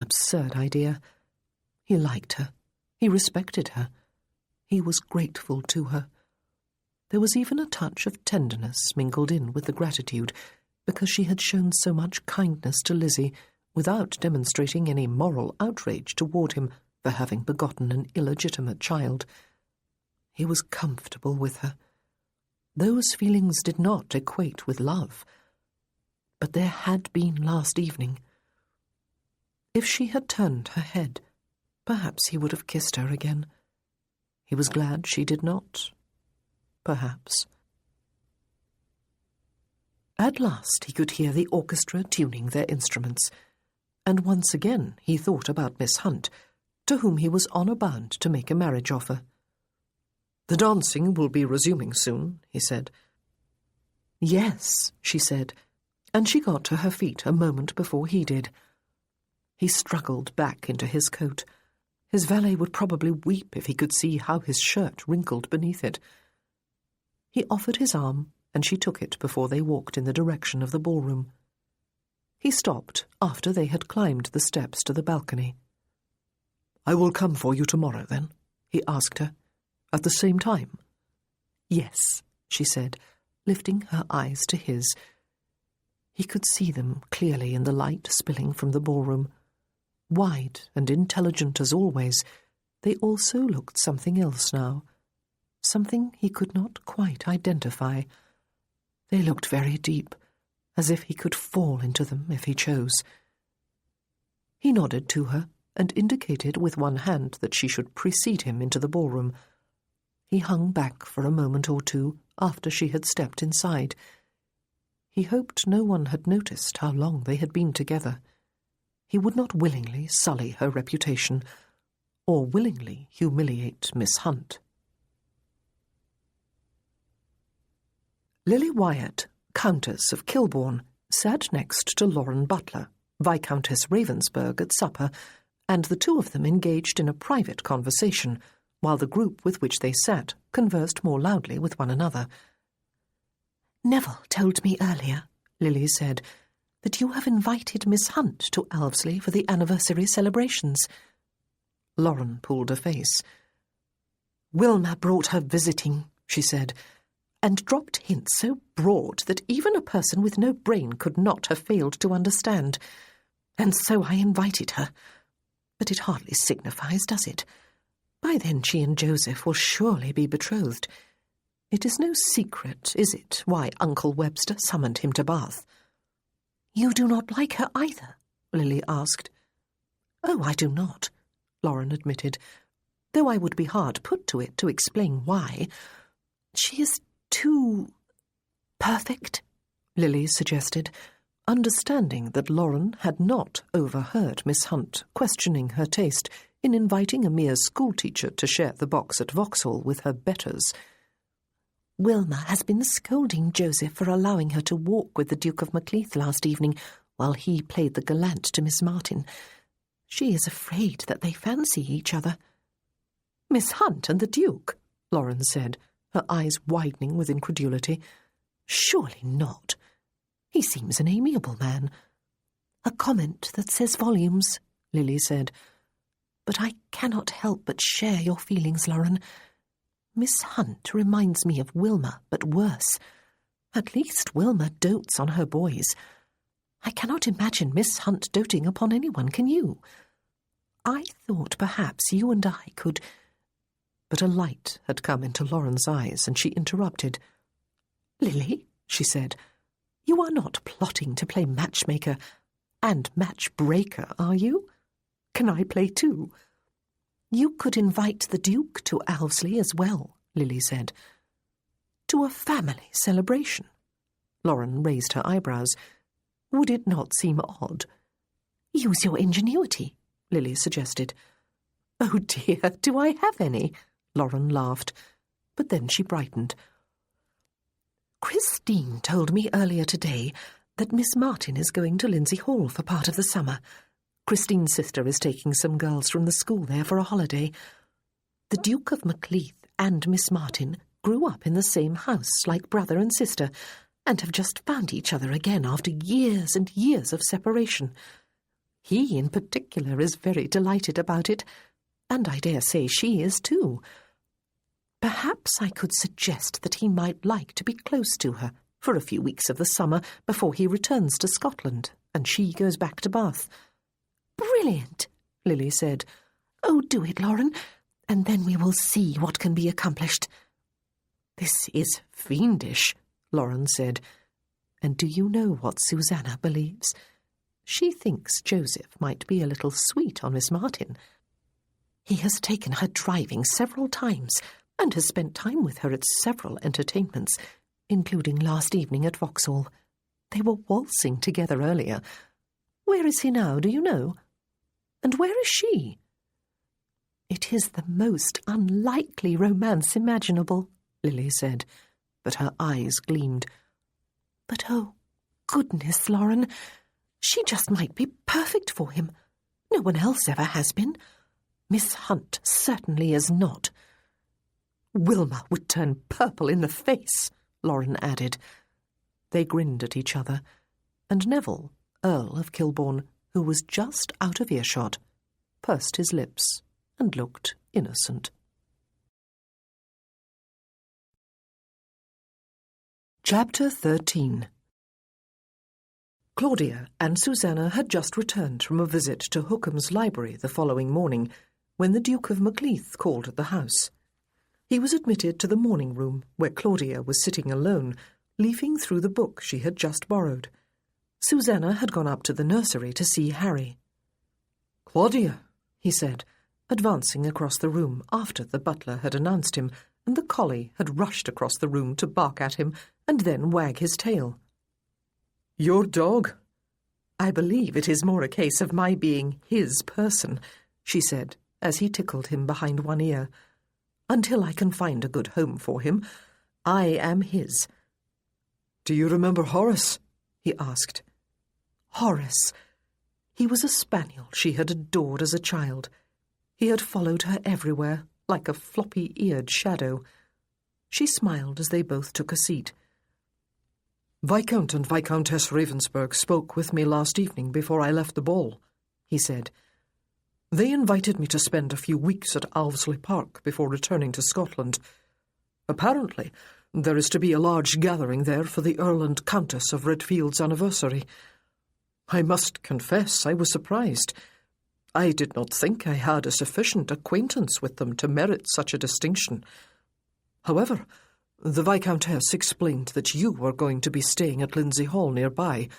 absurd idea. He liked her. He respected her. He was grateful to her. There was even a touch of tenderness mingled in with the gratitude, because she had shown so much kindness to Lizzie without demonstrating any moral outrage toward him for having begotten an illegitimate child. He was comfortable with her. Those feelings did not equate with love, but there had been last evening. If she had turned her head, perhaps he would have kissed her again. He was glad she did not. Perhaps. At last he could hear the orchestra tuning their instruments, and once again he thought about Miss Hunt, to whom he was honour bound to make a marriage offer. "The dancing will be resuming soon," he said. "Yes," she said, and she got to her feet a moment before he did. He struggled back into his coat. His valet would probably weep if he could see how his shirt wrinkled beneath it. He offered his arm, and she took it before they walked in the direction of the ballroom. He stopped after they had climbed the steps to the balcony. "I will come for you tomorrow, then?" he asked her. "At the same time?" "Yes," she said, lifting her eyes to his. He could see them clearly in the light spilling from the ballroom. Wide and intelligent as always, they also looked something else now, something he could not quite identify. They looked very deep, as if he could fall into them if he chose. He nodded to her and indicated with one hand that she should precede him into the ballroom. He hung back for a moment or two after she had stepped inside. He hoped no one had noticed how long they had been together. He would not willingly sully her reputation, or willingly humiliate Miss Hunt. Lily Wyatt, Countess of Kilbourne, sat next to Lauren Butler, Viscountess Ravensburg, at supper, and the two of them engaged in a private conversation, while the group with which they sat conversed more loudly with one another. "Neville told me earlier," Lily said, "that you have invited Miss Hunt to Elvesly for the anniversary celebrations." Lauren pulled a face. "Wilma brought her visiting," she said, and dropped hints so broad that even a person with no brain could not have failed to understand. "And so I invited her. But it hardly signifies, does it? By then she and Joseph will surely be betrothed. It is no secret, is it, why Uncle Webster summoned him to Bath?" "You do not like her either?" Lily asked. "Oh, I do not," Lauren admitted, "though I would be hard put to it to explain why. She is too perfect," Lily suggested, understanding that Lauren had not overheard Miss Hunt questioning her taste in inviting a mere schoolteacher to share the box at Vauxhall with her betters. "Wilma has been scolding Joseph for allowing her to walk with the Duke of Macleath last evening while he played the gallant to Miss Martin. She is afraid that they fancy each other." "Miss Hunt and the Duke?" Lauren said, her eyes widening with incredulity. "Surely not. He seems an amiable man." "A comment that says volumes," Lily said. "But I cannot help but share your feelings, Lauren. Miss Hunt reminds me of Wilma, but worse. At least Wilma dotes on her boys. I cannot imagine Miss Hunt doting upon anyone, can you? I thought perhaps you and I could—" But a light had come into Lauren's eyes, and she interrupted. "Lily," she said, "you are not plotting to play matchmaker and matchbreaker, are you? Can I play too?" "You could invite the Duke to Elvesly as well," Lily said. "To a family celebration?" Lauren raised her eyebrows. "Would it not seem odd?" "Use your ingenuity," Lily suggested. "Oh dear, do I have any?" Lauren laughed, but then she brightened. "Christine told me earlier today that Miss Martin is going to Lindsay Hall for part of the summer. Christine's sister is taking some girls from the school there for a holiday. The Duke of Macleath and Miss Martin grew up in the same house like brother and sister, and have just found each other again after years and years of separation. He, in particular, is very delighted about it, and I dare say she is too. Perhaps I could suggest that he might like to be close to her for a few weeks of the summer before he returns to Scotland and she goes back to Bath." "Brilliant," Lily said. "Oh, do it, Lauren, and then we will see what can be accomplished." "This is fiendish," Lauren said. "And do you know what Susanna believes? She thinks Joseph might be a little sweet on Miss Martin. He has taken her driving several times and has spent time with her at several entertainments, including last evening at Vauxhall. They were waltzing together earlier. Where is he now, do you know? And where is she?" "It is the most unlikely romance imaginable," Lily said, but her eyes gleamed. "But oh, goodness, Lauren, she just might be perfect for him. No one else ever has been. Miss Hunt certainly is not." "Wilma would turn purple in the face," Lauren added. They grinned at each other, and Neville, Earl of Kilbourne, who was just out of earshot, pursed his lips and looked innocent. Chapter 13. Claudia and Susanna had just returned from a visit to Hookham's library the following morning, when the Duke of Macleath called at the house. He was admitted to the morning room, where Claudia was sitting alone, leafing through the book she had just borrowed. Susanna had gone up to the nursery to see Harry. "Claudia," he said, advancing across the room after the butler had announced him, and the collie had rushed across the room to bark at him and then wag his tail. "Your dog?" "I believe it is more a case of my being his person," she said, as he tickled him behind one ear. "Until I can find a good home for him, I am his." "Do you remember Horace?" he asked. Horace. He was a spaniel she had adored as a child. He had followed her everywhere, like a floppy-eared shadow. She smiled as they both took a seat. "Viscount and Viscountess Ravensburg spoke with me last evening before I left the ball," he said. "They invited me to spend a few weeks at Alvesley Park before returning to Scotland. Apparently, there is to be a large gathering there for the Earl and Countess of Redfield's anniversary. I must confess I was surprised. I did not think I had a sufficient acquaintance with them to merit such a distinction. However, the Viscountess explained that you were going to be staying at Lindsay Hall nearby,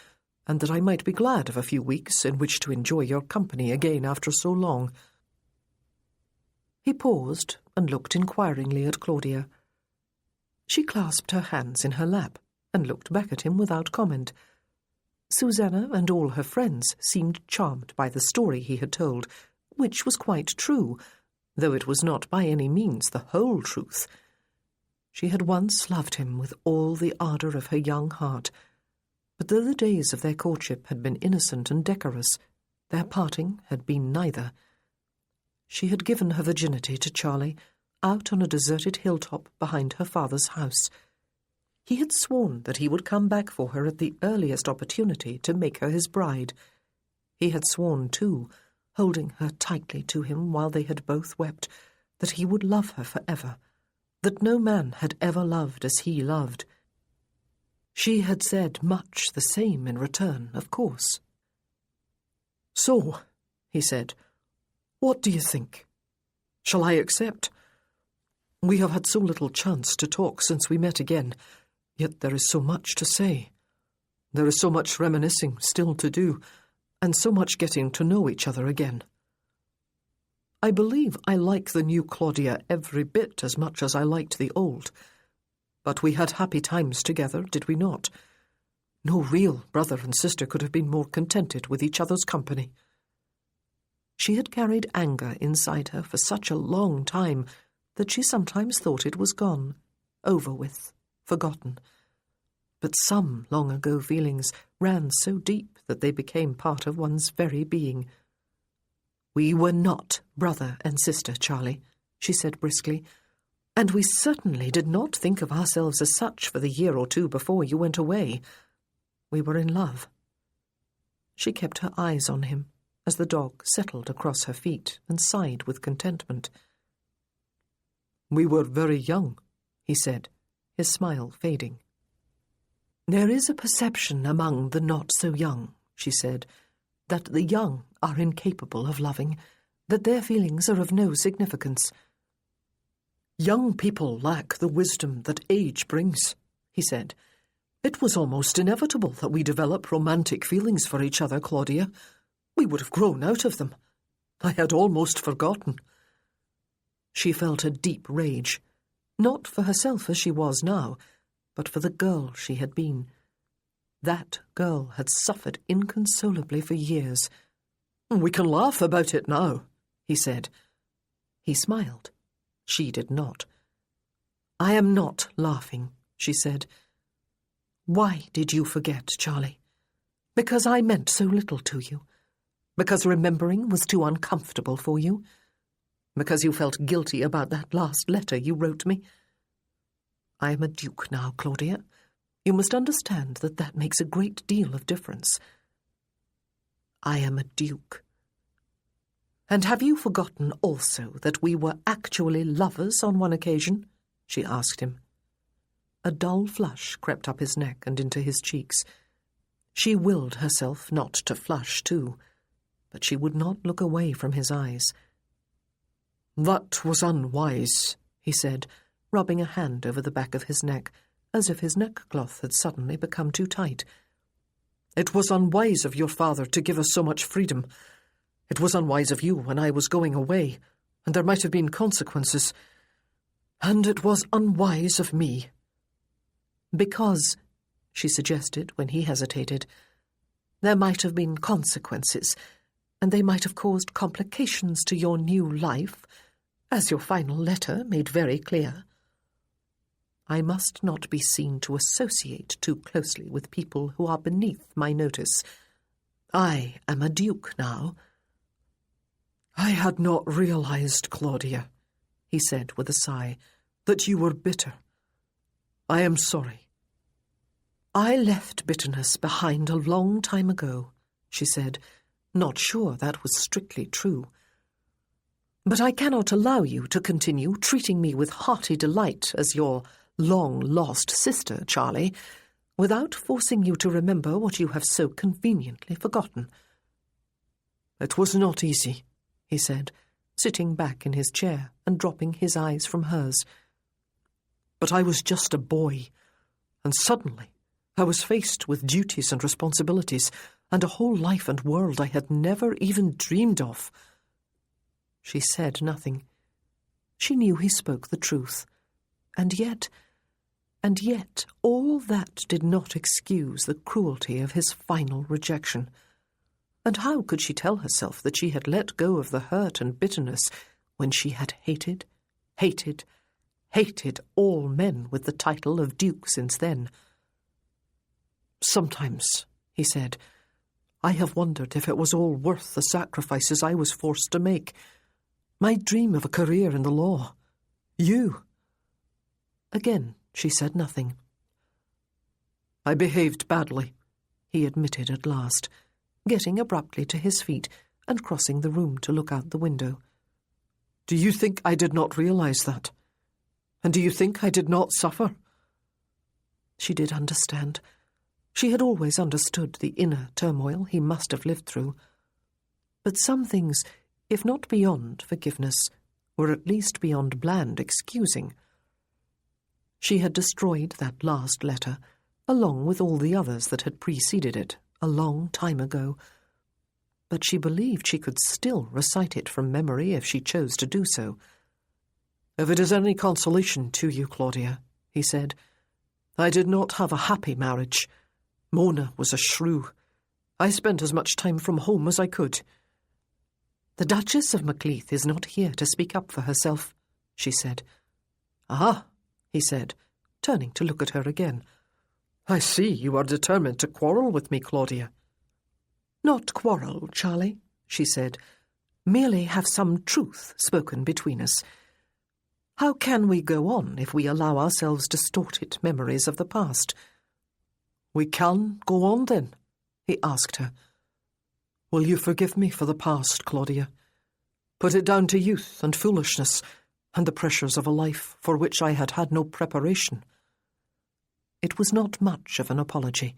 and that I might be glad of a few weeks in which to enjoy your company again after so long." He paused and looked inquiringly at Claudia. She clasped her hands in her lap and looked back at him without comment. Susanna and all her friends seemed charmed by the story he had told, which was quite true, though it was not by any means the whole truth. She had once loved him with all the ardour of her young heart, but though the days of their courtship had been innocent and decorous, their parting had been neither. She had given her virginity to Charlie, out on a deserted hilltop behind her father's house. He had sworn that he would come back for her at the earliest opportunity to make her his bride. He had sworn, too, holding her tightly to him while they had both wept, that he would love her forever, that no man had ever loved as he loved. She had said much the same in return, of course. "So," he said, "what do you think? Shall I accept? We have had so little chance to talk since we met again, yet there is so much to say. There is so much reminiscing still to do, and so much getting to know each other again. I believe I like the new Claudia every bit as much as I liked the old. But we had happy times together, did we not? No real brother and sister could have been more contented with each other's company." She had carried anger inside her for such a long time that she sometimes thought it was gone, over with, forgotten. But some long-ago feelings ran so deep that they became part of one's very being. "We were not brother and sister, Charlie," she said briskly, "and we certainly did not think of ourselves as such for the year or two before you went away. We were in love." She kept her eyes on him as the dog settled across her feet and sighed with contentment. "We were very young," he said, his smile fading. "There is a perception among the not-so-young," she said, "that the young are incapable of loving, that their feelings are of no significance." "Young people lack the wisdom that age brings," he said. "It was almost inevitable that we develop romantic feelings for each other, Claudia. We would have grown out of them. I had almost forgotten." She felt a deep rage, not for herself as she was now, but for the girl she had been. That girl had suffered inconsolably for years. "We can laugh about it now," he said. He smiled. She did not. "I am not laughing," she said. "Why did you forget, Charlie? Because I meant so little to you? Because remembering was too uncomfortable for you? Because you felt guilty about that last letter you wrote me? I am a duke now, Claudia. You must understand that that makes a great deal of difference. I am a duke. And have you forgotten also that we were actually lovers on one occasion?" she asked him. A dull flush crept up his neck and into his cheeks. She willed herself not to flush too, but she would not look away from his eyes. "That was unwise," he said, rubbing a hand over the back of his neck, as if his neckcloth had suddenly become too tight. "It was unwise of your father to give us so much freedom. It was unwise of you when I was going away, and there might have been consequences. And it was unwise of me." "Because," she suggested when he hesitated, "there might have been consequences, and they might have caused complications to your new life, as your final letter made very clear. I must not be seen to associate too closely with people who are beneath my notice. I am a duke now." "I had not realized, Claudia," he said with a sigh, "that you were bitter. I am sorry." "I left bitterness behind a long time ago," she said, not sure that was strictly true. "But I cannot allow you to continue treating me with hearty delight as your long-lost sister, Charlie, without forcing you to remember what you have so conveniently forgotten." "It was not easy," he said, sitting back in his chair and dropping his eyes from hers. "But I was just a boy, and suddenly I was faced with duties and responsibilities, and a whole life and world I had never even dreamed of." She said nothing. She knew he spoke the truth, and yet, all that did not excuse the cruelty of his final rejection. And how could she tell herself that she had let go of the hurt and bitterness when she had hated all men with the title of duke since then? "Sometimes," he said, "I have wondered if it was all worth the sacrifices I was forced to make. My dream of a career in the law. You." Again she said nothing. "I behaved badly," he admitted at last, getting abruptly to his feet and crossing the room to look out the window. "Do you think I did not realize that? And do you think I did not suffer?" She did understand. She had always understood the inner turmoil he must have lived through. But some things, if not beyond forgiveness, were at least beyond bland excusing. She had destroyed that last letter, along with all the others that had preceded it, a long time ago. But she believed she could still recite it from memory if she chose to do so. "If it is any consolation to you, Claudia," he said, "I did not have a happy marriage. Mona was a shrew. I spent as much time from home as I could." "The Duchess of Macleith is not here to speak up for herself," she said. "Ah," he said, turning to look at her again. "I see you are determined to quarrel with me, Claudia." "Not quarrel, Charlie," she said. "Merely have some truth spoken between us. How can we go on if we allow ourselves distorted memories of the past?" "We can go on, then?" he asked her. Will you forgive me for the past, Claudia? Put it down to youth and foolishness and the pressures of a life for which I had had no preparation. It was not much of an apology.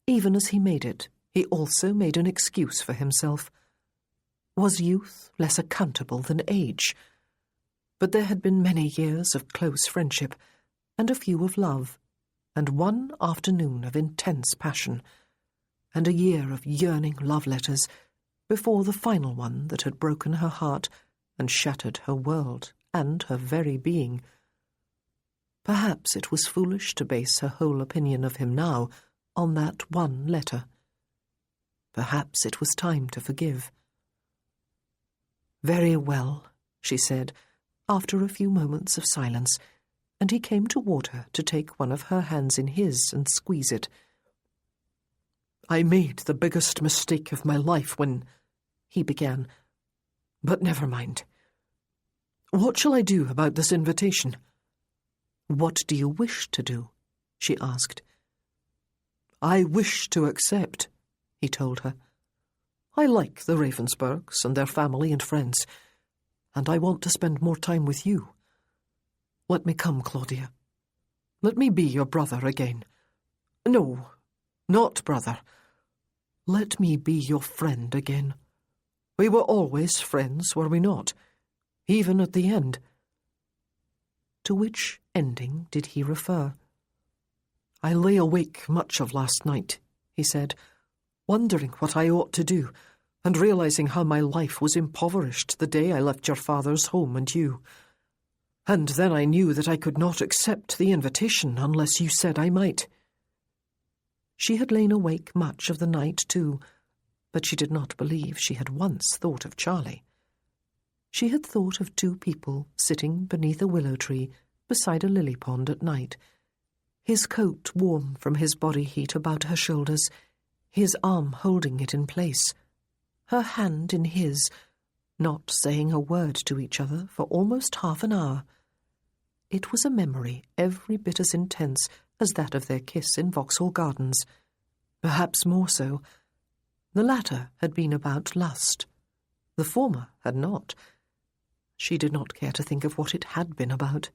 Even as he made it, he also made an excuse for himself. Was youth less accountable than age? But there had been many years of close friendship, and a few of love, and one afternoon of intense passion, and a year of yearning love letters, before the final one that had broken her heart and shattered her world and her very being. Perhaps it was foolish to base her whole opinion of him now on that one letter. Perhaps it was time to forgive. "Very well," she said, after a few moments of silence, and he came toward her to take one of her hands in his and squeeze it. "I made the biggest mistake of my life when," he began, "but never mind. What shall I do about this invitation?" "What do you wish to do?" she asked. "I wish to accept," he told her. "I like the Ravensburgs and their family and friends, and I want to spend more time with you. Let me come, Claudia. Let me be your brother again. No, not brother. Let me be your friend again. We were always friends, were we not? Even at the end." To which ending did he refer? "I lay awake much of last night," he said, "wondering what I ought to do, and realizing how my life was impoverished the day I left your father's home and you. And then I knew that I could not accept the invitation unless you said I might." She had lain awake much of the night, too, but she did not believe she had once thought of Charlie. She had thought of two people sitting beneath a willow tree beside a lily pond at night, his coat warm from his body heat about her shoulders, his arm holding it in place, her hand in his, not saying a word to each other for almost half an hour. It was a memory every bit as intense as that of their kiss in Vauxhall Gardens, perhaps more so. The latter had been about lust. The former had not. She did not care to think of what it had been about.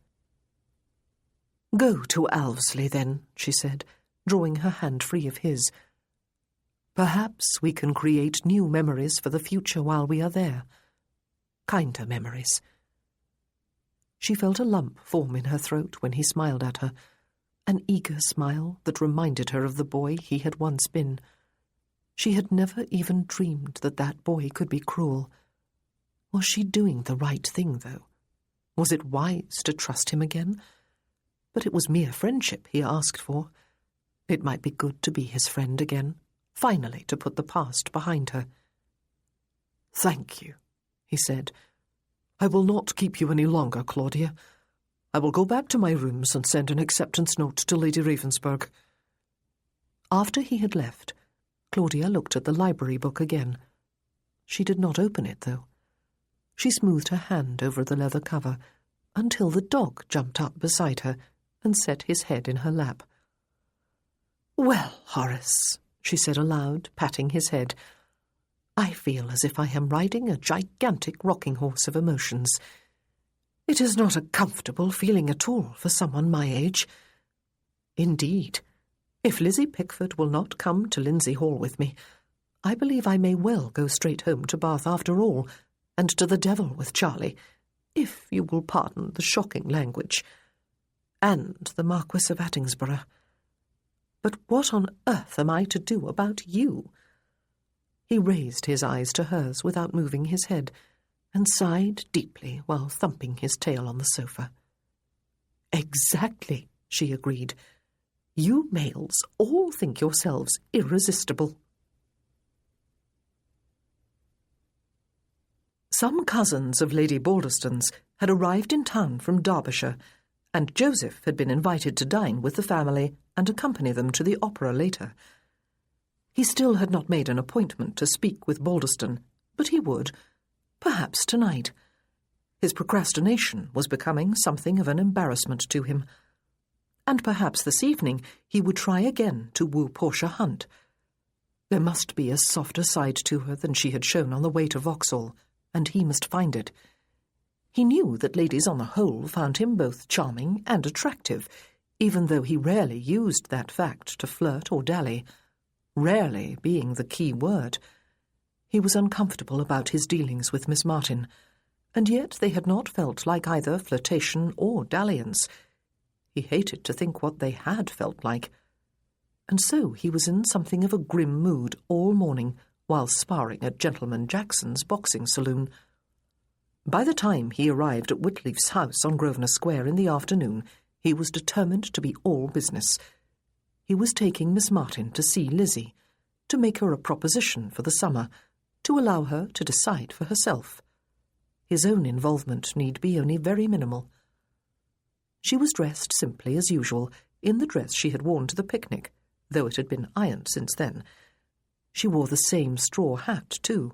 "Go to Alvesley, then," she said, drawing her hand free of his. "Perhaps we can create new memories for the future while we are there. Kinder memories." She felt a lump form in her throat when he smiled at her, an eager smile that reminded her of the boy he had once been. She had never even dreamed that that boy could be cruel. Was she doing the right thing, though? Was it wise to trust him again? But it was mere friendship he asked for. It might be good to be his friend again, finally to put the past behind her. "Thank you," he said. "I will not keep you any longer, Claudia. I will go back to my rooms and send an acceptance note to Lady Ravensburg." After he had left, Claudia looked at the library book again. She did not open it, though. She smoothed her hand over the leather cover until the dog jumped up beside her and set his head in her lap. "Well, Horace," she said aloud, patting his head, "I feel as if I am riding a gigantic rocking horse of emotions. It is not a comfortable feeling at all for someone my age. Indeed, if Lizzie Pickford will not come to Lindsay Hall with me, I believe I may well go straight home to Bath after all, and to the devil with Charlie, if you will pardon the shocking language, and the Marquis of Attingsborough. But what on earth am I to do about you?" He raised his eyes to hers without moving his head, and sighed deeply while thumping his tail on the sofa. "Exactly," she agreed. "You males all think yourselves irresistible." Some cousins of Lady Balderston's had arrived in town from Derbyshire, and Joseph had been invited to dine with the family and accompany them to the opera later. He still had not made an appointment to speak with Balderston, but he would, perhaps tonight. His procrastination was becoming something of an embarrassment to him. And perhaps this evening he would try again to woo Portia Hunt. There must be a softer side to her than she had shown on the way to Vauxhall, and he must find it. He knew that ladies on the whole found him both charming and attractive, even though he rarely used that fact to flirt or dally, rarely being the key word. He was uncomfortable about his dealings with Miss Martin, and yet they had not felt like either flirtation or dalliance. He hated to think what they had felt like. And so he was in something of a grim mood all morning while sparring at Gentleman Jackson's boxing saloon. By the time he arrived at Whitleaf's house on Grosvenor Square in the afternoon, he was determined to be all business. He was taking Miss Martin to see Lizzie, to make her a proposition for the summer, to allow her to decide for herself. His own involvement need be only very minimal. She was dressed simply as usual, in the dress she had worn to the picnic, though it had been ironed since then. She wore the same straw hat, too.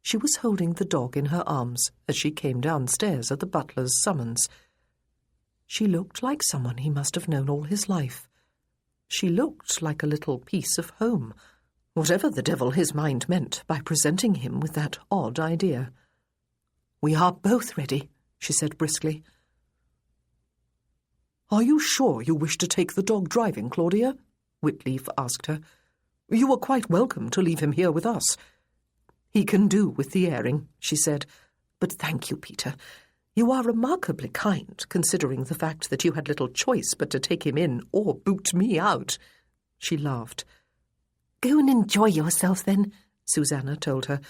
She was holding the dog in her arms as she came downstairs at the butler's summons. She looked like someone he must have known all his life. She looked like a little piece of home, whatever the devil his mind meant by presenting him with that odd idea. "We are both ready," she said briskly. "Are you sure you wish to take the dog driving, Claudia?" Whitleaf asked her. "You are quite welcome to leave him here with us." "He can do with the airing," she said. "But thank you, Peter. You are remarkably kind, considering the fact that you had little choice but to take him in or boot me out." She laughed. "Go and enjoy yourself, then," Susanna told her,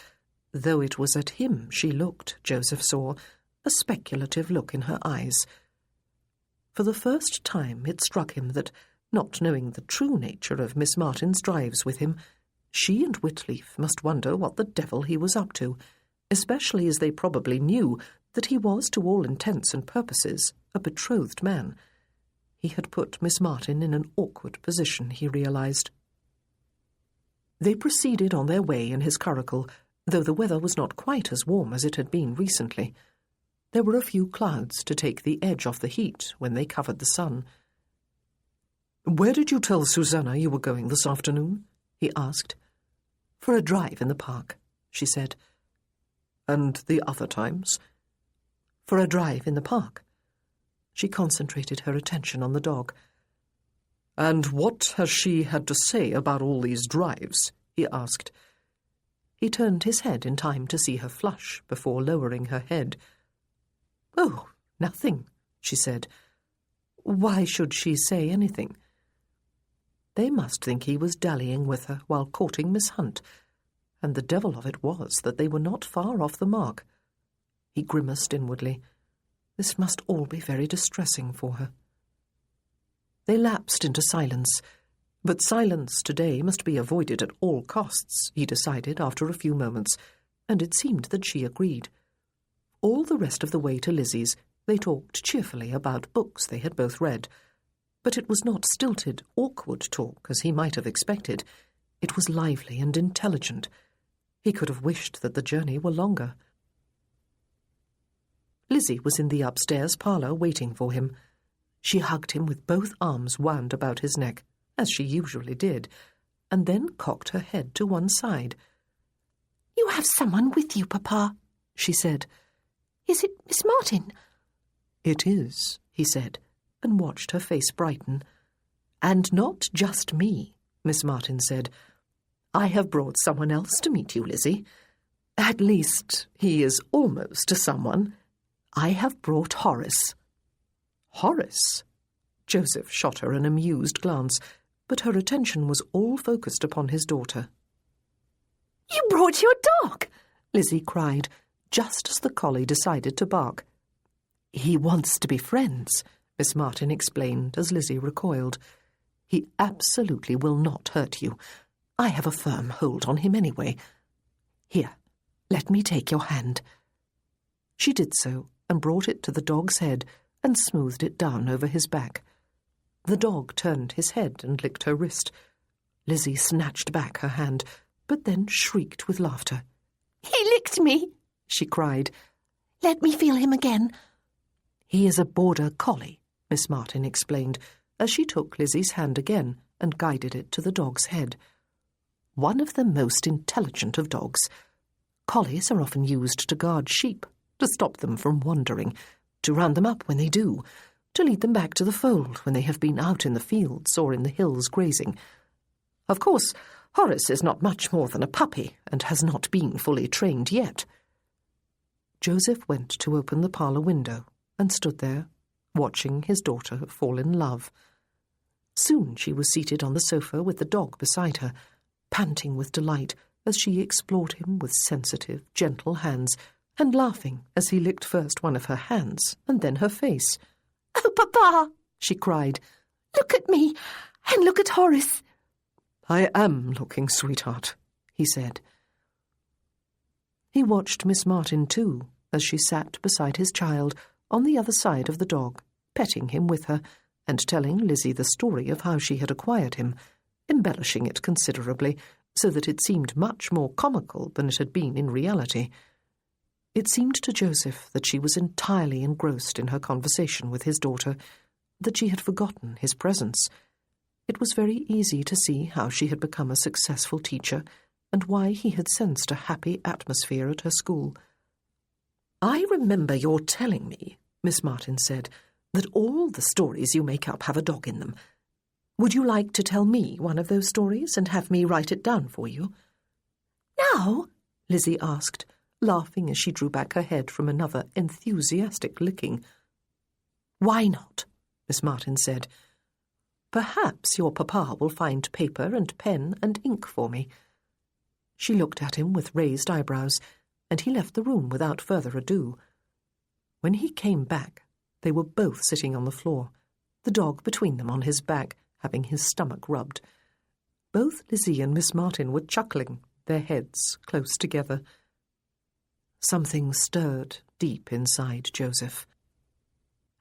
though it was at him she looked, Joseph saw, a speculative look in her eyes. For the first time it struck him that, not knowing the true nature of Miss Martin's drives with him, she and Whitleaf must wonder what the devil he was up to, especially as they probably knew that he was, to all intents and purposes, a betrothed man. He had put Miss Martin in an awkward position, he realized. They proceeded on their way in his curricle, though the weather was not quite as warm as it had been recently. There were a few clouds to take the edge off the heat when they covered the sun. "Where did you tell Susanna you were going this afternoon?" he asked. "For a drive in the park," she said. "And the other times?" "For a drive in the park." She concentrated her attention on the dog. "And what has she had to say about all these drives?" he asked. He turned his head in time to see her flush before lowering her head. "Oh, nothing," she said. Why should she say anything? They must think he was dallying with her while courting Miss Hunt, and the devil of it was that they were not far off the mark. He grimaced inwardly. This must all be very distressing for her. They lapsed into silence, but silence today must be avoided at all costs, he decided after a few moments, and it seemed that she agreed. All the rest of the way to Lizzie's they talked cheerfully about books they had both read, but it was not stilted, awkward talk as he might have expected. It was lively and intelligent. He could have wished that the journey were longer. Lizzie was in the upstairs parlour waiting for him. She hugged him with both arms wound about his neck, as she usually did, and then cocked her head to one side. "You have someone with you, Papa," she said. "Is it Miss Martin?" "It is," he said, and watched her face brighten. "And not just me," Miss Martin said. "I have brought someone else to meet you, Lizzie. At least, he is almost a someone. I have brought Horace." "Horace?" Joseph shot her an amused glance, but her attention was all focused upon his daughter. "You brought your dog!" Lizzie cried, just as the collie decided to bark. "He wants to be friends," Miss Martin explained as Lizzie recoiled. "He absolutely will not hurt you. I have a firm hold on him anyway. Here, let me take your hand." She did so and brought it to the dog's head and smoothed it down over his back. The dog turned his head and licked her wrist. Lizzie snatched back her hand, but then shrieked with laughter. "He licked me!" she cried. "Let me feel him again." "He is a border collie," Miss Martin explained, as she took Lizzie's hand again and guided it to the dog's head. one of the most intelligent of dogs. Collies are often used to guard sheep, to stop them from wandering, to round them up when they do, to lead them back to the fold when they have been out in the fields or in the hills grazing. Of course, Horace is not much more than a puppy and has not been fully trained yet. Joseph went to open the parlour window and stood there, watching his daughter fall in love. Soon she was seated on the sofa with the dog beside her, panting with delight as she explored him with sensitive, gentle hands, and laughing as he licked first one of her hands and then her face. "Oh, Papa," she cried, "look at me, and look at Horace." "I am looking, sweetheart," he said. He watched Miss Martin, too, as she sat beside his child on the other side of the dog, petting him with her, and telling Lizzie the story of how she had acquired him, embellishing it considerably, so that it seemed much more comical than it had been in reality. It seemed to Joseph that she was entirely engrossed in her conversation with his daughter, that she had forgotten his presence. It was very easy to see how she had become a successful teacher, and why he had sensed a happy atmosphere at her school. "I remember your telling me," Miss Martin said, "that all the stories you make up have a dog in them. Would you like to tell me one of those stories and have me write it down for you?" "Now?" Lizzie asked, laughing as she drew back her head from another enthusiastic licking. "Why not?" Miss Martin said. "Perhaps your papa will find paper and pen and ink for me." She looked at him with raised eyebrows, and he left the room without further ado. When he came back, they were both sitting on the floor, the dog between them on his back, having his stomach rubbed. Both Lizzie and Miss Martin were chuckling, their heads close together. Something stirred deep inside Joseph.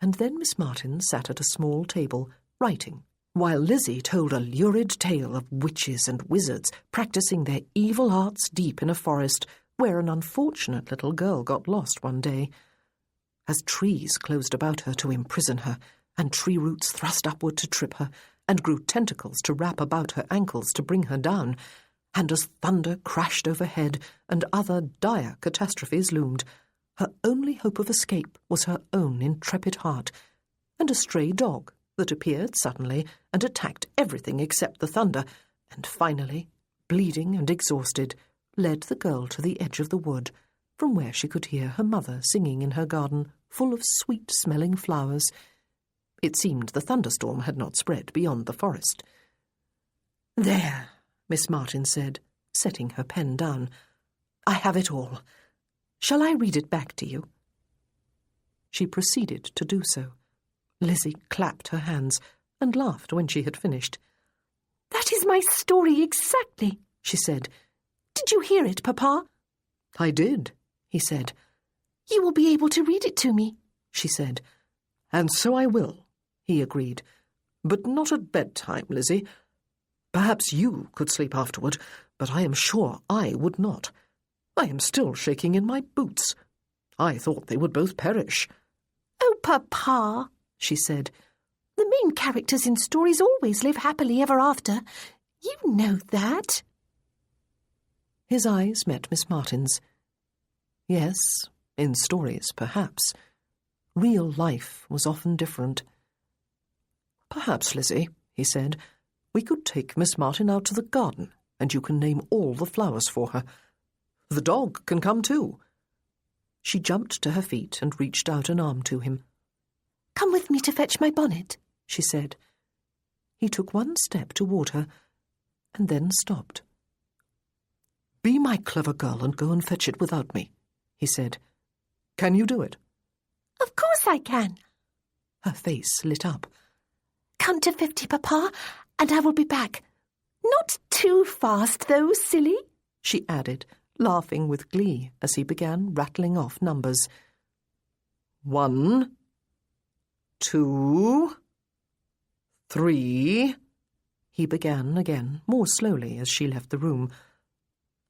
And then Miss Martin sat at a small table, writing, while Lizzie told a lurid tale of witches and wizards practising their evil arts deep in a forest where an unfortunate little girl got lost one day. As trees closed about her to imprison her, and tree roots thrust upward to trip her, and grew tentacles to wrap about her ankles to bring her down, and as thunder crashed overhead and other dire catastrophes loomed, her only hope of escape was her own intrepid heart, and a stray dog that appeared suddenly and attacked everything except the thunder, and finally, bleeding and exhausted, led the girl to the edge of the wood, from where she could hear her mother singing in her garden, full of sweet-smelling flowers. It seemed the thunderstorm had not spread beyond the forest. "There," Miss Martin said, setting her pen down. "I have it all. Shall I read it back to you?" She proceeded to do so. Lizzie clapped her hands and laughed when she had finished. "That is my story exactly," she said. "Did you hear it, Papa?" "I did," he said. "You will be able to read it to me," she said. "And so I will," he agreed. "But not at bedtime, Lizzie. Perhaps you could sleep afterward, but I am sure I would not. I am still shaking in my boots. I thought they would both perish." "Oh, Papa," she said, "the main characters in stories always live happily ever after. You know that." His eyes met Miss Martin's. Yes, in stories, perhaps. Real life was often different. "Perhaps, Lizzie," he said, "we could take Miss Martin out to the garden, and you can name all the flowers for her. The dog can come too." She jumped to her feet and reached out an arm to him. "Come with me to fetch my bonnet," she said. He took one step toward her, and then stopped. "Be my clever girl and go and fetch it without me," he said. "Can you do it?" "Of course I can." Her face lit up. "Count to 50, Papa, and I will be back. Not too fast, though, silly," she added, laughing with glee as he began rattling off numbers. 1, 2, 3, he began again, more slowly as she left the room.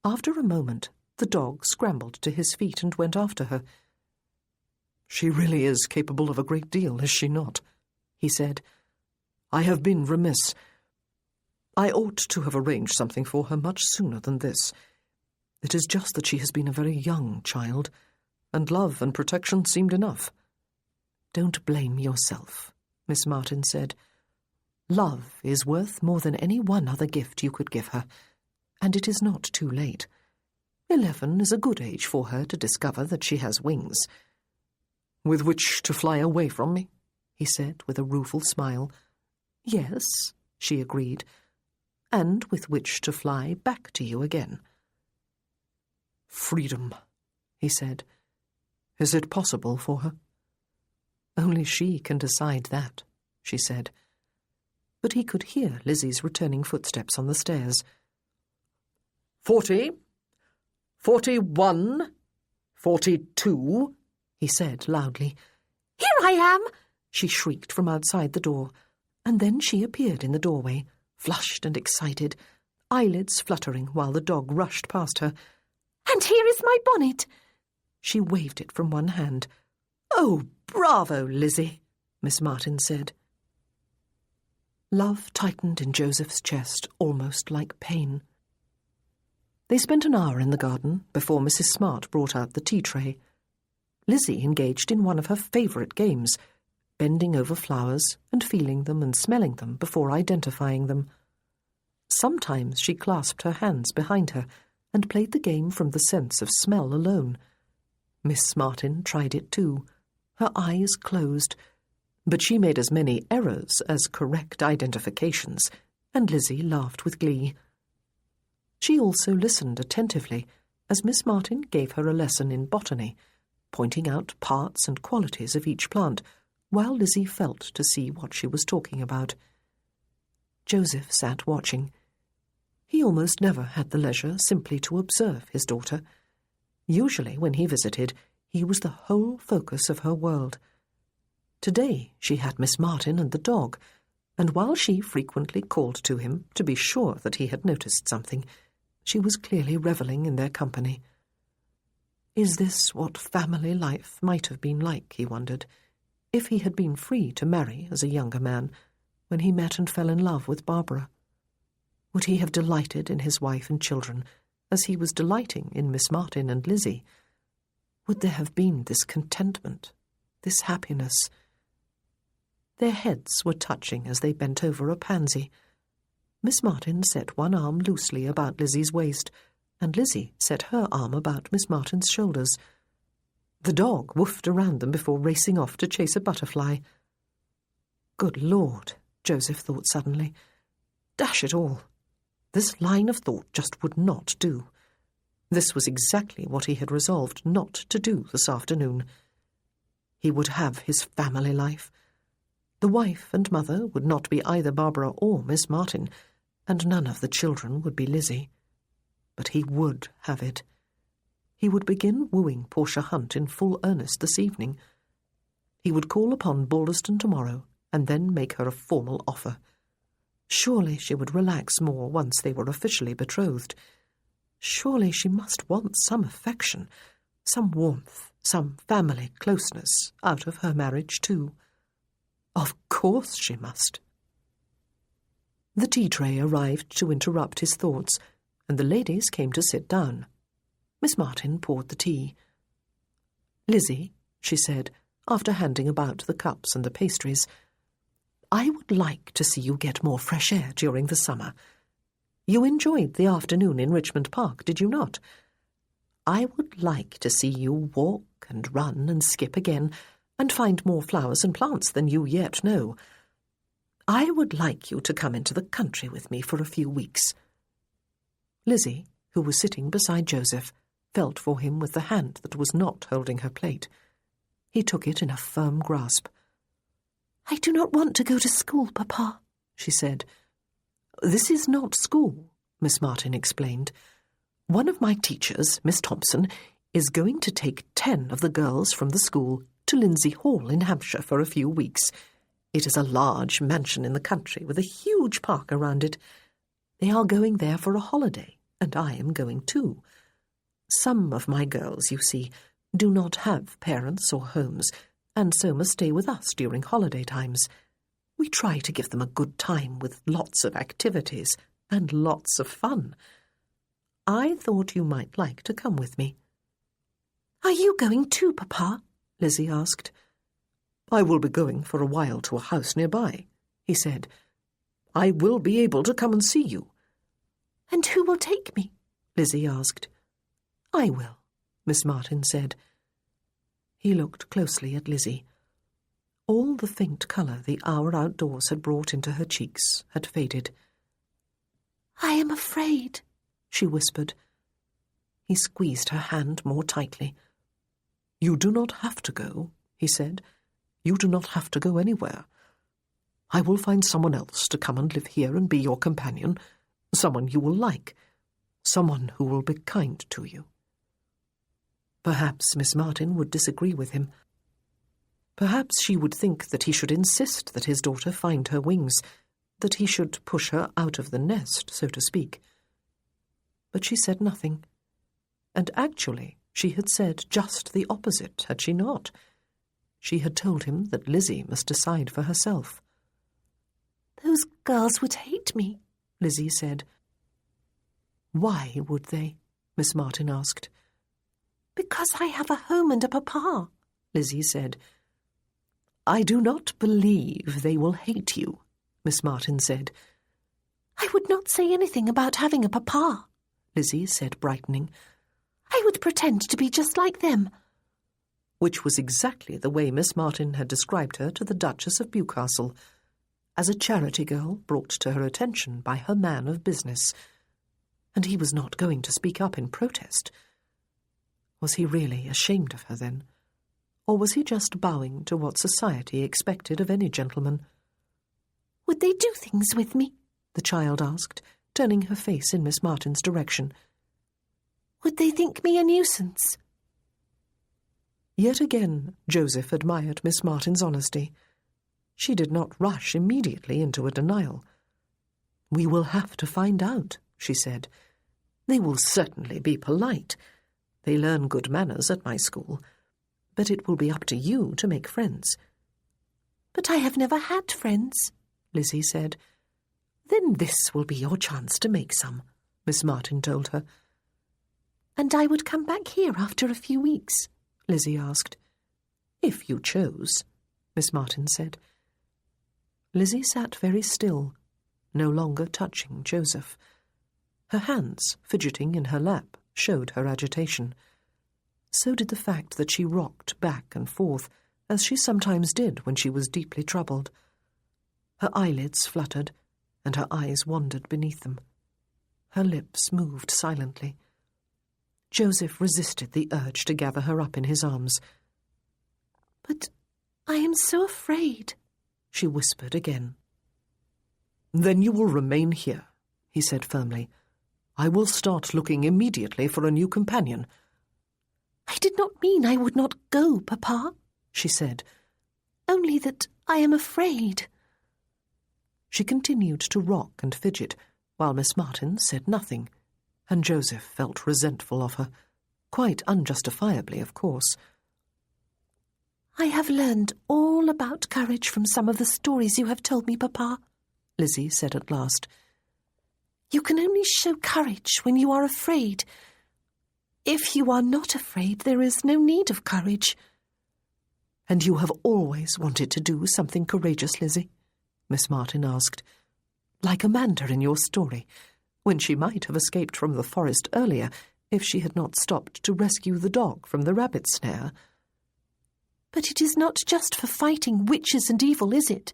After a moment, the dog scrambled to his feet and went after her. "She really is capable of a great deal, is she not?" he said. "I have been remiss. I ought to have arranged something for her much sooner than this. It is just that she has been a very young child, and love and protection seemed enough." "Don't blame yourself," Miss Martin said. "Love is worth more than any one other gift you could give her, and it is not too late. 11 is a good age for her to discover that she has wings." "With which to fly away from me?" he said with a rueful smile. "Yes," she agreed, "and with which to fly back to you again." "Freedom," he said. "Is it possible for her?" "Only she can decide that," she said. But he could hear Lizzie's returning footsteps on the stairs. 40, 41, 42, he said loudly. "Here I am!" she shrieked from outside the door, and then she appeared in the doorway, flushed and excited, eyelids fluttering while the dog rushed past her. "And here is my bonnet." She waved it from one hand. "Oh, bravo, Lizzie," Miss Martin said. Love tightened in Joseph's chest, almost like pain. They spent an hour in the garden before Mrs. Smart brought out the tea tray. Lizzie engaged in one of her favourite games, bending over flowers and feeling them and smelling them before identifying them. Sometimes she clasped her hands behind her and played the game from the sense of smell alone. Miss Martin tried it too, her eyes closed, but she made as many errors as correct identifications, and Lizzie laughed with glee. She also listened attentively as Miss Martin gave her a lesson in botany, pointing out parts and qualities of each plant, while Lizzie felt to see what she was talking about. Joseph sat watching. He almost never had the leisure simply to observe his daughter. Usually, when he visited, he was the whole focus of her world. Today she had Miss Martin and the dog, and while she frequently called to him to be sure that he had noticed something, she was clearly revelling in their company. Is this what family life might have been like, he wondered, if he had been free to marry as a younger man, when he met and fell in love with Barbara? Would he have delighted in his wife and children, as he was delighting in Miss Martin and Lizzie? Would there have been this contentment, this happiness? Their heads were touching as they bent over a pansy. Miss Martin set one arm loosely about Lizzie's waist, and Lizzie set her arm about Miss Martin's shoulders. The dog woofed around them before racing off to chase a butterfly. Good Lord, Joseph thought suddenly. Dash it all! This line of thought just would not do. This was exactly what he had resolved not to do this afternoon. He would have his family life. The wife and mother would not be either Barbara or Miss Martin, and none of the children would be Lizzie. But he would have it. He would begin wooing Portia Hunt in full earnest this evening. He would call upon Balderston tomorrow, and then make her a formal offer. Surely she would relax more once they were officially betrothed. Surely she must want some affection, some warmth, some family closeness out of her marriage too. Of course she must. The tea tray arrived to interrupt his thoughts, and the ladies came to sit down. Miss Martin poured the tea. "Lizzie," she said, after handing about the cups and the pastries, "I would like to see you get more fresh air during the summer. You enjoyed the afternoon in Richmond Park, did you not? I would like to see you walk and run and skip again, and find more flowers and plants than you yet know. I would like you to come into the country with me for a few weeks." Lizzie, who was sitting beside Joseph, felt for him with the hand that was not holding her plate. He took it in a firm grasp. "I do not want to go to school, Papa," she said. "This is not school," Miss Martin explained. "One of my teachers, Miss Thompson, is going to take 10 of the girls from the school to Lindsay Hall in Hampshire for a few weeks. It is a large mansion in the country with a huge park around it. They are going there for a holiday, and I am going too. Some of my girls, you see, do not have parents or homes, and so must stay with us during holiday times. We try to give them a good time with lots of activities, and lots of fun. I thought you might like to come with me." "Are you going too, Papa?" Lizzie asked. "I will be going for a while to a house nearby," he said. "I will be able to come and see you." "And who will take me?" Lizzie asked. "I will," Miss Martin said. He looked closely at Lizzie. All the faint colour the hour outdoors had brought into her cheeks had faded. "I am afraid," she whispered. He squeezed her hand more tightly. "You do not have to go," he said. "You do not have to go anywhere. I will find someone else to come and live here and be your companion, someone you will like, someone who will be kind to you." Perhaps Miss Martin would disagree with him. Perhaps she would think that he should insist that his daughter find her wings, that he should push her out of the nest, so to speak. But she said nothing. And actually, she had said just the opposite, had she not? She had told him that Lizzie must decide for herself. "Those girls would hate me," Lizzie said. "Why would they?" Miss Martin asked. "Because I have a home and a papa," Lizzie said. "I do not believe they will hate you," Miss Martin said. "I would not say anything about having a papa," Lizzie said, brightening. "I would pretend to be just like them." Which was exactly the way Miss Martin had described her to the Duchess of Bewcastle, as a charity girl brought to her attention by her man of business. And he was not going to speak up in protest. Was he really ashamed of her then? Or was he just bowing to what society expected of any gentleman? "Would they do things with me?" the child asked, turning her face in Miss Martin's direction. "Would they think me a nuisance?" Yet again Joseph admired Miss Martin's honesty. She did not rush immediately into a denial. "We will have to find out," she said. "They will certainly be polite. They learn good manners at my school. But it will be up to you to make friends." "But I have never had friends," Lizzie said. "Then this will be your chance to make some," Miss Martin told her. "And I would come back here after a few weeks?" Lizzie asked. "If you chose," Miss Martin said. Lizzie sat very still, no longer touching Joseph. Her hands, fidgeting in her lap, showed her agitation. So did the fact that she rocked back and forth, as she sometimes did when she was deeply troubled. Her eyelids fluttered, and her eyes wandered beneath them. Her lips moved silently. Joseph resisted the urge to gather her up in his arms. "But I am so afraid," she whispered again. "Then you will remain here," he said firmly. "I will start looking immediately for a new companion." "I did not mean I would not go, Papa," she said. "Only that I am afraid." She continued to rock and fidget, while Miss Martin said nothing, and Joseph felt resentful of her, quite unjustifiably, of course. "I have learned all about courage from some of the stories you have told me, Papa," Lizzie said at last. "You can only show courage when you are afraid. If you are not afraid, there is no need of courage." "And you have always wanted to do something courageous, Lizzie?" Miss Martin asked. "Like Amanda in your story, when she might have escaped from the forest earlier if she had not stopped to rescue the dog from the rabbit snare." "But it is not just for fighting witches and evil, is it?"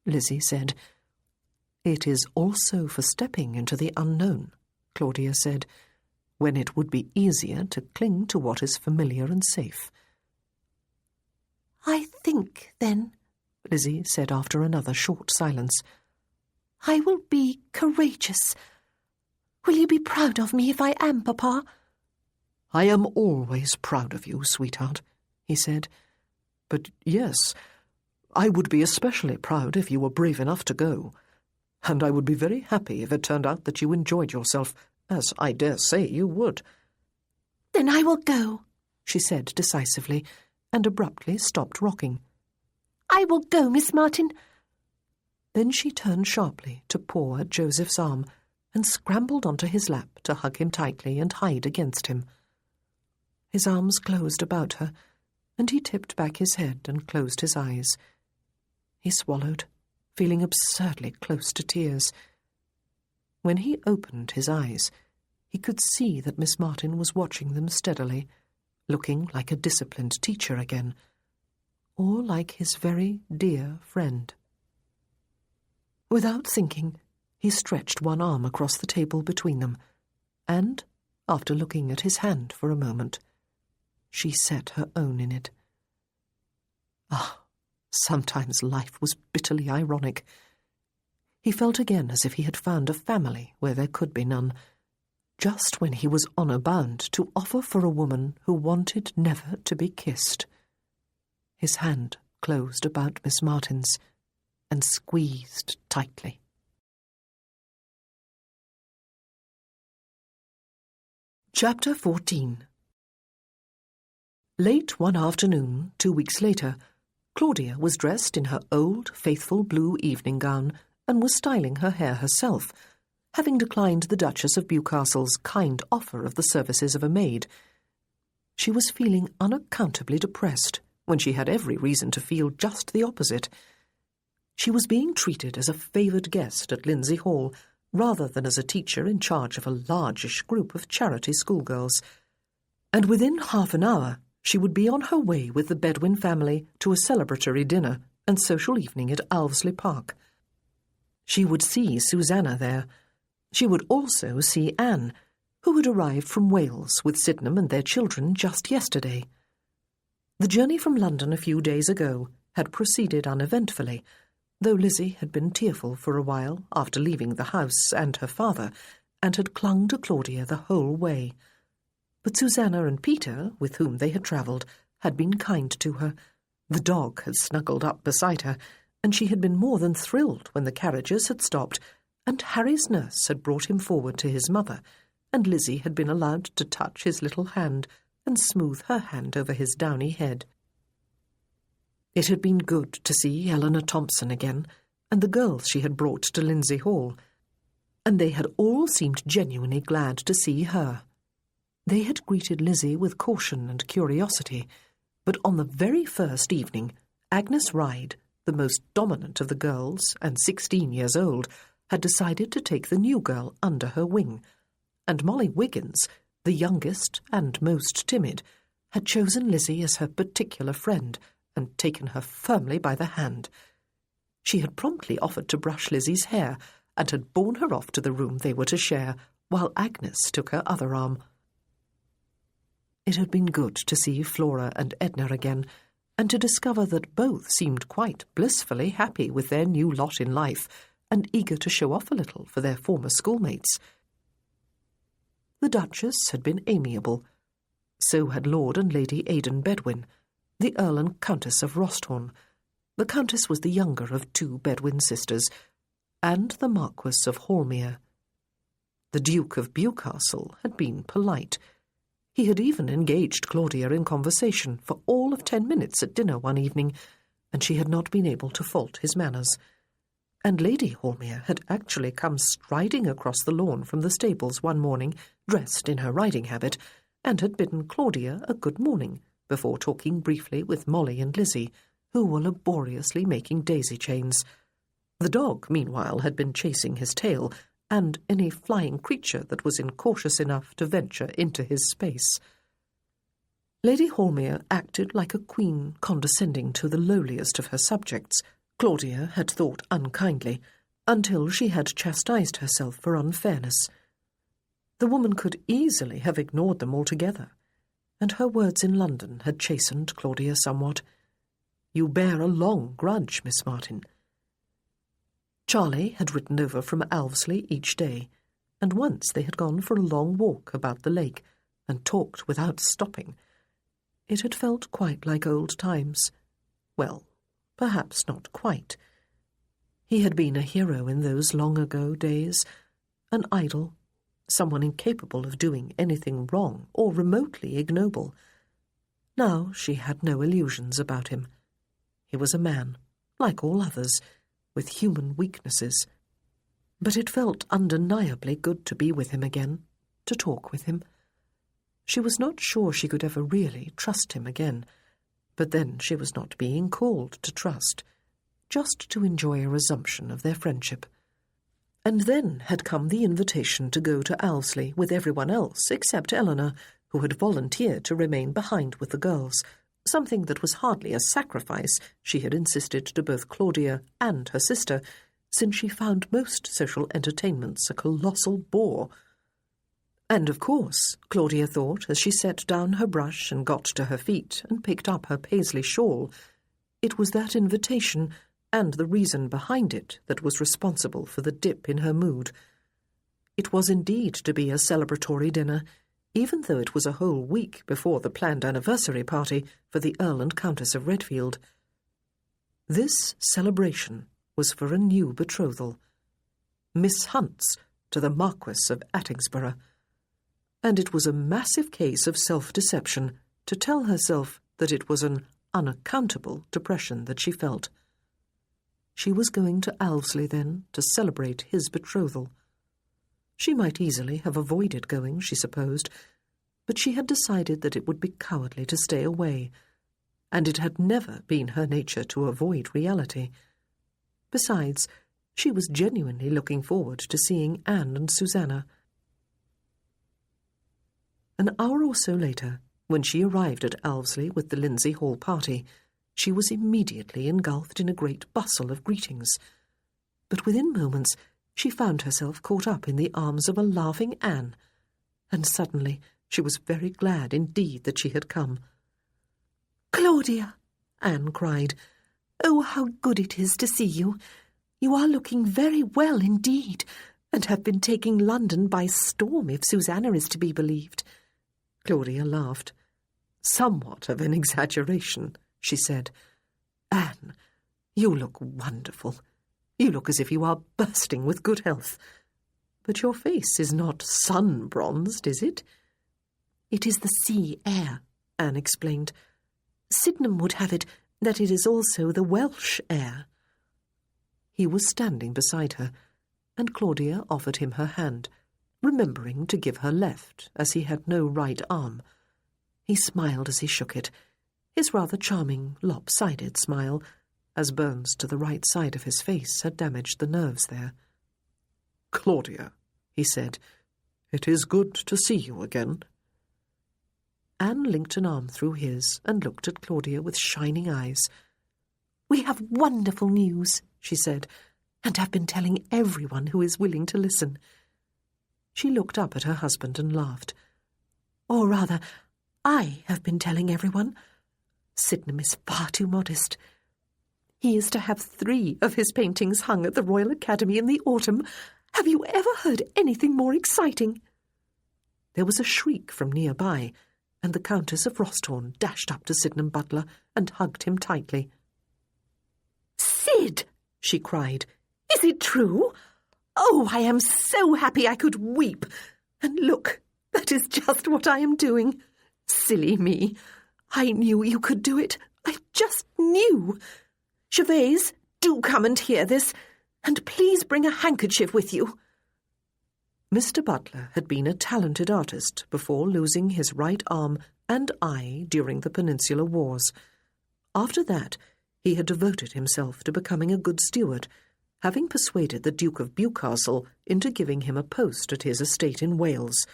Lizzie said. "It is also for stepping into the unknown," Claudia said, "when it would be easier to cling to what is familiar and safe." "I think, then," Lizzie said after another short silence, "I will be courageous. Will you be proud of me if I am, Papa?" "I am always proud of you, sweetheart," he said. "But yes, I would be especially proud if you were brave enough to go. And I would be very happy if it turned out that you enjoyed yourself, as I dare say you would." "Then I will go," she said decisively, and abruptly stopped rocking. "I will go, Miss Martin." Then she turned sharply to paw at Joseph's arm, and scrambled onto his lap to hug him tightly and hide against him. His arms closed about her, and he tipped back his head and closed his eyes. He swallowed, feeling absurdly close to tears. When he opened his eyes, he could see that Miss Martin was watching them steadily, looking like a disciplined teacher again, or like his very dear friend. Without thinking, he stretched one arm across the table between them, and, after looking at his hand for a moment, she set her own in it. Ah, sometimes life was bitterly ironic. He felt again as if he had found a family where there could be none, just when he was honour-bound to offer for a woman who wanted never to be kissed. His hand closed about Miss Martin's and squeezed tightly. Chapter 14. Late one afternoon, 2 weeks later, Claudia was dressed in her old, faithful blue evening gown and was styling her hair herself, having declined the Duchess of Bewcastle's kind offer of the services of a maid. She was feeling unaccountably depressed when she had every reason to feel just the opposite. She was being treated as a favoured guest at Lindsay Hall, rather than as a teacher in charge of a largish group of charity schoolgirls. And within half an hour, she would be on her way with the Bedwin family to a celebratory dinner and social evening at Alvesley Park. She would see Susanna there. She would also see Anne, who had arrived from Wales with Sydenham and their children just yesterday. The journey from London a few days ago had proceeded uneventfully, though Lizzie had been tearful for a while after leaving the house and her father, and had clung to Claudia the whole way. But Susanna and Peter, with whom they had travelled, had been kind to her. The dog had snuggled up beside her, and she had been more than thrilled when the carriages had stopped, and Harry's nurse had brought him forward to his mother, and Lizzie had been allowed to touch his little hand and smooth her hand over his downy head. It had been good to see Eleanor Thompson again, and the girls she had brought to Lindsay Hall, and they had all seemed genuinely glad to see her. They had greeted Lizzie with caution and curiosity, but on the very first evening, Agnes Ryde, the most dominant of the girls and 16 years old, had decided to take the new girl under her wing, and Molly Wiggins, the youngest and most timid, had chosen Lizzie as her particular friend and taken her firmly by the hand. She had promptly offered to brush Lizzie's hair and had borne her off to the room they were to share, while Agnes took her other arm. It had been good to see Flora and Edna again, and to discover that both seemed quite blissfully happy with their new lot in life and eager to show off a little for their former schoolmates. The Duchess had been amiable. So had Lord and Lady Aidan Bedwin, the Earl and Countess of Rosthorn. The Countess was the younger of 2 Bedwin sisters, and the Marquess of Hallmere. The Duke of Bewcastle had been polite. He had even engaged Claudia in conversation for all of 10 minutes at dinner one evening, and she had not been able to fault his manners. And Lady Hallmere had actually come striding across the lawn from the stables one morning, dressed in her riding habit, and had bidden Claudia a good morning, before talking briefly with Molly and Lizzie, who were laboriously making daisy chains. The dog, meanwhile, had been chasing his tail, and any flying creature that was incautious enough to venture into his space. Lady Hallmere acted like a queen condescending to the lowliest of her subjects. Claudia had thought unkindly, until she had chastised herself for unfairness. The woman could easily have ignored them altogether, and her words in London had chastened Claudia somewhat. "You bear a long grudge, Miss Martin." Charlie had ridden over from Alvesley each day, and once they had gone for a long walk about the lake, and talked without stopping. It had felt quite like old times. Well, perhaps not quite. He had been a hero in those long-ago days, an idol, someone incapable of doing anything wrong or remotely ignoble. Now she had no illusions about him. He was a man, like all others, with human weaknesses. But it felt undeniably good to be with him again, to talk with him. She was not sure she could ever really trust him again, but then she was not being called to trust, just to enjoy a resumption of their friendship. And then had come the invitation to go to Owlsley with everyone else except Eleanor, who had volunteered to remain behind with the girls, something that was hardly a sacrifice, she had insisted to both Claudia and her sister, since she found most social entertainments a colossal bore. And of course, Claudia thought, as she set down her brush and got to her feet and picked up her paisley shawl, it was that invitation and the reason behind it that was responsible for the dip in her mood. It was indeed to be a celebratory dinner, even though it was a whole week before the planned anniversary party for the Earl and Countess of Redfield. This celebration was for a new betrothal, Miss Hunt's to the Marquess of Attingsborough, and it was a massive case of self-deception to tell herself that it was an unaccountable depression that she felt. She was going to Owlsley, then, to celebrate his betrothal. She might easily have avoided going, she supposed, but she had decided that it would be cowardly to stay away, and it had never been her nature to avoid reality. Besides, she was genuinely looking forward to seeing Anne and Susanna. An hour or so later, when she arrived at Owlsley with the Lindsay Hall party, she was immediately engulfed in a great bustle of greetings. But within moments she found herself caught up in the arms of a laughing Anne, and suddenly she was very glad indeed that she had come. "Claudia," Anne cried, "oh, how good it is to see you. You are looking very well indeed, and have been taking London by storm, if Susanna is to be believed." Claudia laughed. "Somewhat of an exaggeration," she said. "Anne, you look wonderful. You look as if you are bursting with good health. But your face is not sun-bronzed, is it?" "It is the sea air," Anne explained. "Sydenham would have it that it is also the Welsh air." He was standing beside her, and Claudia offered him her hand, remembering to give her left, as he had no right arm. He smiled as he shook it, his rather charming, lopsided smile, as burns to the right side of his face had damaged the nerves there. "Claudia," he said, "it is good to see you again." Anne linked an arm through his and looked at Claudia with shining eyes. "We have wonderful news," she said, "and have been telling everyone who is willing to listen." She looked up at her husband and laughed. "Or rather, I have been telling everyone. Sydenham is far too modest. He is to have 3 of his paintings hung at the Royal Academy in the autumn. Have you ever heard anything more exciting?" There was a shriek from nearby, and the Countess of Rosthorn dashed up to Sydenham Butler and hugged him tightly. "Syd!" she cried. "Is it true? Oh, I am so happy I could weep. And look, that is just what I am doing. Silly me. I knew you could do it. I just knew. Gervase, do come and hear this, and please bring a handkerchief with you." Mr. Butler had been a talented artist before losing his right arm and eye during the Peninsular Wars. After that, he had devoted himself to becoming a good steward, having persuaded the Duke of Bewcastle into giving him a post at his estate in Wales.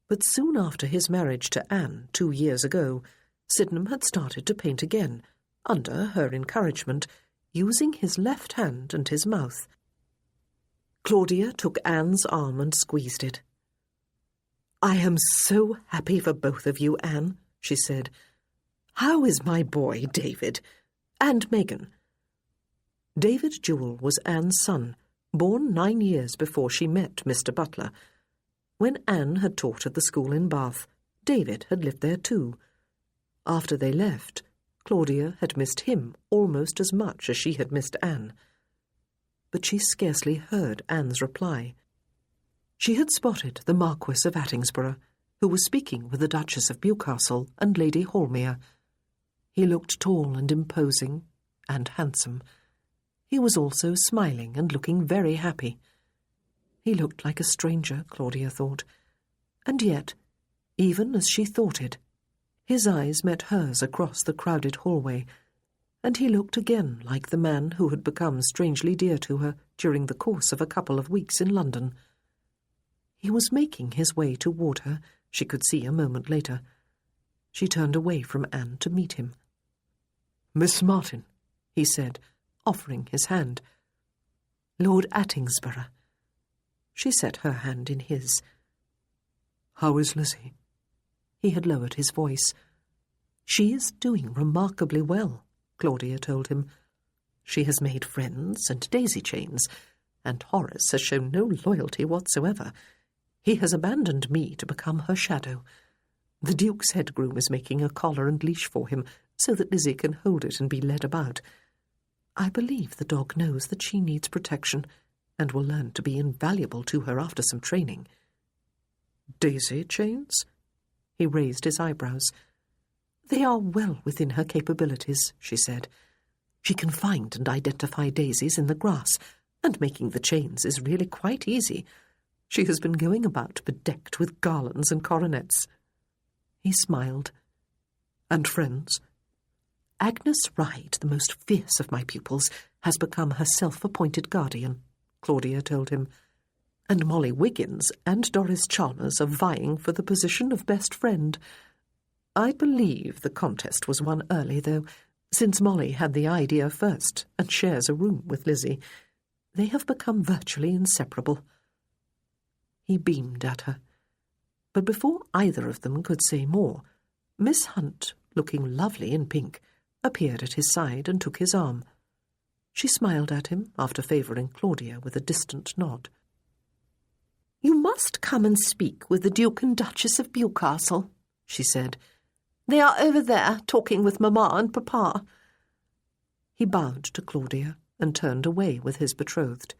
But soon after his marriage to Anne 2 years ago, Sydenham had started to paint again, under her encouragement, using his left hand and his mouth. Claudia took Anne's arm and squeezed it. "I am so happy for both of you, Anne," she said. "How is my boy, David? And Megan?" David Jewell was Anne's son, born 9 years before she met Mr. Butler. When Anne had taught at the school in Bath, David had lived there too. After they left, Claudia had missed him almost as much as she had missed Anne. But she scarcely heard Anne's reply. She had spotted the Marquess of Attingsborough, who was speaking with the Duchess of Bewcastle and Lady Holmere. He looked tall and imposing, and handsome. He was also smiling and looking very happy. He looked like a stranger, Claudia thought. And yet, even as she thought it, his eyes met hers across the crowded hallway, and he looked again like the man who had become strangely dear to her during the course of a couple of weeks in London. He was making his way toward her, she could see a moment later. She turned away from Anne to meet him. "Miss Martin," he said, offering his hand. "Lord Attingsborough." She set her hand in his. "How is Lizzie?" He had lowered his voice. "She is doing remarkably well," Claudia told him. "She has made friends and daisy chains, and Horace has shown no loyalty whatsoever. He has abandoned me to become her shadow. The Duke's head groom is making a collar and leash for him so that Lizzie can hold it and be led about. I believe the dog knows that she needs protection and will learn to be invaluable to her after some training." "Daisy chains?" He raised his eyebrows. "They are well within her capabilities," she said. "She can find and identify daisies in the grass, and making the chains is really quite easy. She has been going about bedecked with garlands and coronets." He smiled. "And friends?" "Agnes Ryde, the most fierce of my pupils, has become her self-appointed guardian," Claudia told him. "And Molly Wiggins and Doris Chalmers are vying for the position of best friend. I believe the contest was won early, though, since Molly had the idea first and shares a room with Lizzie. They have become virtually inseparable." He beamed at her. But before either of them could say more, Miss Hunt, looking lovely in pink, appeared at his side and took his arm. She smiled at him after favouring Claudia with a distant nod. "You must come and speak with the Duke and Duchess of Bewcastle," she said. "They are over there talking with Mamma and Papa." He bowed to Claudia and turned away with his betrothed.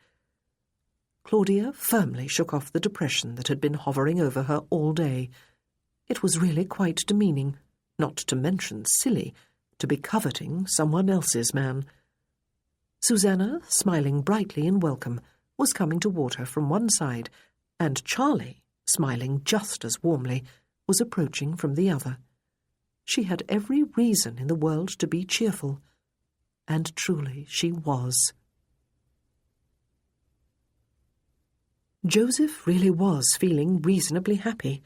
Claudia firmly shook off the depression that had been hovering over her all day. It was really quite demeaning, not to mention silly, to be coveting someone else's man. Susanna, smiling brightly in welcome, was coming toward her from one side, and Charlie, smiling just as warmly, was approaching from the other. She had every reason in the world to be cheerful, and truly she was. Joseph really was feeling reasonably happy.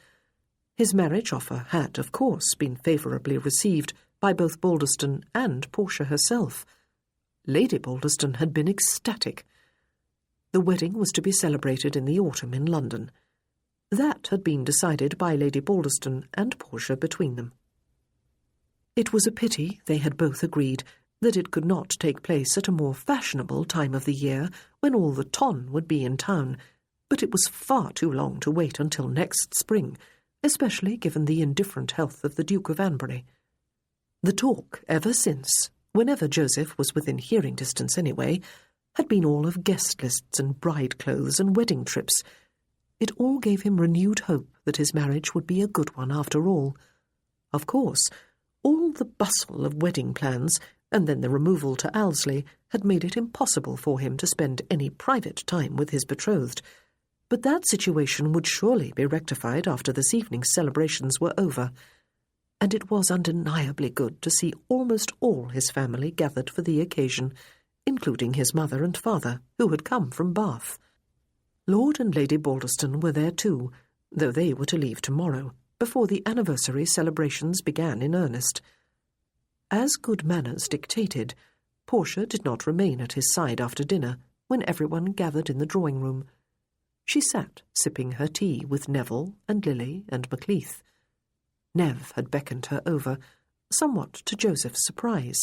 His marriage offer had, of course, been favourably received by both Balderston and Portia herself. Lady Balderston had been ecstatic. The wedding was to be celebrated in the autumn in London. That had been decided by Lady Balderston and Portia between them. It was a pity, they had both agreed, that it could not take place at a more fashionable time of the year when all the ton would be in town, but it was far too long to wait until next spring, especially given the indifferent health of the Duke of Anbury. The talk, ever since, whenever Joseph was within hearing distance anyway, had been all of guest lists and bride clothes and wedding trips. It all gave him renewed hope that his marriage would be a good one after all. Of course, all the bustle of wedding plans and then the removal to Owlsley had made it impossible for him to spend any private time with his betrothed. But that situation would surely be rectified after this evening's celebrations were over, and it was undeniably good to see almost all his family gathered for the occasion, including his mother and father, who had come from Bath. Lord and Lady Balderston were there too, though they were to leave tomorrow, before the anniversary celebrations began in earnest. As good manners dictated, Portia did not remain at his side after dinner, when everyone gathered in the drawing-room. She sat sipping her tea with Neville and Lily and Macleith. Nev had beckoned her over, somewhat to Joseph's surprise.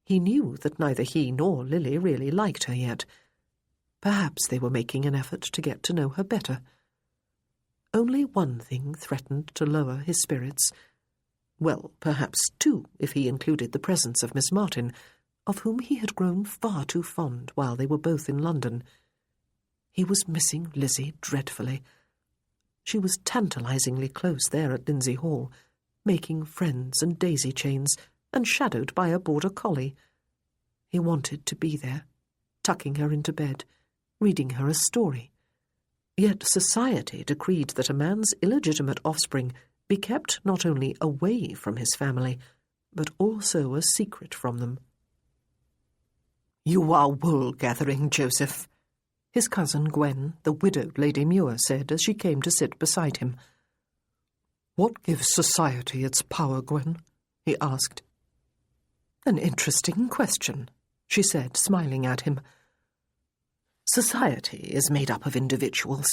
He knew that neither he nor Lily really liked her yet. Perhaps they were making an effort to get to know her better. Only one thing threatened to lower his spirits. Well, perhaps two, if he included the presence of Miss Martin, of whom he had grown far too fond while they were both in London. He was missing Lizzie dreadfully. She was tantalizingly close there at Lindsay Hall, making friends and daisy chains, and shadowed by a border collie. He wanted to be there, tucking her into bed, reading her a story, Yet society decreed that a man's illegitimate offspring be kept not only away from his family, but also a secret from them. "You are wool-gathering, Joseph," his cousin Gwen, the widowed Lady Muir, said as she came to sit beside him. "What gives society its power, Gwen?" he asked. "An interesting question," she said, smiling at him. "Society is made up of individuals,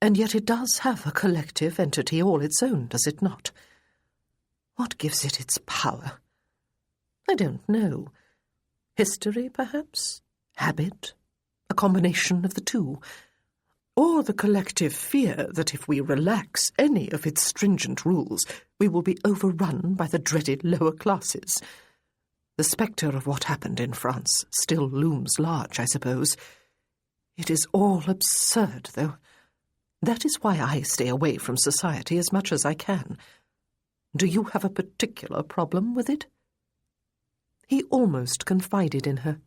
and yet it does have a collective entity all its own, does it not? What gives it its power? I don't know. History, perhaps? Habit? A combination of the two? Or the collective fear that if we relax any of its stringent rules, we will be overrun by the dreaded lower classes? The spectre of what happened in France still looms large, I suppose. It is all absurd, though. That is why I stay away from society as much as I can. Do you have a particular problem with it?" He almost confided in her.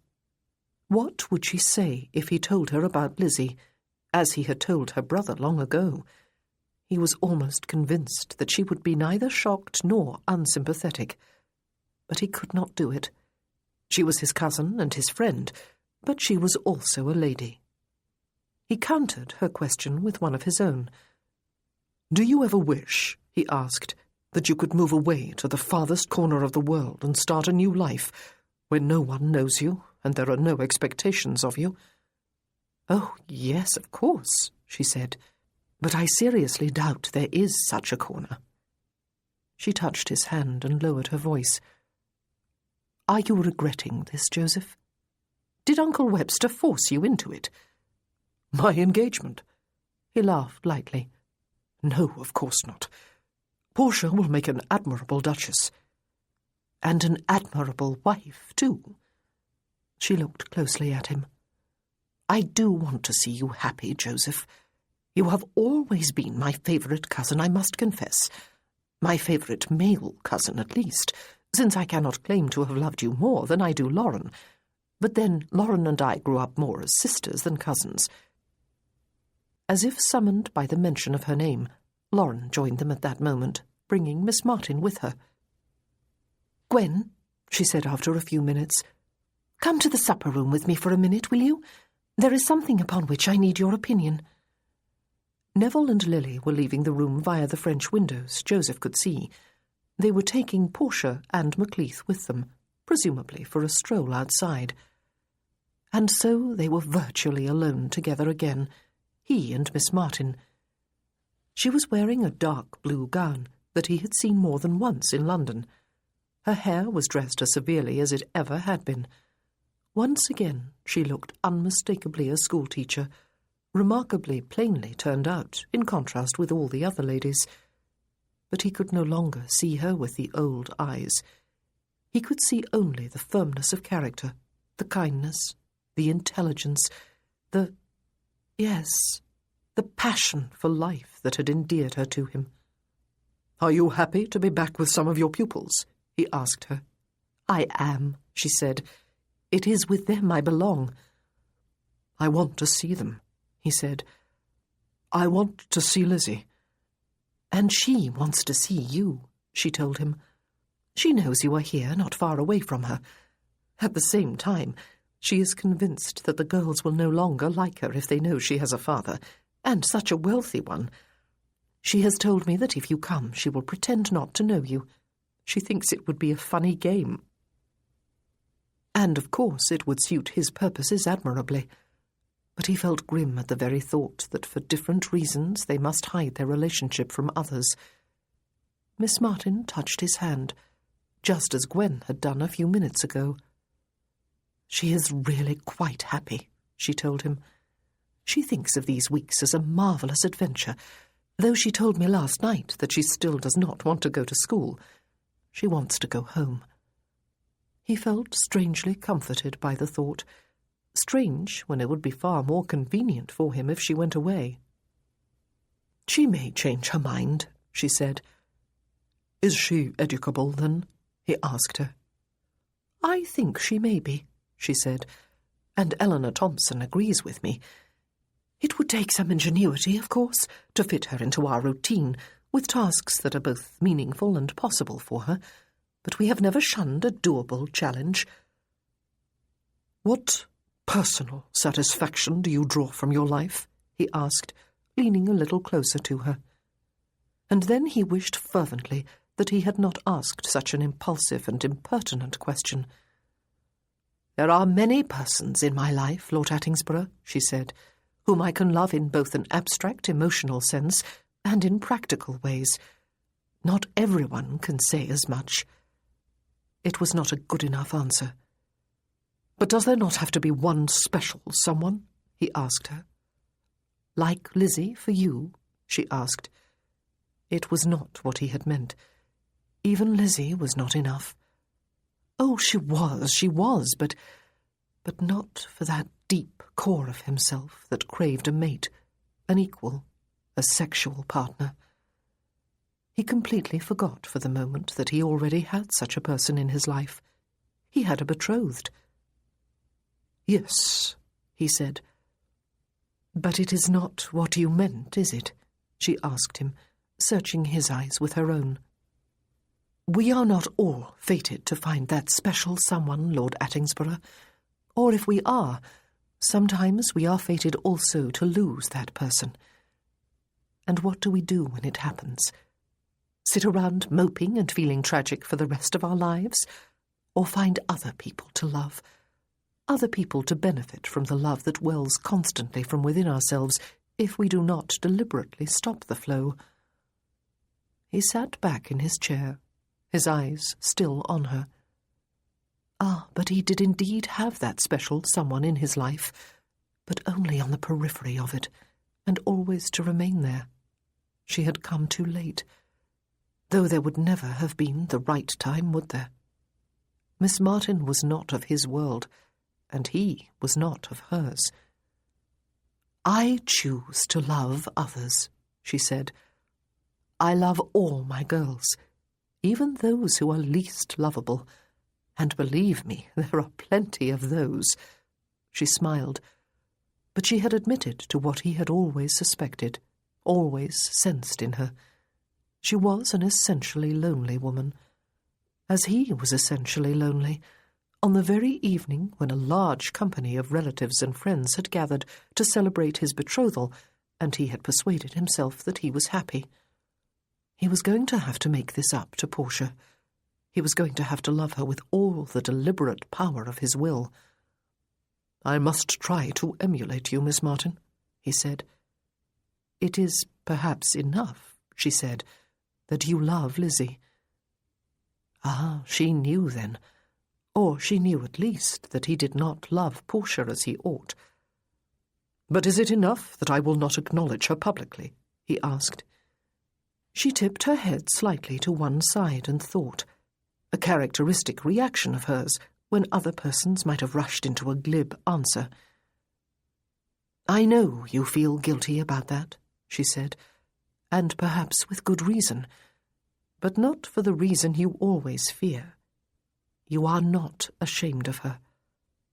What would she say if he told her about Lizzie, as he had told her brother long ago? He was almost convinced that she would be neither shocked nor unsympathetic. But he could not do it. She was his cousin and his friend, but she was also a lady. He countered her question with one of his own. "Do you ever wish," he asked, "that you could move away to the farthest corner of the world and start a new life, where no one knows you and there are no expectations of you?" "Oh, yes, of course," she said, "but I seriously doubt there is such a corner." She touched his hand and lowered her voice. "Are you regretting this, Joseph? Did Uncle Webster force you into it?" "My engagement?" He laughed lightly. "No, of course not. Portia will make an admirable duchess." "And an admirable wife, too." She looked closely at him. "I do want to see you happy, Joseph. You have always been my favourite cousin, I must confess. My favourite male cousin, at least, since I cannot claim to have loved you more than I do Lauren. But then Lauren and I grew up more as sisters than cousins." As if summoned by the mention of her name, Lauren joined them at that moment, bringing Miss Martin with her. "Gwen," she said after a few minutes, "come to the supper-room with me for a minute, will you? There is something upon which I need your opinion." Neville and Lily were leaving the room via the French windows Joseph could see. They were taking Portia and Macleith with them, presumably for a stroll outside. And so they were virtually alone together again, he and Miss Martin. She was wearing a dark blue gown that he had seen more than once in London. Her hair was dressed as severely as it ever had been. Once again she looked unmistakably a schoolteacher, remarkably plainly turned out, in contrast with all the other ladies. But he could no longer see her with the old eyes. He could see only the firmness of character, the kindness, the intelligence, the passion for life that had endeared her to him. "Are you happy to be back with some of your pupils?" he asked her. "I am," she said. "It is with them I belong." "I want to see them," he said. "I want to see Lizzie." "And she wants to see you," she told him. "She knows you are here, not far away from her. At the same time, she is convinced that the girls will no longer like her if they know she has a father, and such a wealthy one. She has told me that if you come, she will pretend not to know you. She thinks it would be a funny game. And, of course, it would suit his purposes admirably. But he felt grim at the very thought that for different reasons they must hide their relationship from others. Miss Martin touched his hand, just as Gwen had done a few minutes ago. "She is really quite happy," she told him. "She thinks of these weeks as a marvellous adventure, though she told me last night that she still does not want to go to school. She wants to go home." He felt strangely comforted by the thought. Strange, when it would be far more convenient for him if she went away. "She may change her mind," she said. "Is she educable, then?" he asked her. "I think she may be," she said, "and Eleanor Thompson agrees with me. It would take some ingenuity, of course, to fit her into our routine, with tasks that are both meaningful and possible for her, but we have never shunned a doable challenge. What personal satisfaction do you draw from your life? He asked, leaning a little closer to her. And then he wished fervently that he had not asked such an impulsive and impertinent question. There are many persons in my life, Lord Attingsborough, she said, whom I can love in both an abstract emotional sense and in practical ways. Not everyone can say as much. It was not a good enough answer. But does there not have to be one special someone? He asked her. Like Lizzie for you? She asked. It was not what he had meant. Even Lizzie was not enough. Oh, she was, but not for that deep core of himself that craved a mate, an equal, a sexual partner. He completely forgot for the moment that he already had such a person in his life. He had a betrothed. Yes, he said. But it is not what you meant, is it? She asked him, searching his eyes with her own. We are not all fated to find that special someone, Lord Attingsborough. Or if we are, sometimes we are fated also to lose that person. And what do we do when it happens? Sit around moping and feeling tragic for the rest of our lives? Or find other people to love? Other people to benefit from the love that wells constantly from within ourselves if we do not deliberately stop the flow? He sat back in his chair, his eyes still on her. Ah, but he did indeed have that special someone in his life, but only on the periphery of it, and always to remain there. She had come too late, though there would never have been the right time, would there? Miss Martin was not of his world, and he was not of hers. I choose to love others, she said. I love all my girls, even those who are least lovable, and believe me, there are plenty of those. She smiled, but she had admitted to what he had always suspected, always sensed in her. She was an essentially lonely woman, as he was essentially lonely, on the very evening when a large company of relatives and friends had gathered to celebrate his betrothal, and he had persuaded himself that he was happy. He was going to have to make this up to Portia. He was going to have to love her with all the deliberate power of his will. I must try to emulate you, Miss Martin, he said. It is perhaps enough, she said, that you love Lizzie. Ah, she knew then, or she knew at least that he did not love Portia as he ought. But is it enough that I will not acknowledge her publicly? He asked. She tipped her head slightly to one side and thought, a characteristic reaction of hers when other persons might have rushed into a glib answer. I know you feel guilty about that, she said, and perhaps with good reason, but not for the reason you always fear. You are not ashamed of her.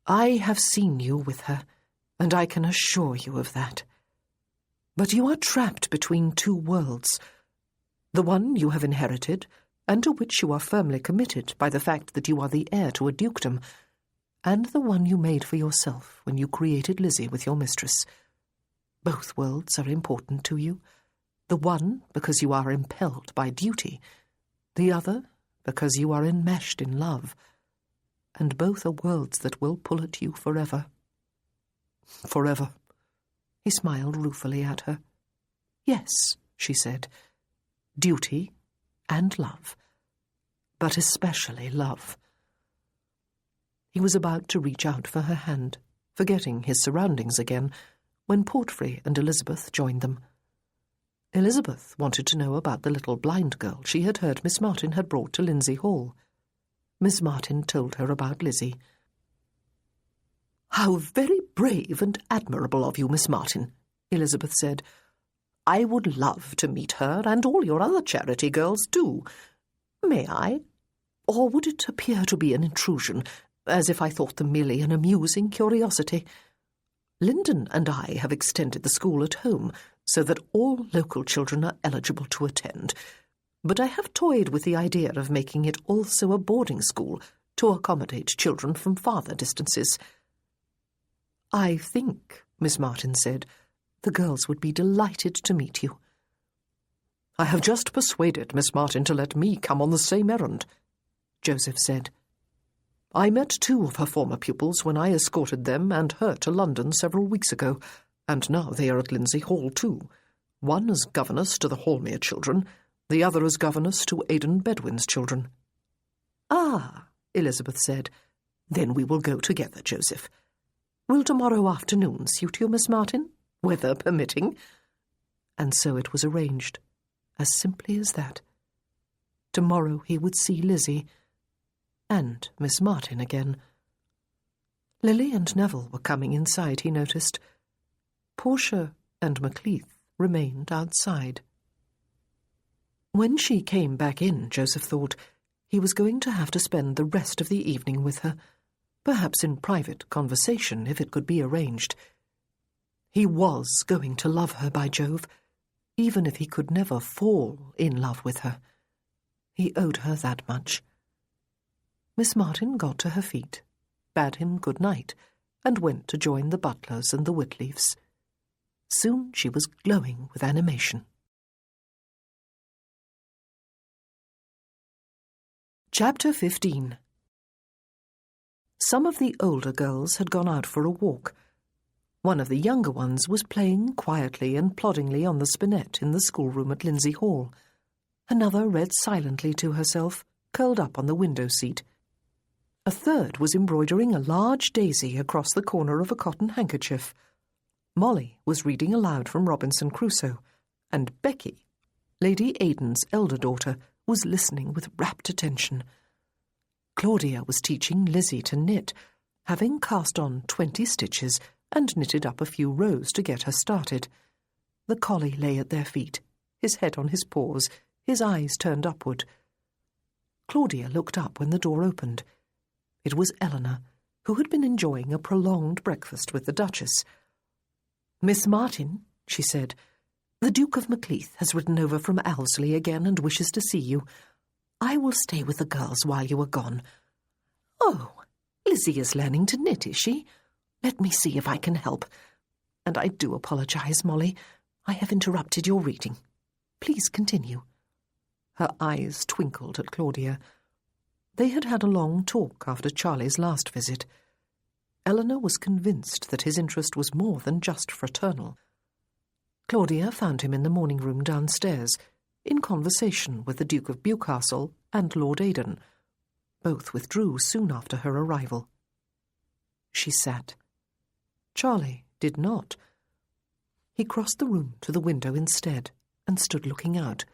I have seen you with her, and I can assure you of that. But you are trapped between two worlds, the one you have inherited, and to which you are firmly committed by the fact that you are the heir to a dukedom, and the one you made for yourself when you created Lizzie with your mistress. Both worlds are important to you, the one because you are impelled by duty, the other because you are enmeshed in love, and both are worlds that will pull at you forever. Forever. He smiled ruefully at her. Yes, she said, duty and love, but especially love. He was about to reach out for her hand, forgetting his surroundings again, when Portfrey and Elizabeth joined them. Elizabeth wanted to know about the little blind girl she had heard Miss Martin had brought to Lindsay Hall. Miss Martin told her about Lizzie. How very brave and admirable of you, Miss Martin, Elizabeth said. I would love to meet her and all your other charity girls too. May I? Or would it appear to be an intrusion, as if I thought them merely an amusing curiosity? Lyndon and I have extended the school at home so that all local children are eligible to attend, but I have toyed with the idea of making it also a boarding school to accommodate children from farther distances. I think, Miss Martin said, the girls would be delighted to meet you. I have just persuaded Miss Martin to let me come on the same errand, Joseph said. I met 2 of her former pupils when I escorted them and her to London several weeks ago, and now they are at Lindsay Hall too. One as governess to the Hallmere children, the other as governess to Aidan Bedwin's children. Ah, Elizabeth said. Then we will go together, Joseph. Will tomorrow afternoon suit you, Miss Martin, weather permitting? And so it was arranged, as simply as that. Tomorrow he would see Lizzie and Miss Martin again. Lily and Neville were coming inside, he noticed. Portia and Macleith remained outside. When she came back in, Joseph thought, he was going to have to spend the rest of the evening with her, perhaps in private conversation if it could be arranged. He was going to love her, by Jove, even if he could never fall in love with her. He owed her that much. Miss Martin got to her feet, bade him good night, and went to join the Butlers and the Whitleafs. Soon she was glowing with animation. Chapter 15. Some of the older girls had gone out for a walk. One of the younger ones was playing quietly and ploddingly on the spinet in the schoolroom at Lindsay Hall. Another read silently to herself, curled up on the window-seat. A third was embroidering a large daisy across the corner of a cotton handkerchief. Molly was reading aloud from Robinson Crusoe, and Becky, Lady Aidan's elder daughter, was listening with rapt attention. Claudia was teaching Lizzie to knit, having cast on 20 stitches and knitted up a few rows to get her started. The collie lay at their feet, his head on his paws, his eyes turned upward. Claudia looked up when the door opened. It was Eleanor, who had been enjoying a prolonged breakfast with the Duchess. "Miss Martin," she said, "the Duke of Macleith has ridden over from Owsley again and wishes to see you. I will stay with the girls while you are gone." "Oh, Lizzie is learning to knit, is she? Let me see if I can help. And I do apologize, Molly. I have interrupted your reading. Please continue." Her eyes twinkled at Claudia. They had had a long talk after Charlie's last visit. Eleanor was convinced that his interest was more than just fraternal. Claudia found him in the morning room downstairs, in conversation with the Duke of Bewcastle and Lord Aidan. Both withdrew soon after her arrival. She sat. Charlie did not. He crossed the room to the window instead and stood looking out.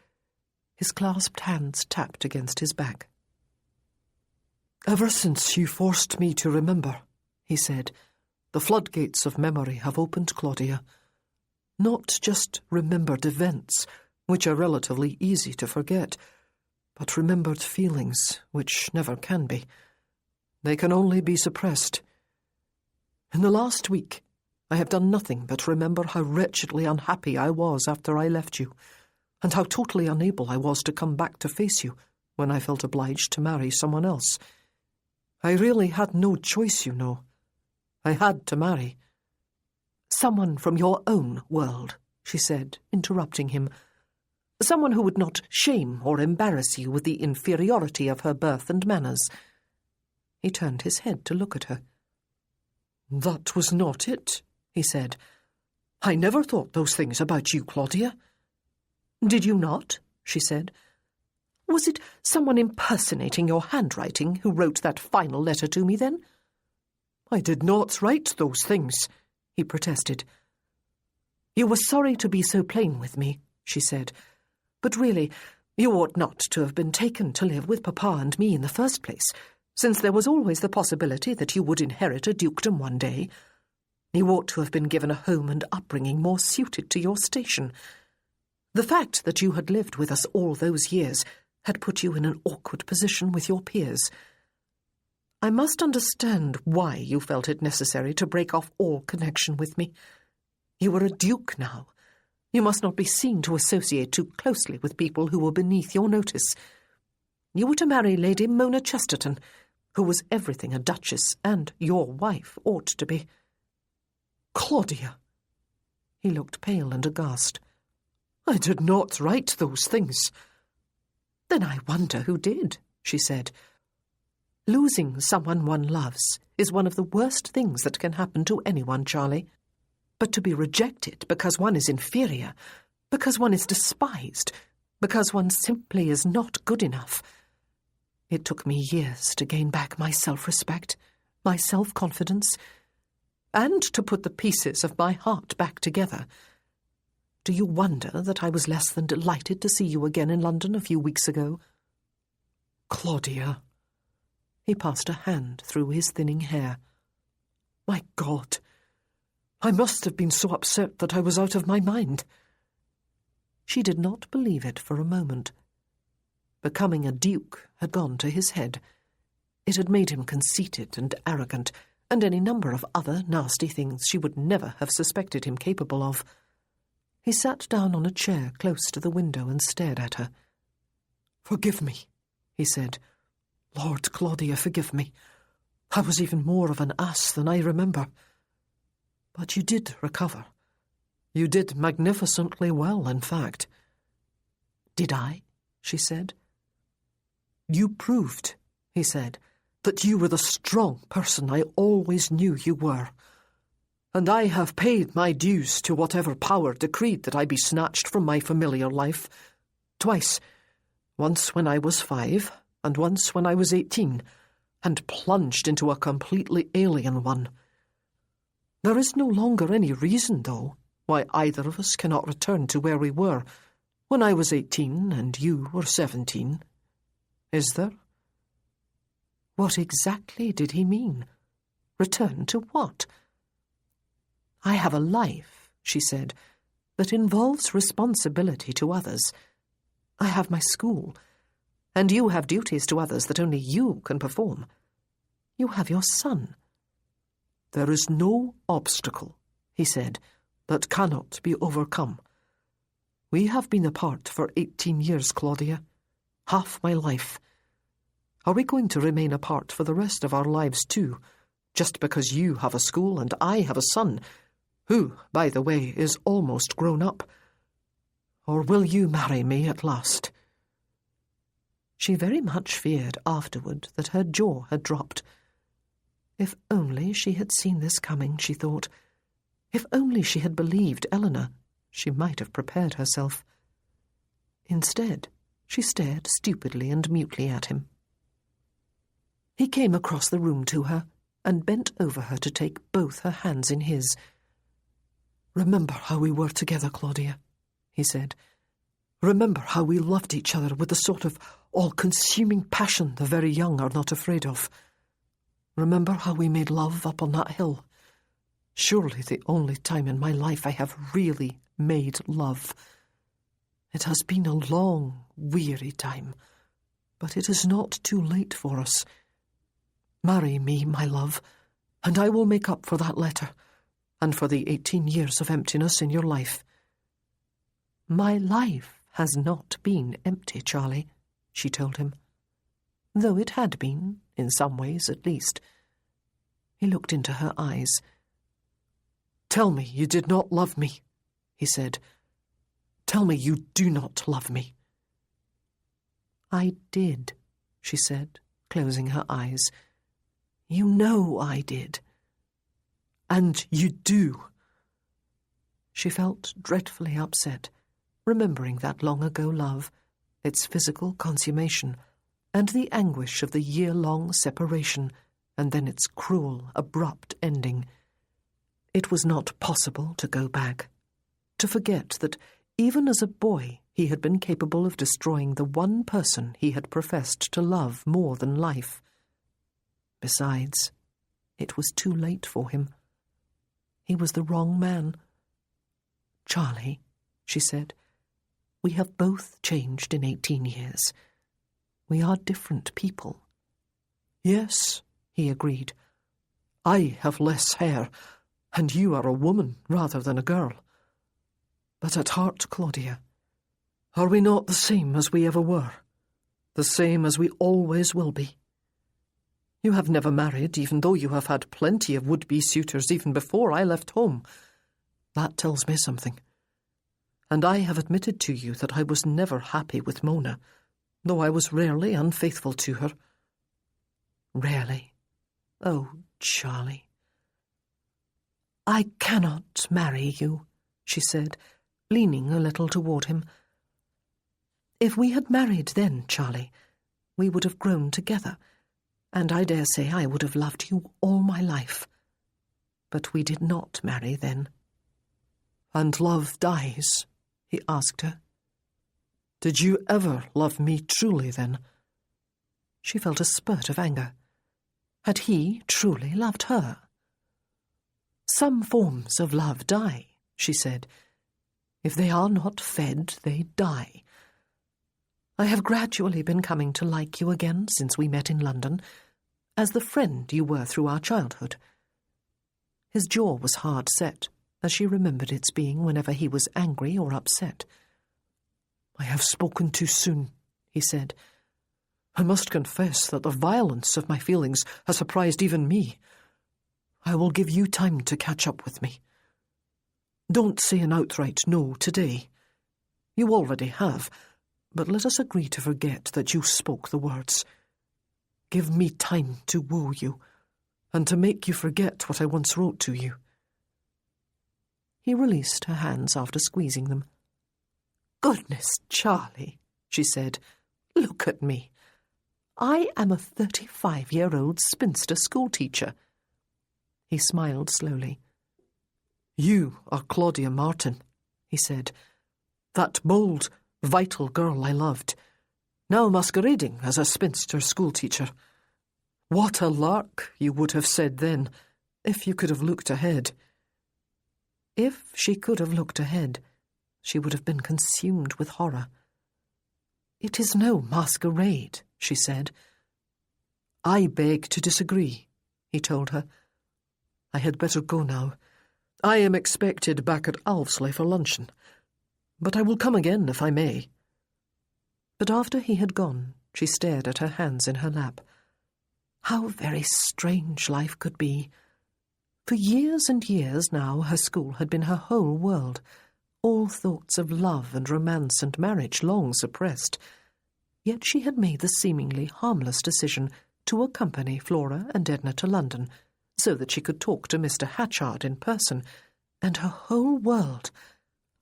His clasped hands tapped against his back. "Ever since you forced me to remember," he said, "the floodgates of memory have opened, Claudia. Not just remembered events, which are relatively easy to forget, but remembered feelings, which never can be. They can only be suppressed. In the last week, I have done nothing but remember how wretchedly unhappy I was after I left you, and how totally unable I was to come back to face you when I felt obliged to marry someone else. I really had no choice, you know. I had to marry." "Someone from your own world," she said, interrupting him. "Someone who would not shame or embarrass you with the inferiority of her birth and manners." He turned his head to look at her. "That was not it," he said. "I never thought those things about you, Claudia." "Did you not?" she said. "Was it someone impersonating your handwriting who wrote that final letter to me, then?" "I did not write those things," he protested. "You were sorry to be so plain with me," she said. "But really, you ought not to have been taken to live with Papa and me in the first place, since there was always the possibility that you would inherit a dukedom one day. You ought to have been given a home and upbringing more suited to your station. The fact that you had lived with us all those years had put you in an awkward position with your peers. I must understand why you felt it necessary to break off all connection with me. You are a duke now. You must not be seen to associate too closely with people who were beneath your notice. You were to marry Lady Mona Chesterton, who was everything a duchess and your wife ought to be. Claudia! He looked pale and aghast. I did not write those things. Then I wonder who did, she said. Losing someone one loves is one of the worst things that can happen to anyone, Charlie. But to be rejected because one is inferior, because one is despised, because one simply is not good enough. It took me years to gain back my self-respect, my self-confidence, and to put the pieces of my heart back together. Do you wonder that I was less than delighted to see you again in London a few weeks ago? Claudia. He passed a hand through his thinning hair. My God! I must have been so upset that I was out of my mind. She did not believe it for a moment. Becoming a duke had gone to his head. It had made him conceited and arrogant, and any number of other nasty things she would never have suspected him capable of. He sat down on a chair close to the window and stared at her. Forgive me, he said. Lord Claudia, forgive me. I was even more of an ass than I remember. But you did recover. You did magnificently well, in fact. Did I? She said. You proved, he said, that you were the strong person I always knew you were. And I have paid my dues to whatever power decreed that I be snatched from my familiar life. Twice. Once when I was 5, and once when I was 18, and plunged into a completely alien one. There is no longer any reason, though, why either of us cannot return to where we were when I was 18 and you were 17. Is there? What exactly did he mean? Return to what? I have a life, she said, that involves responsibility to others. I have my school, and you have duties to others that only you can perform. You have your son. There is no obstacle, he said, that cannot be overcome. We have been apart for 18 years, Claudia. Half my life. Are we going to remain apart for the rest of our lives too, just because you have a school and I have a son, who, by the way, is almost grown up? Or will you marry me at last? She very much feared afterward that her jaw had dropped. If only she had seen this coming, she thought. If only she had believed Eleanor, she might have prepared herself. Instead, she stared stupidly and mutely at him. He came across the room to her and bent over her to take both her hands in his. Remember how we were together, Claudia, he said. Remember how we loved each other with the sort of all-consuming passion the very young are not afraid of. Remember how we made love up on that hill. Surely the only time in my life I have really made love. It has been a long, weary time, but it is not too late for us. Marry me, my love, and I will make up for that letter, and for the 18 years of emptiness in your life. My life has not been empty, Charlie, she told him. Though it had been, in some ways at least. He looked into her eyes. Tell me you did not love me, he said. Tell me you do not love me. I did, she said, closing her eyes. You know I did. And you do. She felt dreadfully upset, remembering that long-ago love, its physical consummation, and the anguish of the year-long separation, and then its cruel, abrupt ending. It was not possible to go back, to forget that even as a boy he had been capable of destroying the one person he had professed to love more than life. Besides, it was too late for him. He was the wrong man. Charlie, she said, we have both changed in 18 years. We are different people. Yes, he agreed. "I have less hair, and you are a woman rather than a girl. But at heart, Claudia, are we not the same as we ever were? The same as we always will be? You have never married, even though you have had plenty of would-be suitors even before I left home. That tells me something. And I have admitted to you that I was never happy with Mona, though I was rarely unfaithful to her." "Rarely? Oh, Charlie." "I cannot marry you," she said, leaning a little toward him. "If we had married then, Charlie, we would have grown together, and I dare say I would have loved you all my life. But we did not marry then." "And love dies?" he asked her. "Did you ever love me truly then?" She felt a spurt of anger. Had he truly loved her? "Some forms of love die," she said. "If they are not fed, they die. I have gradually been coming to like you again since we met in London, as the friend you were through our childhood." His jaw was hard set, as she remembered its being whenever he was angry or upset. "I have spoken too soon," he said. "I must confess that the violence of my feelings has surprised even me. I will give you time to catch up with me. Don't say an outright no today. You already have, but let us agree to forget that you spoke the words. Give me time to woo you, and to make you forget what I once wrote to you." He released her hands after squeezing them. "Goodness, Charlie," she said, "look at me. I am a 35-year-old spinster schoolteacher." He smiled slowly. "You are Claudia Martin," he said, "that bold, vital girl I loved, now masquerading as a spinster schoolteacher. What a lark, you would have said then, if you could have looked ahead." If she could have looked ahead, she would have been consumed with horror. "It is no masquerade," she said. "I beg to disagree," he told her. "I had better go now. I am expected back at Alvesley for luncheon, but I will come again if I may." But after he had gone, she stared at her hands in her lap. How very strange life could be. For years and years now her school had been her whole world, all thoughts of love and romance and marriage long suppressed. Yet she had made the seemingly harmless decision to accompany Flora and Edna to London, so that she could talk to Mr. Hatchard in person, and her whole world,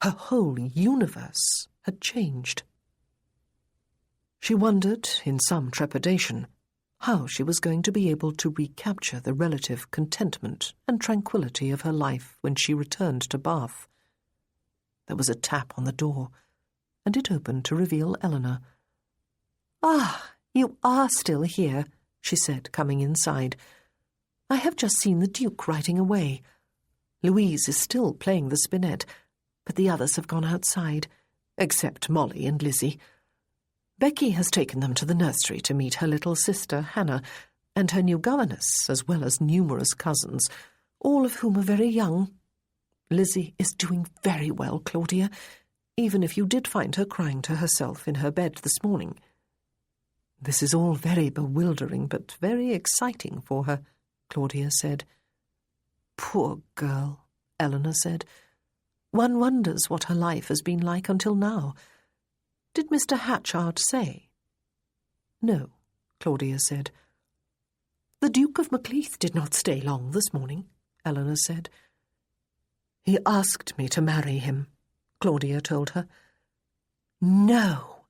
her whole universe, had changed. She wondered, in some trepidation, how she was going to be able to recapture the relative contentment and tranquillity of her life when she returned to Bath. There was a tap on the door, and it opened to reveal Eleanor. "Ah, you are still here," she said, coming inside. "I have just seen the Duke riding away. Louise is still playing the spinet, but the others have gone outside, except Molly and Lizzie. Becky has taken them to the nursery to meet her little sister, Hannah, and her new governess, as well as numerous cousins, all of whom are very young. Lizzie is doing very well, Claudia, even if you did find her crying to herself in her bed this morning." "This is all very bewildering, but very exciting for her," Claudia said. "Poor girl," Eleanor said. "One wonders what her life has been like until now. Did Mr. Hatchard say?" "No," Claudia said. "The Duke of Macleith did not stay long this morning," Eleanor said. "He asked me to marry him," Claudia told her. "No."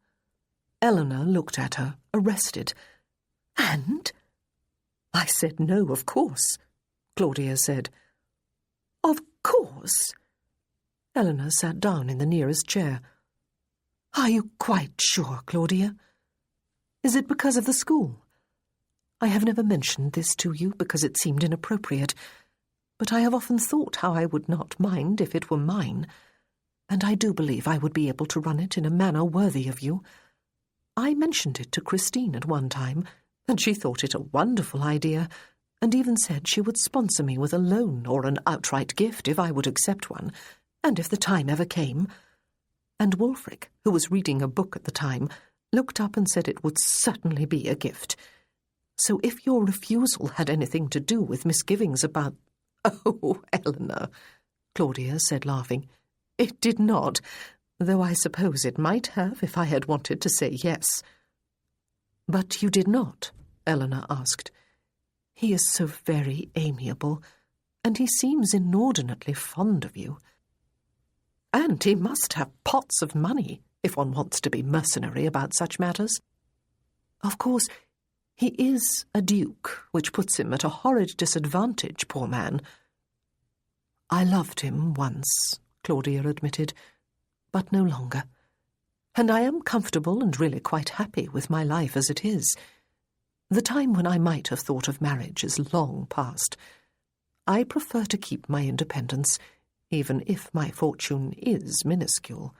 Eleanor looked at her, arrested. "And?" "I said no, of course," Claudia said. "Of course?" Eleanor sat down in the nearest chair. "Are you quite sure, Claudia? Is it because of the school? I have never mentioned this to you because it seemed inappropriate, but I have often thought how I would not mind if it were mine, and I do believe I would be able to run it in a manner worthy of you. I mentioned it to Christine at one time, and she thought it a wonderful idea, and even said she would sponsor me with a loan or an outright gift if I would accept one, and if the time ever came. And Wulfric, who was reading a book at the time, looked up and said it would certainly be a gift. So if your refusal had anything to do with misgivings about— "Oh, Eleanor," Claudia said, laughing, "it did not, though I suppose it might have if I had wanted to say yes." "But you did not?" Eleanor asked. "He is so very amiable, and he seems inordinately fond of you. And he must have pots of money, if one wants to be mercenary about such matters. Of course, he is a duke, which puts him at a horrid disadvantage, poor man." "I loved him once," Claudia admitted, "but no longer. And I am comfortable and really quite happy with my life as it is. The time when I might have thought of marriage is long past. I prefer to keep my independence, even if my fortune is minuscule."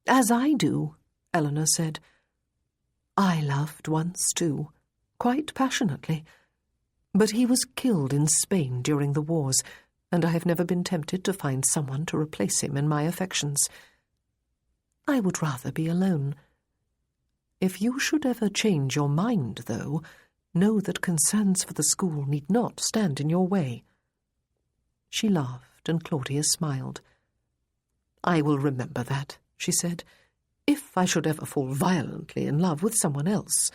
"As I do," Eleanor said. "I loved once too, quite passionately. But he was killed in Spain during the wars, and I have never been tempted to find someone to replace him in my affections. I would rather be alone. If you should ever change your mind, though, know that concerns for the school need not stand in your way." She laughed, and Claudia smiled. "I will remember that," she said, "if I should ever fall violently in love with someone else.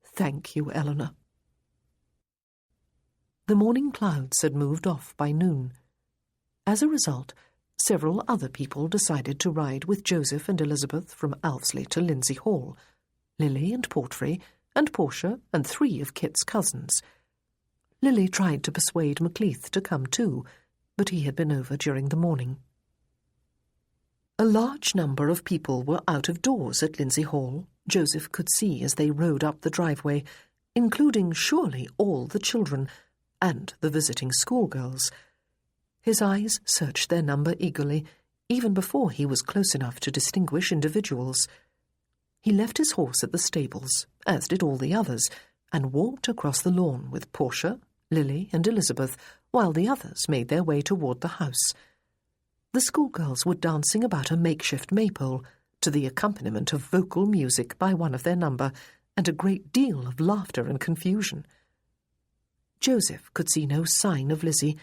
Thank you, Eleanor." The morning clouds had moved off by noon. As a result, several other people decided to ride with Joseph and Elizabeth from Alvesley to Lindsay Hall, Lily and Portfrey, and Portia and 3 of Kit's cousins. Lily tried to persuade Macleith to come too, but he had been over during the morning. A large number of people were out of doors at Lindsay Hall, Joseph could see as they rode up the driveway, including surely all the children and the visiting schoolgirls. His eyes searched their number eagerly, even before he was close enough to distinguish individuals. He left his horse at the stables, as did all the others, and walked across the lawn with Portia, Lily, and Elizabeth, while the others made their way toward the house. The schoolgirls were dancing about a makeshift maypole, to the accompaniment of vocal music by one of their number, and a great deal of laughter and confusion. Joseph could see no sign of Lizzie,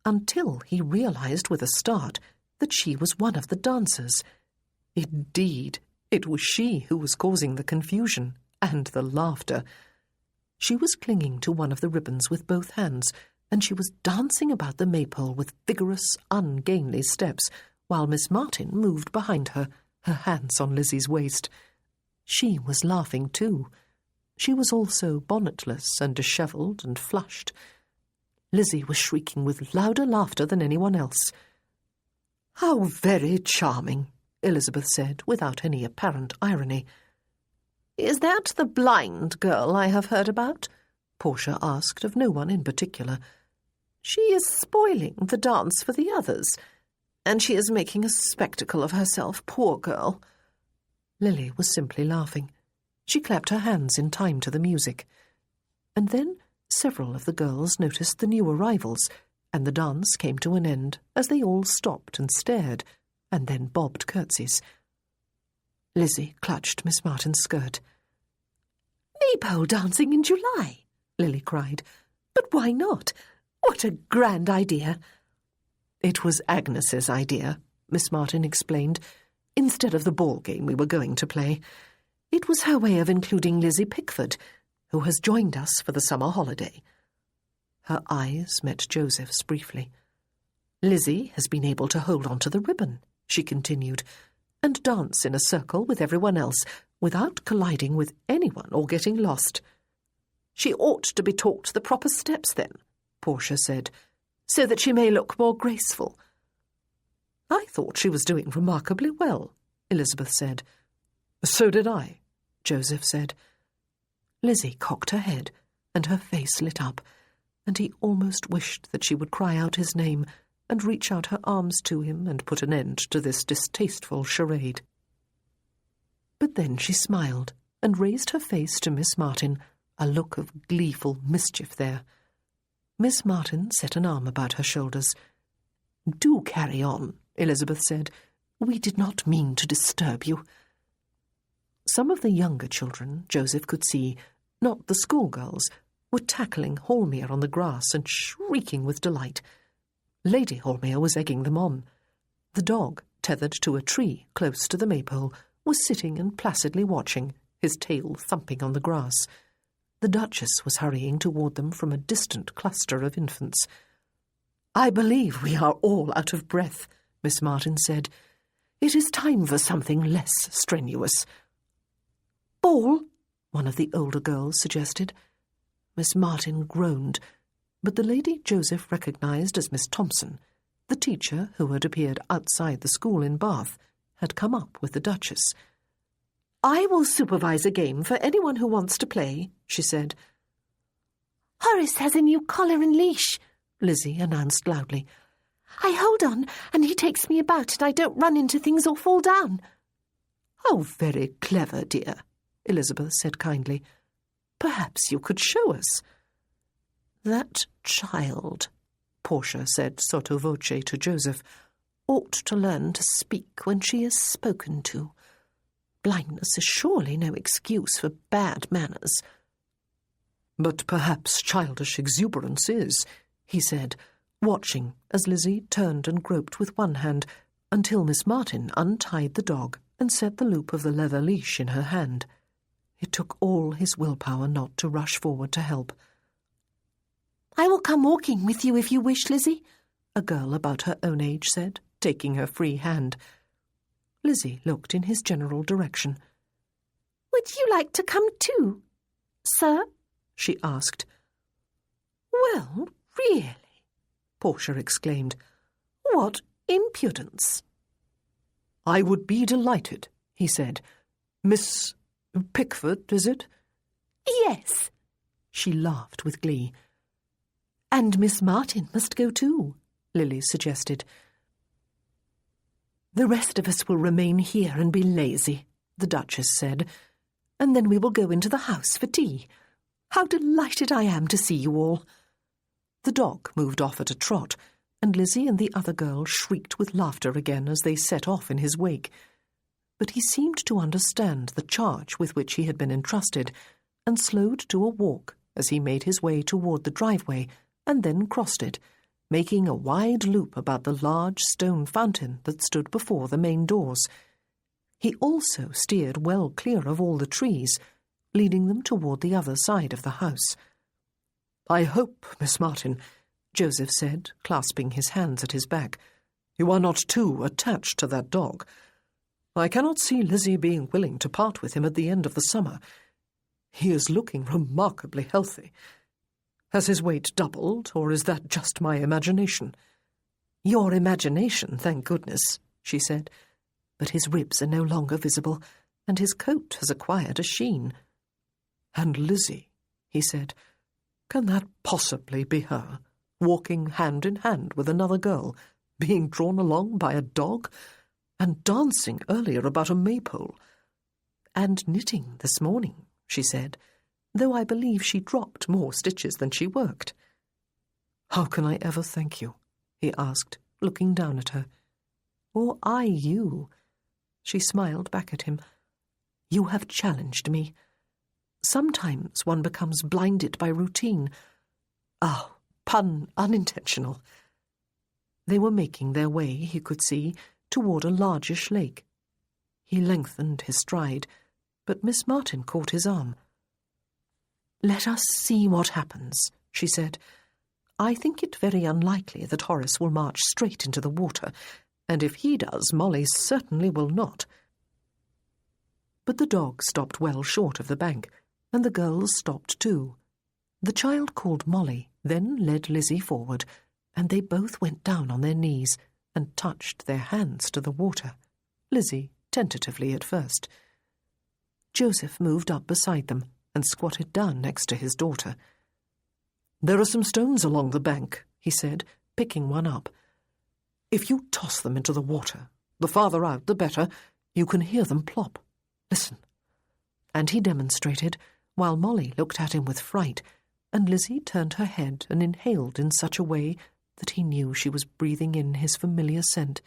until he realized with a start that she was one of the dancers. Indeed, it was she who was causing the confusion and the laughter. She was clinging to one of the ribbons with both hands, and she was dancing about the maypole with vigorous, ungainly steps, while Miss Martin moved behind her, her hands on Lizzie's waist. She was laughing too. She was also bonnetless and dishevelled and flushed. Lizzie was shrieking with louder laughter than anyone else. "How very charming," Elizabeth said, without any apparent irony. "Is that the blind girl I have heard about?" Portia asked of no one in particular. "She is spoiling the dance for the others, and she is making a spectacle of herself, poor girl." Lily was simply laughing. She clapped her hands in time to the music. And then several of the girls noticed the new arrivals, and the dance came to an end as they all stopped and stared, and then bobbed curtsies. Lizzie clutched Miss Martin's skirt. "Maypole dancing in July," Lily cried. "But why not? What a grand idea!" "It was Agnes's idea," Miss Martin explained, "instead of the ball game we were going to play. It was her way of including Lizzie Pickford, who has joined us for the summer holiday." Her eyes met Joseph's briefly. "Lizzie has been able to hold on to the ribbon," she continued, "and dance in a circle with everyone else, without colliding with anyone or getting lost." "She ought to be taught the proper steps, then," Portia said, "so that she may look more graceful." "I thought she was doing remarkably well," Elizabeth said. "So did I," Joseph said. Lizzie cocked her head, and her face lit up, and he almost wished that she would cry out his name and reach out her arms to him and put an end to this distasteful charade. But then she smiled and raised her face to Miss Martin, a look of gleeful mischief there. Miss Martin set an arm about her shoulders. "Do carry on," Elizabeth said. "We did not mean to disturb you." Some of the younger children, Joseph could see, not the schoolgirls, were tackling Holmere on the grass and shrieking with delight. Lady Holmere was egging them on. The dog, tethered to a tree close to the maypole, was sitting and placidly watching, his tail thumping on the grass. The Duchess was hurrying toward them from a distant cluster of infants. "I believe we are all out of breath," Miss Martin said. "It is time for something less strenuous." "Ball," one of the older girls suggested. Miss Martin groaned, but the lady Joseph recognized as Miss Thompson, the teacher who had appeared outside the school in Bath, had come up with the Duchess. "I will supervise a game for anyone who wants to play," she said. "Horace has a new collar and leash," Lizzie announced loudly. "I hold on, and he takes me about, and I don't run into things or fall down." "How very clever, dear," Elizabeth said kindly. "Perhaps you could show us." "That child," Portia said sotto voce to Joseph, "ought to learn to speak when she is spoken to. Blindness is surely no excuse for bad manners." "But perhaps childish exuberance is," he said, watching as Lizzie turned and groped with one hand until Miss Martin untied the dog and set the loop of the leather leash in her hand. It took all his willpower not to rush forward to help. "I will come walking with you if you wish, Lizzie," a girl about her own age said, taking her free hand. Lizzie looked in his general direction. "Would you like to come too, sir?" she asked. "Well, really," Portia exclaimed. "What impudence!" "I would be delighted," he said. "Miss Pickford, is it?" "Yes." She laughed with glee. "And Miss Martin must go too," Lily suggested. "The rest of us will remain here and be lazy," the Duchess said, "and then we will go into the house for tea. How delighted I am to see you all." The dog moved off at a trot, and Lizzie and the other girl shrieked with laughter again as they set off in his wake. But he seemed to understand the charge with which he had been entrusted, and slowed to a walk as he made his way toward the driveway and then crossed it, making a wide loop about the large stone fountain that stood before the main doors. He also steered well clear of all the trees, leading them toward the other side of the house. "I hope, Miss Martin," Joseph said, clasping his hands at his back, "you are not too attached to that dog. I cannot see Lizzie being willing to part with him at the end of the summer. He is looking remarkably healthy. Has his weight doubled, or is that just my imagination?" "Your imagination, thank goodness," she said. "But his ribs are no longer visible, and his coat has acquired a sheen." "And Lizzie," he said, "can that possibly be her, walking hand in hand with another girl, being drawn along by a dog, and dancing earlier about a maypole?" "And knitting this morning," she said, "though I believe she dropped more stitches than she worked." "How can I ever thank you?" he asked, looking down at her. "Or I you?" She smiled back at him. "You have challenged me. Sometimes one becomes blinded by routine. Oh, pun unintentional." They were making their way, he could see, toward a largish lake. He lengthened his stride, but Miss Martin caught his arm. "Let us see what happens," she said. "I think it very unlikely that Horace will march straight into the water, and if he does, Molly certainly will not." But the dog stopped well short of the bank, and the girls stopped too. The child called Molly then led Lizzie forward, and they both went down on their knees and touched their hands to the water, Lizzie tentatively at first. Joseph moved up beside them and squatted down next to his daughter. "There are some stones along the bank," he said, picking one up. "If you toss them into the water, the farther out the better, you can hear them plop. Listen." And he demonstrated, while Molly looked at him with fright, and Lizzie turned her head and inhaled in such a way that he knew she was breathing in his familiar scent.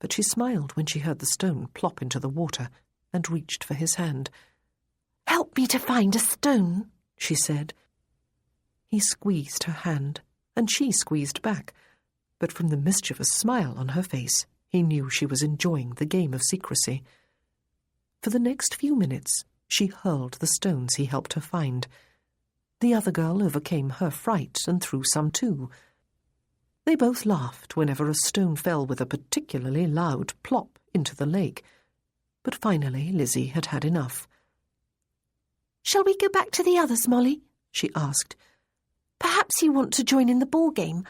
But she smiled when she heard the stone plop into the water and reached for his hand. "Help me to find a stone," she said. He squeezed her hand, and she squeezed back, but from the mischievous smile on her face, he knew she was enjoying the game of secrecy. For the next few minutes, she hurled the stones he helped her find. The other girl overcame her fright and threw some too. They both laughed whenever a stone fell with a particularly loud plop into the lake, but finally Lizzie had had enough. "Shall we go back to the others, Molly?" she asked. "Perhaps you want to join in the ball game.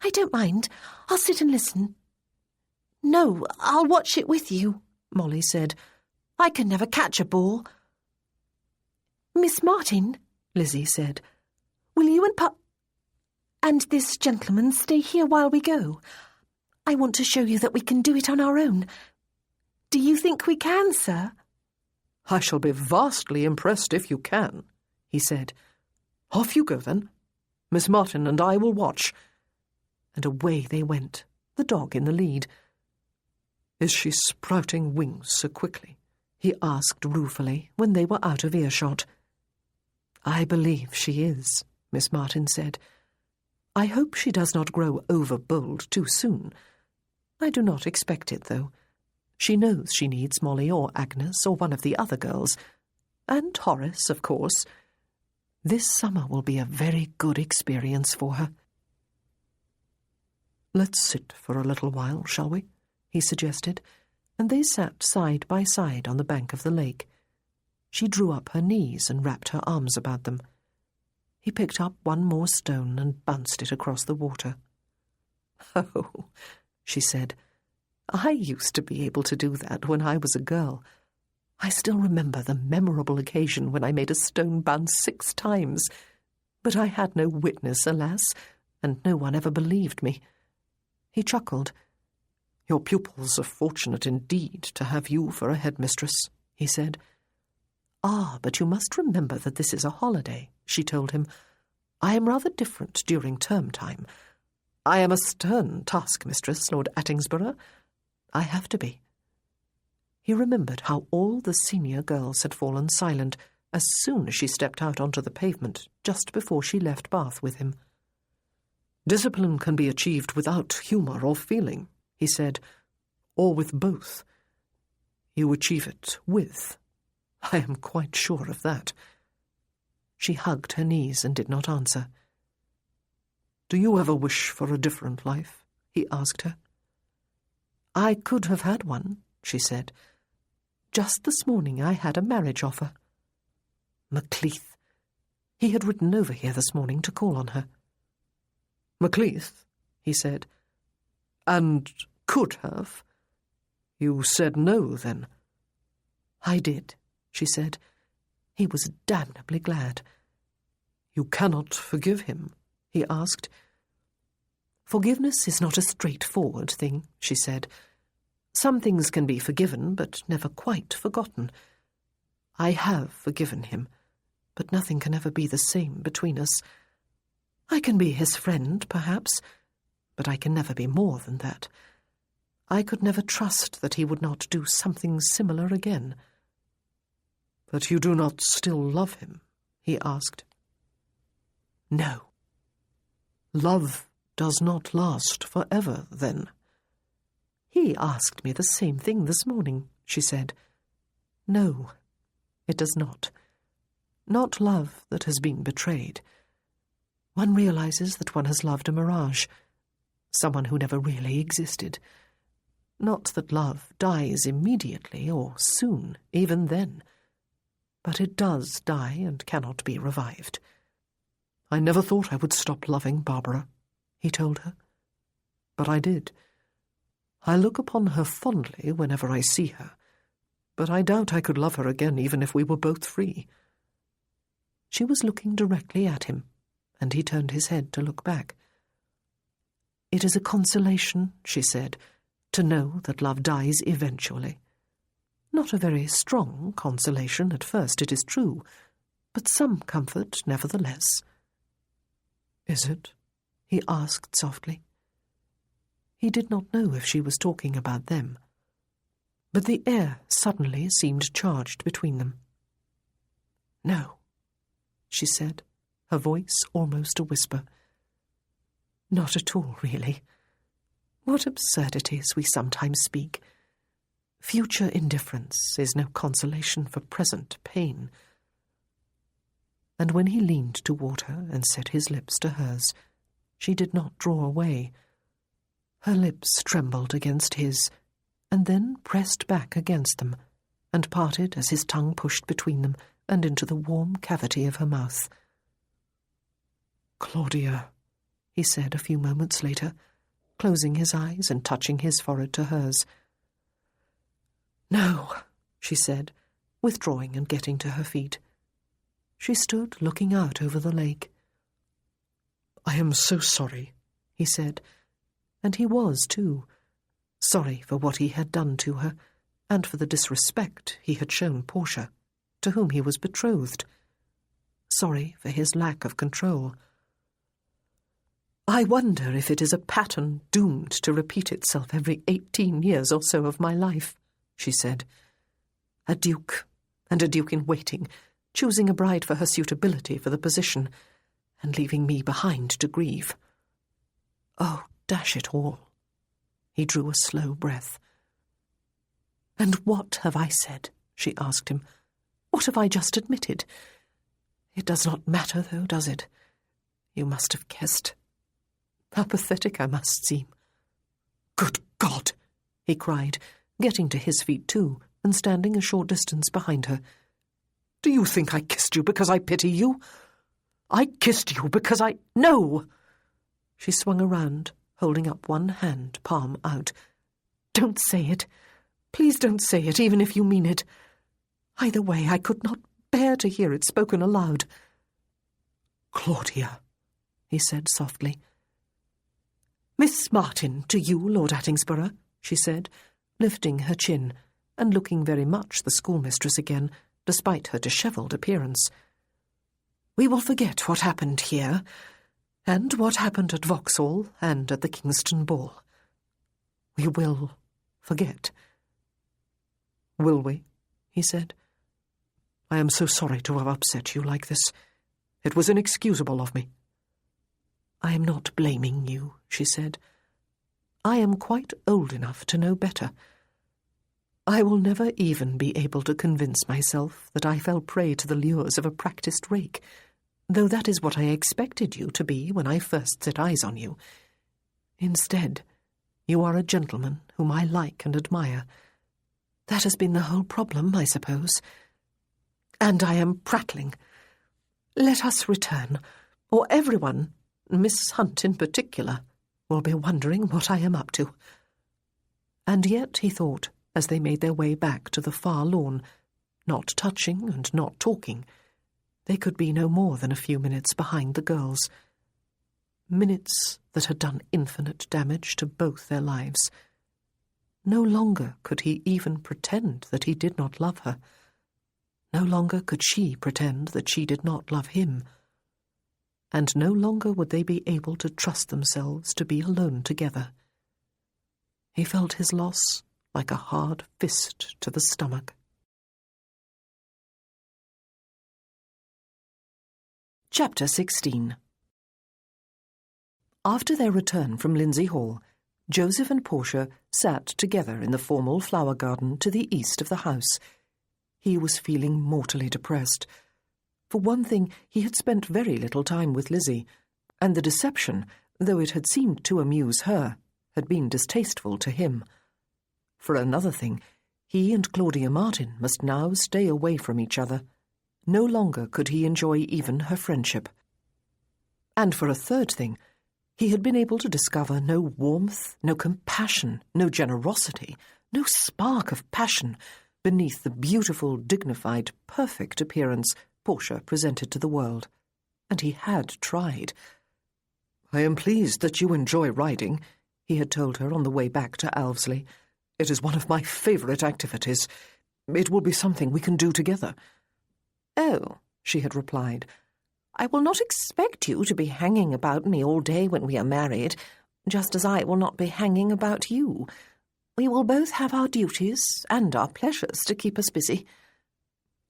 I don't mind. I'll sit and listen." "No, I'll watch it with you," Molly said. "I can never catch a ball." "Miss Martin," Lizzie said, "will you and this gentleman stay here while we go? I want to show you that we can do it on our own. Do you think we can, sir?" "I shall be vastly impressed if you can," he said. "Off you go, then. Miss Martin and I will watch." And away they went, the dog in the lead. "Is she sprouting wings so quickly?" he asked ruefully when they were out of earshot. "I believe she is," Miss Martin said. "I hope she does not grow over-bold too soon. I do not expect it, though. She knows she needs Molly or Agnes or one of the other girls, and Horace, of course. This summer will be a very good experience for her." "Let's sit for a little while, shall we?" he suggested, and they sat side by side on the bank of the lake. She drew up her knees and wrapped her arms about them. He picked up one more stone and bounced it across the water. "Oh," she said, "I used to be able to do that when I was a girl. I still remember the memorable occasion when I made a stone bounce 6 times, but I had no witness, alas, and no one ever believed me." He chuckled. "Your pupils are fortunate indeed to have you for a headmistress," he said. "Ah, but you must remember that this is a holiday," she told him. "I am rather different during term time. I am a stern taskmistress, Lord Attingsborough. I have to be." He remembered how all the senior girls had fallen silent as soon as she stepped out onto the pavement just before she left Bath with him. "Discipline can be achieved without humour or feeling," he said, "or with both. You achieve it with. I am quite sure of that." She hugged her knees and did not answer. "Do you ever wish for a different life?" he asked her. "I could have had one," she said. "Just this morning I had a marriage offer." Macleith. He had ridden over here this morning to call on her. "Macleith," he said. "And could have? You said no, then?" "I did," she said. He was damnably glad. "You cannot forgive him?" he asked. "Forgiveness is not a straightforward thing," she said. "Some things can be forgiven, but never quite forgotten. I have forgiven him, but nothing can ever be the same between us. I can be his friend, perhaps, but I can never be more than that. I could never trust that he would not do something similar again." "But you do not still love him?" he asked. "No." "Love does not last forever, then?" "He asked me the same thing this morning," she said. "No, it does not. Not love that has been betrayed. One realizes that one has loved a mirage, someone who never really existed. Not that love dies immediately or soon, even then. But it does die and cannot be revived." "I never thought I would stop loving Barbara," he told her. "But I did. I look upon her fondly whenever I see her, but I doubt I could love her again even if we were both free." She was looking directly at him, and he turned his head to look back. "It is a consolation," she said, "to know that love dies eventually. Not a very strong consolation at first, it is true, but some comfort nevertheless. "Is it?" he asked softly. He did not know if she was talking about them, but the air suddenly seemed charged between them. "No," she said, her voice almost a whisper. "Not at all, really. What absurdities we sometimes speak. Future indifference is no consolation for present pain." And when he leaned toward her and set his lips to hers, she did not draw away. Her lips trembled against his, and then pressed back against them, and parted as his tongue pushed between them and into the warm cavity of her mouth. "Claudia," he said a few moments later, closing his eyes and touching his forehead to hers. "No," she said, withdrawing and getting to her feet. She stood looking out over the lake. "I am so sorry," he said, and he was too, sorry for what he had done to her, and for the disrespect he had shown Portia, to whom he was betrothed. Sorry for his lack of control. "I wonder if it is a pattern doomed to repeat itself every 18 years or so of my life," she said. "A duke, and a duke in waiting, choosing a bride for her suitability for the position, and leaving me behind to grieve. Oh, dash it all." He drew a slow breath. "And what have I said?" she asked him. "What have I just admitted? It does not matter, though, does it? You must have guessed. How pathetic I must seem." "Good God!" he cried, getting to his feet too, and standing a short distance behind her. "Do you think I kissed you because I pity you? I kissed you because I— No!" She swung around, holding up one hand, palm out. "Don't say it. Please don't say it, even if you mean it. Either way, I could not bear to hear it spoken aloud." "Claudia," he said softly. "Miss Martin, to you, Lord Attingsborough," she said, lifting her chin and looking very much the schoolmistress again, despite her dishevelled appearance. "We will forget what happened here, and what happened at Vauxhall and at the Kingston ball. We will forget." "Will we?" he said. "I am so sorry to have upset you like this. It was inexcusable of me." "I am not blaming you," she said. "I am quite old enough to know better. I will never even be able to convince myself that I fell prey to the lures of a practised rake, though that is what I expected you to be when I first set eyes on you. Instead, you are a gentleman whom I like and admire. That has been the whole problem, I suppose. And I am prattling. Let us return, or everyone, Miss Hunt in particular, will be wondering what I am up to." And yet, he thought, as they made their way back to the far lawn, not touching and not talking, they could be no more than a few minutes behind the girls. Minutes that had done infinite damage to both their lives. No longer could he even pretend that he did not love her. No longer could she pretend that she did not love him. And no longer would they be able to trust themselves to be alone together. He felt his loss like a hard fist to the stomach. Chapter 16. After their return from Lindsay Hall, Joseph and Portia sat together in the formal flower garden to the east of the house. He was feeling mortally depressed. For one thing, he had spent very little time with Lizzie, and the deception, though it had seemed to amuse her, had been distasteful to him. For another thing, he and Claudia Martin must now stay away from each other. No longer could he enjoy even her friendship. And for a third thing, he had been able to discover no warmth, no compassion, no generosity, no spark of passion beneath the beautiful, dignified, perfect appearance Portia presented to the world. And he had tried. "I am pleased that you enjoy riding," he had told her on the way back to Alvesley. "It is one of my favourite activities. It will be something we can do together." "Oh," she had replied, I will not expect you to be hanging about me all day when we are married, just as I will not be hanging about you. We will both have our duties and our pleasures to keep us busy."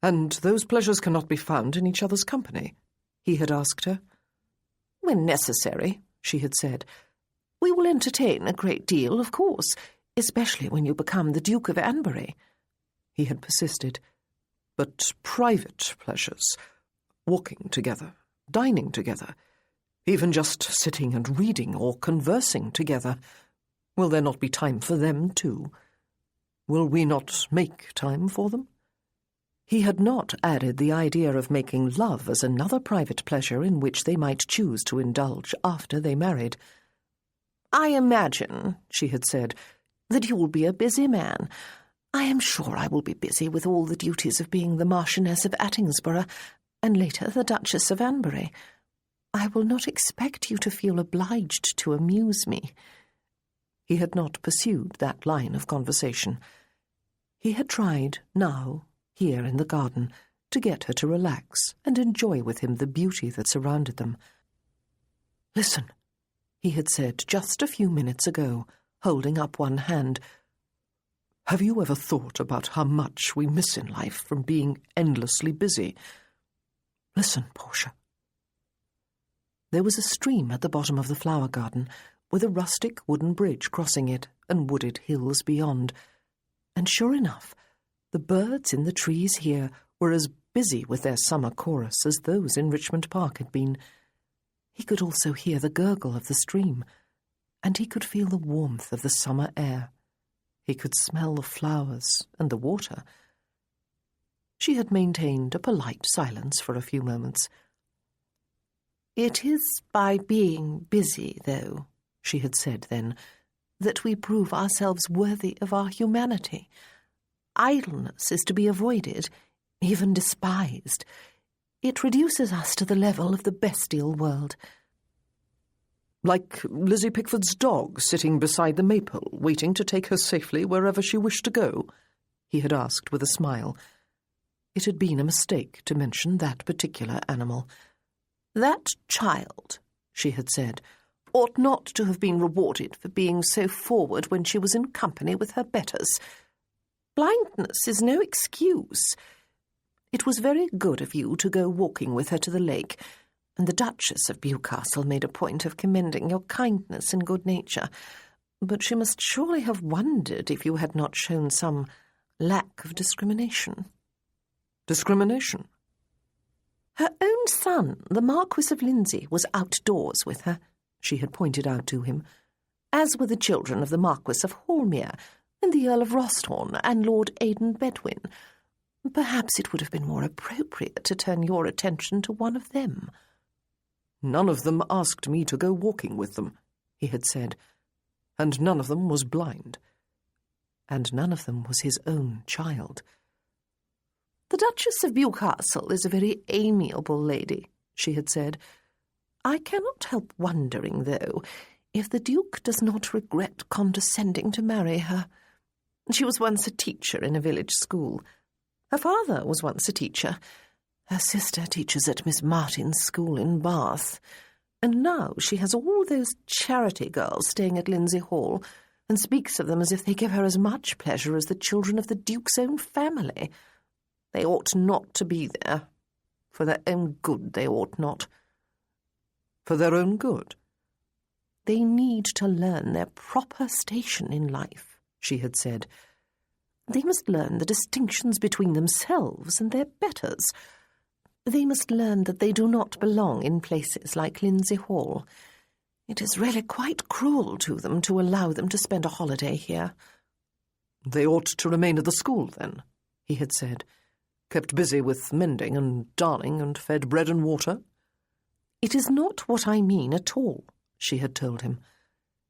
"And those pleasures cannot be found in each other's company?" he had asked her. "When necessary," she had said. "We will entertain a great deal, of course, especially when you become the Duke of Anbury." He had persisted. "But private pleasures, walking together, dining together, even just sitting and reading or conversing together, will there not be time for them too? Will we not make time for them?" He had not added the idea of making love as another private pleasure in which they might choose to indulge after they married. "I imagine," she had said, "that you will be a busy man. I am sure I will be busy with all the duties of being the Marchioness of Attingsborough, and later the Duchess of Anbury. I will not expect you to feel obliged to amuse me." He had not pursued that line of conversation. He had tried, now, here in the garden, to get her to relax and enjoy with him the beauty that surrounded them. "Listen," he had said just a few minutes ago, holding up one hand. "Have you ever thought about how much we miss in life from being endlessly busy? Listen, Portia." There was a stream at the bottom of the flower garden, with a rustic wooden bridge crossing it and wooded hills beyond. And sure enough, the birds in the trees here were as busy with their summer chorus as those in Richmond Park had been. He could also hear the gurgle of the stream, and he could feel the warmth of the summer air. He could smell the flowers and the water. She had maintained a polite silence for a few moments. "It is by being busy, though," she had said then, "that we prove ourselves worthy of our humanity. Idleness is to be avoided, even despised. It reduces us to the level of the bestial world." "Like Lizzie Pickford's dog sitting beside the maple, waiting to take her safely wherever she wished to go?" he had asked with a smile. It had been a mistake to mention that particular animal. "That child," she had said, "ought not to have been rewarded for being so forward when she was in company with her betters. Blindness is no excuse. It was very good of you to go walking with her to the lake, and the Duchess of Bewcastle made a point of commending your kindness and good nature, but she must surely have wondered if you had not shown some lack of discrimination." "Discrimination?" "Her own son, the Marquis of Lindsay, was outdoors with her," she had pointed out to him, "as were the children of the Marquis of Holmere, and the Earl of Rosthorn, and Lord Aidan Bedwin. Perhaps it would have been more appropriate to turn your attention to one of them." "None of them asked me to go walking with them," he had said, "and none of them was blind. And none of them was his own child." "The Duchess of Bewcastle is a very amiable lady," she had said. "I cannot help wondering, though, if the Duke does not regret condescending to marry her. She was once a teacher in a village school. Her father was once a teacher. Her sister teaches at Miss Martin's school in Bath. And now she has all those charity girls staying at Lindsay Hall, and speaks of them as if they give her as much pleasure as the children of the Duke's own family. They ought not to be there. For their own good, they ought not." "For their own good?" "They need to learn their proper station in life," she had said. "They must learn the distinctions between themselves and their betters. They must learn that they do not belong in places like Lindsay Hall. It is really quite cruel to them to allow them to spend a holiday here." "They ought to remain at the school, then," he had said, "kept busy with mending and darning and fed bread and water?" "It is not what I mean at all," she had told him.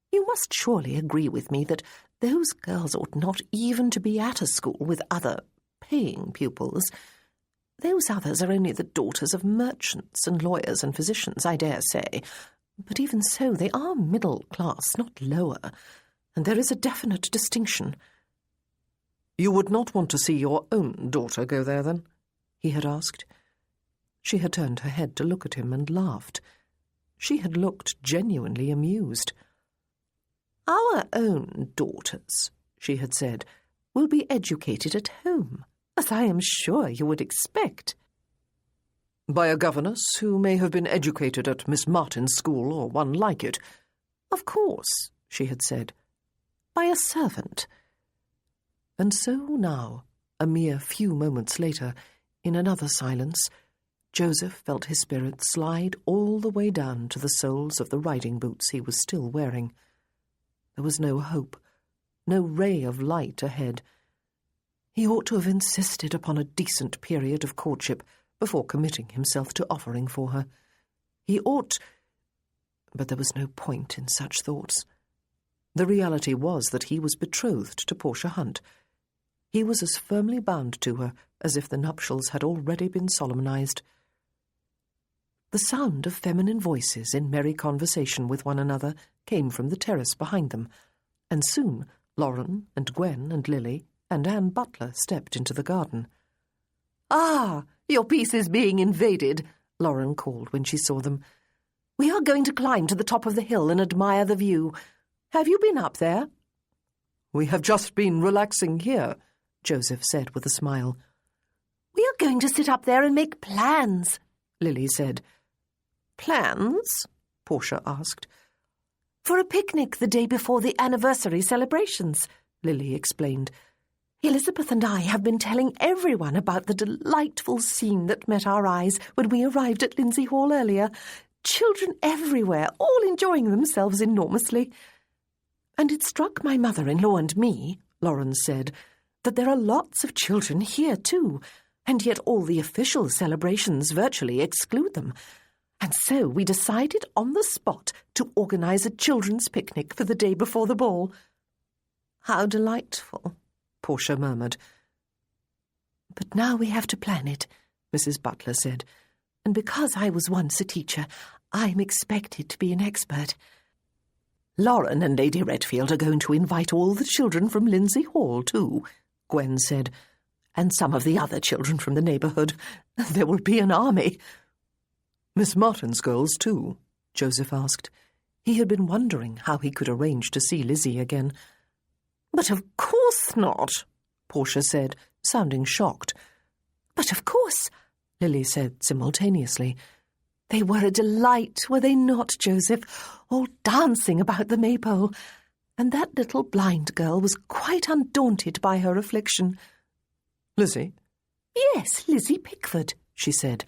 "You must surely agree with me that those girls ought not even to be at a school with other paying pupils. Those others are only the daughters of merchants and lawyers and physicians, I dare say, but even so they are middle class, not lower, and there is a definite distinction." "You would not want to see your own daughter go there, then?" he had asked. She had turned her head to look at him and laughed. She had looked genuinely amused. "Our own daughters," she had said, "will be educated at home, as I am sure you would expect." "By a governess who may have been educated at Miss Martin's school or one like it." "Of course," she had said, "by a servant." And so now, a mere few moments later, in another silence, Joseph felt his spirit slide all the way down to the soles of the riding boots he was still wearing. There was no hope, no ray of light ahead. He ought to have insisted upon a decent period of courtship before committing himself to offering for her. He ought... But there was no point in such thoughts. The reality was that he was betrothed to Portia Hunt. He was as firmly bound to her as if the nuptials had already been solemnized. The sound of feminine voices in merry conversation with one another came from the terrace behind them, and soon Lauren and Gwen and Lily and Anne Butler stepped into the garden. "Ah, your peace is being invaded," Lauren called when she saw them. "We are going to climb to the top of the hill and admire the view. Have you been up there?" "We have just been relaxing here," Joseph said with a smile. "We are going to sit up there and make plans," Lily said. "Plans?" Portia asked. "For a picnic the day before the anniversary celebrations," Lily explained. "Elizabeth and I have been telling everyone about the delightful scene that met our eyes when we arrived at Lindsay Hall earlier. Children everywhere, all enjoying themselves enormously. And it struck my mother-in-law and me," Lauren said, "that there are lots of children here too, and yet all the official celebrations virtually exclude them. And so we decided on the spot to organize a children's picnic for the day before the ball." "How delightful," Portia murmured. "But now we have to plan it," Mrs. Butler said, "and because I was once a teacher, I'm expected to be an expert. Lauren and Lady Redfield are going to invite all the children from Lindsay Hall too," Gwen said, "and some of the other children from the neighbourhood. There will be an army." "Miss Martin's girls too?" Joseph asked. He had been wondering how he could arrange to see Lizzie again. "But of course not," Portia said, sounding shocked. "But of course," Lily said simultaneously. "They were a delight, were they not, Joseph? All dancing about the maypole. And that little blind girl was quite undaunted by her affliction." "Lizzie?" "Yes, Lizzie Pickford," she said.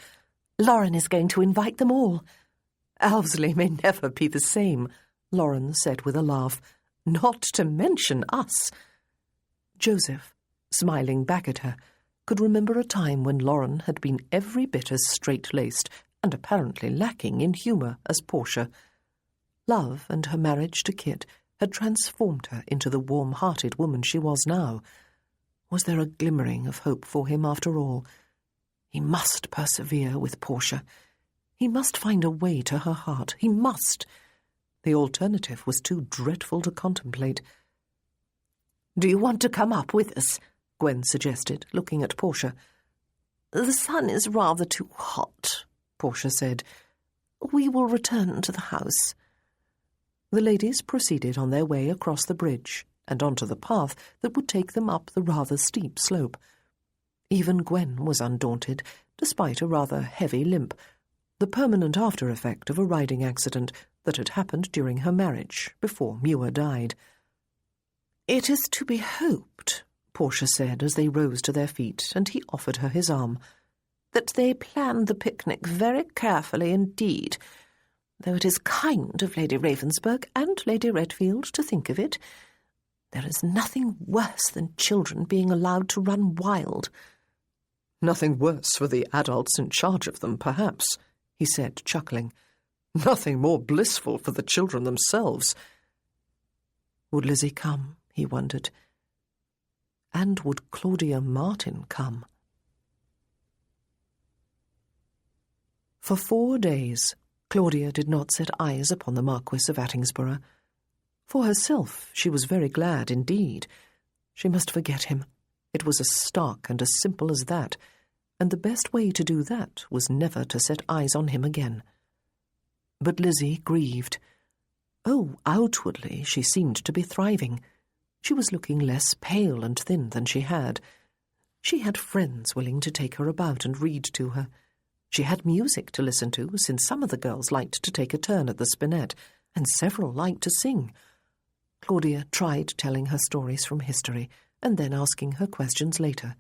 "Lauren is going to invite them all." "Elvesly may never be the same," Lauren said with a laugh. "Not to mention us." Joseph, smiling back at her, could remember a time when Lauren had been every bit as straight-laced and apparently lacking in humour as Portia. Love and her marriage to Kit had transformed her into the warm-hearted woman she was now. Was there a glimmering of hope for him after all? He must persevere with Portia. He must find a way to her heart. He must. The alternative was too dreadful to contemplate. "Do you want to come up with us?" Gwen suggested, looking at Portia. "The sun is rather too hot," Portia said. "We will return to the house." The ladies proceeded on their way across the bridge and onto the path that would take them up the rather steep slope. Even Gwen was undaunted, despite a rather heavy limp, the permanent after-effect of a riding accident that had happened during her marriage, before Muir died. "It is to be hoped," Portia said as they rose to their feet and he offered her his arm, "that they planned the picnic very carefully indeed, though it is kind of Lady Ravensburg and Lady Redfield to think of it. There is nothing worse than children being allowed to run wild." "Nothing worse for the adults in charge of them, perhaps," he said, chuckling. "Nothing more blissful for the children themselves." Would Lizzie come, he wondered. And would Claudia Martin come? For 4 days, Claudia did not set eyes upon the Marquis of Attingsborough. For herself, she was very glad indeed. She must forget him. It was as stark and as simple as that, and the best way to do that was never to set eyes on him again. But Lizzie grieved. Oh, outwardly she seemed to be thriving. She was looking less pale and thin than she had. She had friends willing to take her about and read to her. She had music to listen to, since some of the girls liked to take a turn at the spinet, and several liked to sing. Claudia tried telling her stories from history, and then asking her questions later.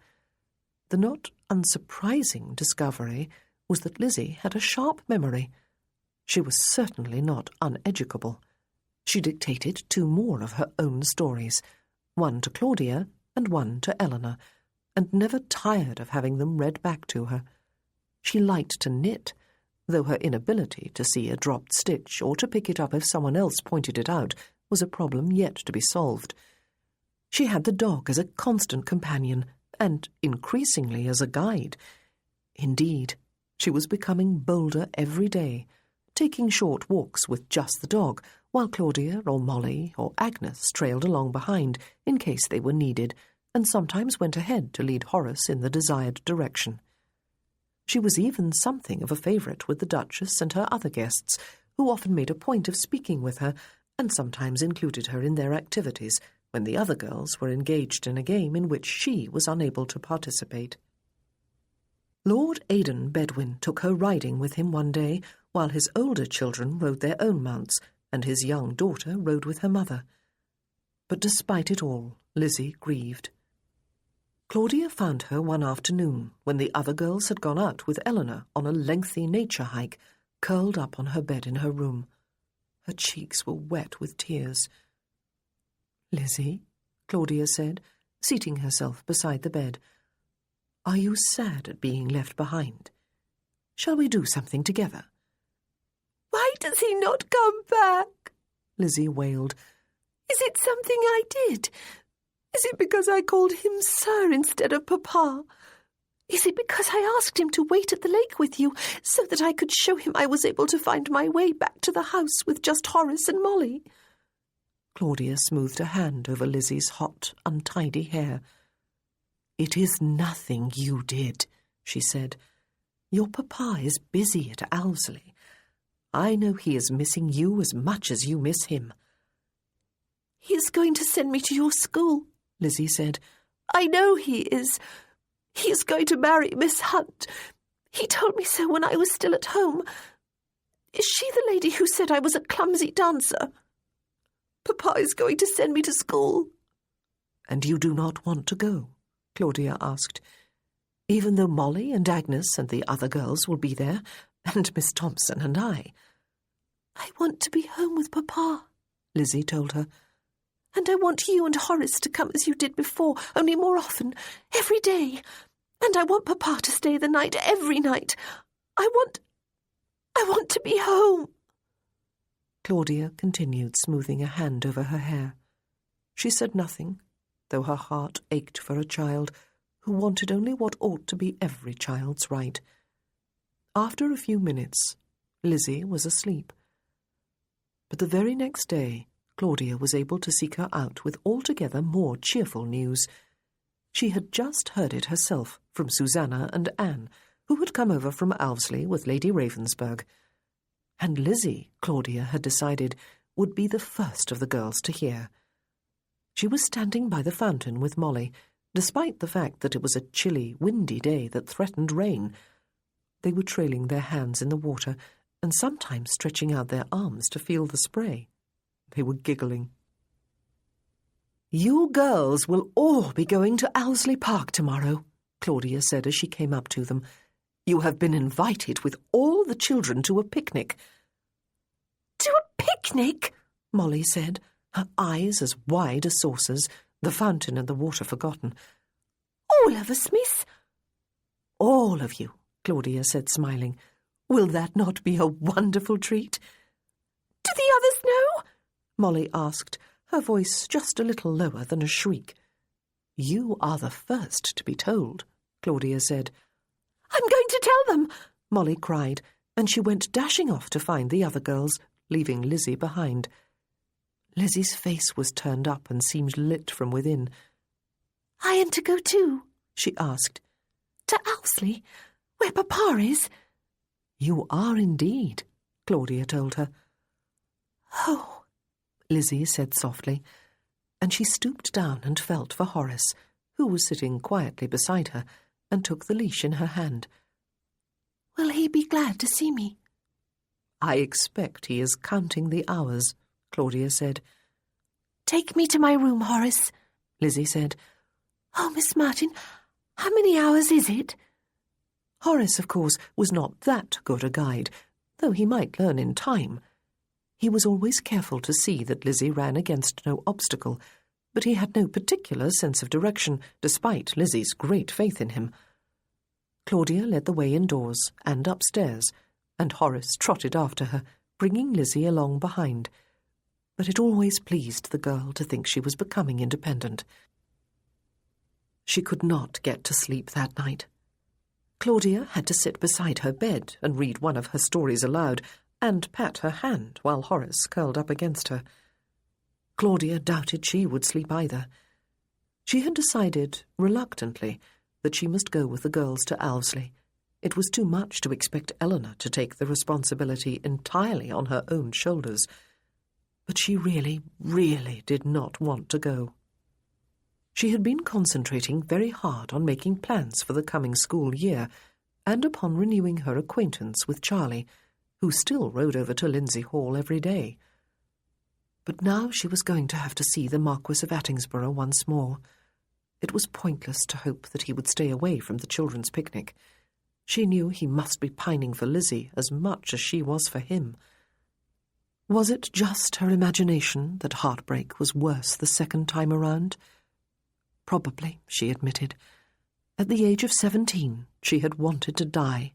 The not unsurprising discovery was that Lizzie had a sharp memory. She was certainly not uneducable. She dictated 2 more of her own stories, one to Claudia and one to Eleanor, and never tired of having them read back to her. She liked to knit, though her inability to see a dropped stitch or to pick it up if someone else pointed it out was a problem yet to be solved. She had the dog as a constant companion, and increasingly as a guide. Indeed, she was becoming bolder every day, taking short walks with just the dog, while Claudia or Molly or Agnes trailed along behind in case they were needed, and sometimes went ahead to lead Horace in the desired direction. She was even something of a favourite with the Duchess and her other guests, who often made a point of speaking with her, and sometimes included her in their activities, when the other girls were engaged in a game in which she was unable to participate. Lord Aidan Bedwin took her riding with him one day, while his older children rode their own mounts, and his young daughter rode with her mother. But despite it all, Lizzie grieved. Claudia found her one afternoon, when the other girls had gone out with Eleanor on a lengthy nature hike, curled up on her bed in her room. Her cheeks were wet with tears. "Lizzie," Claudia said, seating herself beside the bed, "are you sad at being left behind? Shall we do something together?" "Why does he not come back?" Lizzie wailed. "Is it something I did? Is it because I called him Sir instead of Papa? Is it because I asked him to wait at the lake with you, so that I could show him I was able to find my way back to the house with just Horace and Molly?" Claudia smoothed a hand over Lizzie's hot, untidy hair. "It is nothing you did," she said. "Your papa is busy at Owsley. I know he is missing you as much as you miss him." "He is going to send me to your school," Lizzie said. "I know he is. He is going to marry Miss Hunt. He told me so when I was still at home. Is she the lady who said I was a clumsy dancer? Papa is going to send me to school." "And you do not want to go?" Claudia asked. "Even though Molly and Agnes and the other girls will be there, and Miss Thompson and I." "I want to be home with Papa," Lizzie told her. "And I want you and Horace to come as you did before, only more often, every day. And I want Papa to stay the night every night. I want to be home." Claudia continued smoothing a hand over her hair. She said nothing, though her heart ached for a child who wanted only what ought to be every child's right. After a few minutes, Lizzie was asleep. But the very next day, Claudia was able to seek her out with altogether more cheerful news. She had just heard it herself from Susanna and Anne, who had come over from Owsley with Lady Ravensburg. And Lizzie, Claudia had decided, would be the first of the girls to hear. She was standing by the fountain with Molly, despite the fact that it was a chilly, windy day that threatened rain. They were trailing their hands in the water and sometimes stretching out their arms to feel the spray. They were giggling. "You girls will all be going to Owsley Park tomorrow," Claudia said as she came up to them. "You have been invited with all the children to a picnic." "To a picnic?" Molly said, her eyes as wide as saucers, the fountain and the water forgotten. "All of us, miss?" "All of you," Claudia said, smiling. "Will that not be a wonderful treat?" "Do the others know?" Molly asked, her voice just a little lower than a shriek. "You are the first to be told," Claudia said. "I'm going to tell them," Molly cried, and she went dashing off to find the other girls, leaving Lizzie behind. Lizzie's face was turned up and seemed lit from within. "I am to go too?" she asked. To Owsley, where Papa is? You are indeed, Claudia told her. Oh, Lizzie said softly, and she stooped down and felt for Horace, who was sitting quietly beside her, and took the leash in her hand. Will he be glad to see me? I expect he is counting the hours, Claudia said. Take me to my room, Horace, Lizzie said. Oh, Miss Martin, how many hours is it? Horace, of course, was not that good a guide, though he might learn in time. He was always careful to see that Lizzie ran against no obstacle, but he had no particular sense of direction, despite Lizzie's great faith in him. Claudia led the way indoors and upstairs, and Horace trotted after her, bringing Lizzie along behind. But it always pleased the girl to think she was becoming independent. She could not get to sleep that night. Claudia had to sit beside her bed and read one of her stories aloud, and pat her hand while Horace curled up against her. Claudia doubted she would sleep either. She had decided, reluctantly, that she must go with the girls to Owsley. It was too much to expect Eleanor to take the responsibility entirely on her own shoulders. But she really, really did not want to go. She had been concentrating very hard on making plans for the coming school year, and upon renewing her acquaintance with Charlie, who still rode over to Lindsay Hall every day. But now she was going to have to see the Marquis of Attingsborough once more. It was pointless to hope that he would stay away from the children's picnic. She knew he must be pining for Lizzie as much as she was for him. Was it just her imagination that heartbreak was worse the second time around? Probably, she admitted. At the age of 17, she had wanted to die.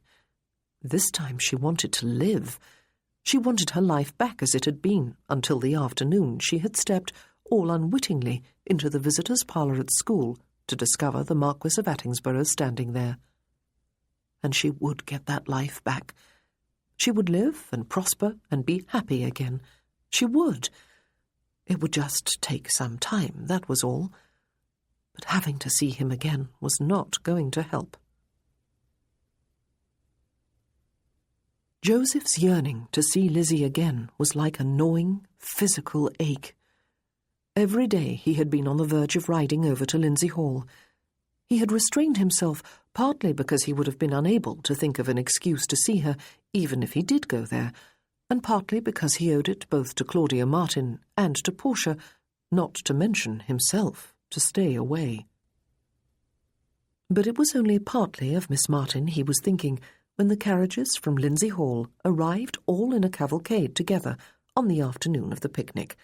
This time she wanted to live. She wanted her life back as it had been until the afternoon she had stepped, all unwittingly, into the visitors' parlour at school to discover the Marquis of Attingsborough standing there. And she would get that life back. She would live and prosper and be happy again. She would. It would just take some time, that was all. But having to see him again was not going to help. Joseph's yearning to see Lizzie again was like a gnawing, physical ache. Every day he had been on the verge of riding over to Lindsay Hall. He had restrained himself, partly because he would have been unable to think of an excuse to see her, even if he did go there, and partly because he owed it both to Claudia Martin and to Portia, not to mention himself, to stay away. But it was only partly of Miss Martin he was thinking when the carriages from Lindsay Hall arrived all in a cavalcade together on the afternoon of the picnic,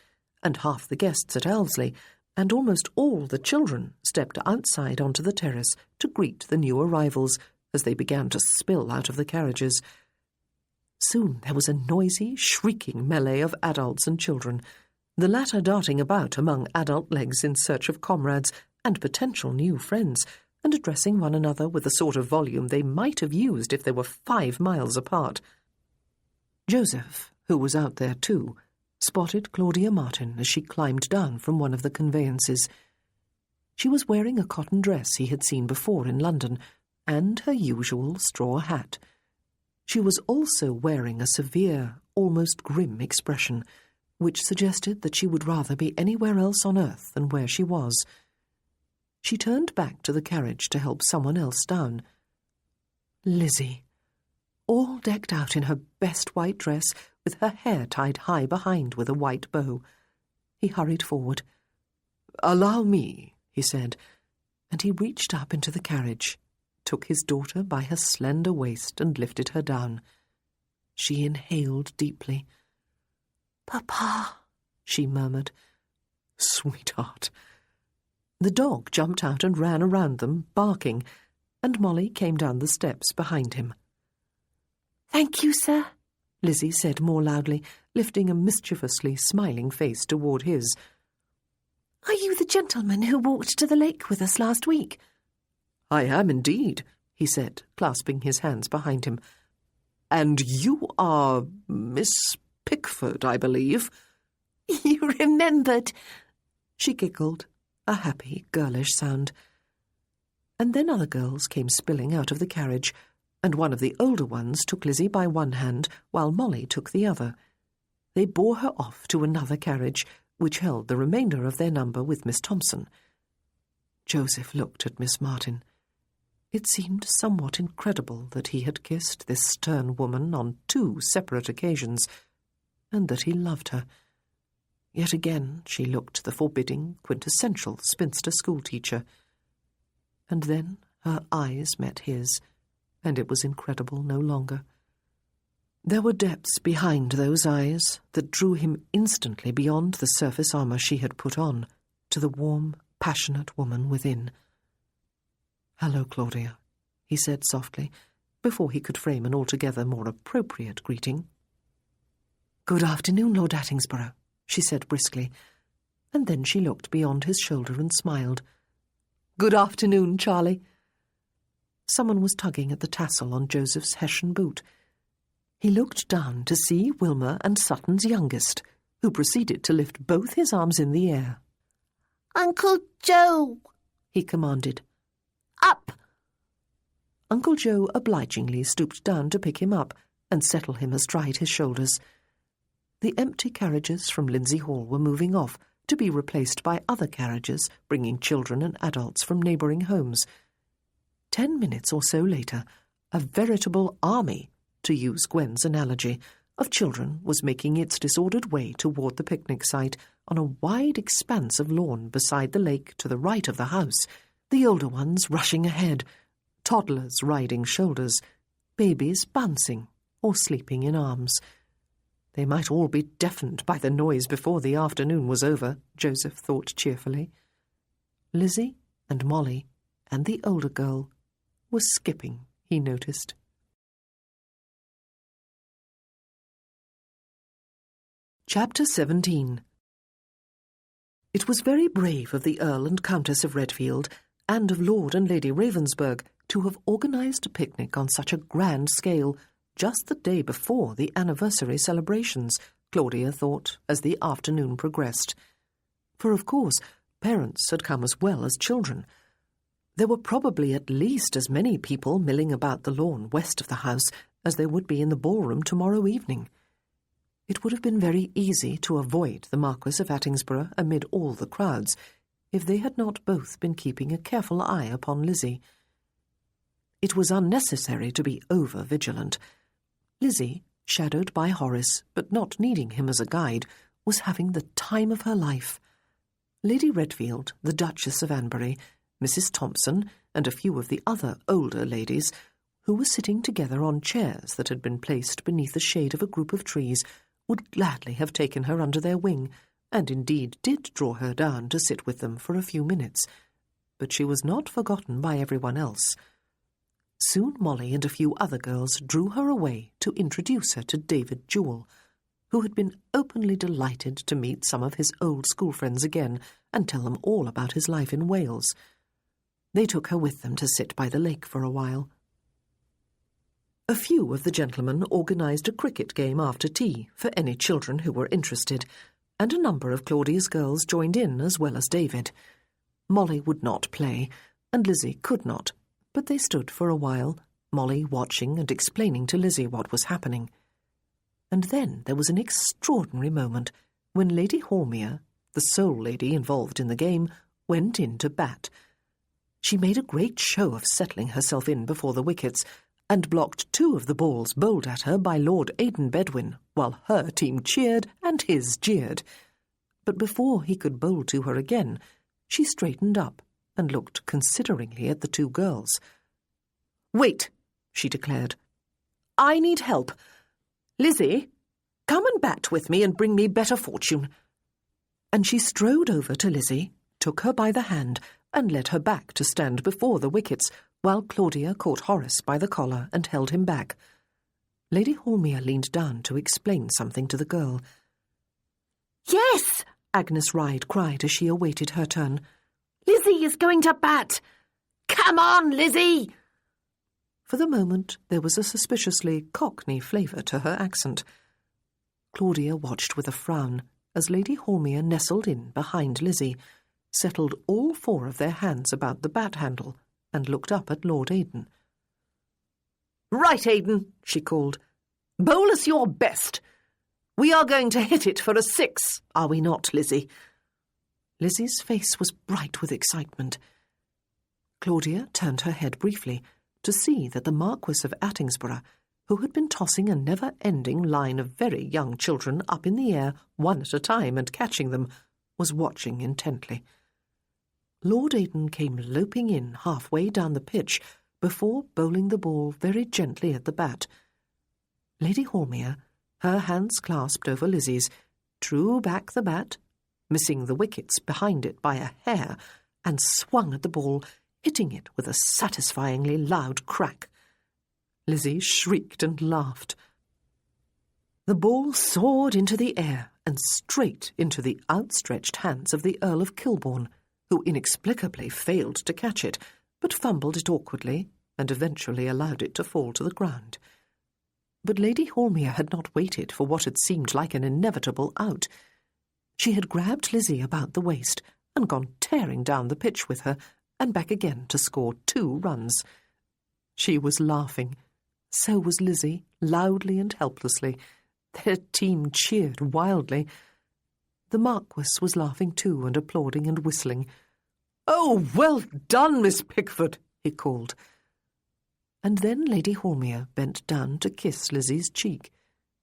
and half the guests at Owsley and almost all the children stepped outside onto the terrace to greet the new arrivals as they began to spill out of the carriages. Soon there was a noisy, shrieking melee of adults and children, the latter darting about among adult legs in search of comrades and potential new friends, and addressing one another with the sort of volume they might have used if they were 5 miles apart. Joseph, who was out there too, spotted Claudia Martin as she climbed down from one of the conveyances. She was wearing a cotton dress he had seen before in London, and her usual straw hat. She was also wearing a severe, almost grim expression, which suggested that she would rather be anywhere else on earth than where she was. She turned back to the carriage to help someone else down. Lizzie, all decked out in her best white dress, with her hair tied high behind with a white bow. He hurried forward. "Allow me," he said, and he reached up into the carriage, took his daughter by her slender waist and lifted her down. She inhaled deeply. "Papa," she murmured. "Sweetheart." The dog jumped out and ran around them, barking, and Molly came down the steps behind him. "Thank you, sir," Lizzie said more loudly, lifting a mischievously smiling face toward his. "Are you the gentleman who walked to the lake with us last week?" "I am indeed," he said, clasping his hands behind him. "And you are Miss Pickford, I believe." "You remembered," she giggled, a happy, girlish sound. And then other girls came spilling out of the carriage, and one of the older ones took Lizzie by one hand while Molly took the other. They bore her off to another carriage, which held the remainder of their number with Miss Thompson. Joseph looked at Miss Martin. It seemed somewhat incredible that he had kissed this stern woman on 2 separate occasions, and that he loved her. Yet again she looked the forbidding, quintessential spinster schoolteacher. And then her eyes met his, and it was incredible no longer. There were depths behind those eyes that drew him instantly beyond the surface armour she had put on to the warm, passionate woman within. "Hello, Claudia," he said softly, before he could frame an altogether more appropriate greeting. "Good afternoon, Lord Attingsborough," she said briskly, and then she looked beyond his shoulder and smiled. "Good afternoon, Charlie." Someone was tugging at the tassel on Joseph's Hessian boot. He looked down to see Wilma and Sutton's youngest, who proceeded to lift both his arms in the air. "Uncle Joe!" he commanded. "Up!" Uncle Joe obligingly stooped down to pick him up and settle him astride his shoulders. The empty carriages from Lindsay Hall were moving off, to be replaced by other carriages bringing children and adults from neighbouring homes. 10 minutes or so later, a veritable army, to use Gwen's analogy, of children was making its disordered way toward the picnic site on a wide expanse of lawn beside the lake to the right of the house, the older ones rushing ahead, toddlers riding shoulders, babies bouncing or sleeping in arms. They might all be deafened by the noise before the afternoon was over, Joseph thought cheerfully. Lizzie and Molly and the older girl were skipping, he noticed. Chapter 17. It was very brave of the Earl and Countess of Redfield and of Lord and Lady Ravensburg to have organised a picnic on such a grand scale just the day before the anniversary celebrations, Claudia thought, as the afternoon progressed. For, of course, parents had come as well as children. There were probably at least as many people milling about the lawn west of the house as there would be in the ballroom tomorrow evening. It would have been very easy to avoid the Marquis of Attingsborough amid all the crowds if they had not both been keeping a careful eye upon Lizzie. It was unnecessary to be over-vigilant. Lizzie, shadowed by Horace, but not needing him as a guide, was having the time of her life. Lady Redfield, the Duchess of Anbury, Mrs. Thompson, and a few of the other older ladies, who were sitting together on chairs that had been placed beneath the shade of a group of trees, would gladly have taken her under their wing, and indeed did draw her down to sit with them for a few minutes. But she was not forgotten by everyone else. Soon Molly and a few other girls drew her away to introduce her to David Jewell, who had been openly delighted to meet some of his old school friends again and tell them all about his life in Wales. They took her with them to sit by the lake for a while. A few of the gentlemen organised a cricket game after tea for any children who were interested, and a number of Claudia's girls joined in as well as David. Molly would not play, and Lizzie could not, but they stood for a while, Molly watching and explaining to Lizzie what was happening. And then there was an extraordinary moment when Lady Hormere, the sole lady involved in the game, went in to bat. She made a great show of settling herself in before the wickets, and blocked 2 of the balls bowled at her by Lord Aidan Bedwin, while her team cheered and his jeered. But before he could bowl to her again, she straightened up and looked consideringly at the 2 girls. "Wait," she declared. "I need help. Lizzie, come and bat with me and bring me better fortune." And she strode over to Lizzie, took her by the hand, and led her back to stand before the wickets, while Claudia caught Horace by the collar and held him back. Lady Hormere leaned down to explain something to the girl. "Yes!" Agnes Ryde cried as she awaited her turn. "Lizzie is going to bat! Come on, Lizzie!" For the moment there was a suspiciously Cockney flavour to her accent. Claudia watched with a frown as Lady Hormere nestled in behind Lizzie, settled all 4 of their hands about the bat handle, and looked up at Lord Aidan. "Right, Aidan," she called. "Bowl us your best. We are going to hit it for a 6, are we not, Lizzie?" Lizzie's face was bright with excitement. Claudia turned her head briefly to see that the Marquis of Attingsborough, who had been tossing a never-ending line of very young children up in the air one at a time and catching them, was watching intently. Lord Aidan came loping in halfway down the pitch before bowling the ball very gently at the bat. Lady Hormere, her hands clasped over Lizzie's, drew back the bat, missing the wickets behind it by a hair, and swung at the ball, hitting it with a satisfyingly loud crack. Lizzie shrieked and laughed. The ball soared into the air and straight into the outstretched hands of the Earl of Kilbourne, who inexplicably failed to catch it, but fumbled it awkwardly and eventually allowed it to fall to the ground. But Lady Hormere had not waited for what had seemed like an inevitable out. She had grabbed Lizzie about the waist and gone tearing down the pitch with her and back again to score 2 runs. She was laughing. So was Lizzie, loudly and helplessly. Their team cheered wildly. The Marquis was laughing too and applauding and whistling. "Oh, well done, Miss Pickford," he called. And then Lady Hormere bent down to kiss Lizzie's cheek,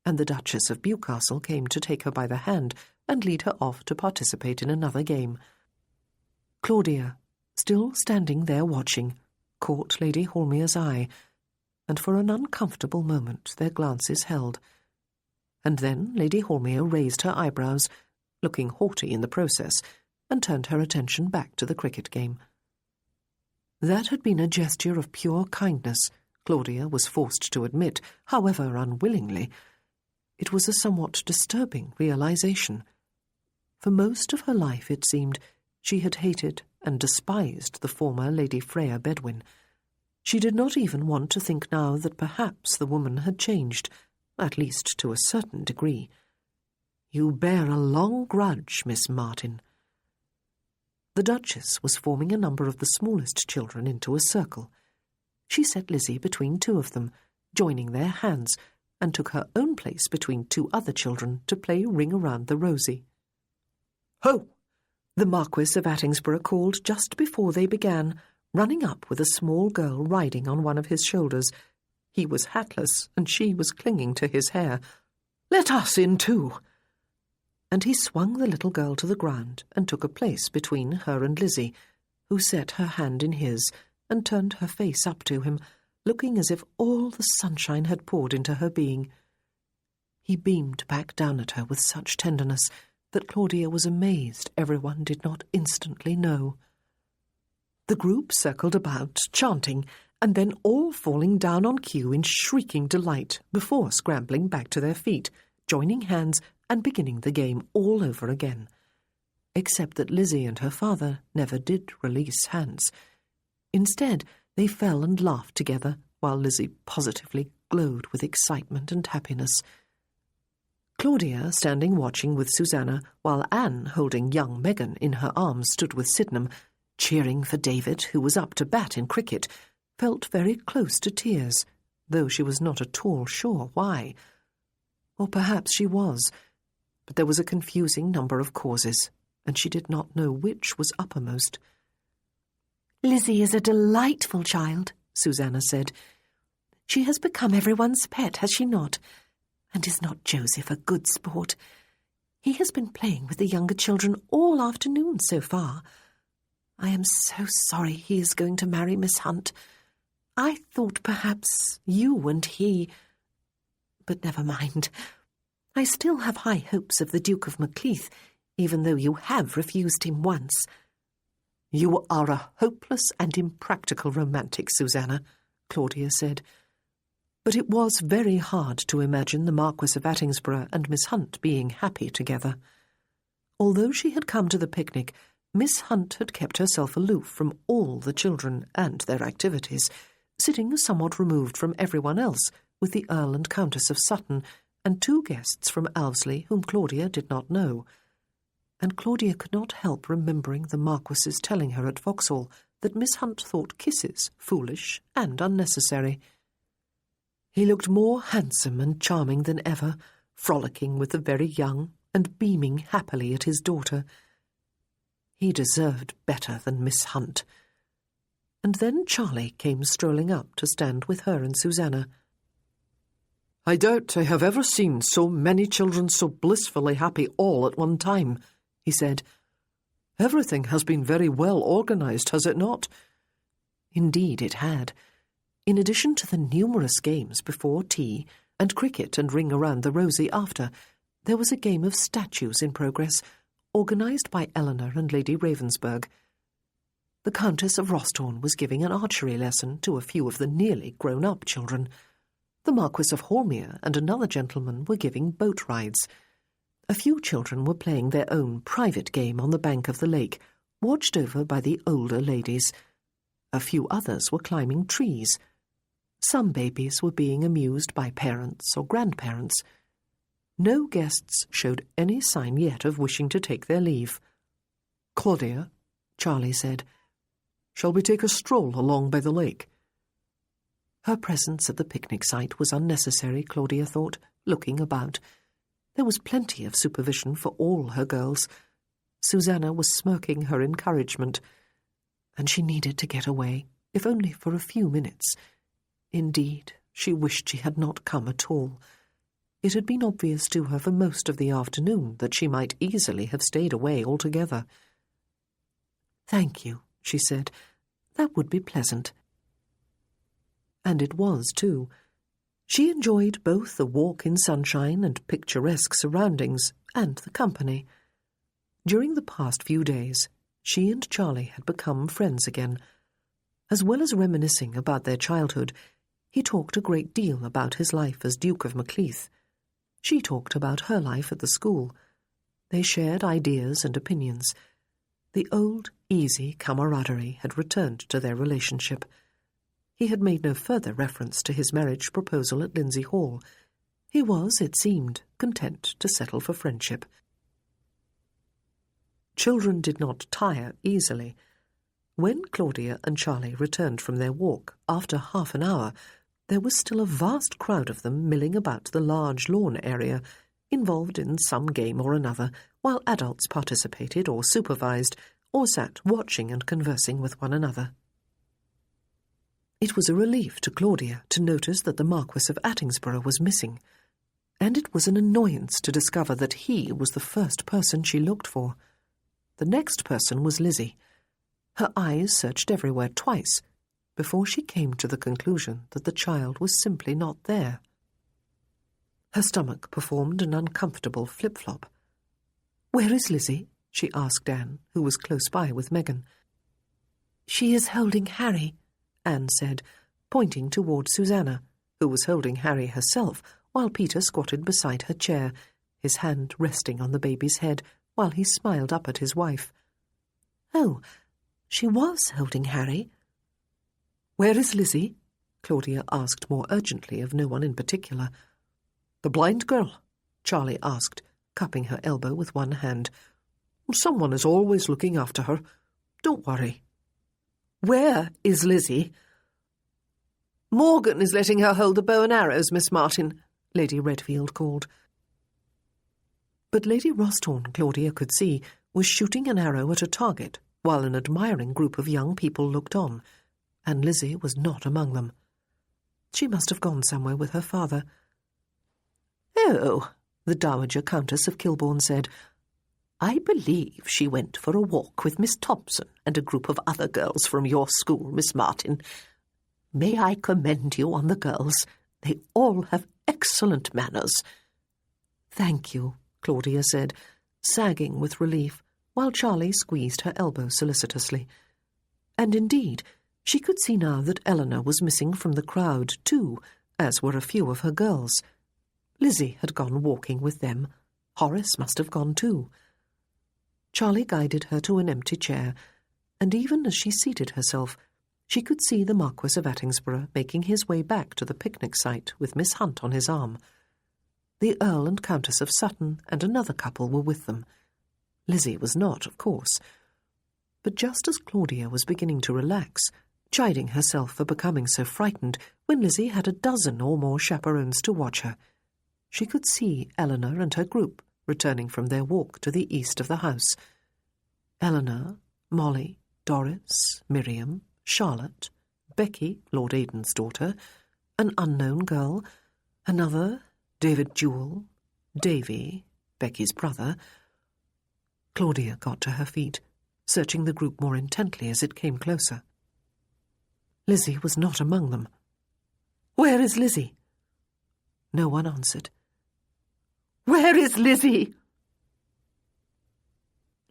and the Duchess of Bewcastle came to take her by the hand and lead her off to participate in another game. Claudia, still standing there watching, caught Lady Hormere's eye, and for an uncomfortable moment their glances held. And then Lady Hormere raised her eyebrows, looking haughty in the process, and turned her attention back to the cricket game. That had been a gesture of pure kindness, Claudia was forced to admit, however unwillingly. It was a somewhat disturbing realization. For most of her life, it seemed, she had hated and despised the former Lady Freya Bedwin. She did not even want to think now that perhaps the woman had changed, at least to a certain degree. "You bear a long grudge, Miss Martin." The Duchess was forming a number of the smallest children into a circle. She set Lizzie between 2 of them, joining their hands, and took her own place between 2 other children to play Ring Around the Rosie. "Ho!" the Marquis of Attingsborough called just before they began, running up with a small girl riding on one of his shoulders. He was hatless, and she was clinging to his hair. "Let us in too." And he swung the little girl to the ground and took a place between her and Lizzie, who set her hand in his and turned her face up to him, looking as if all the sunshine had poured into her being. He beamed back down at her with such tenderness that Claudia was amazed everyone did not instantly know. The group circled about, chanting, and then all falling down on cue in shrieking delight before scrambling back to their feet, joining hands and beginning the game all over again. Except that Lizzie and her father never did release hands. Instead, they fell and laughed together, while Lizzie positively glowed with excitement and happiness. Claudia, standing watching with Susanna, while Anne, holding young Megan in her arms, stood with Sydenham, cheering for David, who was up to bat in cricket, felt very close to tears, though she was not at all sure why. Or perhaps she was, but there was a confusing number of causes, and she did not know which was uppermost. "Lizzie is a delightful child," Susanna said. "She has become everyone's pet, has she not? And is not Joseph a good sport? He has been playing with the younger children all afternoon so far. I am so sorry he is going to marry Miss Hunt. I thought perhaps you and he... But never mind. I still have high hopes of the Duke of Macleith, even though you have refused him once." "You are a hopeless and impractical romantic, Susanna," Claudia said. But it was very hard to imagine the Marquis of Attingsborough and Miss Hunt being happy together. Although she had come to the picnic, Miss Hunt had kept herself aloof from all the children and their activities, sitting somewhat removed from everyone else, with the Earl and Countess of Sutton and 2 guests from Owsley whom Claudia did not know. And Claudia could not help remembering the Marquis's telling her at Vauxhall that Miss Hunt thought kisses foolish and unnecessary. He looked more handsome and charming than ever, frolicking with the very young and beaming happily at his daughter. He deserved better than Miss Hunt. And then Charlie came strolling up to stand with her and Susanna. "I doubt I have ever seen so many children so blissfully happy all at one time," he said. "Everything has been very well organised, has it not?" Indeed it had. In addition to the numerous games before tea, and cricket and ring around the rosy after, there was a game of statues in progress, organised by Eleanor and Lady Ravensburg. The Countess of Rosthorn was giving an archery lesson to a few of the nearly grown-up children. The Marquis of Hormere and another gentleman were giving boat rides. A few children were playing their own private game on the bank of the lake, watched over by the older ladies. A few others were climbing trees. Some babies were being amused by parents or grandparents. No guests showed any sign yet of wishing to take their leave. "Claudia," Charlie said, "shall we take a stroll along by the lake?" Her presence at the picnic site was unnecessary, Claudia thought, looking about. There was plenty of supervision for all her girls. Susanna was smirking her encouragement, and she needed to get away, if only for a few minutes. Indeed, she wished she had not come at all. It had been obvious to her for most of the afternoon that she might easily have stayed away altogether. "Thank you," she said. "That would be pleasant." And it was, too. She enjoyed both the walk in sunshine and picturesque surroundings, and the company. During the past few days, she and Charlie had become friends again. As well as reminiscing about their childhood, he talked a great deal about his life as Duke of Macleath. She talked about her life at the school. They shared ideas and opinions. The old, easy camaraderie had returned to their relationship. He had made no further reference to his marriage proposal at Lindsay Hall. He was, it seemed, content to settle for friendship. Children did not tire easily. When Claudia and Charlie returned from their walk, after half an hour, there was still a vast crowd of them milling about the large lawn area, involved in some game or another, while adults participated or supervised, or sat watching and conversing with one another. It was a relief to Claudia to notice that the Marquis of Attingsborough was missing, and it was an annoyance to discover that he was the first person she looked for. The next person was Lizzie. Her eyes searched everywhere twice before she came to the conclusion that the child was simply not there. Her stomach performed an uncomfortable flip-flop. "Where is Lizzie?" she asked Anne, who was close by with Megan. "She is holding Harry," Anne said, pointing toward Susanna, who was holding Harry herself, while Peter squatted beside her chair, his hand resting on the baby's head, while he smiled up at his wife. "Oh, she was holding Harry." "Where is Lizzie?" Claudia asked more urgently of no one in particular. "The blind girl?" Charlie asked, cupping her elbow with one hand. "Someone is always looking after her. Don't worry." "Where is Lizzie?" "Morgan is letting her hold the bow and arrows, Miss Martin," Lady Redfield called. But Lady Rosthorn, Claudia could see, was shooting an arrow at a target, while an admiring group of young people looked on, and Lizzie was not among them. She must have gone somewhere with her father. "Oh," the Dowager Countess of Kilbourne said, "I believe she went for a walk with Miss Thompson and a group of other girls from your school, Miss Martin. May I commend you on the girls? They all have excellent manners." "Thank you," Claudia said, sagging with relief, while Charlie squeezed her elbow solicitously. And indeed, she could see now that Eleanor was missing from the crowd too, as were a few of her girls. Lizzie had gone walking with them. Horace must have gone too. Charlie guided her to an empty chair, and even as she seated herself, she could see the Marquis of Attingsborough making his way back to the picnic site with Miss Hunt on his arm. The Earl and Countess of Sutton and another couple were with them. Lizzie was not, of course. But just as Claudia was beginning to relax, chiding herself for becoming so frightened when Lizzie had a dozen or more chaperones to watch her, she could see Eleanor and her group returning from their walk to the east of the house. Eleanor, Molly, Doris, Miriam, Charlotte, Becky, Lord Aiden's daughter, an unknown girl, another, David Jewell, Davy, Becky's brother. Claudia got to her feet, searching the group more intently as it came closer. Lizzie was not among them. "Where is Lizzie?" No one answered. "Where is Lizzie?"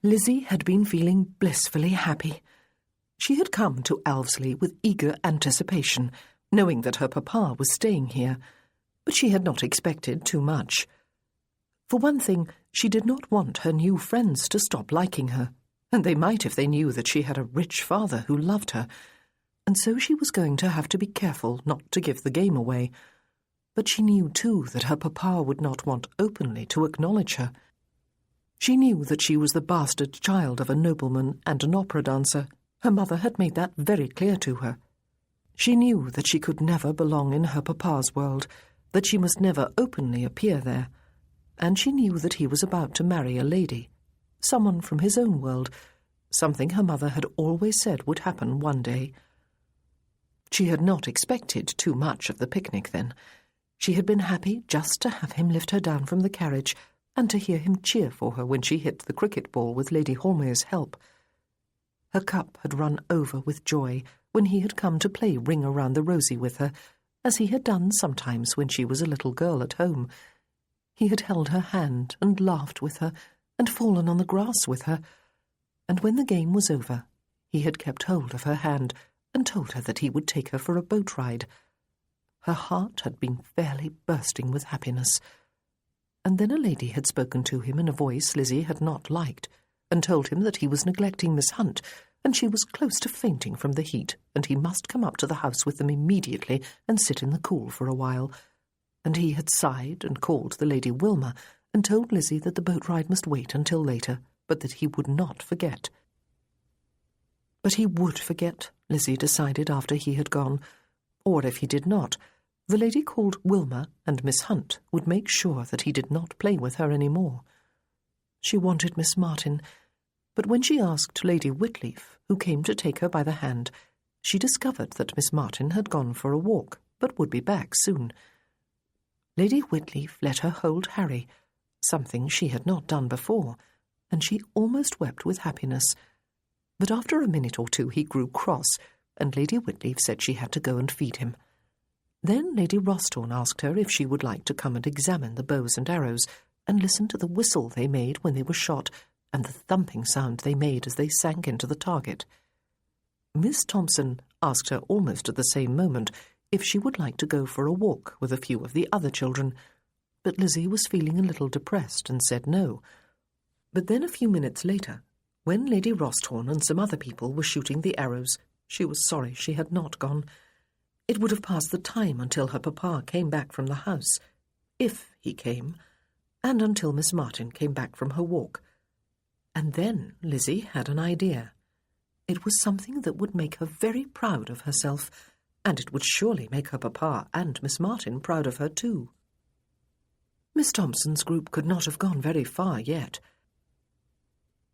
Lizzie had been feeling blissfully happy. She had come to Alvesley with eager anticipation, knowing that her papa was staying here, but she had not expected too much. For one thing, she did not want her new friends to stop liking her, and they might if they knew that she had a rich father who loved her, and so she was going to have to be careful not to give the game away. But she knew, too, that her papa would not want openly to acknowledge her. She knew that she was the bastard child of a nobleman and an opera dancer. Her mother had made that very clear to her. She knew that she could never belong in her papa's world, that she must never openly appear there, and she knew that he was about to marry a lady, someone from his own world, something her mother had always said would happen one day. She had not expected too much of the picnic then. She had been happy just to have him lift her down from the carriage and to hear him cheer for her when she hit the cricket ball with Lady Holmes's help. Her cup had run over with joy when he had come to play Ring Around the Rosie with her, as he had done sometimes when she was a little girl at home. He had held her hand and laughed with her and fallen on the grass with her, and when the game was over, he had kept hold of her hand and told her that he would take her for a boat ride. Her heart had been fairly bursting with happiness. And then a lady had spoken to him in a voice Lizzie had not liked, and told him that he was neglecting Miss Hunt, and she was close to fainting from the heat, and he must come up to the house with them immediately and sit in the cool for a while. And he had sighed and called the Lady Wilma, and told Lizzie that the boat ride must wait until later, but that he would not forget. But he would forget, Lizzie decided after he had gone, or if he did not, the lady called Wilma and Miss Hunt would make sure that he did not play with her any more. She wanted Miss Martin, but when she asked Lady Whitleaf, who came to take her by the hand, she discovered that Miss Martin had gone for a walk, but would be back soon. Lady Whitleaf let her hold Harry, something she had not done before, and she almost wept with happiness. But after a minute or two he grew cross, and Lady Whitleaf said she had to go and feed him. Then Lady Rosthorn asked her if she would like to come and examine the bows and arrows, and listen to the whistle they made when they were shot, and the thumping sound they made as they sank into the target. Miss Thompson asked her almost at the same moment if she would like to go for a walk with a few of the other children, but Lizzie was feeling a little depressed and said no. But then a few minutes later, when Lady Rosthorn and some other people were shooting the arrows, she was sorry she had not gone. It would have passed the time until her papa came back from the house, if he came, and until Miss Martin came back from her walk. And then Lizzie had an idea. It was something that would make her very proud of herself, and it would surely make her papa and Miss Martin proud of her too. Miss Thompson's group could not have gone very far yet.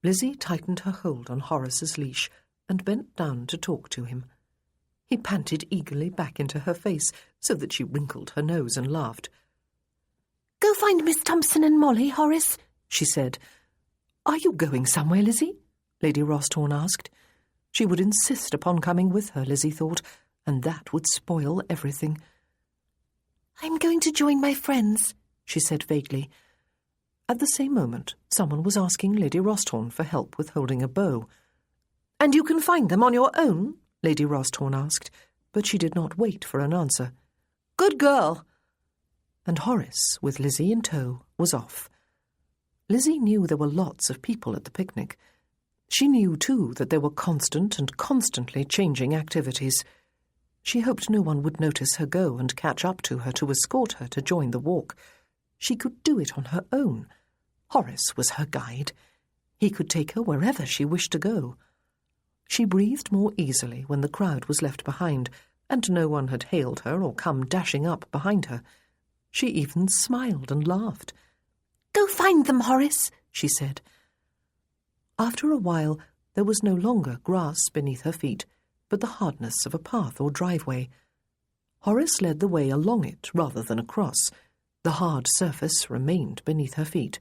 Lizzie tightened her hold on Horace's leash and bent down to talk to him. He panted eagerly back into her face so that she wrinkled her nose and laughed. "Go find Miss Thompson and Molly, Horace," she said. "Are you going somewhere, Lizzie?" Lady Rosthorn asked. She would insist upon coming with her, Lizzie thought, and that would spoil everything. "I'm going to join my friends," she said vaguely. At the same moment, someone was asking Lady Rosthorn for help with holding a bow. "And you can find them on your own?" Lady Rosthorn asked, but she did not wait for an answer. "Good girl!" And Horace, with Lizzie in tow, was off. Lizzie knew there were lots of people at the picnic. She knew, too, that there were constant and constantly changing activities. She hoped no one would notice her go and catch up to her to escort her to join the walk. She could do it on her own. Horace was her guide. He could take her wherever she wished to go. She breathed more easily when the crowd was left behind, and no one had hailed her or come dashing up behind her. She even smiled and laughed. "Go find them, Horace," she said. After a while, there was no longer grass beneath her feet, but the hardness of a path or driveway. Horace led the way along it rather than across. The hard surface remained beneath her feet.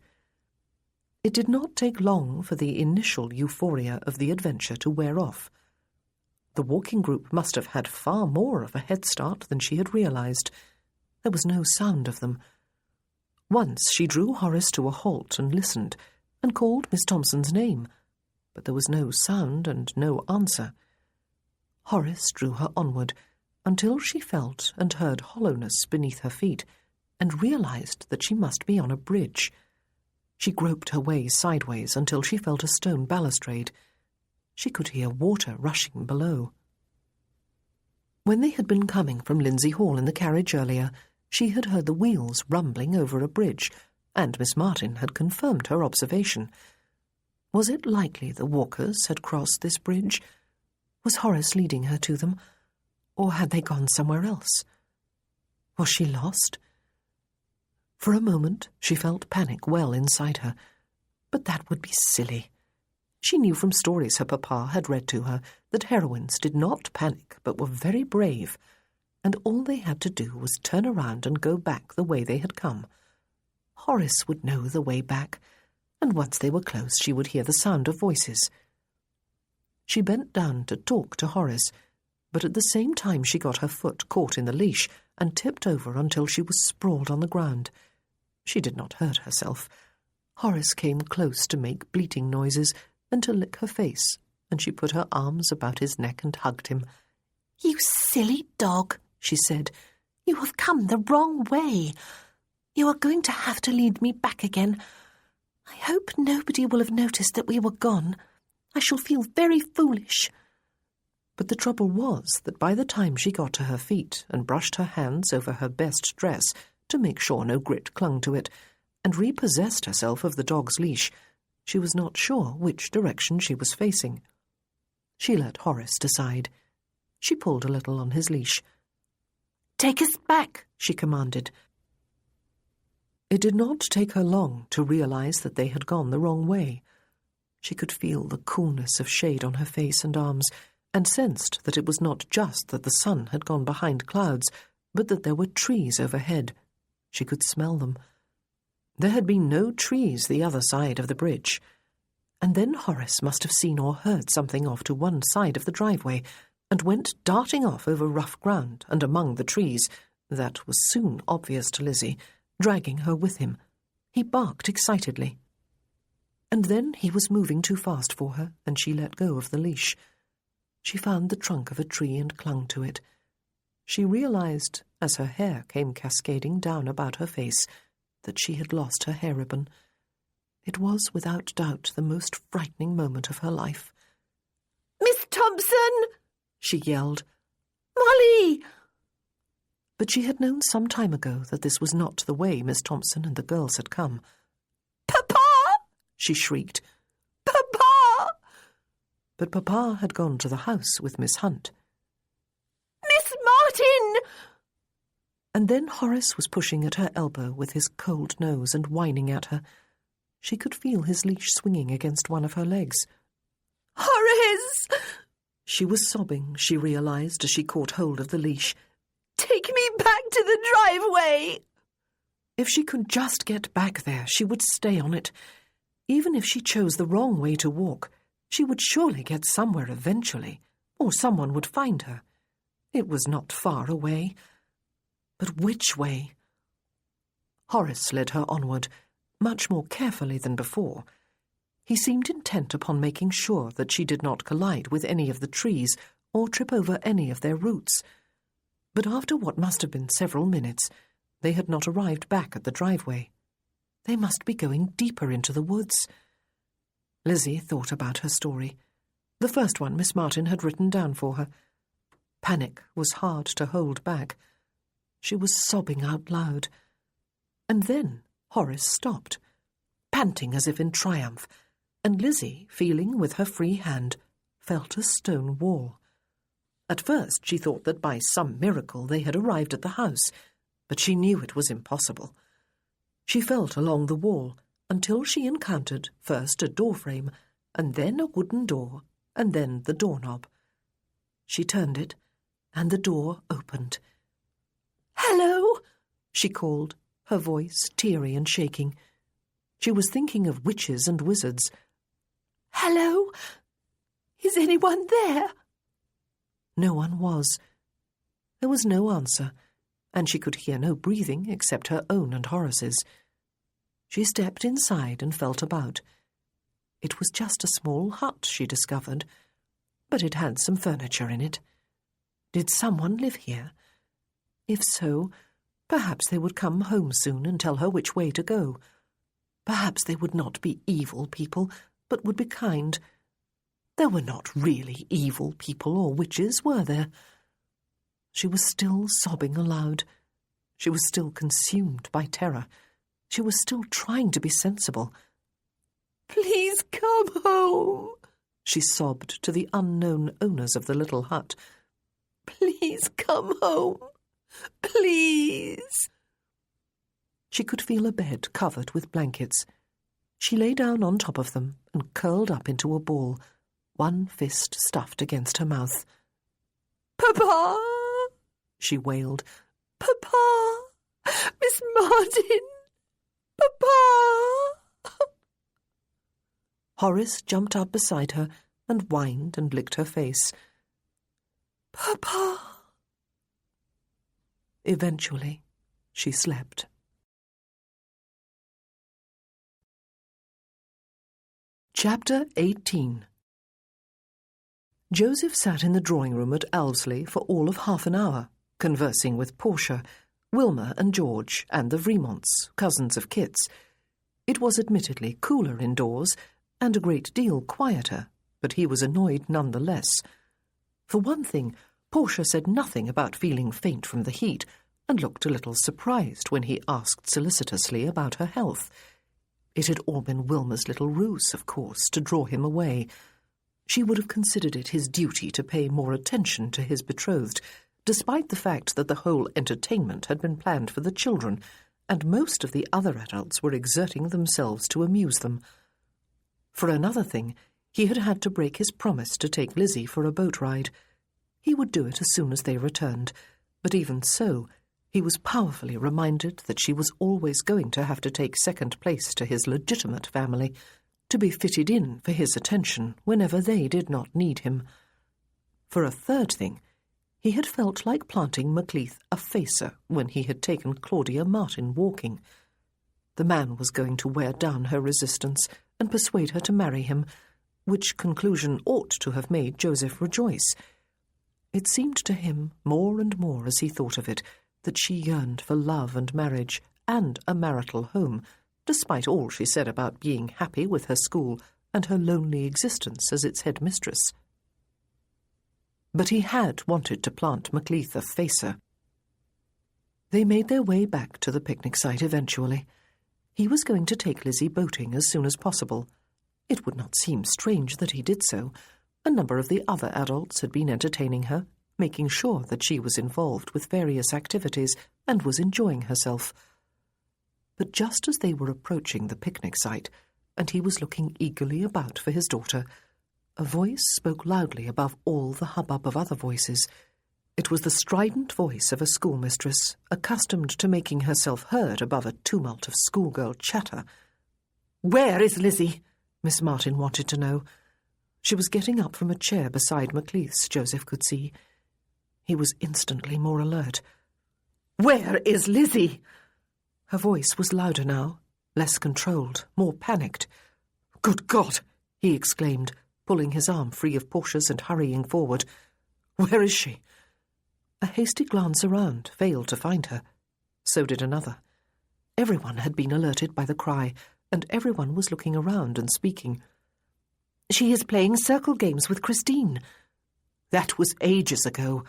It did not take long for the initial euphoria of the adventure to wear off. The walking group must have had far more of a head start than she had realized. There was no sound of them. Once she drew Horace to a halt and listened, and called Miss Thompson's name, but there was no sound and no answer. Horace drew her onward, until she felt and heard hollowness beneath her feet, and realized that she must be on a bridge. She groped her way sideways until she felt a stone balustrade. She could hear water rushing below. When they had been coming from Lindsay Hall in the carriage earlier, she had heard the wheels rumbling over a bridge, and Miss Martin had confirmed her observation. Was it likely the walkers had crossed this bridge? Was Horace leading her to them, or had they gone somewhere else? Was she lost? For a moment she felt panic well inside her, but that would be silly. She knew from stories her papa had read to her that heroines did not panic but were very brave, and all they had to do was turn around and go back the way they had come. Horace would know the way back, and once they were close she would hear the sound of voices. She bent down to talk to Horace, but at the same time she got her foot caught in the leash and tipped over until she was sprawled on the ground. She did not hurt herself. Horace came close to make bleating noises and to lick her face, and she put her arms about his neck and hugged him. "You silly dog," she said. "You have come the wrong way. You are going to have to lead me back again. I hope nobody will have noticed that we were gone. I shall feel very foolish." But the trouble was that by the time she got to her feet and brushed her hands over her best dress to make sure no grit clung to it, and repossessed herself of the dog's leash, she was not sure which direction she was facing. She let Horace decide. She pulled a little on his leash. "Take us back," she commanded. It did not take her long to realize that they had gone the wrong way. She could feel the coolness of shade on her face and arms, and sensed that it was not just that the sun had gone behind clouds, but that there were trees overhead. She could smell them. There had been no trees the other side of the bridge. And then Horace must have seen or heard something off to one side of the driveway, and went darting off over rough ground and among the trees. That was soon obvious to Lizzie, dragging her with him. He barked excitedly. And then he was moving too fast for her, and she let go of the leash. She found the trunk of a tree and clung to it. She realized, as her hair came cascading down about her face, that she had lost her hair ribbon. It was without doubt the most frightening moment of her life. "Miss Thompson!" she yelled. "Molly!" But she had known some time ago that this was not the way Miss Thompson and the girls had come. "Papa!" she shrieked. "Papa!" But Papa had gone to the house with Miss Hunt. "Miss Martin!" And then Horace was pushing at her elbow with his cold nose and whining at her. She could feel his leash swinging against one of her legs. "Horace!" She was sobbing, she realized, as she caught hold of the leash. "Take me back to the driveway!" If she could just get back there, she would stay on it. Even if she chose the wrong way to walk, she would surely get somewhere eventually, or someone would find her. It was not far away. But which way? Horace led her onward, much more carefully than before. He seemed intent upon making sure that she did not collide with any of the trees or trip over any of their roots. But after what must have been several minutes, they had not arrived back at the driveway. They must be going deeper into the woods. Lizzie thought about her story, the first one Miss Martin had written down for her. Panic was hard to hold back. She was sobbing out loud. And then Horace stopped, panting as if in triumph, and Lizzie, feeling with her free hand, felt a stone wall. At first she thought that by some miracle they had arrived at the house, but she knew it was impossible. She felt along the wall until she encountered first a door-frame, and then a wooden door, and then the doorknob. She turned it, and the door opened. "Hello," she called, her voice teary and shaking. She was thinking of witches and wizards. "Hello? Is anyone there?" No one was. There was no answer, and she could hear no breathing except her own and Horace's. She stepped inside and felt about. It was just a small hut, she discovered, but it had some furniture in it. Did someone live here? If so, perhaps they would come home soon and tell her which way to go. Perhaps they would not be evil people, but would be kind. There were not really evil people or witches, were there? She was still sobbing aloud. She was still consumed by terror. She was still trying to be sensible. "Please come home," she sobbed to the unknown owners of the little hut. "Please come home. Please." She could feel a bed covered with blankets. She lay down on top of them and curled up into a ball, one fist stuffed against her mouth. "Papa," she wailed. "Papa! Miss Martin! Papa!" Horace jumped up beside her and whined and licked her face. "Papa!" Eventually, she slept. Chapter 18. Joseph sat in the drawing-room at Elvesleigh for all of half an hour, conversing with Portia, Wilma and George, and the Vremonts, cousins of Kit's. It was admittedly cooler indoors, and a great deal quieter, but he was annoyed nonetheless. For one thing, Portia said nothing about feeling faint from the heat, and looked a little surprised when he asked solicitously about her health. It had all been Wilma's little ruse, of course, to draw him away. She would have considered it his duty to pay more attention to his betrothed, despite the fact that the whole entertainment had been planned for the children, and most of the other adults were exerting themselves to amuse them. For another thing, he had had to break his promise to take Lizzie for a boat ride. He would do it as soon as they returned, but even so, he was powerfully reminded that she was always going to have to take second place to his legitimate family, to be fitted in for his attention whenever they did not need him. For a third thing, he had felt like planting Macleith a facer when he had taken Claudia Martin walking. The man was going to wear down her resistance and persuade her to marry him, which conclusion ought to have made Joseph rejoice. It seemed to him, more and more as he thought of it, that she yearned for love and marriage and a marital home, despite all she said about being happy with her school and her lonely existence as its headmistress. But he had wanted to plant Macleith a facer. They made their way back to the picnic site eventually. He was going to take Lizzie boating as soon as possible. It would not seem strange that he did so. A number of the other adults had been entertaining her, making sure that she was involved with various activities and was enjoying herself. But just as they were approaching the picnic site, and he was looking eagerly about for his daughter, a voice spoke loudly above all the hubbub of other voices. It was the strident voice of a schoolmistress, accustomed to making herself heard above a tumult of schoolgirl chatter. "Where is Lizzie?" Miss Martin wanted to know. She was getting up from a chair beside Macleith's, Joseph could see. He was instantly more alert. "Where is Lizzie?" Her voice was louder now, less controlled, more panicked. "Good God!" he exclaimed, pulling his arm free of Portia's and hurrying forward. "Where is she?" A hasty glance around failed to find her. So did another. Everyone had been alerted by the cry, and everyone was looking around and speaking. "She is playing circle games with Christine." "That was ages ago."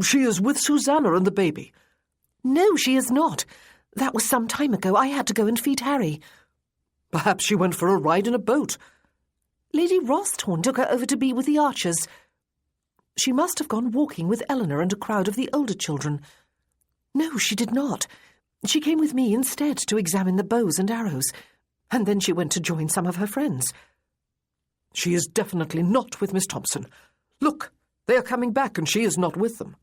"She is with Susanna and the baby." "No, she is not. That was some time ago. I had to go and feed Harry." "Perhaps she went for a ride in a boat." Lady Rosthorn took her over to be with the Archers. She must have gone walking with Eleanor and a crowd of the older children. No, she did not. She came with me instead to examine the bows and arrows, and then she went to join some of her friends. She is definitely not with Miss Thompson. Look, they are coming back and she is not with them.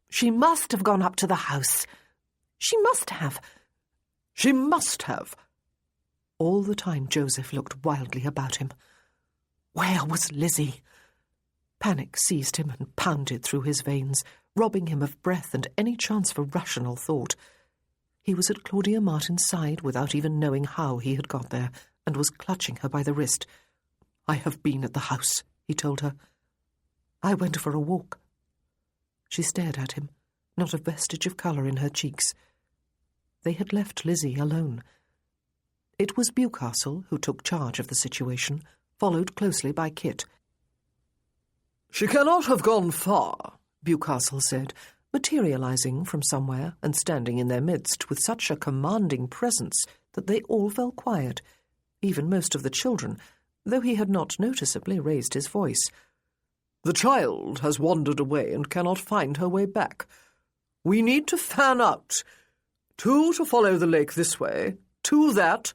She must have gone up to the house. She must have. She must have. All the time Joseph looked wildly about him. Where was Lizzie? Panic seized him and pounded through his veins, robbing him of breath and any chance for rational thought. He was at Claudia Martin's side without even knowing how he had got there, and was clutching her by the wrist. "I have been at the house," he told her. "I went for a walk." She stared at him, not a vestige of colour in her cheeks. They had left Lizzie alone. It was Bewcastle who took charge of the situation, followed closely by Kit. "She cannot have gone far," Bewcastle said, materialising from somewhere and standing in their midst with such a commanding presence that they all fell quiet, even most of the children, though he had not noticeably raised his voice. "The child has wandered away and cannot find her way back. We need to fan out. 2 to follow the lake this way, 2 that,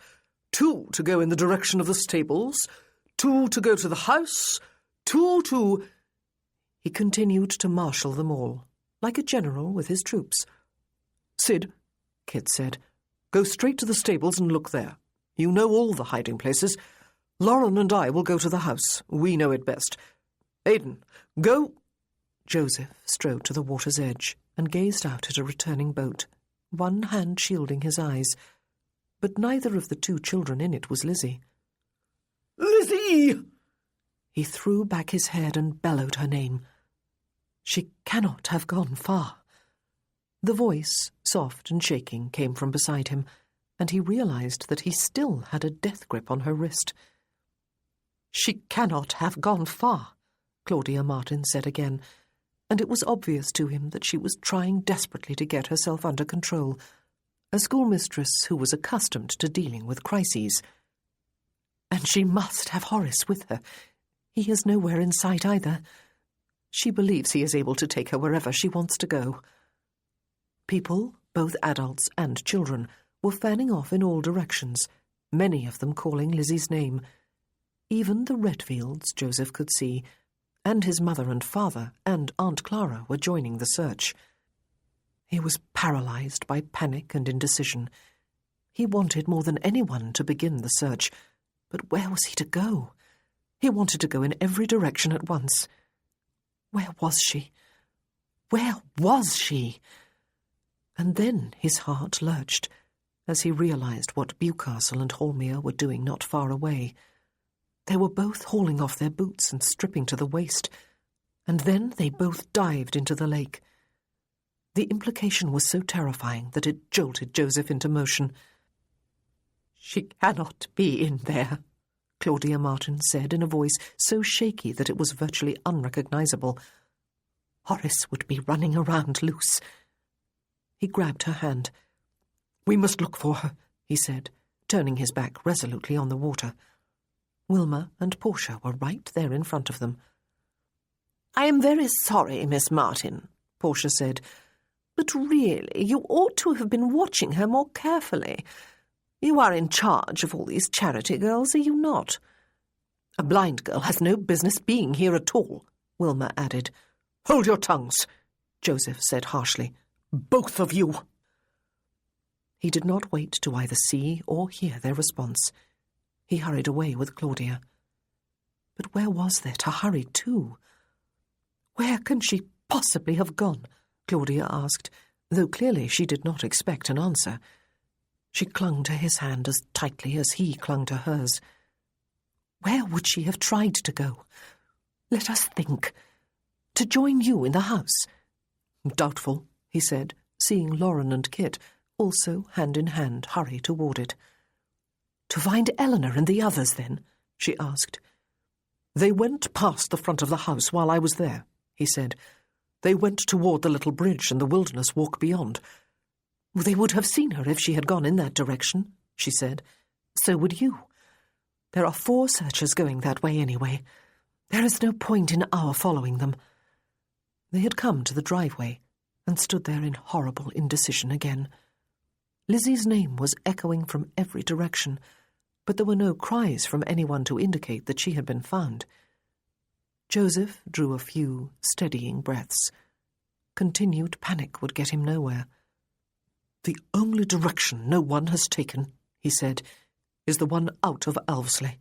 2 to go in the direction of the stables, 2 to go to the house, 2 to—" He continued to marshal them all, like a general with his troops. "Sid," Kit said, "go straight to the stables and look there. You know all the hiding places. Lauren and I will go to the house. We know it best. Aidan, go—" Joseph strode to the water's edge and gazed out at a returning boat, one hand shielding his eyes, but neither of the 2 children in it was Lizzie. "Lizzie!" He threw back his head and bellowed her name. She cannot have gone far. The voice, soft and shaking, came from beside him, and he realised that he still had a death grip on her wrist. "She cannot have gone far," Claudia Martin said again, and it was obvious to him that she was trying desperately to get herself under control, a schoolmistress who was accustomed to dealing with crises. "And she must have Horace with her. He is nowhere in sight either. She believes he is able to take her wherever she wants to go." People, both adults and children, were fanning off in all directions, many of them calling Lizzie's name. Even the Redfields, Joseph could see, and his mother and father and Aunt Clara were joining the search. He was paralysed by panic and indecision. He wanted more than anyone to begin the search, but where was he to go? He wanted to go in every direction at once. Where was she? Where was she? And then his heart lurched, as he realised what Bewcastle and Holmere were doing not far away. They were both hauling off their boots and stripping to the waist, and then they both dived into the lake. The implication was so terrifying that it jolted Joseph into motion. "She cannot be in there," Claudia Martin said in a voice so shaky that it was virtually unrecognisable. "Horace would be running around loose." He grabbed her hand. "We must look for her," he said, turning his back resolutely on the water. Wilma and Portia were right there in front of them. "I am very sorry, Miss Martin," Portia said, "but really you ought to have been watching her more carefully. You are in charge of all these charity girls, are you not?" "A blind girl has no business being here at all," Wilma added. "Hold your tongues," Joseph said harshly. "Both of you." He did not wait to either see or hear their response. He hurried away with Claudia. But where was there to hurry to? "Where can she possibly have gone?" Claudia asked, though clearly she did not expect an answer. She clung to his hand as tightly as he clung to hers. "Where would she have tried to go? Let us think. To join you in the house?" "Doubtful," he said, seeing Lauren and Kit, also hand in hand, hurry toward it. "To find Eleanor and the others, then?" she asked. "They went past the front of the house while I was there," he said. "They went toward the little bridge and the wilderness walk beyond." "They would have seen her if she had gone in that direction," she said. "So would you. There are 4 searchers going that way anyway. There is no point in our following them." They had come to the driveway and stood there in horrible indecision again. Lizzie's name was echoing from every direction, but there were no cries from anyone to indicate that she had been found. Joseph drew a few steadying breaths. Continued panic would get him nowhere. "The only direction no one has taken," he said, "is the one out of Elvsley."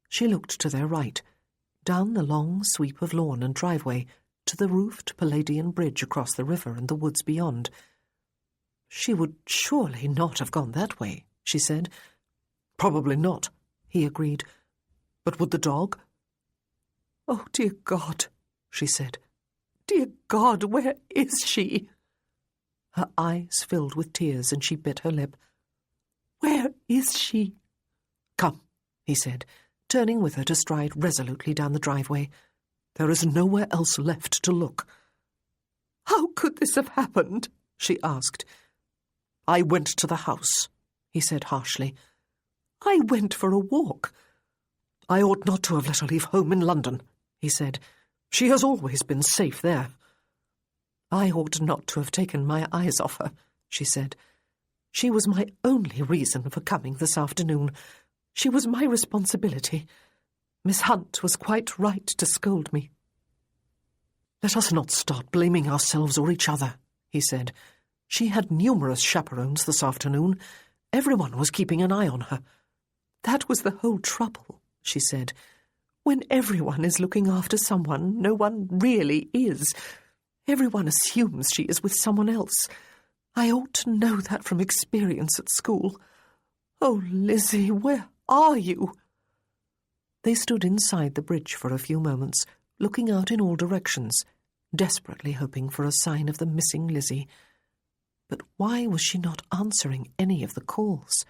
She looked to their right, down the long sweep of lawn and driveway, to the roofed Palladian bridge across the river and the woods beyond. "She would surely not have gone that way," she said. "Probably not," he agreed. "But would the dog?" "Oh, dear God," she said. "Dear God, where is she?" Her eyes filled with tears and she bit her lip. "Where is she?" "Come," he said, turning with her to stride resolutely down the driveway. "There is nowhere else left to look." "How could this have happened?" she asked. "I went to the house," he said harshly. "I went for a walk." "I ought not to have let her leave home in London," he said. "She has always been safe there." "I ought not to have taken my eyes off her," she said. "She was my only reason for coming this afternoon. She was my responsibility. Miss Hunt was quite right to scold me." "Let us not start blaming ourselves or each other," he said. "She had numerous chaperones this afternoon. Everyone was keeping an eye on her." "That was the whole trouble," she said. "When everyone is looking after someone, no one really is. Everyone assumes she is with someone else. I ought to know that from experience at school. Oh, Lizzie, where are you?" They stood inside the bridge for a few moments, looking out in all directions, desperately hoping for a sign of the missing Lizzie. But why was she not answering any of the calls?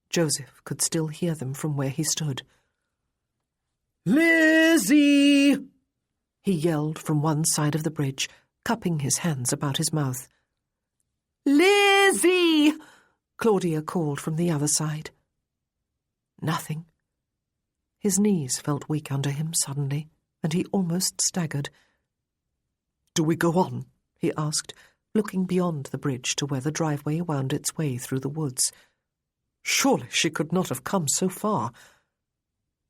Joseph could still hear them from where he stood. "Lizzie!" he yelled from one side of the bridge, cupping his hands about his mouth. "Lizzie!" Claudia called from the other side. Nothing. His knees felt weak under him suddenly, and he almost staggered. "Do we go on?" he asked, looking beyond the bridge to where the driveway wound its way through the woods. "Surely she could not have come so far."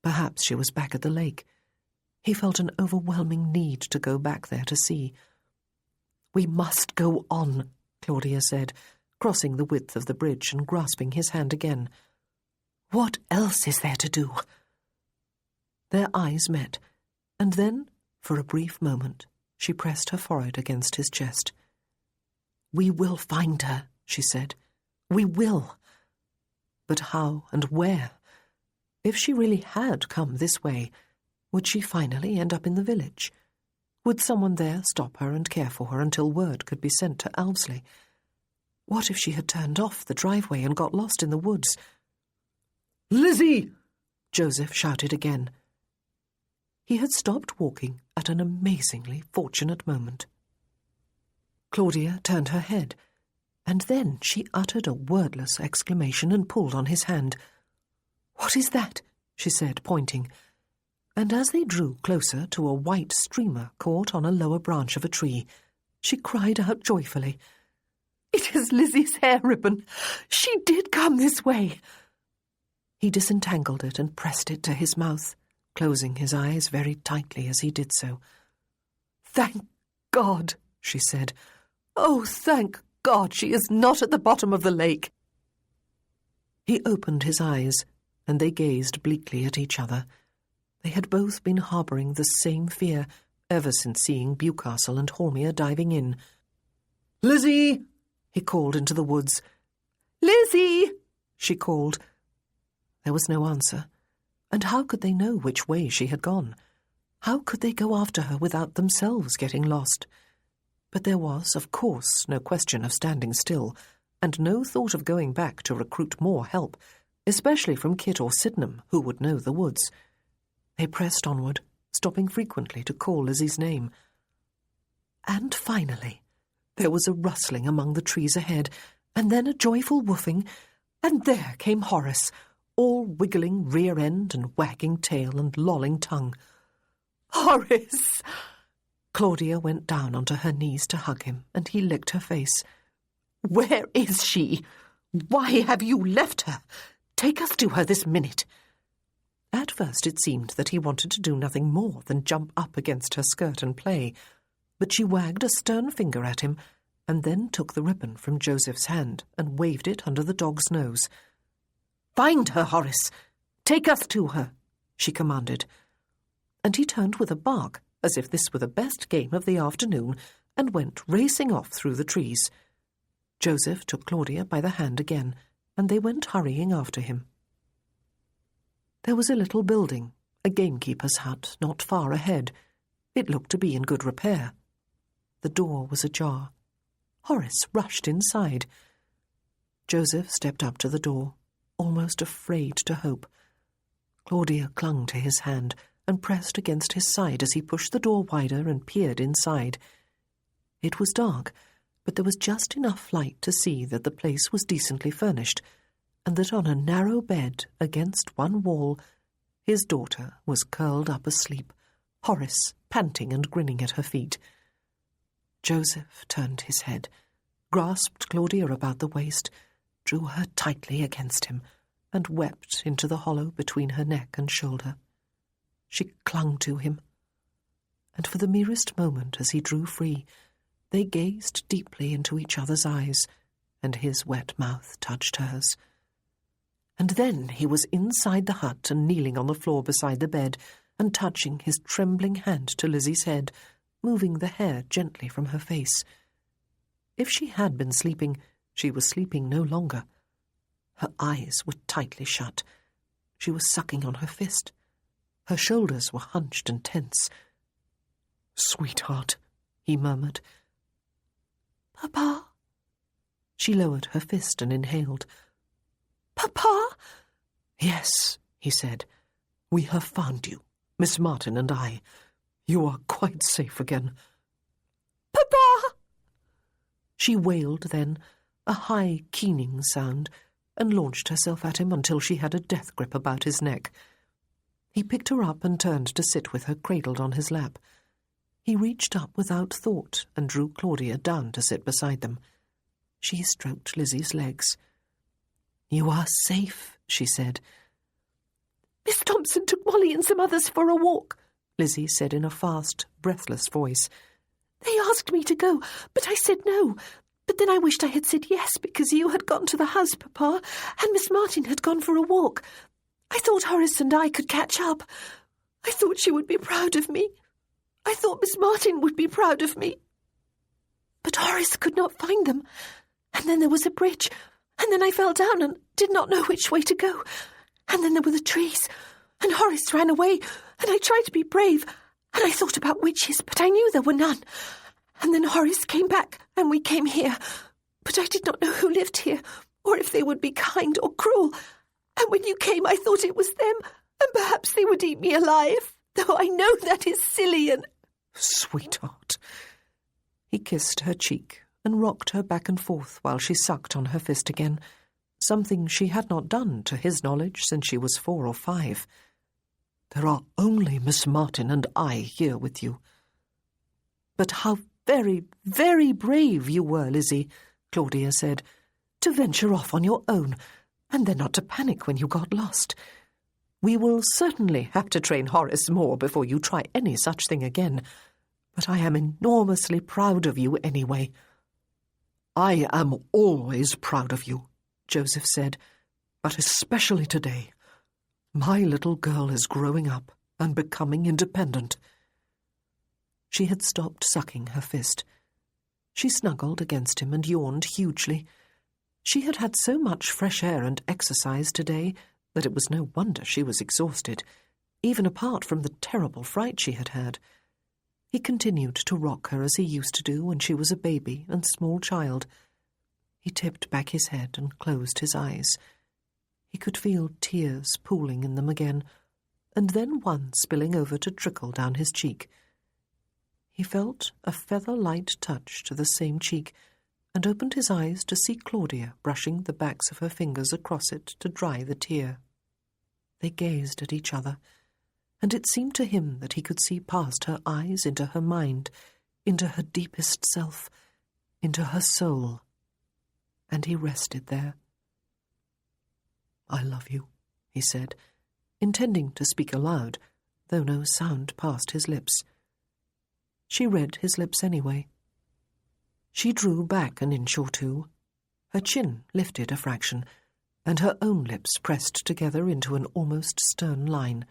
Perhaps she was back at the lake. He felt an overwhelming need to go back there to see. "We must go on," Claudia said, crossing the width of the bridge and grasping his hand again. "What else is there to do?" Their eyes met, and then, for a brief moment, she pressed her forehead against his chest. "We will find her," she said. "We will." But how and where? If she really had come this way, would she finally end up in the village? Would someone there stop her and care for her until word could be sent to Elvsley? What if she had turned off the driveway and got lost in the woods? "Lizzie!" Joseph shouted again. He had stopped walking at an amazingly fortunate moment. Claudia turned her head, and then she uttered a wordless exclamation and pulled on his hand. "What is that?" she said, pointing. And as they drew closer to a white streamer caught on a lower branch of a tree, she cried out joyfully, "It is Lizzie's hair ribbon! She did come this way!" He disentangled it and pressed it to his mouth, closing his eyes very tightly as he did so. "Thank God," she said. "Oh, thank God she is not at the bottom of the lake." He opened his eyes, and they gazed bleakly at each other. They had both been harbouring the same fear ever since seeing Bewcastle and Hormia diving in. "Lizzie!" he called into the woods. "Lizzie!" she called. There was no answer, and how could they know which way she had gone? How could they go after her without themselves getting lost? But there was, of course, no question of standing still, and no thought of going back to recruit more help, especially from Kit or Sydenham, who would know the woods. They pressed onward, stopping frequently to call Lizzie's name. And finally, there was a rustling among the trees ahead, and then a joyful woofing, and there came Horace, all wiggling rear end and wagging tail and lolling tongue. "Horace!" Claudia went down onto her knees to hug him, and he licked her face. "Where is she? Why have you left her? Take us to her this minute." At first it seemed that he wanted to do nothing more than jump up against her skirt and play, but she wagged a stern finger at him and then took the ribbon from Joseph's hand and waved it under the dog's nose. "Find her, Horace! Take us to her!" she commanded. And he turned with a bark, as if this were the best game of the afternoon, and went racing off through the trees. Joseph took Claudia by the hand again, and they went hurrying after him. There was a little building, a gamekeeper's hut, not far ahead. It looked to be in good repair. The door was ajar. Horace rushed inside. Joseph stepped up to the door, almost afraid to hope. Claudia clung to his hand and pressed against his side as he pushed the door wider and peered inside. It was dark, but there was just enough light to see that the place was decently furnished, and that on a narrow bed against one wall his daughter was curled up asleep, Horace panting and grinning at her feet. Joseph turned his head, grasped Claudia about the waist, drew her tightly against him, and wept into the hollow between her neck and shoulder. She clung to him, and for the merest moment as he drew free, they gazed deeply into each other's eyes, and his wet mouth touched hers. And then he was inside the hut and kneeling on the floor beside the bed and touching his trembling hand to Lizzie's head, moving the hair gently from her face. If she had been sleeping, she was sleeping no longer. Her eyes were tightly shut. She was sucking on her fist. Her shoulders were hunched and tense. "Sweetheart," he murmured. "Papa?" She lowered her fist and inhaled. "Papa?" "Yes," he said. "We have found you, Miss Martin and I. You are quite safe again." "Papa!" She wailed then, a high, keening sound, and launched herself at him until she had a death grip about his neck. He picked her up and turned to sit with her cradled on his lap. He reached up without thought and drew Claudia down to sit beside them. She stroked Lizzie's legs. "You are safe," she said. "Miss Thompson took Molly and some others for a walk," Lizzie said in a fast, breathless voice. "They asked me to go, but I said no. But then I wished I had said yes, because you had gone to the house, Papa, and Miss Martin had gone for a walk. I thought Horace and I could catch up. I thought she would be proud of me. I thought Miss Martin would be proud of me. But Horace could not find them. And then there was a bridge, and then I fell down and did not know which way to go. And then there were the trees, and Horace ran away, and I tried to be brave, and I thought about witches, but I knew there were none. And then Horace came back, and we came here. But I did not know who lived here, or if they would be kind or cruel. And when you came, I thought it was them, and perhaps they would eat me alive, though I know that is silly and—" "Sweetheart." He kissed her cheek and rocked her back and forth while she sucked on her fist again, something she had not done, to his knowledge, since she was 4 or 5. "There are only Miss Martin and I here with you." "But how very, very brave you were, Lizzie," Claudia said, "to venture off on your own, and then not to panic when you got lost. We will certainly have to train Horace more before you try any such thing again, but I am enormously proud of you anyway." "I am always proud of you," Joseph said, "but especially today. My little girl is growing up and becoming independent." She had stopped sucking her fist. She snuggled against him and yawned hugely. She had had so much fresh air and exercise today that it was no wonder she was exhausted, even apart from the terrible fright she had had. He continued to rock her as he used to do when she was a baby and small child. He tipped back his head and closed his eyes. He could feel tears pooling in them again, and then one spilling over to trickle down his cheek. He felt a feather-light touch to the same cheek, and opened his eyes to see Claudia brushing the backs of her fingers across it to dry the tear. They gazed at each other, and it seemed to him that he could see past her eyes into her mind, into her deepest self, into her soul. And he rested there. "I love you," he said, intending to speak aloud, though no sound passed his lips. She read his lips anyway. She drew back an inch or two. Her chin lifted a fraction, and her own lips pressed together into an almost stern line.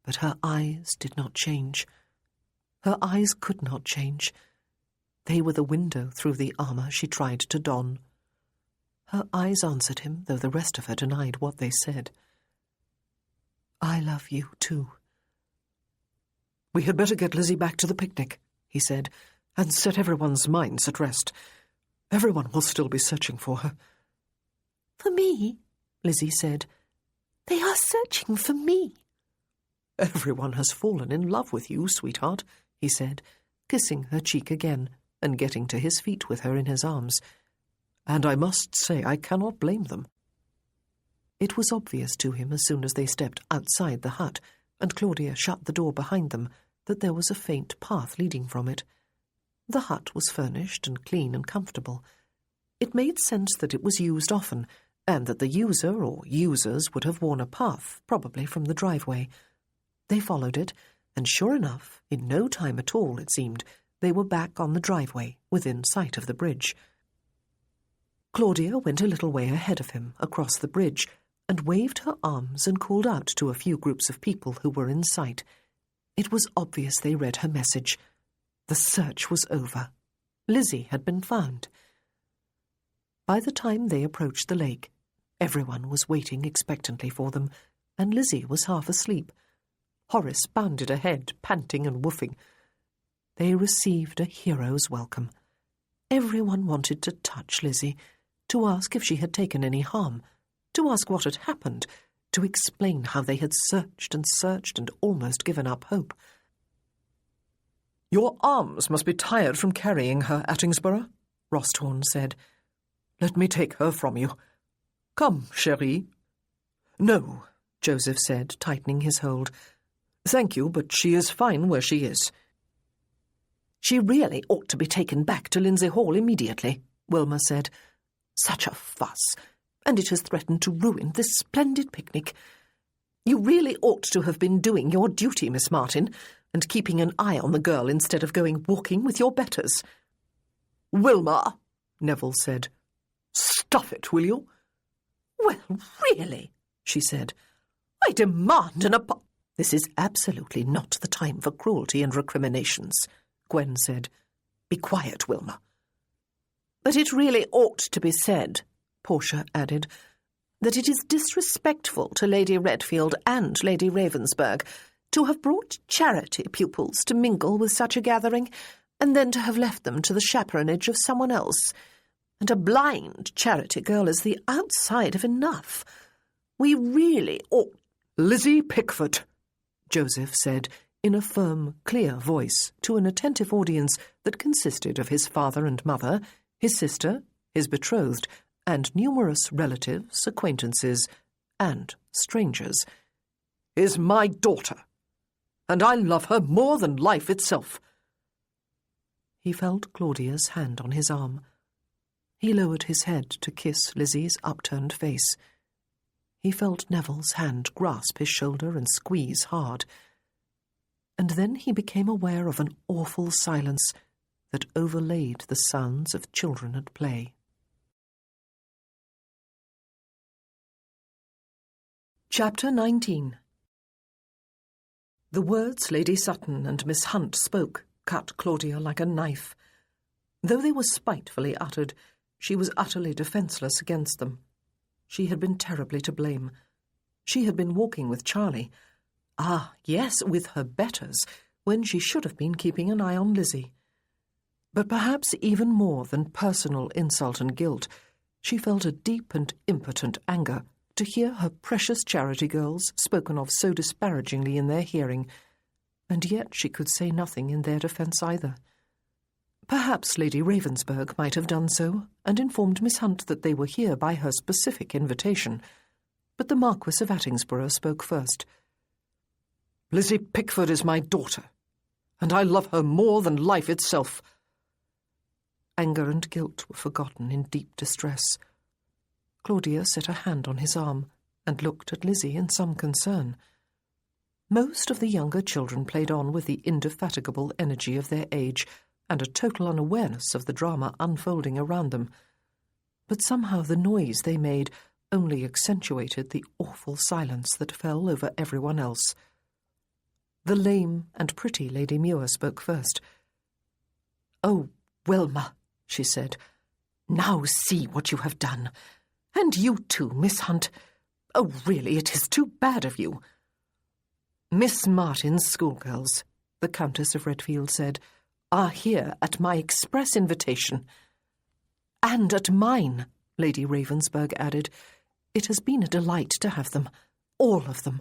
But her eyes did not change. Her eyes could not change. They were the window through the armour she tried to don. Her eyes answered him, though the rest of her denied what they said. "I love you, too." "We had better get Lizzie back to the picnic," he said, "and set everyone's minds at rest. Everyone will still be searching for her." "For me?" Lizzie said. "They are searching for me." "Everyone has fallen in love with you, sweetheart," he said, kissing her cheek again and getting to his feet with her in his arms. "And I must say I cannot blame them." It was obvious to him as soon as they stepped outside the hut and Claudia shut the door behind them that there was a faint path leading from it. The hut was furnished and clean and comfortable. It made sense that it was used often, and that the user or users would have worn a path, probably from the driveway. They followed it, and sure enough, in no time at all, it seemed, they were back on the driveway, within sight of the bridge. Claudia went a little way ahead of him, across the bridge, and waved her arms and called out to a few groups of people who were in sight. It was obvious they read her message. The search was over. Lizzie had been found. By the time they approached the lake, everyone was waiting expectantly for them, and Lizzie was half asleep. Horace bounded ahead, panting and woofing. They received a hero's welcome. Everyone wanted to touch Lizzie, to ask if she had taken any harm, to ask what had happened, to explain how they had searched and almost given up hope. "Your arms must be tired from carrying her, Attingsborough," Rosthorn said. "Let me take her from you. Come, chérie." "No," Joseph said, tightening his hold. "Thank you, but she is fine where she is." "She really ought to be taken back to Lindsay Hall immediately," Wilma said. "Such a fuss, and it has threatened to ruin this splendid picnic. You really ought to have been doing your duty, Miss Martin, and keeping an eye on the girl instead of going walking with your betters." "Wilma," Neville said. "Stuff it, will you?" "Well, really," she said, "I demand an apology." "This is absolutely not the time for cruelty and recriminations," Gwen said. "Be quiet, Wilma." "But it really ought to be said," Portia added, "that it is disrespectful to Lady Redfield and Lady Ravensburg to have brought charity pupils to mingle with such a gathering, and then to have left them to the chaperonage of someone else. And a blind charity girl is the outside of enough. We really ought—" "Lizzie Pickford," Joseph said, in a firm, clear voice to an attentive audience that consisted of his father and mother, his sister, his betrothed, and numerous relatives, acquaintances, and strangers, "is my daughter, and I love her more than life itself." He felt Claudia's hand on his arm. He lowered his head to kiss Lizzie's upturned face. He felt Neville's hand grasp his shoulder and squeeze hard. And then he became aware of an awful silence that overlaid the sounds of children at play. Chapter 19. The words Lady Sutton and Miss Hunt spoke cut Claudia like a knife. Though they were spitefully uttered, she was utterly defenceless against them. She had been terribly to blame. She had been walking with Charlie. Ah, yes, with her betters, when she should have been keeping an eye on Lizzie. But perhaps even more than personal insult and guilt, she felt a deep and impotent anger to hear her precious charity girls spoken of so disparagingly in their hearing, and yet she could say nothing in their defence either. Perhaps Lady Ravensburg might have done so, and informed Miss Hunt that they were here by her specific invitation. but the Marquis of Attingsborough spoke first. "Lizzie Pickford is my daughter, and I love her more than life itself." Anger and guilt were forgotten in deep distress. Claudia set a hand on his arm and looked at Lizzie in some concern. Most of the younger children played on with the indefatigable energy of their age and a total unawareness of the drama unfolding around them. But somehow the noise they made only accentuated the awful silence that fell over everyone else. The lame and pretty Lady Muir spoke first. "Oh, Wilma," she said, "now see what you have done. And you too, Miss Hunt. Oh, really, it is too bad of you." "Miss Martin's schoolgirls," the Countess of Redfield said, "are here at my express invitation." "And at mine," Lady Ravensburg added. "It has been a delight to have them, all of them."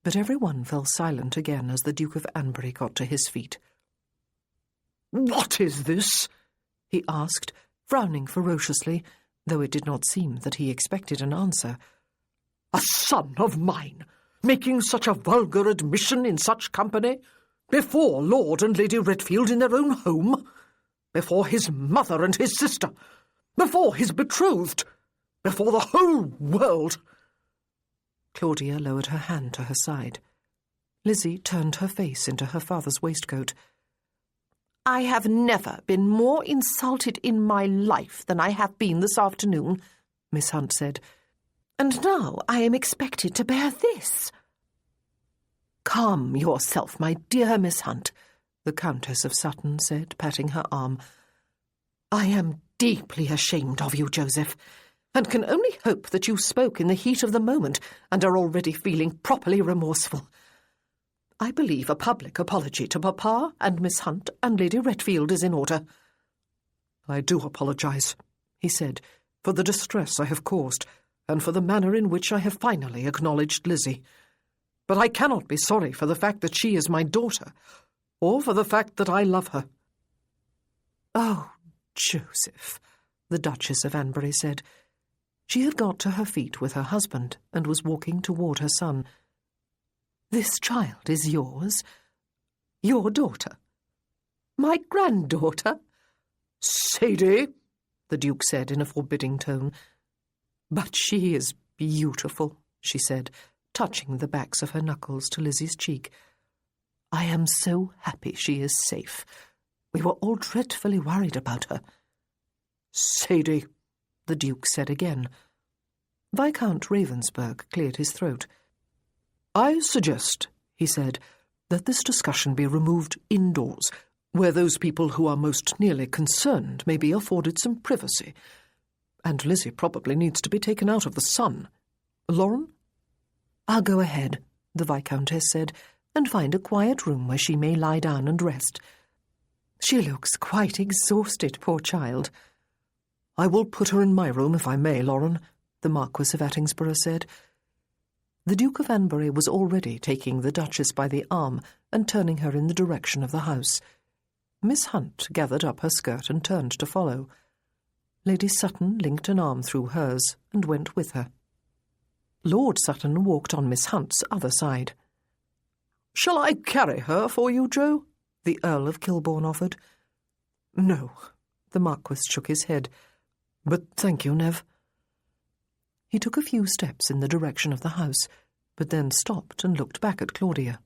But everyone fell silent again as the Duke of Anbury got to his feet. "What is this?" he asked, frowning ferociously, though it did not seem that he expected an answer. "A son of mine, making such a vulgar admission in such company, before Lord and Lady Redfield in their own home, before his mother and his sister, before his betrothed, before the whole world." Claudia lowered her hand to her side. Lizzie turned her face into her father's waistcoat. "I have never been more insulted in my life than I have been this afternoon," Miss Hunt said. "And now I am expected to bear this." "Calm yourself, my dear Miss Hunt," the Countess of Sutton said, patting her arm. "I am deeply ashamed of you, Joseph, and can only hope that you spoke in the heat of the moment and are already feeling properly remorseful. I believe a public apology to Papa and Miss Hunt and Lady Redfield is in order." "I do apologise," he said, "for the distress I have caused, and for the manner in which I have finally acknowledged Lizzie. But I cannot be sorry for the fact that she is my daughter, or for the fact that I love her." "Oh, Joseph," the Duchess of Anbury said. She had got to her feet with her husband and was walking toward her son. "This child is yours? Your daughter? My granddaughter?" "Sadie," the Duke said in a forbidding tone. "But she is beautiful," she said, touching the backs of her knuckles to Lizzie's cheek. "I am so happy she is safe. We were all dreadfully worried about her." "Sadie," the Duke said again. Viscount Ravensburg cleared his throat. "I suggest," he said, "that this discussion be removed indoors, where those people who are most nearly concerned may be afforded some privacy. And Lizzie probably needs to be taken out of the sun. Lauren?" "I'll go ahead," the Viscountess said, "and find a quiet room where she may lie down and rest. She looks quite exhausted, poor child." "I will put her in my room, if I may, Lauren," the Marquis of Attingsborough said. The Duke of Anbury was already taking the Duchess by the arm and turning her in the direction of the house. Miss Hunt gathered up her skirt and turned to follow. Lady Sutton linked an arm through hers and went with her. Lord Sutton walked on Miss Hunt's other side. "Shall I carry her for you, Jo?" the Earl of Kilbourne offered. "No," the Marquis shook his head. "But thank you, Nev." He took a few steps in the direction of the house, but then stopped and looked back at Claudia.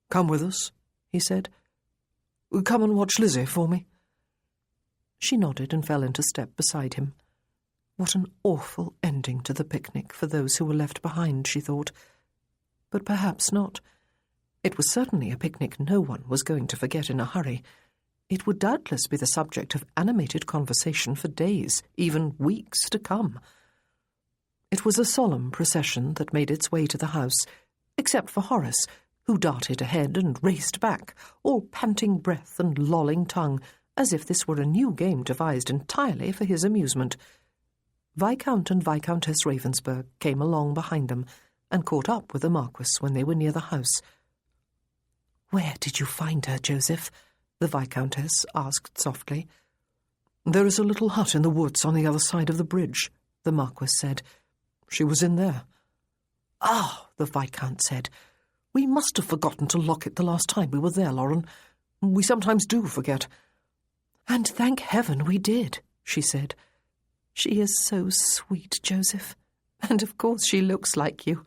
"Come with us," he said. "Come and watch Lizzie for me." She nodded and fell into step beside him. What an awful ending to the picnic for those who were left behind, she thought. But perhaps not. It was certainly a picnic no one was going to forget in a hurry. It would doubtless be the subject of animated conversation for days, even weeks to come. It was a solemn procession that made its way to the house, except for Horace, who darted ahead and raced back, all panting breath and lolling tongue, as if this were a new game devised entirely for his amusement. Viscount and Viscountess Ravensburg came along behind them and caught up with the Marquis when they were near the house. "Where did you find her, Joseph?" the Viscountess asked softly. "There is a little hut in the woods on the other side of the bridge," the Marquis said. She was in there." "Ah," the Viscount said. "We must have forgotten to lock it the last time we were there, Lauren. We sometimes do forget." "And thank heaven we did," she said. "She is so sweet, Joseph. And of course she looks like you."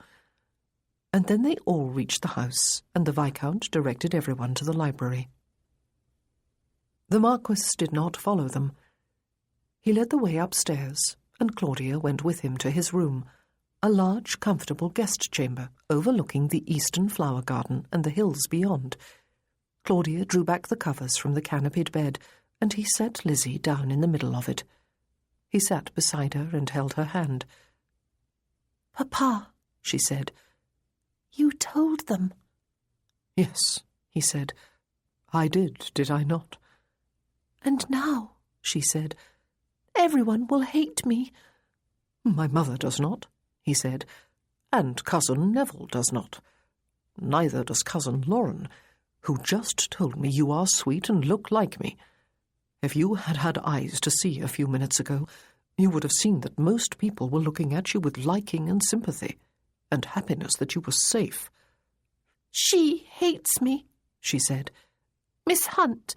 And then they all reached the house, and the Viscount directed everyone to the library. The Marquis did not follow them. He led the way upstairs, and Claudia went with him to his room, a large, comfortable guest chamber overlooking the eastern flower garden and the hills beyond. Claudia drew back the covers from the canopied bed, and he set Lizzie down in the middle of it. He sat beside her and held her hand. "Papa," she said, "you told them." "Yes," he said. "I did I not?" "And now," she said, "everyone will hate me." "My mother does not," he said, "and Cousin Neville does not. Neither does Cousin Lauren, who just told me you are sweet and look like me. If you had had eyes to see a few minutes ago, you would have seen that most people were looking at you with liking and sympathy, and happiness that you were safe." "She hates me," she said. "Miss Hunt."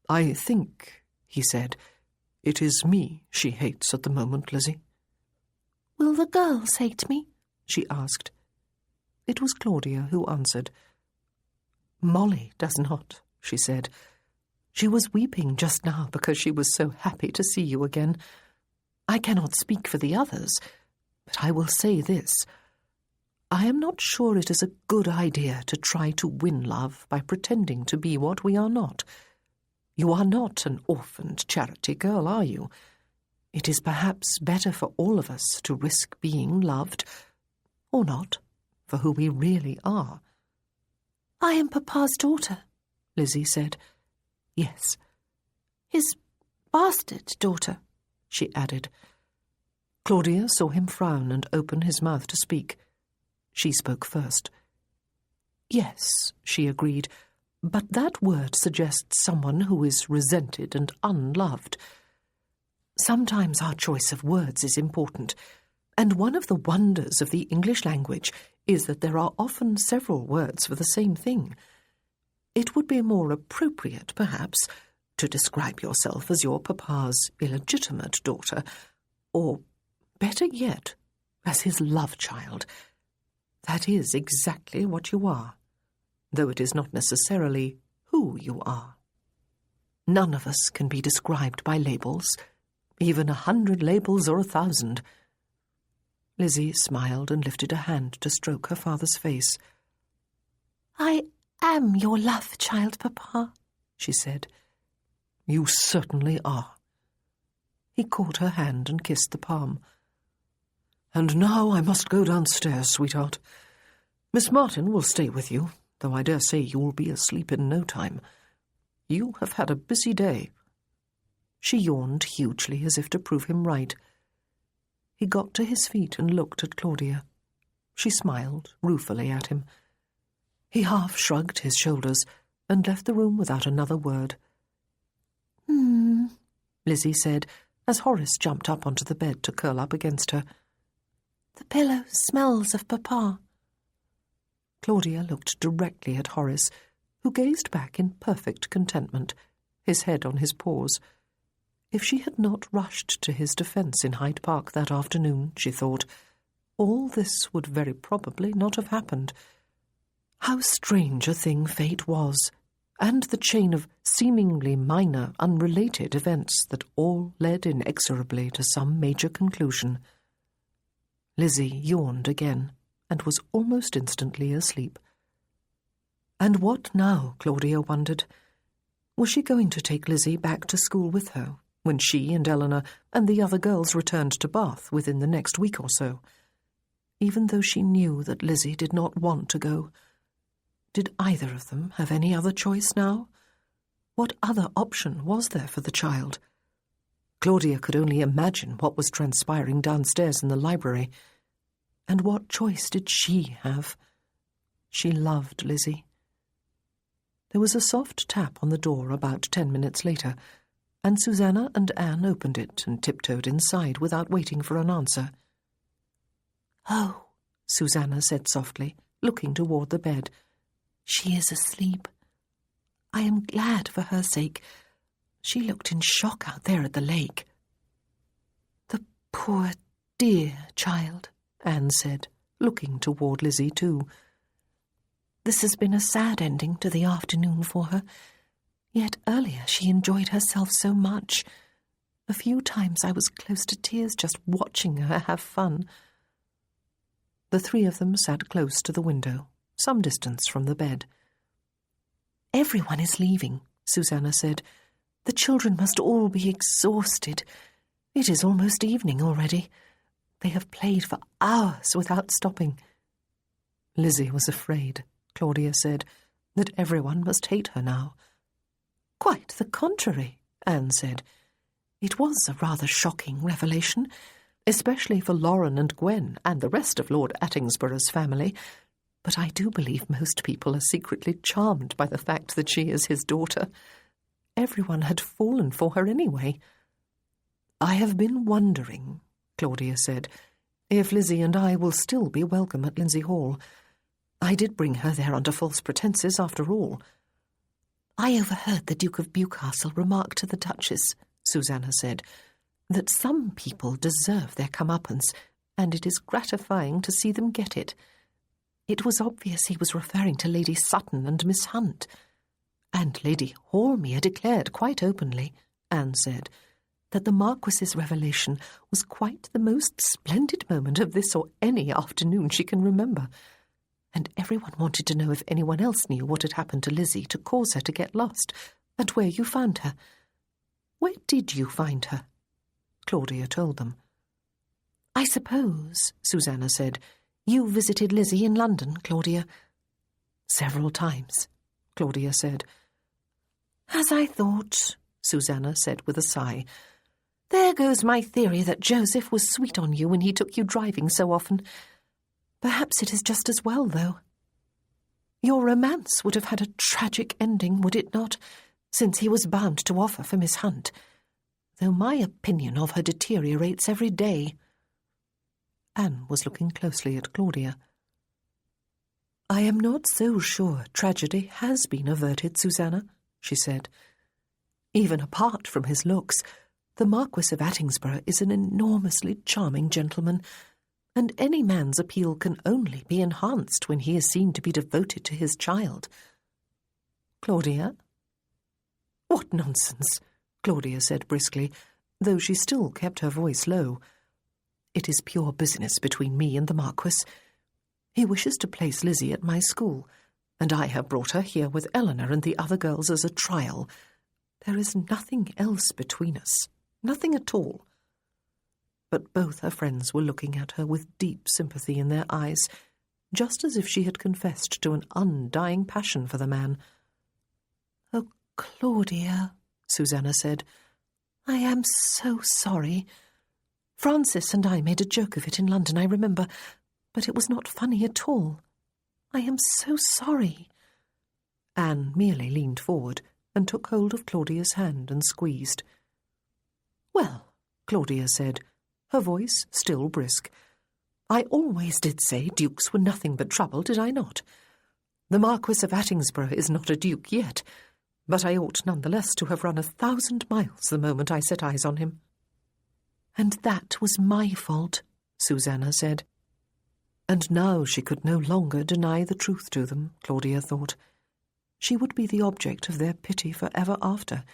"I think," he said, "it is me she hates at the moment, Lizzie." "Will the girls hate me?" she asked. It was Claudia who answered. "Molly does not," she said. "She was weeping just now because she was so happy to see you again. I cannot speak for the others, but I will say this. I am not sure it is a good idea to try to win love by pretending to be what we are not. You are not an orphaned charity girl, are you? It is perhaps better for all of us to risk being loved, or not, for who we really are." "I am Papa's daughter," Lizzie said. "Yes." "His bastard daughter," she added. Claudia saw him frown and open his mouth to speak. She spoke first. "Yes," she agreed, "but that word suggests someone who is resented and unloved. Sometimes our choice of words is important, and one of the wonders of the English language is that there are often several words for the same thing. It would be more appropriate, perhaps, to describe yourself as your papa's illegitimate daughter, or, better yet, as his love child. That is exactly what you are, though it is not necessarily who you are. None of us can be described by labels, even 100 labels or 1,000. Lizzie smiled and lifted a hand to stroke her father's face. "I am your love child, Papa," she said. "You certainly are." He caught her hand and kissed the palm. "And now I must go downstairs, sweetheart. Miss Martin will stay with you, though I dare say you will be asleep in no time. You have had a busy day." She yawned hugely as if to prove him right. He got to his feet and looked at Claudia. She smiled ruefully at him. He half shrugged his shoulders and left the room without another word. Lizzie said, as Horace jumped up onto the bed to curl up against her. "The pillow smells of Papa." Claudia looked directly at Horace, who gazed back in perfect contentment, his head on his paws. If she had not rushed to his defence in Hyde Park that afternoon, she thought, all this would very probably not have happened. How strange a thing fate was, and the chain of seemingly minor, unrelated events that all led inexorably to some major conclusion. Lizzie yawned again, and was almost instantly asleep. And what now, Claudia wondered? Was she going to take Lizzie back to school with her, when she and Eleanor and the other girls returned to Bath within the next week or so? Even though she knew that Lizzie did not want to go, did either of them have any other choice now? What other option was there for the child? Claudia could only imagine what was transpiring downstairs in the library. And what choice did she have? She loved Lizzie. There was a soft tap on the door about 10 minutes later, and Susanna and Anne opened it and tiptoed inside without waiting for an answer. "Oh," Susanna said softly, looking toward the bed. "She is asleep. I am glad for her sake. She looked in shock out there at the lake." "The poor, dear child," Anne said, looking toward Lizzie too. "This has been a sad ending to the afternoon for her. Yet earlier she enjoyed herself so much. A few times I was close to tears just watching her have fun." The three of them sat close to the window, some distance from the bed. "Everyone is leaving," Susanna said. "The children must all be exhausted. It is almost evening already. They have played for hours without stopping." Lizzie was afraid, Claudia said, that everyone must hate her now. "Quite the contrary," Anne said. "It was a rather shocking revelation, especially for Lauren and Gwen and the rest of Lord Attingsborough's family, but I do believe most people are secretly charmed by the fact that she is his daughter. Everyone had fallen for her anyway." "I have been wondering," Claudia said, "if Lizzie and I will still be welcome at Lindsay Hall. I did bring her there under false pretences, after all." "I overheard the Duke of Bewcastle remark to the Duchess," Susanna said, "that some people deserve their comeuppance, and it is gratifying to see them get it. It was obvious he was referring to Lady Sutton and Miss Hunt. And Lady Hormere declared quite openly," Anne said, "that the Marquis's revelation was quite the most splendid moment of this or any afternoon she can remember. And everyone wanted to know if anyone else knew what had happened to Lizzie to cause her to get lost, and where you found her." "Where did you find her?" Claudia told them. "I suppose," Susanna said, "you visited Lizzie in London, Claudia?" "Several times," Claudia said. "As I thought," Susanna said with a sigh. "There goes my theory that Joseph was sweet on you when he took you driving so often. Perhaps it is just as well, though. Your romance would have had a tragic ending, would it not, since he was bound to offer for Miss Hunt, though my opinion of her deteriorates every day." Anne was looking closely at Claudia. "I am not so sure tragedy has been averted, Susanna," she said. "Even apart from his looks, the Marquis of Attingsborough is an enormously charming gentleman, and any man's appeal can only be enhanced when he is seen to be devoted to his child." "Claudia?" "What nonsense," Claudia said briskly, though she still kept her voice low. "It is pure business between me and the Marquis. He wishes to place Lizzie at my school, and I have brought her here with Eleanor and the other girls as a trial. There is nothing else between us, nothing at all." But both her friends were looking at her with deep sympathy in their eyes, just as if she had confessed to an undying passion for the man. "Oh, Claudia," Susanna said, "I am so sorry. Francis and I made a joke of it in London, I remember, but it was not funny at all. I am so sorry." Anne merely leaned forward and took hold of Claudia's hand and squeezed. "Well," Claudia said, her voice still brisk, "I always did say dukes were nothing but trouble, did I not? The Marquis of Attingsborough is not a duke yet, but I ought nonetheless to have run 1,000 miles the moment I set eyes on him." "And that was my fault," Susanna said. And now she could no longer deny the truth to them, Claudia thought. She would be the object of their pity for ever after.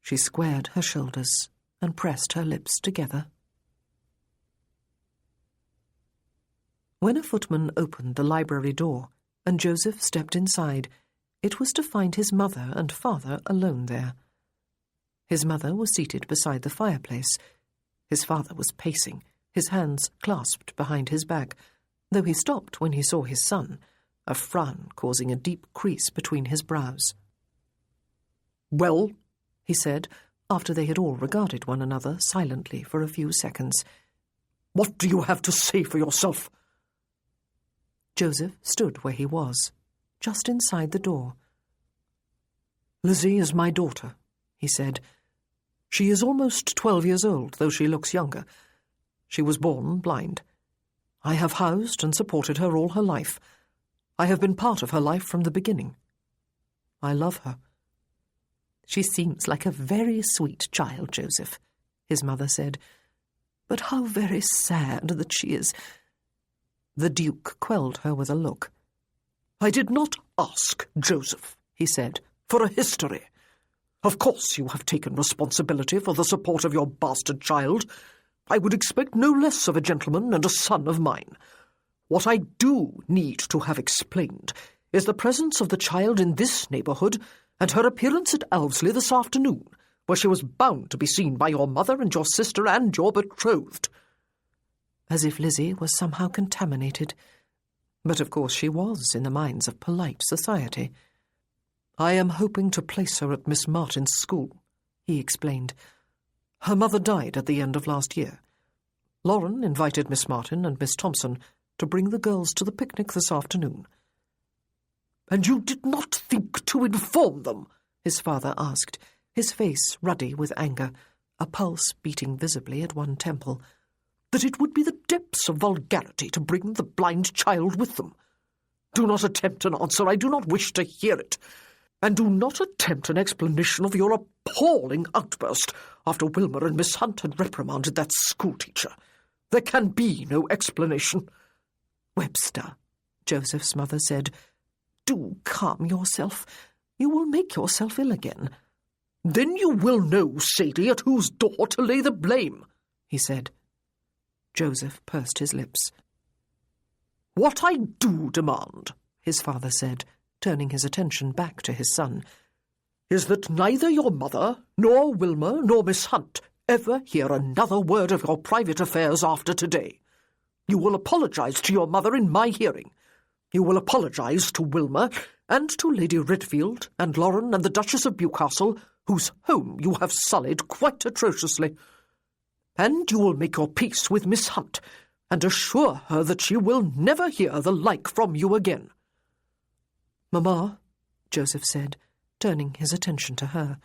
She squared her shoulders and pressed her lips together. When a footman opened the library door and Joseph stepped inside, it was to find his mother and father alone there. His mother was seated beside the fireplace. His father was pacing, his hands clasped behind his back, though he stopped when he saw his son, a frown causing a deep crease between his brows. "Well," he said, after they had all regarded one another silently for a few seconds, "what do you have to say for yourself?" Joseph stood where he was, just inside the door. "Lizzie is my daughter," he said. "She is almost 12 years old, though she looks younger. She was born blind. I have housed and supported her all her life. I have been part of her life from the beginning. I love her." "She seems like a very sweet child, Joseph," his mother said. "But how very sad that she is—" The Duke quelled her with a look. "I did not ask, Joseph," he said, "for a history. Of course you have taken responsibility for the support of your bastard child. I would expect no less of a gentleman and a son of mine. What I do need to have explained is the presence of the child in this neighbourhood and her appearance at Elvesly this afternoon, where she was bound to be seen by your mother and your sister and your betrothed." As if Lizzie was somehow contaminated. But of course she was in the minds of polite society. "I am hoping to place her at Miss Martin's school," he explained. "Her mother died at the end of last year. Lauren invited Miss Martin and Miss Thompson to bring the girls to the picnic this afternoon." "And you did not think to inform them?" his father asked, his face ruddy with anger, a pulse beating visibly at one temple. "That it would be the depths of vulgarity to bring the blind child with them? Do not attempt an answer. I do not wish to hear it. And do not attempt an explanation of your appalling outburst after Wilmer and Miss Hunt had reprimanded that schoolteacher. There can be no explanation." "Webster," Joseph's mother said, "do calm yourself. You will make yourself ill again." "Then you will know, Sadie, at whose door to lay the blame," he said. Joseph pursed his lips. "What I do demand," his father said, turning his attention back to his son, "is that neither your mother, nor Wilmer, nor Miss Hunt ever hear another word of your private affairs after today. You will apologize to your mother in my hearing. You will apologize to Wilmer, and to Lady Redfield, and Lauren, and the Duchess of Bewcastle, whose home you have sullied quite atrociously. And you will make your peace with Miss Hunt, and assure her that she will never hear the like from you again." "Mamma," Joseph said, turning his attention to her.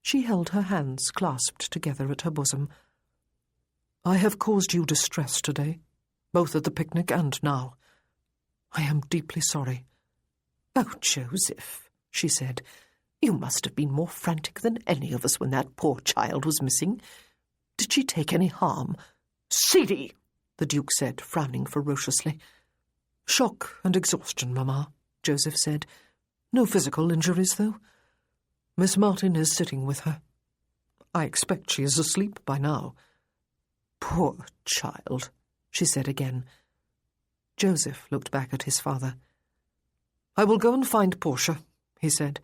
She held her hands clasped together at her bosom. "I have caused you distress today, both at the picnic and now. I am deeply sorry." "Oh, Joseph," she said, "you must have been more frantic than any of us when that poor child was missing. Did she take any harm?" "Sadie," the Duke said, frowning ferociously. "Shock and exhaustion, Mamma," Joseph said. "No physical injuries, though. Miss Martin is sitting with her. I expect she is asleep by now." "Poor child," she said again. Joseph looked back at his father. "I will go and find Portia," he said.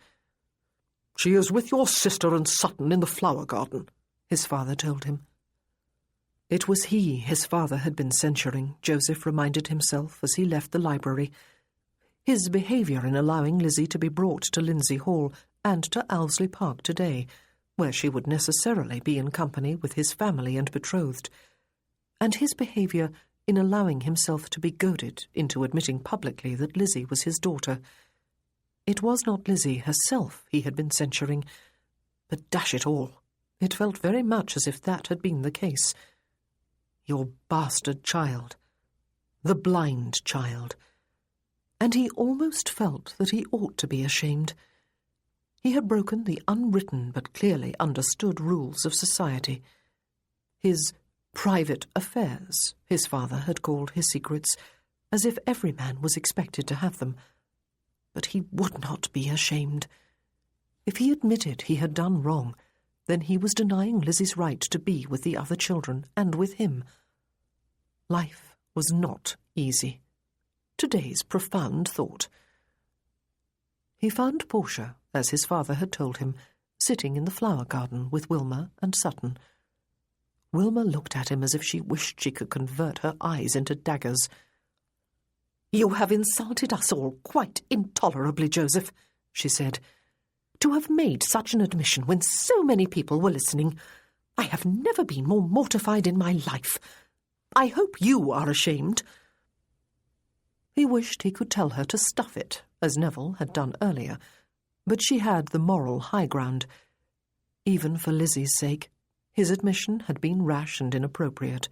"She is with your sister and Sutton in the flower garden," his father told him. It was he his father had been censuring, Joseph reminded himself as he left the library. His behaviour in allowing Lizzie to be brought to Lindsay Hall and to Owlsley Park today, where she would necessarily be in company with his family and betrothed, and his behaviour in allowing himself to be goaded into admitting publicly that Lizzie was his daughter. It was not Lizzie herself he had been censuring, but dash it all, it felt very much as if that had been the case. Your bastard child. The blind child. And he almost felt that he ought to be ashamed. He had broken the unwritten but clearly understood rules of society. His private affairs, his father had called his secrets, as if every man was expected to have them. But he would not be ashamed. If he admitted he had done wrong, then he was denying Lizzie's right to be with the other children and with him. Life was not easy. Today's profound thought. He found Portia, as his father had told him, sitting in the flower garden with Wilmer and Sutton. Wilmer looked at him as if she wished she could convert her eyes into daggers. "You have insulted us all quite intolerably, Joseph," she said. "To have made such an admission when so many people were listening. I have never been more mortified in my life. I hope you are ashamed." He wished he could tell her to stuff it, as Neville had done earlier, but she had the moral high ground. Even for Lizzie's sake, his admission had been rash and inappropriate.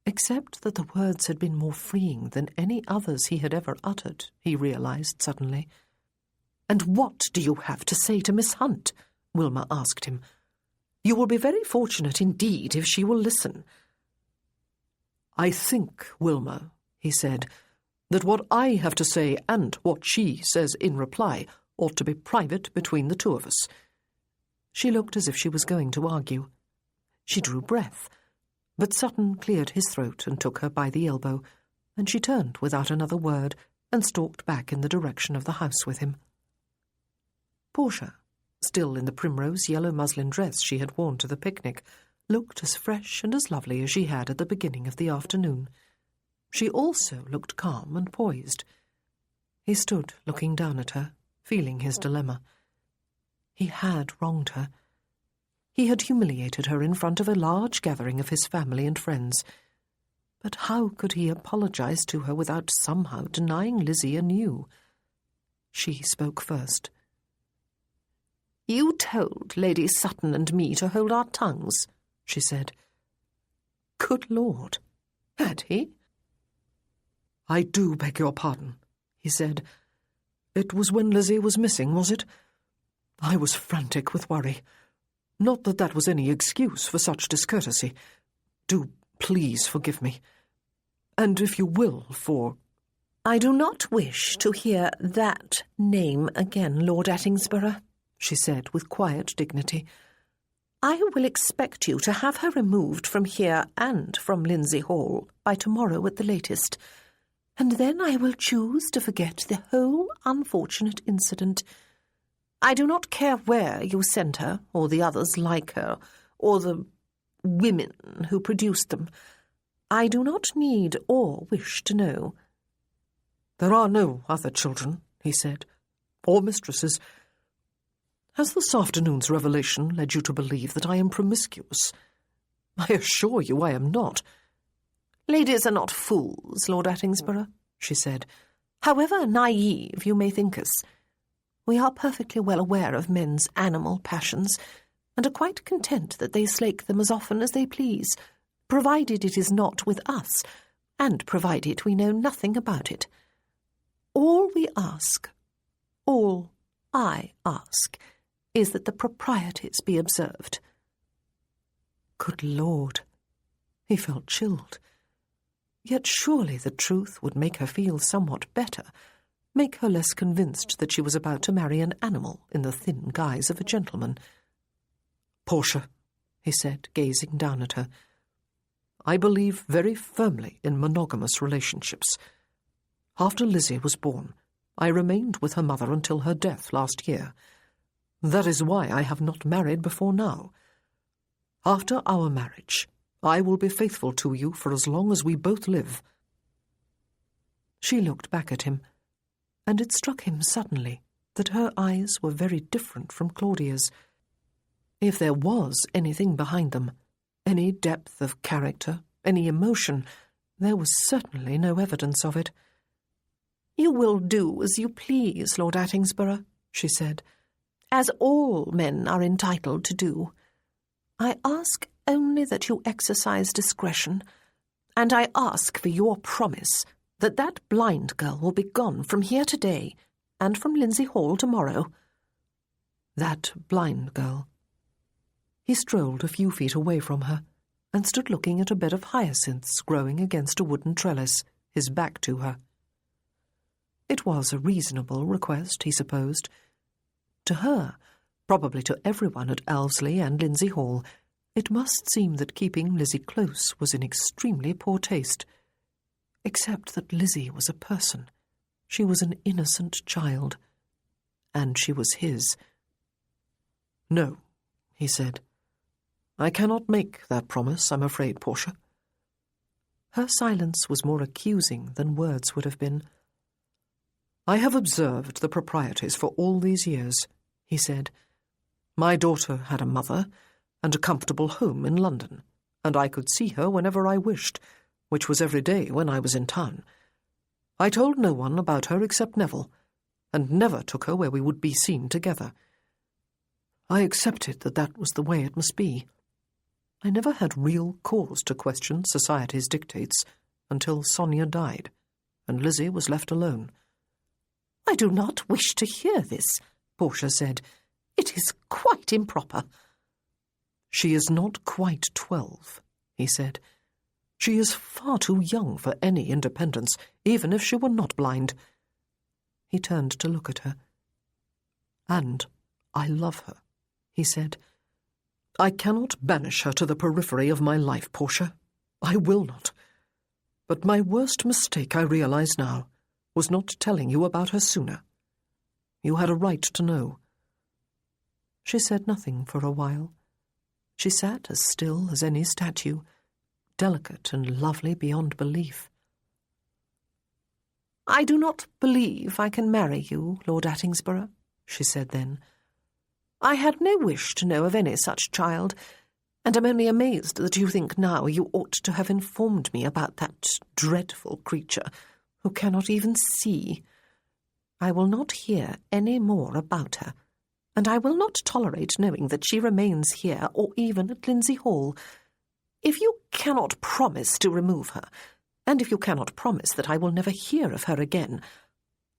Except that the words had been more freeing than any others he had ever uttered, he realized suddenly. "And what do you have to say to Miss Hunt?" Wilma asked him. "You will be very fortunate indeed if she will listen." "I think, Wilma," he said, "that what I have to say and what she says in reply ought to be private between the two of us." She looked as if she was going to argue. She drew breath, but Sutton cleared his throat and took her by the elbow, and she turned without another word and stalked back in the direction of the house with him. Portia, still in the primrose yellow muslin dress she had worn to the picnic, looked as fresh and as lovely as she had at the beginning of the afternoon. She also looked calm and poised. He stood looking down at her, feeling his dilemma. He had wronged her. He had humiliated her in front of a large gathering of his family and friends. But how could he apologize to her without somehow denying Lizzie anew? She spoke first. "You told Lady Sutton and me to hold our tongues," she said. "Good Lord, had he?" "I do beg your pardon," he said. "It was when Lizzie was missing, was it? I was frantic with worry. Not that that was any excuse for such discourtesy. Do please forgive me. And if you will, for—" "I do not wish to hear that name again, Lord Attingsborough," she said with quiet dignity. "I will expect you to have her removed from here and from Lindsay Hall by tomorrow at the latest, and then I will choose to forget the whole unfortunate incident. I do not care where you send her, or the others like her, or the women who produced them. I do not need or wish to know." "There are no other children," he said, "or mistresses. Has this afternoon's revelation led you to believe that I am promiscuous? I assure you I am not." "Ladies are not fools, Lord Attingsborough," she said, "however naive you may think us. We are perfectly well aware of men's animal passions, and are quite content that they slake them as often as they please, provided it is not with us, and provided we know nothing about it. All we ask, all I ask, is that the proprieties be observed." Good Lord! He felt chilled. Yet surely the truth would make her feel somewhat better, make her less convinced that she was about to marry an animal in the thin guise of a gentleman. "Portia," he said, gazing down at her, "I believe very firmly in monogamous relationships. After Lizzie was born, I remained with her mother until her death last year. That is why I have not married before now. After our marriage, I will be faithful to you for as long as we both live." She looked back at him, and it struck him suddenly that her eyes were very different from Claudia's. If there was anything behind them, any depth of character, any emotion, there was certainly no evidence of it. "You will do as you please, Lord Attingsborough," she said, "as all men are entitled to do. I ask only that you exercise discretion, and I ask for your promise that that blind girl will be gone from here today and from Lindsay Hall tomorrow." That blind girl. He strolled a few feet away from her and stood looking at a bed of hyacinths growing against a wooden trellis, his back to her. It was a reasonable request, he supposed. To her, probably to everyone at Elvesly and Lindsay Hall, it must seem that keeping Lizzie close was in extremely poor taste. Except that Lizzie was a person. She was an innocent child. And she was his. "No," he said. "I cannot make that promise, I'm afraid, Portia." Her silence was more accusing than words would have been. "I have observed the proprieties for all these years," he said. "My daughter had a mother and a comfortable home in London, and I could see her whenever I wished, which was every day when I was in town. I told no one about her except Neville, and never took her where we would be seen together. I accepted that that was the way it must be. I never had real cause to question society's dictates until Sonia died, and Lizzie was left alone. I do not wish to hear this, Portia said. It is quite improper. She is not quite 12, he said. She is far too young for any independence, even if she were not blind. He turned to look at her. And I love her, he said. I cannot banish her to the periphery of my life, Portia. I will not. But my worst mistake, I realize now, was not telling you about her sooner. You had a right to know. She said nothing for a while. She sat as still as any statue, delicate and lovely beyond belief. I do not believe I can marry you, Lord Attingsborough, she said then. I had no wish to know of any such child, and am only amazed that you think now you ought to have informed me about that dreadful creature who cannot even see. I will not hear any more about her, and I will not tolerate knowing that she remains here or even at Lindsay Hall. If you cannot promise to remove her, and if you cannot promise that I will never hear of her again,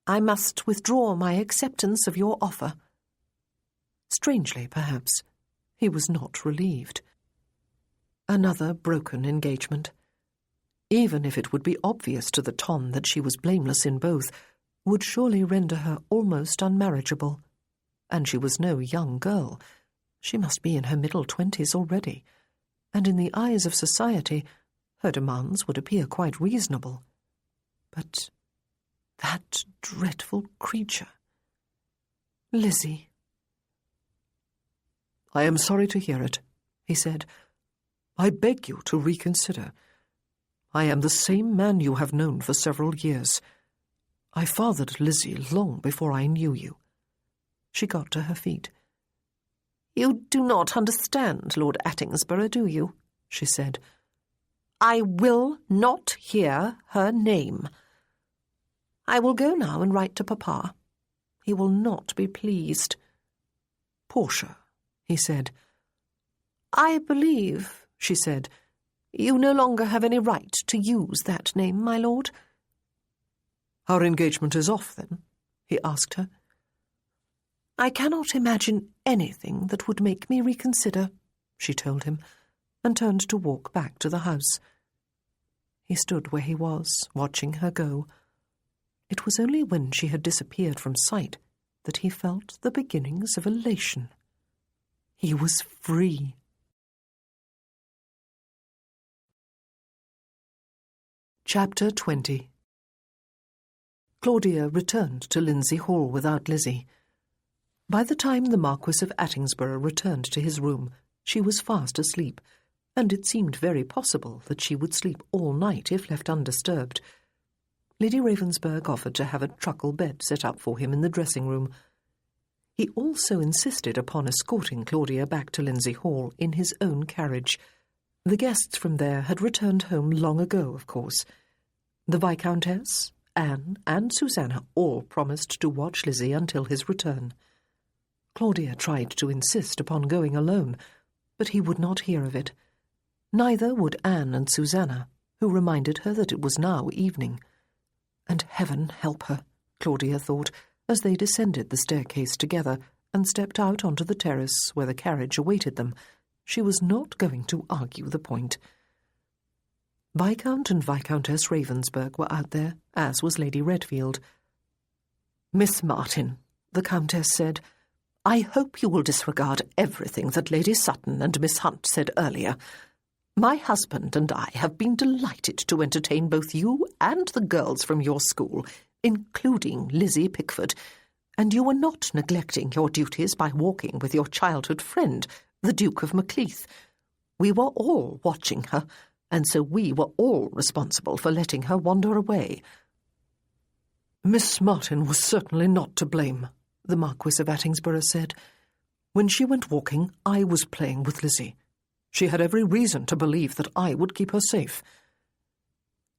I must withdraw my acceptance of your offer. Strangely, perhaps, he was not relieved. Another broken engagement. Even if it would be obvious to the Ton that she was blameless in both, would surely render her almost unmarriageable. And she was no young girl. She must be in her middle 20s already, and in the eyes of society, her demands would appear quite reasonable. But that dreadful creature. Lizzie. I am sorry to hear it, he said. I beg you to reconsider. I am the same man you have known for several years. I fathered Lizzie long before I knew you. She got to her feet. You do not understand, Lord Attingsborough, do you? She said. I will not hear her name. I will go now and write to Papa. He will not be pleased. Portia, he said. I believe, she said, you no longer have any right to use that name, my lord. Our engagement is off, then? He asked her. I cannot imagine anything that would make me reconsider, she told him, and turned to walk back to the house. He stood where he was, watching her go. It was only when she had disappeared from sight that he felt the beginnings of elation. He was free. Chapter 20. Claudia returned to Lindsay Hall without Lizzie. By the time the Marquis of Attingsborough returned to his room, she was fast asleep, and it seemed very possible that she would sleep all night if left undisturbed. Lady Ravensburg offered to have a truckle bed set up for him in the dressing-room. He also insisted upon escorting Claudia back to Lindsay Hall in his own carriage. The guests from there had returned home long ago, of course. The Viscountess, Anne, and Susanna all promised to watch Lizzie until his return. Claudia tried to insist upon going alone, but he would not hear of it. Neither would Anne and Susanna, who reminded her that it was now evening. And heaven help her, Claudia thought, as they descended the staircase together and stepped out onto the terrace where the carriage awaited them. She was not going to argue the point. Viscount and Viscountess Ravensburg were out there, as was Lady Redfield. "Miss Martin," the Countess said, "I hope you will disregard everything that Lady Sutton and Miss Hunt said earlier. My husband and I have been delighted to entertain both you and the girls from your school, including Lizzie Pickford, and you are not neglecting your duties by walking with your childhood friend, the Duke of Macleith. We were all watching her, and so we were all responsible for letting her wander away." "Miss Martin was certainly not to blame," the Marquis of Attingsborough said. "When she went walking, I was playing with Lizzie. She had every reason to believe that I would keep her safe."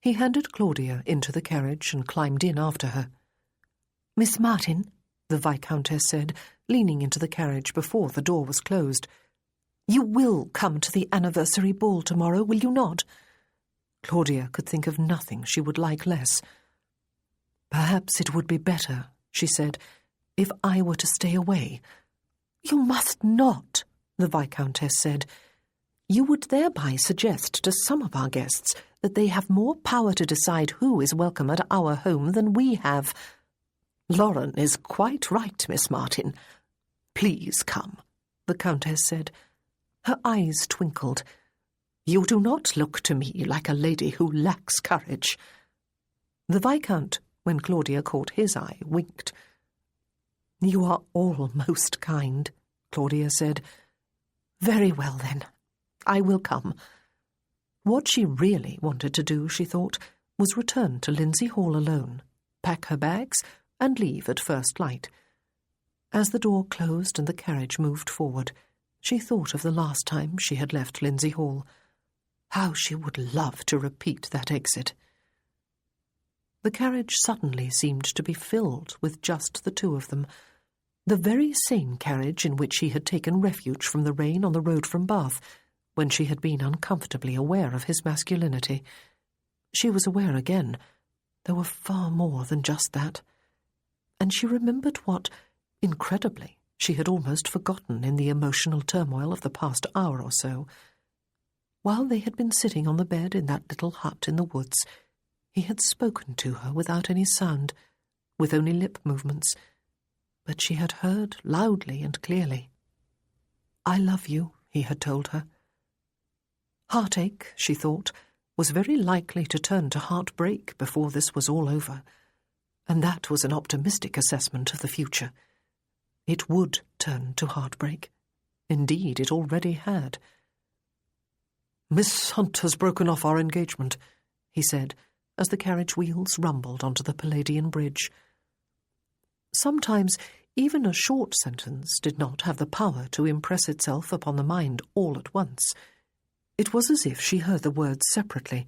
He handed Claudia into the carriage and climbed in after her. "Miss Martin," the Viscountess said, leaning into the carriage before the door was closed, You will come to the anniversary ball tomorrow, will you not? Claudia could think of nothing she would like less. Perhaps it would be better, she said, if I were to stay away. You must not, the Viscountess said. You would thereby suggest to some of our guests that they have more power to decide who is welcome at our home than we have. Lauren is quite right, Miss Martin. Please come, the Countess said. Her eyes twinkled. You do not look to me like a lady who lacks courage. The Viscount, when Claudia caught his eye, winked. You are all most kind, Claudia said. Very well, then. I will come. What she really wanted to do, she thought, was return to Lindsay Hall alone, pack her bags, and leave at first light. As the door closed and the carriage moved forward, she thought of the last time she had left Lindsay Hall. How she would love to repeat that exit. The carriage suddenly seemed to be filled with just the two of them, the very same carriage in which she had taken refuge from the rain on the road from Bath, when she had been uncomfortably aware of his masculinity. She was aware again. There were far more than just that. And she remembered what, incredibly, she had almost forgotten in the emotional turmoil of the past hour or so. While they had been sitting on the bed in that little hut in the woods, he had spoken to her without any sound, with only lip movements, but she had heard loudly and clearly. I love you, he had told her. Heartache, she thought, was very likely to turn to heartbreak before this was all over, and that was an optimistic assessment of the future. It would turn to heartbreak. Indeed, it already had. Miss Hunt has broken off our engagement, he said, as the carriage wheels rumbled onto the Palladian bridge. Sometimes even a short sentence did not have the power to impress itself upon the mind all at once. It was as if she heard the words separately,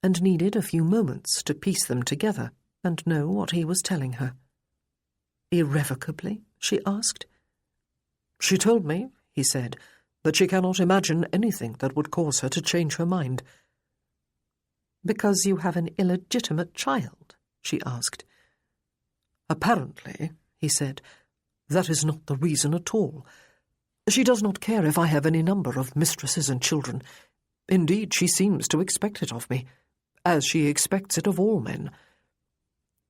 and needed a few moments to piece them together and know what he was telling her. Irrevocably? She asked. She told me, he said, that she cannot imagine anything that would cause her to change her mind. Because you have an illegitimate child? She asked. Apparently, he said, that is not the reason at all. She does not care if I have any number of mistresses and children. Indeed, she seems to expect it of me, as she expects it of all men.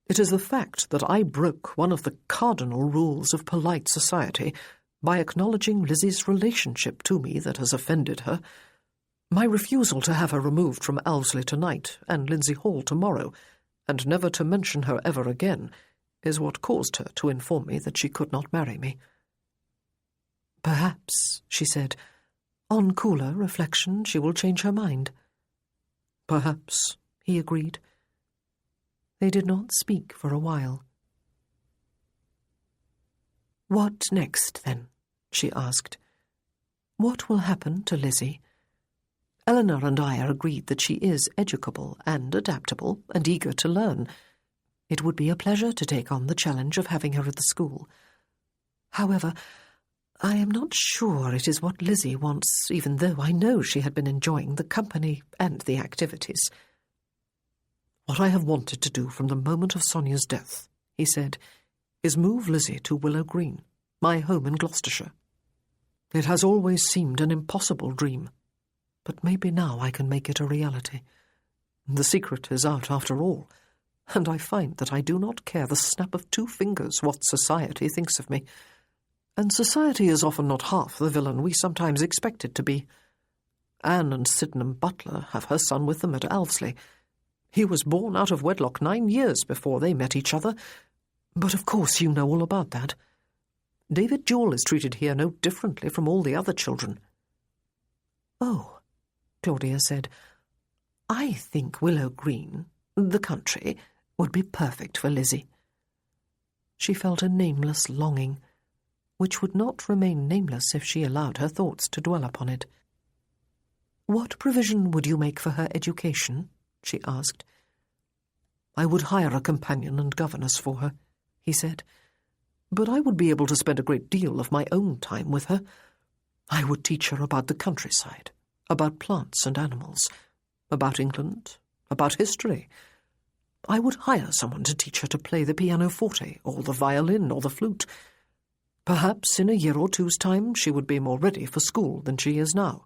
It is the fact that I broke one of the cardinal rules of polite society by acknowledging Lizzie's relationship to me that has offended her. My refusal to have her removed from Elvesly tonight and Lindsay Hall tomorrow, and never to mention her ever again, is what caused her to inform me that she could not marry me. Perhaps, she said, on cooler reflection she will change her mind. Perhaps, he agreed. They did not speak for a while. What next, then? She asked. What will happen to Lizzie? Eleanor and I are agreed that she is educable and adaptable and eager to learn. It would be a pleasure to take on the challenge of having her at the school. However, I am not sure it is what Lizzie wants, even though I know she had been enjoying the company and the activities. What I have wanted to do from the moment of Sonia's death, he said, is move Lizzie to Willow Green, my home in Gloucestershire. It has always seemed an impossible dream, but maybe now I can make it a reality. The secret is out after all, and I find that I do not care the snap of 2 fingers what society thinks of me. And society is often not half the villain we sometimes expect it to be. Anne and Sydenham Butler have her son with them at Elvesly. He was born out of wedlock 9 years before they met each other, but of course you know all about that. David Jewell is treated here no differently from all the other children. Oh, Claudia said, I think Willow Green, the country, would be perfect for Lizzie. She felt a nameless longing, which would not remain nameless if she allowed her thoughts to dwell upon it. What provision would you make for her education? She asked. I would hire a companion and governess for her, he said, but I would be able to spend a great deal of my own time with her. I would teach her about the countryside, about plants and animals, about England, about history. I would hire someone to teach her to play the pianoforte, or the violin, or the flute. Perhaps in a year or two's time she would be more ready for school than she is now.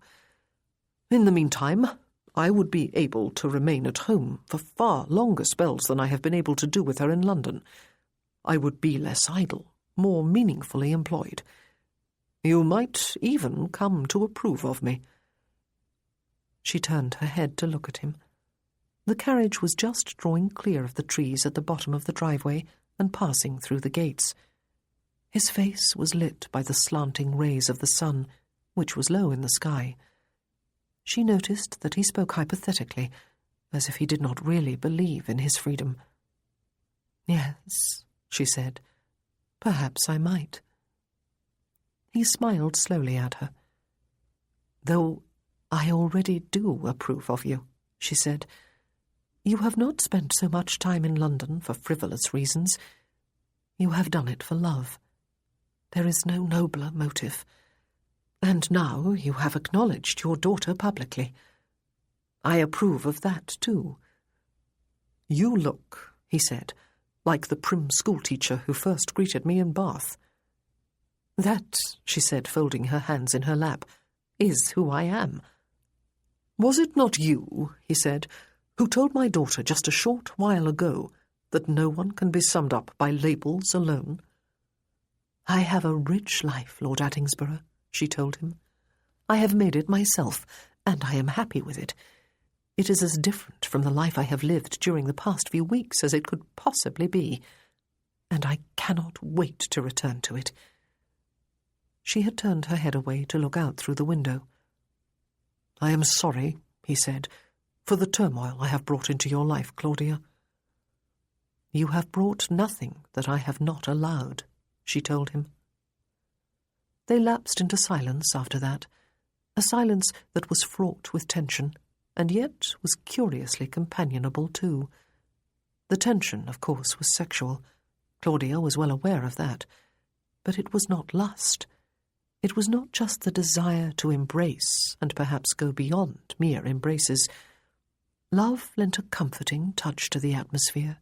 In the meantime, I would be able to remain at home for far longer spells than I have been able to do with her in London. I would be less idle, more meaningfully employed. You might even come to approve of me." She turned her head to look at him. The carriage was just drawing clear of the trees at the bottom of the driveway and passing through the gates. His face was lit by the slanting rays of the sun, which was low in the sky. She noticed that he spoke hypothetically, as if he did not really believe in his freedom. "Yes," she said, "perhaps I might." He smiled slowly at her. "Though I already do approve of you," she said. "You have not spent so much time in London for frivolous reasons. You have done it for love. There is no nobler motive. And now you have acknowledged your daughter publicly. I approve of that, too." "You look," he said, "like the prim schoolteacher who first greeted me in Bath." "That," she said, folding her hands in her lap, "is who I am." "Was it not you," he said, "who told my daughter just a short while ago that no one can be summed up by labels alone?" "I have a rich life, Lord Attingsborough," she told him. "I have made it myself, and I am happy with it. It is as different from the life I have lived during the past few weeks as it could possibly be, and I cannot wait to return to it." She had turned her head away to look out through the window. "I am sorry," he said, "for the turmoil I have brought into your life, Claudia." "You have brought nothing that I have not allowed," she told him. They lapsed into silence after that, a silence that was fraught with tension, and yet was curiously companionable too. The tension, of course, was sexual. Claudia was well aware of that. But it was not lust. It was not just the desire to embrace and perhaps go beyond mere embraces. Love lent a comforting touch to the atmosphere,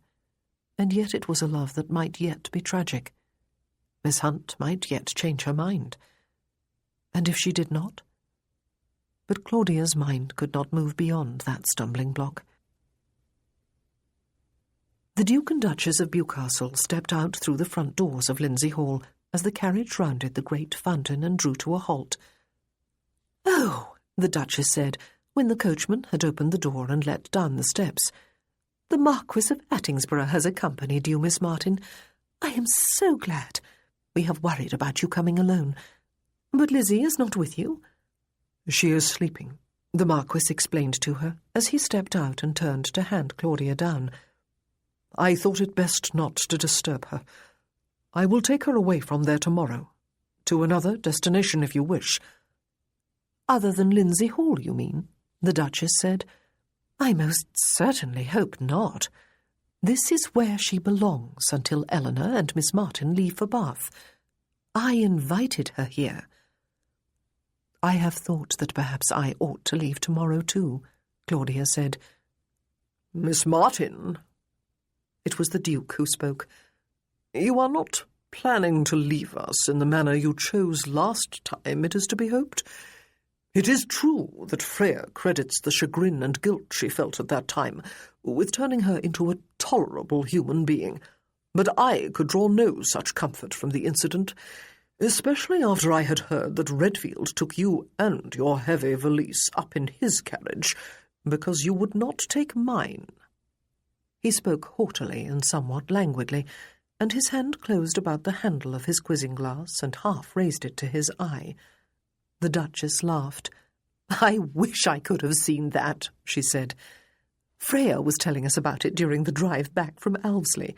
and yet it was a love that might yet be tragic. Miss Hunt might yet change her mind. And if she did not? But Claudia's mind could not move beyond that stumbling block. The Duke and Duchess of Bewcastle stepped out through the front doors of Lindsay Hall as the carriage rounded the great fountain and drew to a halt. "Oh," the Duchess said, when the coachman had opened the door and let down the steps. "The Marquis of Attingsborough has accompanied you, Miss Martin. I am so glad. We have worried about you coming alone. But Lizzie is not with you?" "She is sleeping," the Marquis explained to her as he stepped out and turned to hand Claudia down. "I thought it best not to disturb her. I will take her away from there tomorrow, to another destination if you wish." "Other than Lindsay Hall, you mean?" the Duchess said. "I most certainly hope not. This is where she belongs until Eleanor and Miss Martin leave for Bath. I invited her here." "I have thought that perhaps I ought to leave tomorrow too," Claudia said. "Miss Martin?" It was the Duke who spoke. "You are not planning to leave us in the manner you chose last time, it is to be hoped. It is true that Freya credits the chagrin and guilt she felt at that time with turning her into a tolerable human being, but I could draw no such comfort from the incident, especially after I had heard that Redfield took you and your heavy valise up in his carriage because you would not take mine." He spoke haughtily and somewhat languidly, and his hand closed about the handle of his quizzing-glass and half raised it to his eye. The Duchess laughed. "I wish I could have seen that," she said. "Freya was telling us about it during the drive back from Alvesley.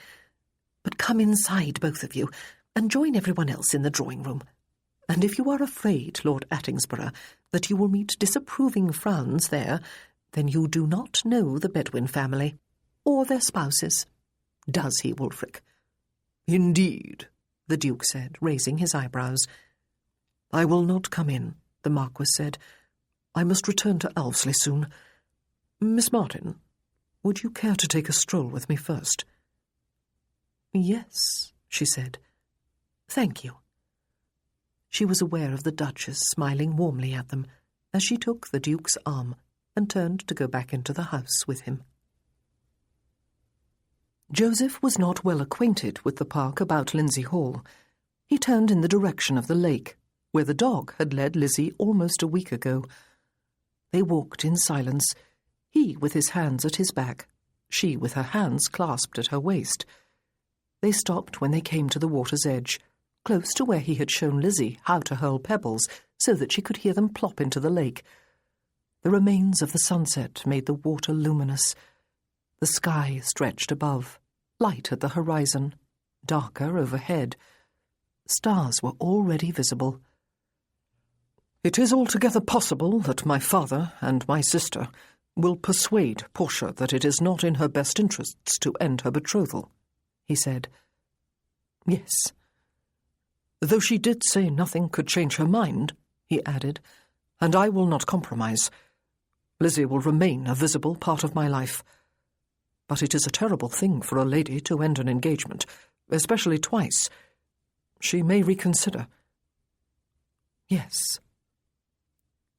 But come inside, both of you, and join everyone else in the drawing-room. And if you are afraid, Lord Attingsborough, that you will meet disapproving frowns there, then you do not know the Bedwin family, or their spouses. Does he, Wulfric?" "Indeed," the Duke said, raising his eyebrows. "I will not come in," the Marquis said. "I must return to Elvsley soon. Miss Martin, would you care to take a stroll with me first?" "Yes," she said. "Thank you." She was aware of the Duchess smiling warmly at them as she took the Duke's arm and turned to go back into the house with him. Joseph was not well acquainted with the park about Lindsay Hall. He turned in the direction of the lake, where the dog had led Lizzie almost a week ago. They walked in silence, he with his hands at his back, she with her hands clasped at her waist. They stopped when they came to the water's edge, close to where he had shown Lizzie how to hurl pebbles so that she could hear them plop into the lake. The remains of the sunset made the water luminous. The sky stretched above, light at the horizon, darker overhead. Stars were already visible. "It is altogether possible that my father and my sister will persuade Portia that it is not in her best interests to end her betrothal," he said. "Yes. Though she did say nothing could change her mind," he added, "and I will not compromise. Lizzie will remain a visible part of my life. But it is a terrible thing for a lady to end an engagement, especially twice. She may reconsider." "Yes."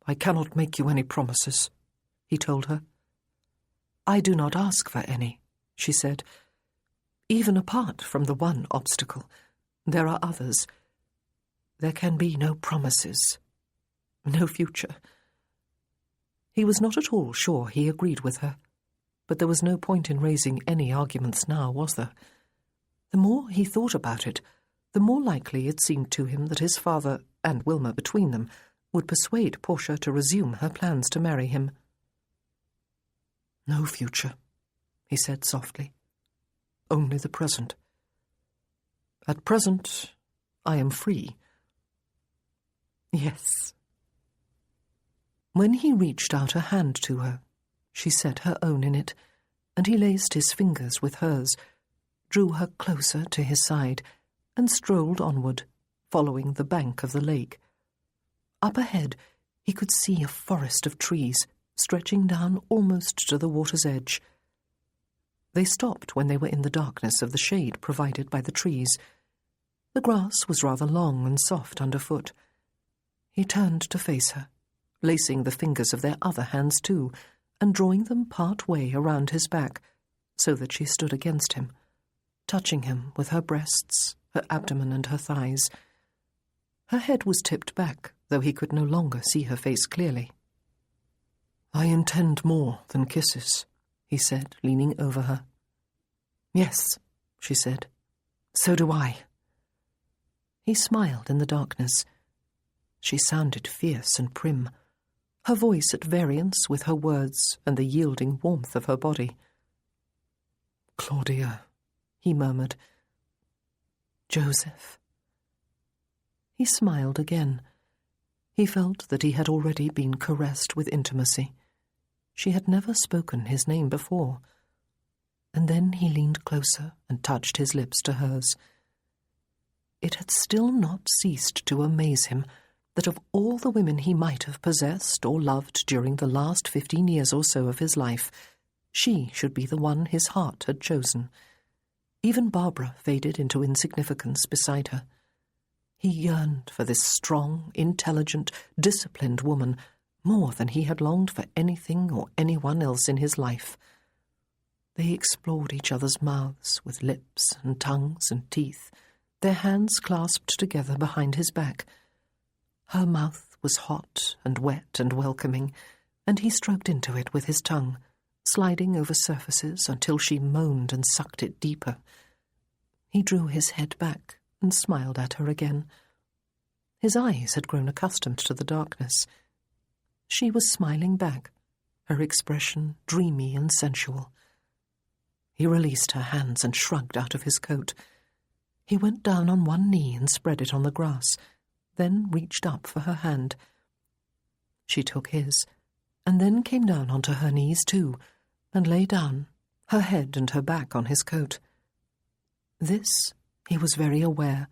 "I cannot make you any promises," he told her. "I do not ask for any," she said. "Even apart from the one obstacle, there are others. There can be no promises, no future." He was not at all sure he agreed with her, but there was no point in raising any arguments now, was there? The more he thought about it, the more likely it seemed to him that his father, and Wilmer between them, would persuade Portia to resume her plans to marry him. "No future," he said softly. "Only the present. At present, I am free." "Yes." When he reached out a hand to her, she set her own in it, and he laced his fingers with hers, drew her closer to his side, and strolled onward, following the bank of the lake. Up ahead, he could see a forest of trees, stretching down almost to the water's edge. They stopped when they were in the darkness of the shade provided by the trees. The grass was rather long and soft underfoot. He turned to face her, lacing the fingers of their other hands too, and drawing them part way around his back, so that she stood against him, touching him with her breasts, her abdomen and her thighs. Her head was tipped back, though he could no longer see her face clearly. "I intend more than kisses," he said, leaning over her. "Yes," she said. "So do I." He smiled in the darkness. She sounded fierce and prim, her voice at variance with her words and the yielding warmth of her body. "Claudia," he murmured. "Joseph." He smiled again. He felt that he had already been caressed with intimacy. She had never spoken his name before. And then he leaned closer and touched his lips to hers. It had still not ceased to amaze him that of all the women he might have possessed or loved during the last 15 years or so of his life, she should be the one his heart had chosen. Even Barbara faded into insignificance beside her. He yearned for this strong, intelligent, disciplined woman more than he had longed for anything or anyone else in his life. They explored each other's mouths with lips and tongues and teeth, their hands clasped together behind his back. Her mouth was hot and wet and welcoming, and he stroked into it with his tongue, sliding over surfaces until she moaned and sucked it deeper. He drew his head back and smiled at her again. His eyes had grown accustomed to the darkness. She was smiling back, her expression dreamy and sensual. He released her hands and shrugged out of his coat. He went down on one knee and spread it on the grass, then reached up for her hand. She took his, and then came down onto her knees too, and lay down, her head and her back on his coat. This, he was very aware,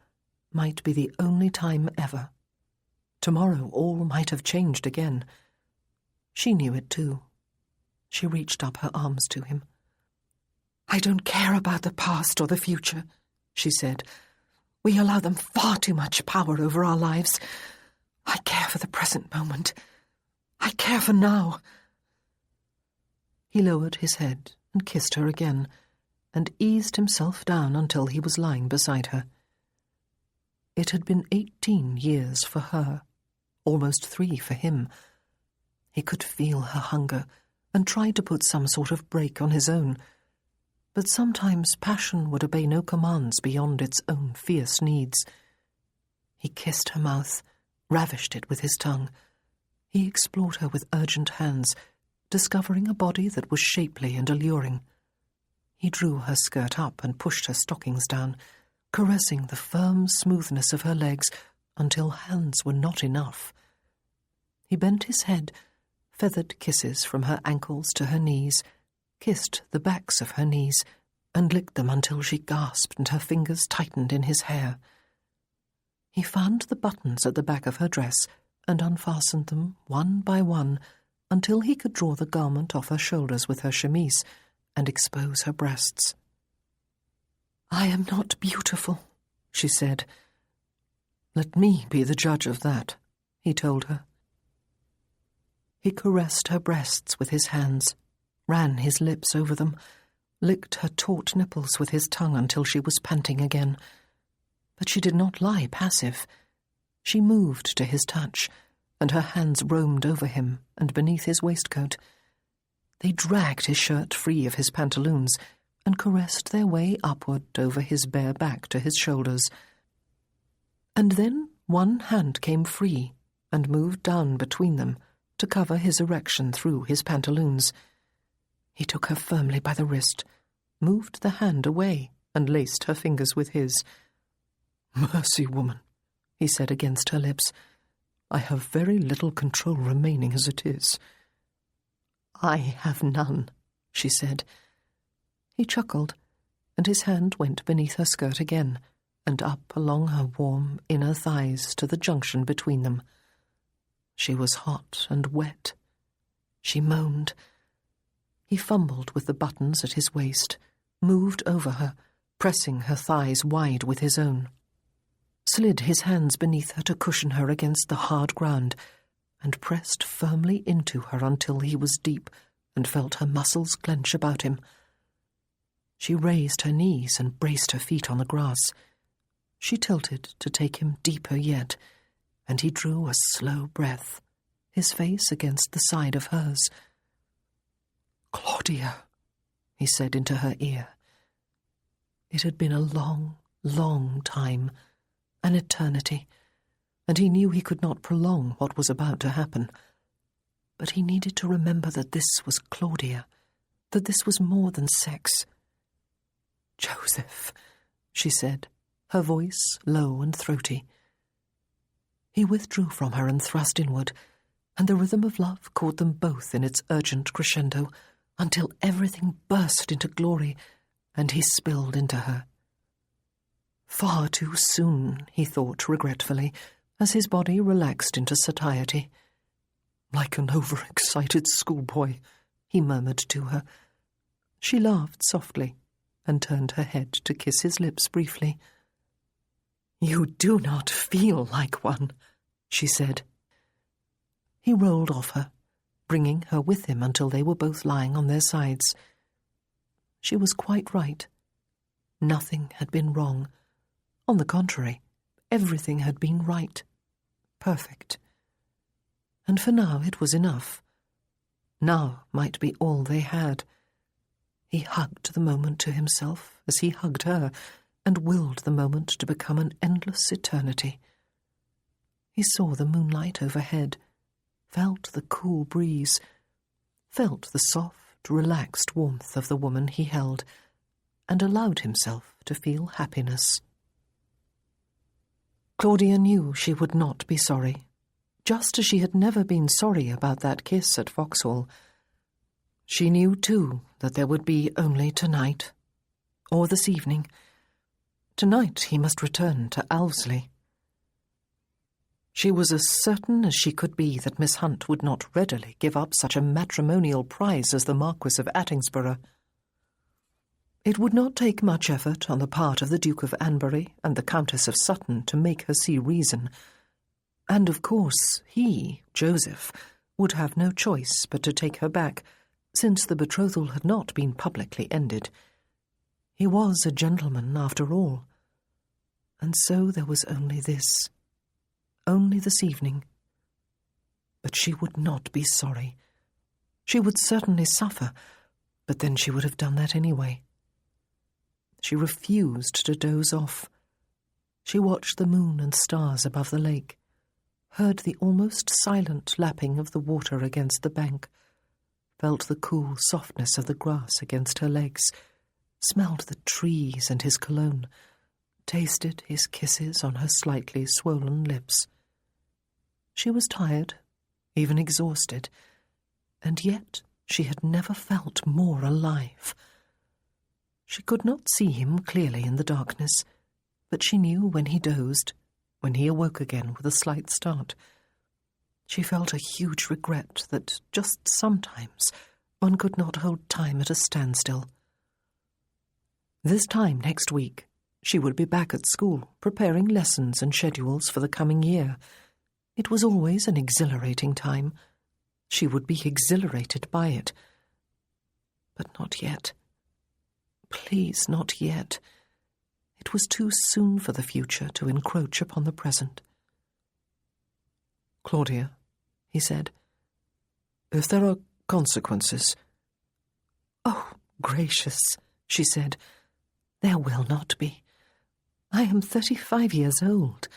might be the only time ever Tomorrow all might have changed again. She knew it too. She reached up her arms to him. "I don't care about the past or the future," she said. "We allow them far too much power over our lives. I care for the present moment. I care for now." He lowered his head and kissed her again, and eased himself down until he was lying beside her. It had been 18 years for her, almost 3 for him. He could feel her hunger and tried to put some sort of brake on his own, but sometimes passion would obey no commands beyond its own fierce needs. He kissed her mouth, ravished it with his tongue. He explored her with urgent hands, discovering a body that was shapely and alluring. He drew her skirt up and pushed her stockings down, caressing the firm smoothness of her legs until hands were not enough. He bent his head, feathered kisses from her ankles to her knees, kissed the backs of her knees, and licked them until she gasped and her fingers tightened in his hair. He found the buttons at the back of her dress and unfastened them one by one until he could draw the garment off her shoulders with her chemise and expose her breasts. "I am not beautiful," she said. "Let me be the judge of that," he told her. He caressed her breasts with his hands, ran his lips over them, licked her taut nipples with his tongue until she was panting again. But she did not lie passive. She moved to his touch, and her hands roamed over him and beneath his waistcoat. They dragged his shirt free of his pantaloons and caressed their way upward over his bare back to his shoulders. And then one hand came free and moved down between them to cover his erection through his pantaloons. He took her firmly by the wrist, moved the hand away, and laced her fingers with his. "Mercy, woman," he said against her lips. "I have very little control remaining as it is." "I have none," she said. He chuckled, and his hand went beneath her skirt again, and up along her warm inner thighs to the junction between them. She was hot and wet. She moaned. He fumbled with the buttons at his waist, moved over her, pressing her thighs wide with his own, slid his hands beneath her to cushion her against the hard ground, and pressed firmly into her until he was deep and felt her muscles clench about him. She raised her knees and braced her feet on the grass. She tilted to take him deeper yet, and he drew a slow breath, his face against the side of hers. "Claudia," he said into her ear. It had been a long, long time, an eternity, and he knew he could not prolong what was about to happen. But he needed to remember that this was Claudia, that this was more than sex. "Joseph," she said, her voice low and throaty. He withdrew from her and thrust inward, and the rhythm of love caught them both in its urgent crescendo until everything burst into glory, and he spilled into her. Far too soon, he thought regretfully, as his body relaxed into satiety. "Like an overexcited schoolboy," he murmured to her. She laughed softly and turned her head to kiss his lips briefly. "You do not feel like one," she said. He rolled off her, bringing her with him until they were both lying on their sides. She was quite right. Nothing had been wrong. On the contrary, everything had been right. Perfect. And for now it was enough. Now might be all they had. He hugged the moment to himself as he hugged her, and willed the moment to become an endless eternity. He saw the moonlight overhead, felt the cool breeze, felt the soft, relaxed warmth of the woman he held, and allowed himself to feel happiness. Claudia knew she would not be sorry, just as she had never been sorry about that kiss at Vauxhall. She knew, too, that there would be only tonight, or this evening. Tonight he must return to Alvesley. She was as certain as she could be that Miss Hunt would not readily give up such a matrimonial prize as the Marquis of Attingsborough. It would not take much effort on the part of the Duke of Anbury and the Countess of Sutton to make her see reason, and of course he, Joseph, would have no choice but to take her back, since the betrothal had not been publicly ended. He was a gentleman, after all. And so there was only this evening. But she would not be sorry. She would certainly suffer, but then she would have done that anyway. She refused to doze off. She watched the moon and stars above the lake, heard the almost silent lapping of the water against the bank, felt the cool softness of the grass against her legs, smelled the trees and his cologne, tasted his kisses on her slightly swollen lips. She was tired, even exhausted, and yet she had never felt more alive. She could not see him clearly in the darkness, but she knew when he dozed, when he awoke again with a slight start. She felt a huge regret that just sometimes one could not hold time at a standstill. This time next week, she would be back at school, preparing lessons and schedules for the coming year. It was always an exhilarating time. She would be exhilarated by it. But not yet. Please, not yet. It was too soon for the future to encroach upon the present. "Claudia," he said, "if there are consequences—" "Oh, gracious," she said, "there will not be. I am 35 years old."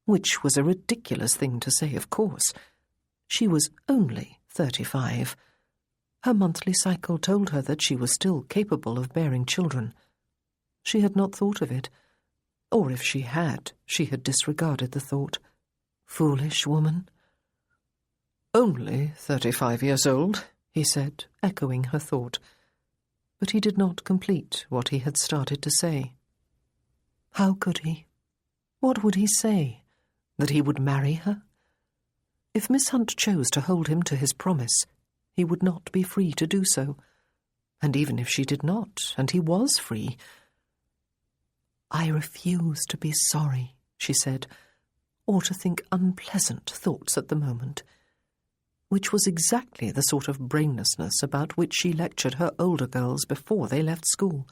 Which was a ridiculous thing to say, of course. She was only 35. Her monthly cycle told her that she was still capable of bearing children. She had not thought of it, or if she had disregarded the thought. Foolish woman. "Only 35 years old," he said, echoing her thought. But he did not complete what he had started to say. How could he? What would he say? That he would marry her? If Miss Hunt chose to hold him to his promise, he would not be free to do so. And even if she did not, and he was free— "I refuse to be sorry," she said, "or to think unpleasant thoughts at the moment," which was exactly the sort of brainlessness about which she lectured her older girls before they left school,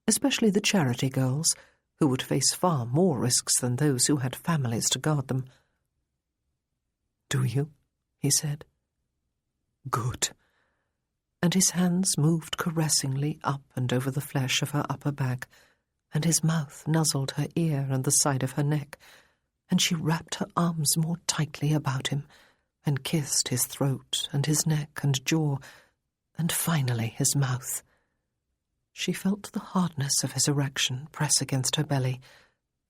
especially the charity girls, who would face far more risks than those who had families to guard them. "Do you?" he said. "Good." And his hands moved caressingly up and over the flesh of her upper back, and his mouth nuzzled her ear and the side of her neck, and she wrapped her arms more tightly about him, and kissed his throat and his neck and jaw, and finally his mouth. She felt the hardness of his erection press against her belly,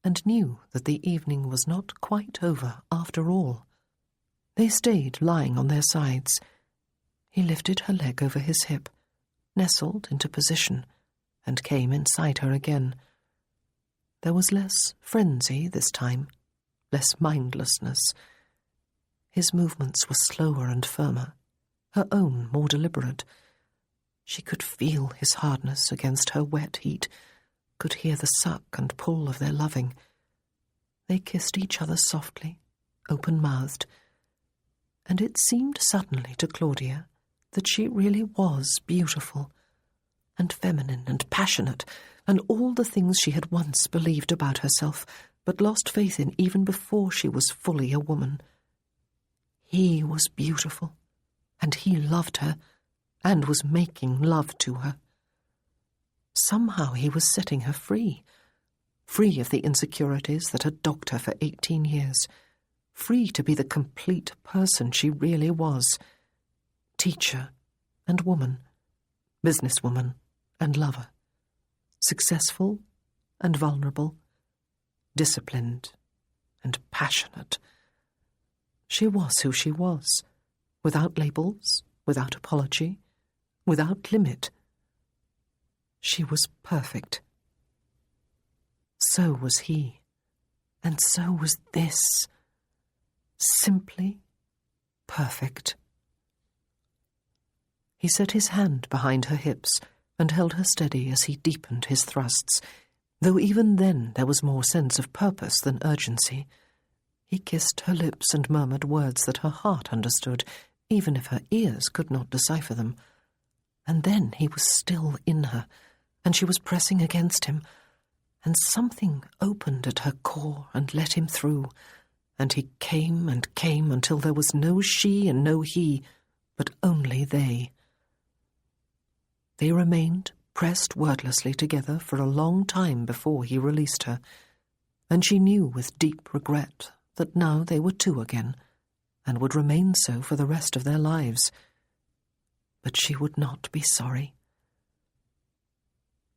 and knew that the evening was not quite over after all. They stayed lying on their sides. He lifted her leg over his hip, nestled into position, and came inside her again. There was less frenzy this time, less mindlessness. His movements were slower and firmer, her own more deliberate. She could feel his hardness against her wet heat, could hear the suck and pull of their loving. They kissed each other softly, open-mouthed, and it seemed suddenly to Claudia that she really was beautiful, and feminine and passionate, and all the things she had once believed about herself, but lost faith in even before she was fully a woman. He was beautiful, and he loved her, and was making love to her. Somehow he was setting her free of the insecurities that had dogged her for 18 years, free to be the complete person she really was, teacher and woman, businesswoman and lover, successful and vulnerable, disciplined and passionate. She was who she was, without labels, without apology, without limit. She was perfect. So was he, and so was this. Simply perfect. He set his hand behind her hips and held her steady as he deepened his thrusts, though even then there was more sense of purpose than urgency. He kissed her lips and murmured words that her heart understood, even if her ears could not decipher them. And then he was still in her, and she was pressing against him, and something opened at her core and let him through, and he came and came until there was no she and no he, but only they. They remained pressed wordlessly together for a long time before he released her, and she knew with deep regret that now they were two again, and would remain so for the rest of their lives. But she would not be sorry.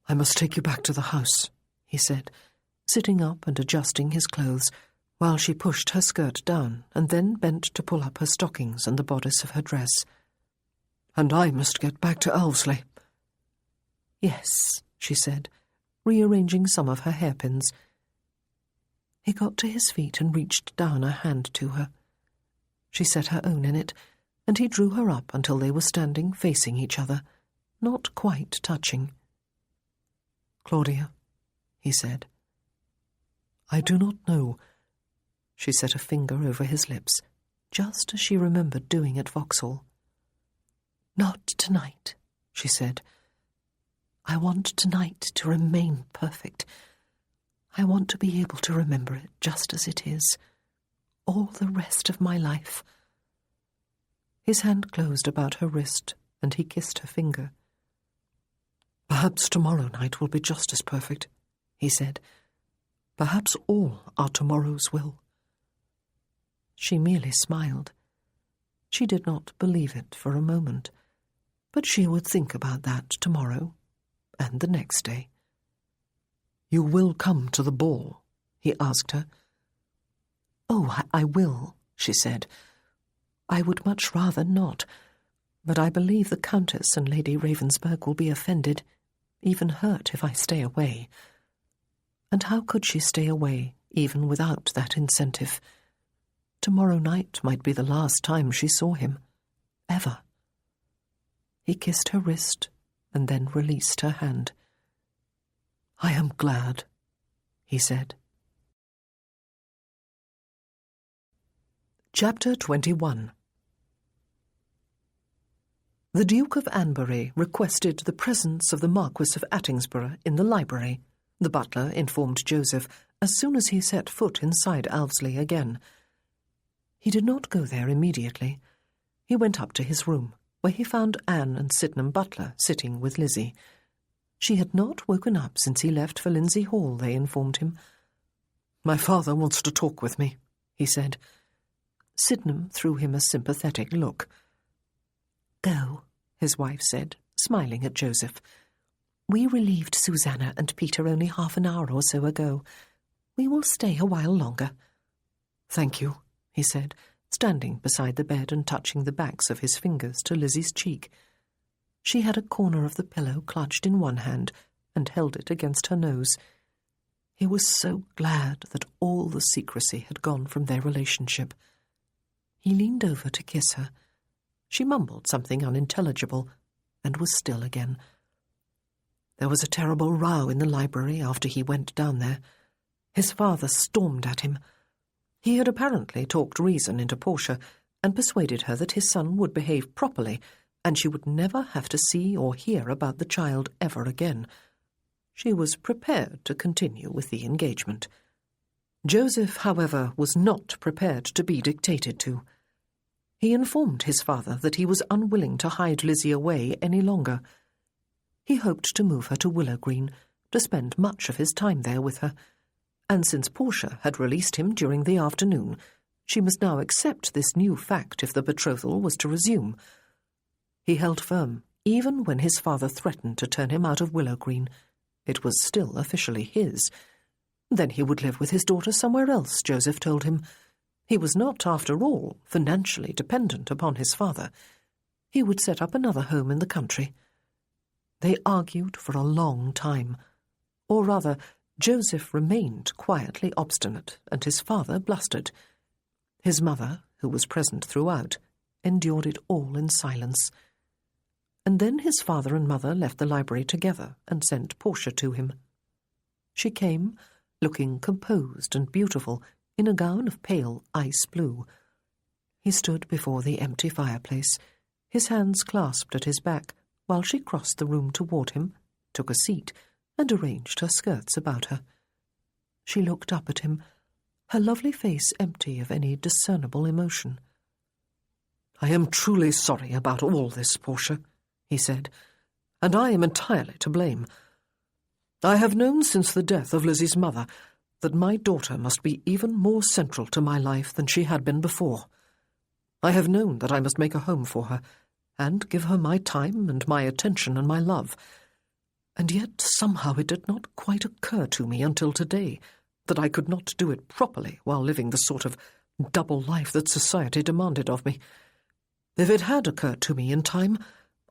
"I must take you back to the house," he said, sitting up and adjusting his clothes, while she pushed her skirt down and then bent to pull up her stockings and the bodice of her dress. "And I must get back to Elvsley." "Yes," she said, rearranging some of her hairpins. He got to his feet and reached down a hand to her. She set her own in it, and he drew her up until they were standing facing each other, not quite touching. "Claudia," he said. "I do not know." She set a finger over his lips, just as she remembered doing at Vauxhall. "Not tonight," she said. "I want tonight to remain perfect. I want to be able to remember it just as it is, all the rest of my life." His hand closed about her wrist, and he kissed her finger. "Perhaps tomorrow night will be just as perfect," he said. "Perhaps all our tomorrows will." She merely smiled. She did not believe it for a moment, but she would think about that tomorrow and the next day. "You will come to the ball?" he asked her. "Oh, I will," she said. "I would much rather not, but I believe the Countess and Lady Ravensburg will be offended, even hurt, if I stay away." And how could she stay away, even without that incentive? Tomorrow night might be the last time she saw him, ever. He kissed her wrist and then released her hand. "I am glad," he said. Chapter 21. The Duke of Anbury requested the presence of the Marquis of Attingsborough in the library, the butler informed Joseph as soon as he set foot inside Elvsley again. He did not go there immediately. He went up to his room, where he found Anne and Sydenham Butler sitting with Lizzie. She had not woken up since he left for Lindsay Hall, they informed him. "My father wants to talk with me," he said. Sydenham threw him a sympathetic look. "Go," his wife said, smiling at Joseph. "We relieved Susanna and Peter only half an hour or so ago. We will stay a while longer." "Thank you," he said, standing beside the bed and touching the backs of his fingers to Lizzie's cheek. She had a corner of the pillow clutched in one hand and held it against her nose. He was so glad that all the secrecy had gone from their relationship. He leaned over to kiss her. She mumbled something unintelligible and was still again. There was a terrible row in the library after he went down there. His father stormed at him. He had apparently talked reason into Portia and persuaded her that his son would behave properly and she would never have to see or hear about the child ever again. She was prepared to continue with the engagement. Joseph, however, was not prepared to be dictated to. He informed his father that he was unwilling to hide Lizzie away any longer. He hoped to move her to Willow Green, to spend much of his time there with her, and since Portia had released him during the afternoon, she must now accept this new fact if the betrothal was to resume. He held firm, even when his father threatened to turn him out of Willow Green. It was still officially his. Then he would live with his daughter somewhere else, Joseph told him. He was not, after all, financially dependent upon his father. He would set up another home in the country. They argued for a long time. Or rather, Joseph remained quietly obstinate, and his father blustered. His mother, who was present throughout, endured it all in silence. And then his father and mother left the library together and sent Portia to him. She came, looking composed and beautiful, in a gown of pale ice blue. He stood before the empty fireplace, his hands clasped at his back, while she crossed the room toward him, took a seat, and arranged her skirts about her. She looked up at him, her lovely face empty of any discernible emotion. "I am truly sorry about all this, Portia," he said, "and I am entirely to blame. I have known since the death of Lizzie's mother that my daughter must be even more central to my life than she had been before. I have known that I must make a home for her, and give her my time and my attention and my love. And yet somehow it did not quite occur to me until today that I could not do it properly while living the sort of double life that society demanded of me. If it had occurred to me in time,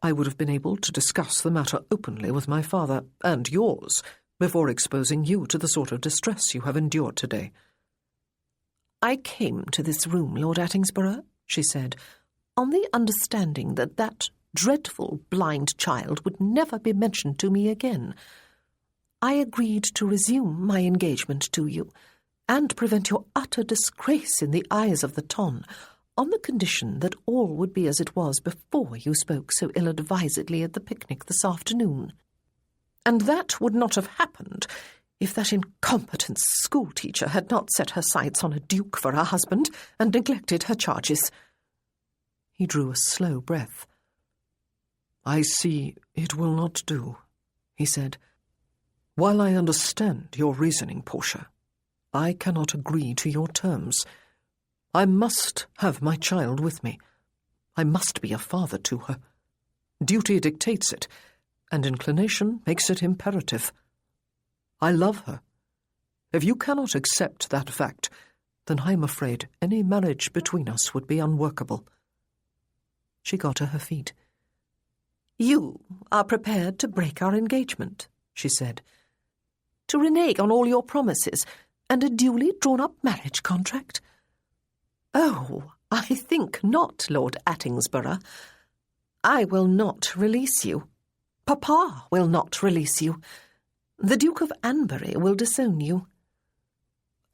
I would have been able to discuss the matter openly with my father and yours before exposing you to the sort of distress you have endured today." "I came to this room, Lord Attingsborough," she said, "on the understanding that that dreadful blind child would never be mentioned to me again. I agreed to resume my engagement to you and prevent your utter disgrace in the eyes of the ton, on the condition that all would be as it was before you spoke so ill-advisedly at the picnic this afternoon. And that would not have happened if that incompetent schoolteacher had not set her sights on a duke for her husband and neglected her charges." He drew a slow breath. "I see it will not do," he said. "While I understand your reasoning, Portia, I cannot agree to your terms. I must have my child with me. I must be a father to her. Duty dictates it, and inclination makes it imperative. I love her. If you cannot accept that fact, then I am afraid any marriage between us would be unworkable." She got to her feet. "You are prepared to break our engagement," she said, "to renege on all your promises and a duly drawn-up marriage contract? Oh, I think not, Lord Attingsborough. I will not release you. Papa will not release you. The Duke of Anbury will disown you."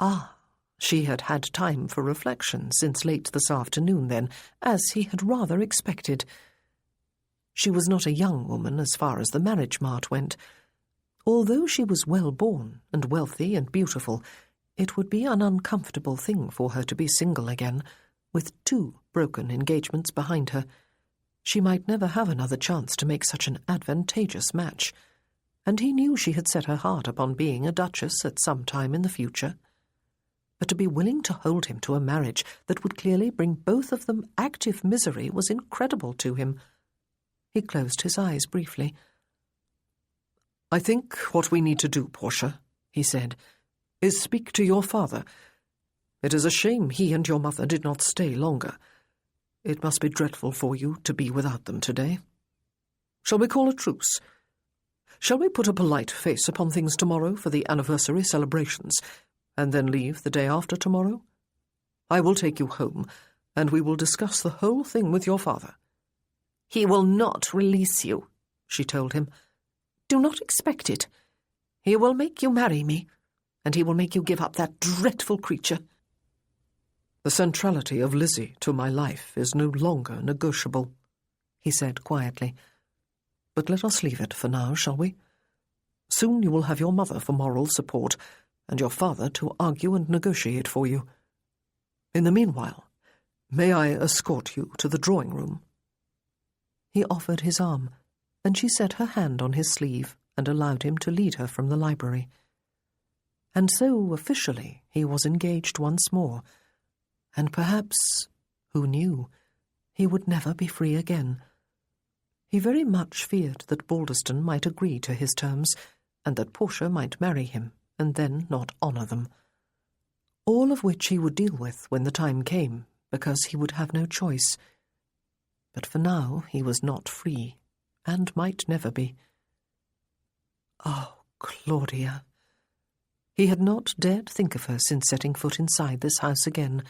Ah, she had had time for reflection since late this afternoon, then, as he had rather expected. She was not a young woman as far as the marriage mart went. Although she was well-born and wealthy and beautiful, it would be an uncomfortable thing for her to be single again, with 2 broken engagements behind her. She might never have another chance to make such an advantageous match, and he knew she had set her heart upon being a duchess at some time in the future. But to be willing to hold him to a marriage that would clearly bring both of them active misery was incredible to him. He closed his eyes briefly. "I think what we need to do, Portia," he said, "is speak to your father. It is a shame he and your mother did not stay longer. It must be dreadful for you to be without them today. Shall we call a truce? Shall we put a polite face upon things tomorrow for the anniversary celebrations, and then leave the day after tomorrow? I will take you home, and we will discuss the whole thing with your father." "He will not release you," she told him. "Do not expect it. He will make you marry me, and he will make you give up that dreadful creature." "The centrality of Lizzie to my life is no longer negotiable," he said quietly. "But let us leave it for now, shall we? Soon you will have your mother for moral support, and your father to argue and negotiate for you. In the meanwhile, may I escort you to the drawing-room?" He offered his arm, and she set her hand on his sleeve and allowed him to lead her from the library. And so, officially, he was engaged once more, and perhaps, who knew, he would never be free again. He very much feared that Balderston might agree to his terms, and that Portia might marry him, and then not honour them. All of which he would deal with when the time came, because he would have no choice. But for now he was not free, and might never be. Oh, Claudia! He had not dared think of her since setting foot inside this house again.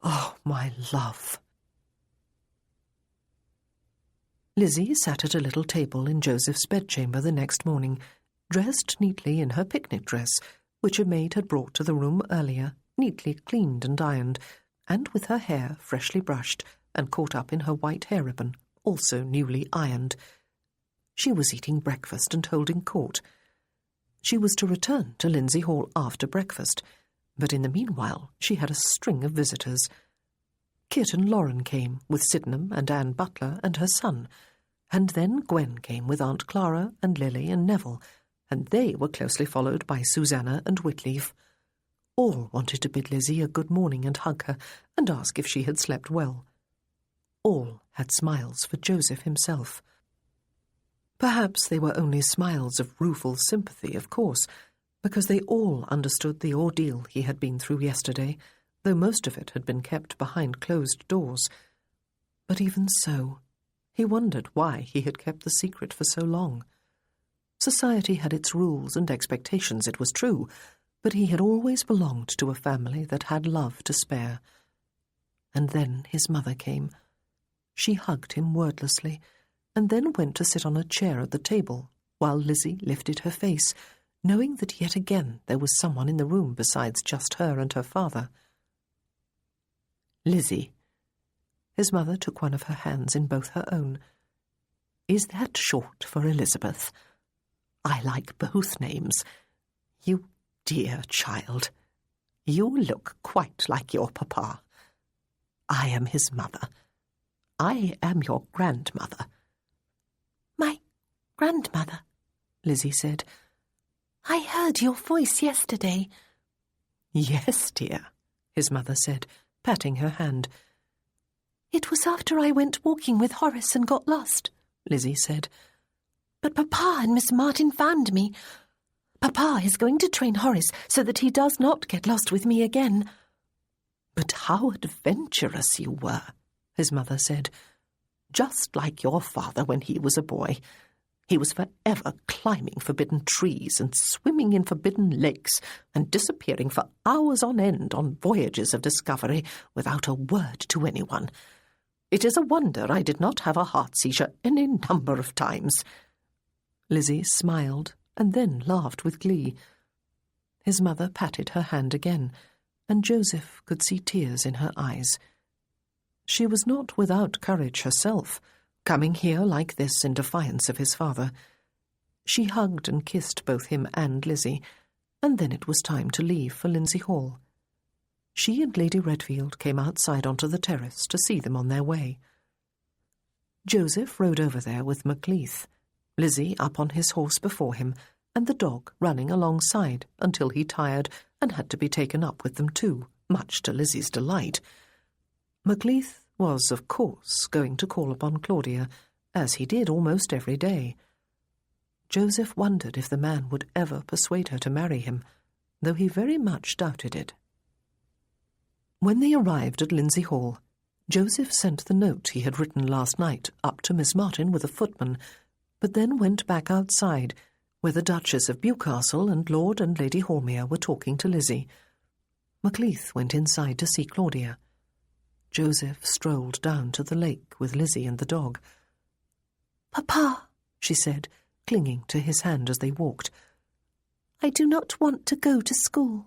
Oh, my love. Lizzie sat at a little table in Joseph's bedchamber the next morning, dressed neatly in her picnic dress, which a maid had brought to the room earlier, neatly cleaned and ironed, and with her hair freshly brushed and caught up in her white hair ribbon, also newly ironed. She was eating breakfast and holding court. She was to return to Lindsay Hall after breakfast, but in the meanwhile she had a string of visitors. Kit and Lauren came with Sydenham and Anne Butler and her son, and then Gwen came with Aunt Clara and Lily and Neville, and they were closely followed by Susanna and Whitleaf. All wanted to bid Lizzie a good morning and hug her and ask if she had slept well. All had smiles for Joseph himself. Perhaps they were only smiles of rueful sympathy, of course, because they all understood the ordeal he had been through yesterday, though most of it had been kept behind closed doors. But even so, he wondered why he had kept the secret for so long. Society had its rules and expectations, it was true, but he had always belonged to a family that had love to spare. And then his mother came. She hugged him wordlessly, and then went to sit on a chair at the table, while Lizzie lifted her face, knowing that yet again there was someone in the room besides just her and her father. Lizzie. His mother took one of her hands in both her own. Is that short for Elizabeth? I like both names. You dear child. You look quite like your papa. I am his mother. I am your grandmother. My grandmother, Lizzie said. I heard your voice yesterday. Yes, dear, his mother said, patting her hand. It was after I went walking with Horace and got lost, Lizzie said. But Papa and Miss Martin found me. Papa is going to train Horace so that he does not get lost with me again. But how adventurous you were, his mother said. Just like your father when he was a boy. He was forever climbing forbidden trees and swimming in forbidden lakes and disappearing for hours on end on voyages of discovery without a word to anyone. It is a wonder I did not have a heart seizure any number of times. Lizzie smiled and then laughed with glee. His mother patted her hand again, and Joseph could see tears in her eyes. She was not without courage herself, coming here like this in defiance of his father. She hugged and kissed both him and Lizzie, and then it was time to leave for Lindsay Hall. She and Lady Redfield came outside onto the terrace to see them on their way. Joseph rode over there with Macleith, Lizzie up on his horse before him, and the dog running alongside until he tired and had to be taken up with them too, much to Lizzie's delight. Macleith was, of course, going to call upon Claudia, as he did almost every day. Joseph wondered if the man would ever persuade her to marry him, though he very much doubted it. When they arrived at Lindsay Hall, Joseph sent the note he had written last night up to Miss Martin with a footman, but then went back outside, where the Duchess of Bewcastle and Lord and Lady Hormere were talking to Lizzie. Macleith went inside to see Claudia. Joseph strolled down to the lake with Lizzie and the dog. Papa, she said, clinging to his hand as they walked, I do not want to go to school.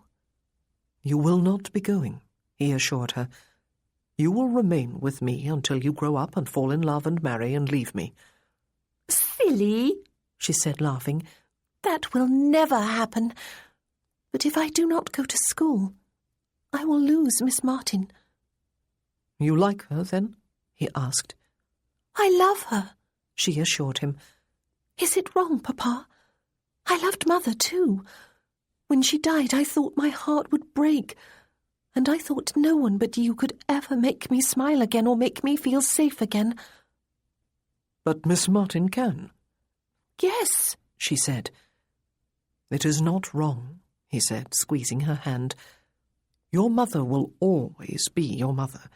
You will not be going, he assured her. You will remain with me until you grow up and fall in love and marry and leave me. Silly, she said, laughing. That will never happen. But if I do not go to school, I will lose Miss Martin. You like her, then? He asked. I love her, she assured him. Is it wrong, Papa? I loved Mother too. When she died, I thought my heart would break, and I thought no one but you could ever make me smile again or make me feel safe again. But Miss Martin can. Yes, she said. It is not wrong, he said, squeezing her hand. Your mother will always be your mother.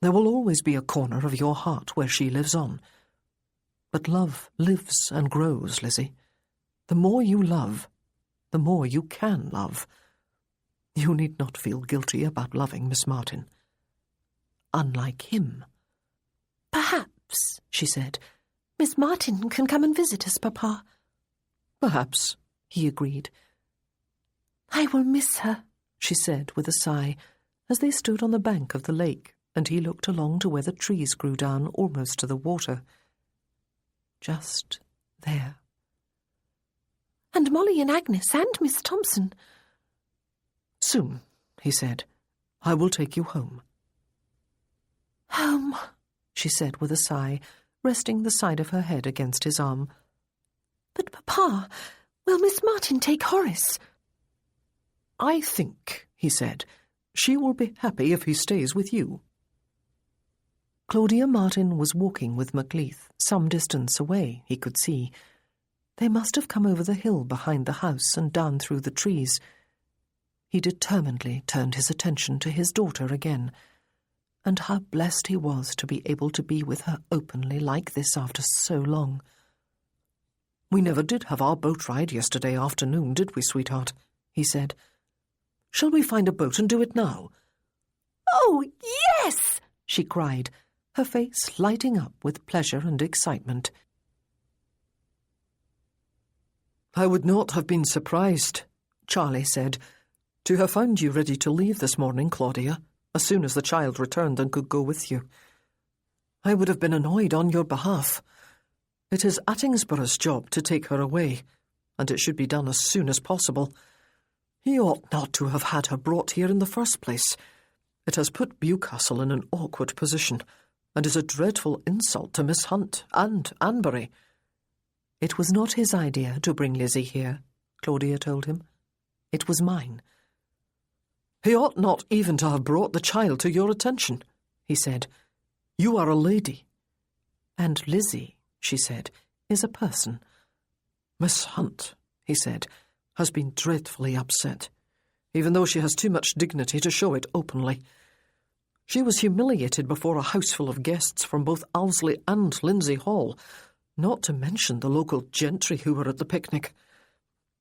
There will always be a corner of your heart where she lives on. But love lives and grows, Lizzie. The more you love, the more you can love. You need not feel guilty about loving Miss Martin. unlike him. "Perhaps," she said, "Miss Martin can come and visit us, Papa." "Perhaps," he agreed. "I will miss her," she said with a sigh, as they stood on the bank of the lake, and he looked along to where the trees grew down almost to the water. Just there. "And Molly and Agnes and Miss Thompson." "Soon," he said. "I will take you home." "Home," she said with a sigh, resting the side of her head against his arm. "But, Papa, will Miss Martin take Horace?" "I think," he said, "she will be happy if he stays with you." Claudia Martin was walking with Macleith, some distance away, he could see. They must have come over the hill behind the house and down through the trees. He determinedly turned his attention to his daughter again, and how blessed he was to be able to be with her openly like this after so long. "We never did have our boat ride yesterday afternoon, did we, sweetheart?" he said. "Shall we find a boat and do it now?" "Oh, yes!" she cried, her face lighting up with pleasure and excitement. "I would not have been surprised," Charlie said, "to have found you ready to leave this morning, Claudia, as soon as the child returned and could go with you. I would have been annoyed on your behalf. It is Attingsborough's job to take her away, and it should be done as soon as possible. He ought not to have had her brought here in the first place. It has put Bewcastle in an awkward position, and is a dreadful insult to Miss Hunt and Anbury." "It was not his idea to bring Lizzie here," Claudia told him. "It was mine." "He ought not even to have brought the child to your attention," he said. "You are a lady." "And Lizzie," she said, "is a person." "Miss Hunt," he said, "has been dreadfully upset, even though she has too much dignity to show it openly. She was humiliated before a house full of guests from both Owsley and Lindsay Hall, not to mention the local gentry who were at the picnic.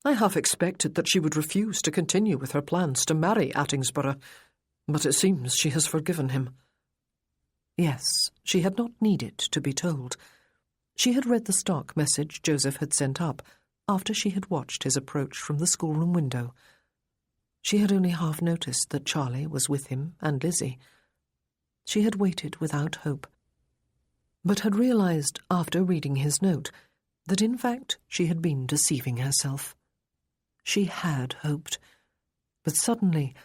I half expected that she would refuse to continue with her plans to marry Attingsborough, but it seems she has forgiven him." Yes, she had not needed to be told. She had read the stock message Joseph had sent up after she had watched his approach from the schoolroom window. She had only half noticed that Charlie was with him and Lizzie. She had waited without hope, but had realized after reading his note that in fact she had been deceiving herself. She had hoped, but suddenly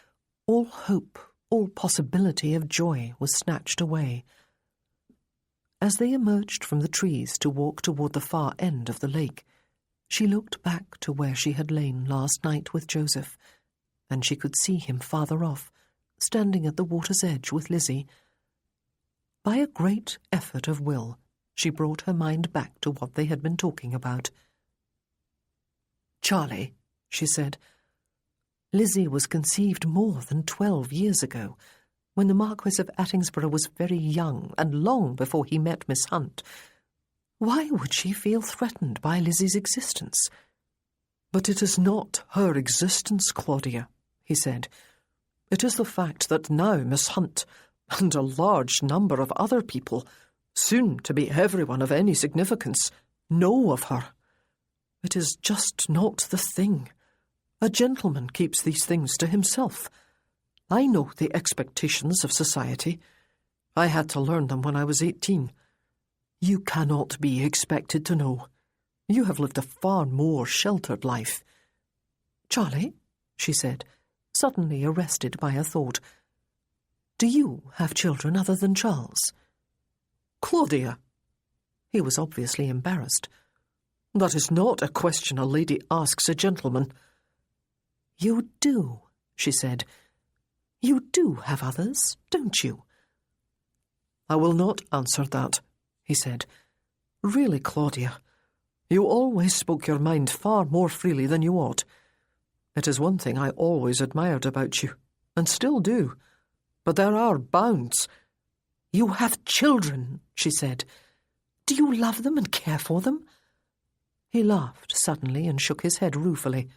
all hope, all possibility of joy was snatched away. As they emerged from the trees to walk toward the far end of the lake, she looked back to where she had lain last night with Joseph, and she could see him farther off, standing at the water's edge with Lizzie. By a great effort of will, she brought her mind back to what they had been talking about. "Charlie," she said, "Lizzie was conceived more than 12 years ago, when the Marquis of Attingsborough was very young and long before he met Miss Hunt. Why would she feel threatened by Lizzie's existence?" "But it is not her existence, Claudia," he said. "It is the fact that now Miss Hunt, and a large number of other people, soon to be everyone of any significance, know of her. It is just not the thing. A gentleman keeps these things to himself. I know the expectations of society. I had to learn them when I was 18. You cannot be expected to know. You have lived a far more sheltered life." "Charlie," she said, suddenly arrested by a thought, "do you have children other than Charles?" "Claudia!" He was obviously embarrassed. "That is not a question a lady asks a gentleman." "You do," she said. "You do have others, don't you?" "I will not answer that," he said. "Really, Claudia, you always spoke your mind far more freely than you ought. It is one thing I always admired about you, and still do. But there are bounds." "You have children," she said. "Do you love them and care for them?" He laughed suddenly and shook his head ruefully.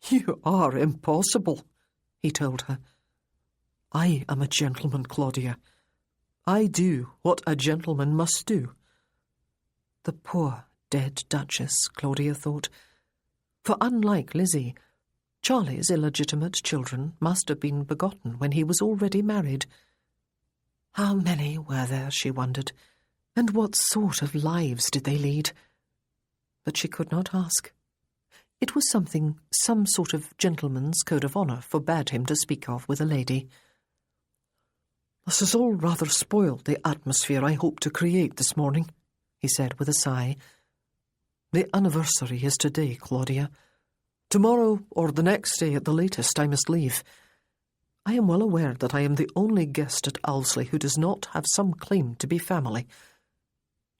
"You are impossible," he told her. "I am a gentleman, Claudia. I do what a gentleman must do. The poor dead Duchess, Claudia thought. For unlike Lizzie, Charlie's illegitimate children must have been begotten when he was already married. How many were there, she wondered, and what sort of lives did they lead? But she could not ask. It was something some sort of gentleman's code of honour forbade him to speak of with a lady. This has all rather spoiled the atmosphere I hoped to create this morning, he said with a sigh. The anniversary is today, Claudia. Tomorrow, or the next day at the latest, I must leave. I am well aware that I am the only guest at Owlsley who does not have some claim to be family.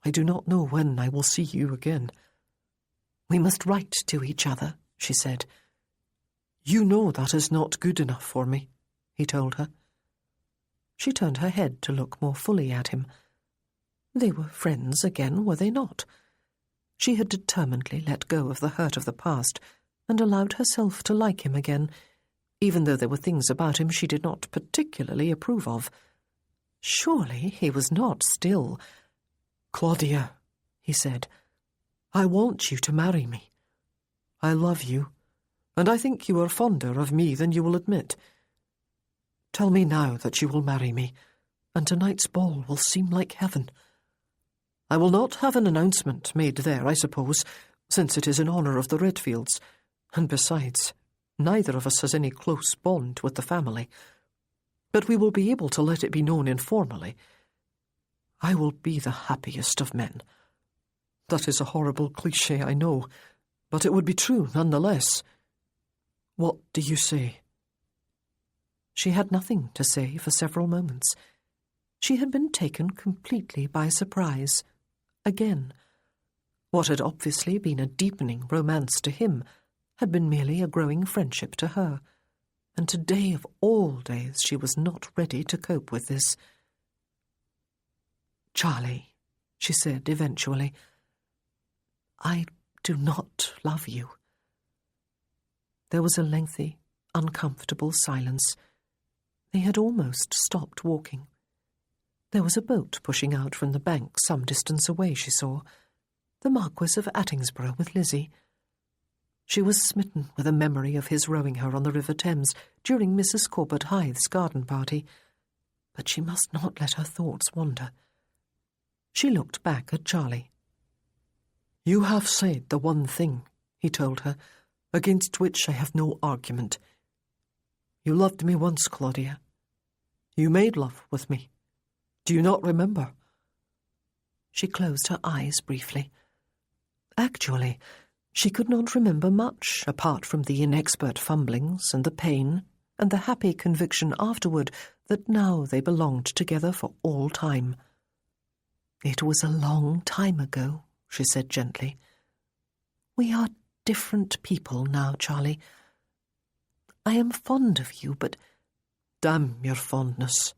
I do not know when I will see you again. We must write to each other, she said. You know that is not good enough for me, he told her. She turned her head to look more fully at him. They were friends again, were they not? She had determinedly let go of the hurt of the past and allowed herself to like him again, even though there were things about him she did not particularly approve of. Surely he was not still. Claudia, he said, I want you to marry me. I love you, and I think you are fonder of me than you will admit. Tell me now that you will marry me, and tonight's ball will seem like heaven. I will not have an announcement made there, I suppose, since it is in honour of the Redfields, and besides, neither of us has any close bond with the family. But we will be able to let it be known informally. I will be the happiest of men. That is a horrible cliché, I know, but it would be true nonetheless. What do you say? She had nothing to say for several moments. She had been taken completely by surprise. Again. What had obviously been a deepening romance to him had been merely a growing friendship to her, and today of all days she was not ready to cope with this. Charlie, she said eventually, I do not love you. There was a lengthy, uncomfortable silence. They had almost stopped walking. There was a boat pushing out from the bank some distance away, she saw. The Marquis of Attingsborough with Lizzie. She was smitten with a memory of his rowing her on the River Thames during Mrs. Corbett Hythe's garden party, but she must not let her thoughts wander. She looked back at Charlie. You have said the one thing, he told her, against which I have no argument. You loved me once, Claudia. You made love with me. Do you not remember? She closed her eyes briefly. Actually, she could not remember much apart from the inexpert fumblings and the pain and the happy conviction afterward that now they belonged together for all time. It was a long time ago, she said gently. We are different people now, Charlie. I am fond of you, but— Damn your fondness,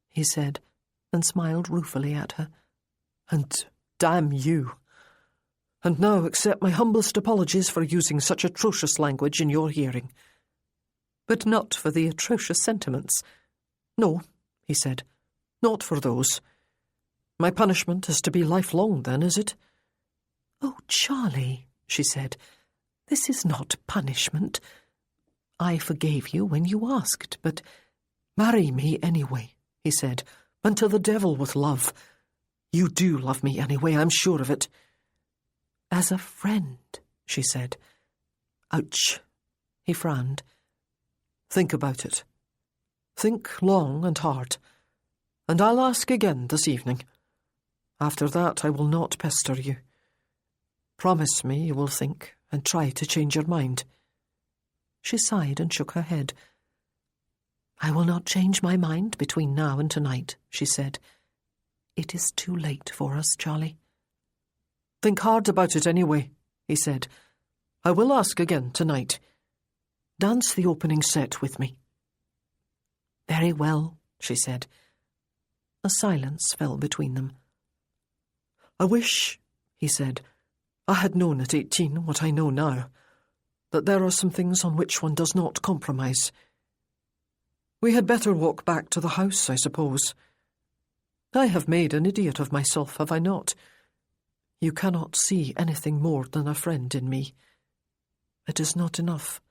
he said, and smiled ruefully at her. And damn you. And now accept my humblest apologies for using such atrocious language in your hearing. But not for the atrocious sentiments. No, he said, not for those. My punishment is to be lifelong, then, is it? Oh, Charlie, she said, this is not punishment. I forgave you when you asked, but— Marry me anyway, he said, and to the devil with love. You do love me anyway, I'm sure of it. As a friend, she said. Ouch, he frowned. Think about it. Think long and hard, and I'll ask again this evening. After that I will not pester you. Promise me you will think and try to change your mind. She sighed and shook her head. I will not change my mind between now and tonight, she said. It is too late for us, Charlie. Think hard about it anyway, he said. I will ask again tonight. Dance the opening set with me. Very well, she said. A silence fell between them. I wish, he said, I had known at 18 what I know now, that there are some things on which one does not compromise. We had better walk back to the house, I suppose. I have made an idiot of myself, have I not? You cannot see anything more than a friend in me. It is not enough.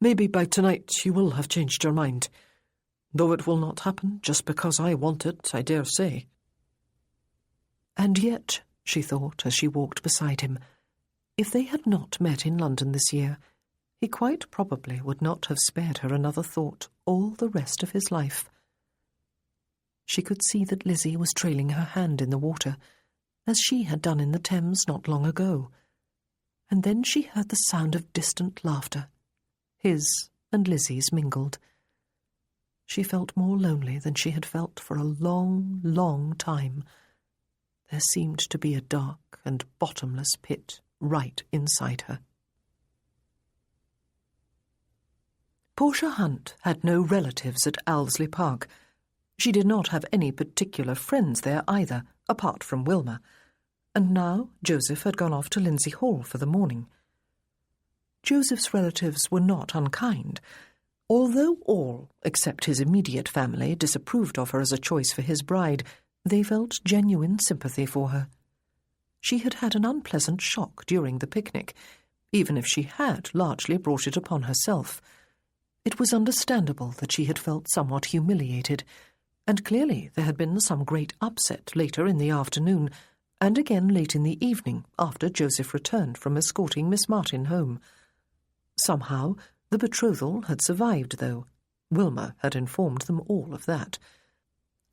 Maybe by tonight you will have changed your mind, though it will not happen just because I want it, I dare say. And yet, she thought as she walked beside him, if they had not met in London this year, he quite probably would not have spared her another thought all the rest of his life. She could see that Lizzie was trailing her hand in the water, as she had done in the Thames not long ago, and then she heard the sound of distant laughter. His and Lizzie's mingled. She felt more lonely than she had felt for a long, long time. There seemed to be a dark and bottomless pit right inside her. Portia Hunt had no relatives at Owlsley Park. She did not have any particular friends there either, apart from Wilma, and now Joseph had gone off to Lindsay Hall for the morning. Joseph's relatives were not unkind. Although all, except his immediate family, disapproved of her as a choice for his bride, they felt genuine sympathy for her. She had had an unpleasant shock during the picnic, even if she had largely brought it upon herself. It was understandable that she had felt somewhat humiliated, and clearly there had been some great upset later in the afternoon, and again late in the evening after Joseph returned from escorting Miss Martin home. Somehow the betrothal had survived, though. Wilma had informed them all of that.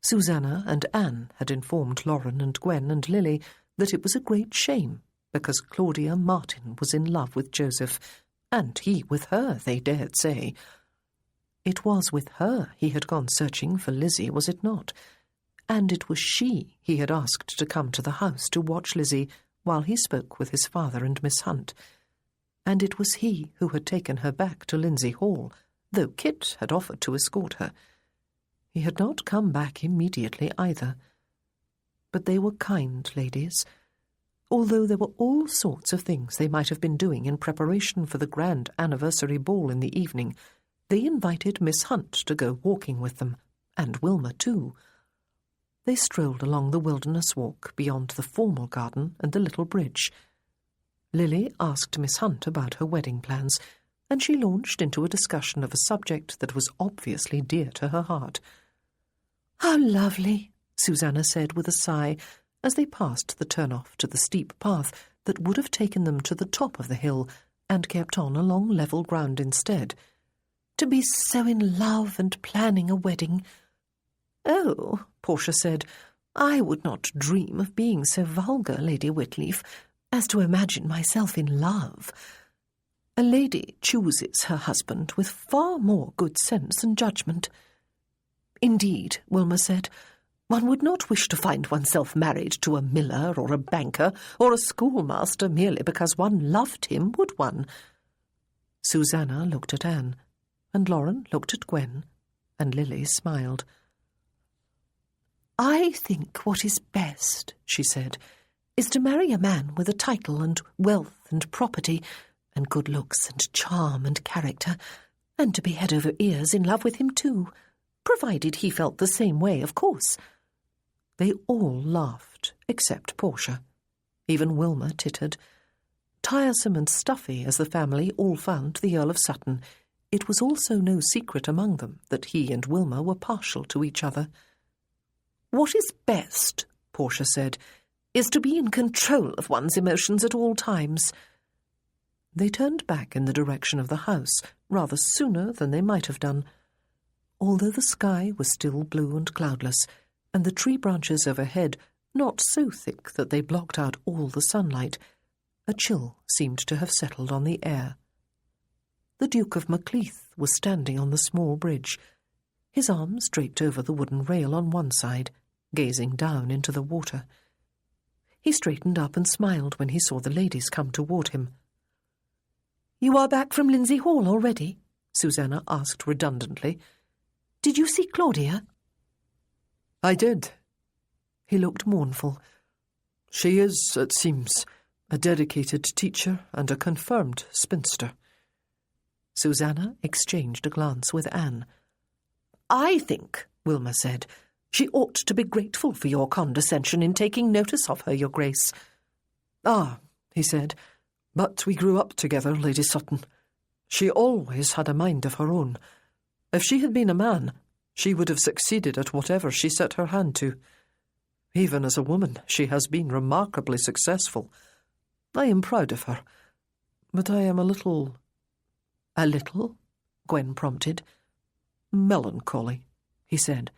Susanna and Anne had informed Lauren and Gwen and Lily that it was a great shame, because Claudia Martin was in love with Joseph, and he with her, they dared say. It was with her he had gone searching for Lizzie, was it not? And it was she he had asked to come to the house to watch Lizzie while he spoke with his father and Miss Hunt. And it was he who had taken her back to Lindsay Hall, though Kit had offered to escort her. He had not come back immediately either. But they were kind ladies. Although there were all sorts of things they might have been doing in preparation for the grand anniversary ball in the evening, they invited Miss Hunt to go walking with them, and Wilma too. They strolled along the wilderness walk beyond the formal garden and the little bridge. Lily asked Miss Hunt about her wedding plans, and she launched into a discussion of a subject that was obviously dear to her heart. "How lovely," Susanna said with a sigh, as they passed the turn-off to the steep path that would have taken them to the top of the hill and kept on along level ground instead. "To be so in love and planning a wedding." "Oh," Portia said, "I would not dream of being so vulgar, Lady Whitleaf, as to imagine myself in love. A lady chooses her husband with far more good sense and judgment." "Indeed," Wilma said, "one would not wish to find oneself married to a miller or a banker or a schoolmaster merely because one loved him, would one?" Susanna looked at Anne, and Lauren looked at Gwen, and Lily smiled. "I think what is best," she said, "is to marry a man with a title and wealth and property and good looks and charm and character, and to be head over ears in love with him too, provided he felt the same way, of course." They all laughed, except Portia. Even Wilma tittered. Tiresome and stuffy as the family all found the Earl of Sutton, it was also no secret among them that he and Wilma were partial to each other. "What is best," Portia said, "is to be in control of one's emotions at all times." They turned back in the direction of the house rather sooner than they might have done. Although the sky was still blue and cloudless, and the tree branches overhead not so thick that they blocked out all the sunlight, a chill seemed to have settled on the air. The Duke of Macleith was standing on the small bridge, his arms draped over the wooden rail on one side, gazing down into the water. He straightened up and smiled when he saw the ladies come toward him. "You are back from Lindsay Hall already?" Susanna asked redundantly. "Did you see Claudia?" "I did." He looked mournful. "She is, it seems, a dedicated teacher and a confirmed spinster." Susanna exchanged a glance with Anne. "I think," Wilma said, She ought to be grateful for your condescension in taking notice of her, your Grace." "Ah," he said, "but we grew up together, Lady Sutton. She always had a mind of her own. If she had been a man, she would have succeeded at whatever she set her hand to. Even as a woman, she has been remarkably successful. I am proud of her, but I am a little—" "A little?" Gwen prompted. "Melancholy," he said.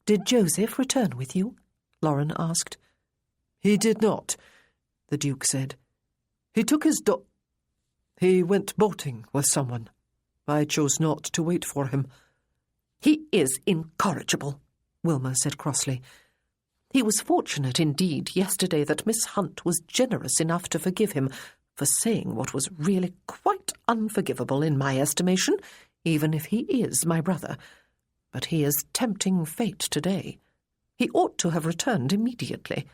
"Did Joseph return with you?" Lauren asked. "He did not," the Duke said. "He took his He went boating with someone. I chose not to wait for him." "He is incorrigible," Wilma said crossly. "He was fortunate indeed yesterday that Miss Hunt was generous enough to forgive him for saying what was really quite unforgivable in my estimation, even if he is my brother. But he is tempting fate today. He ought to have returned immediately."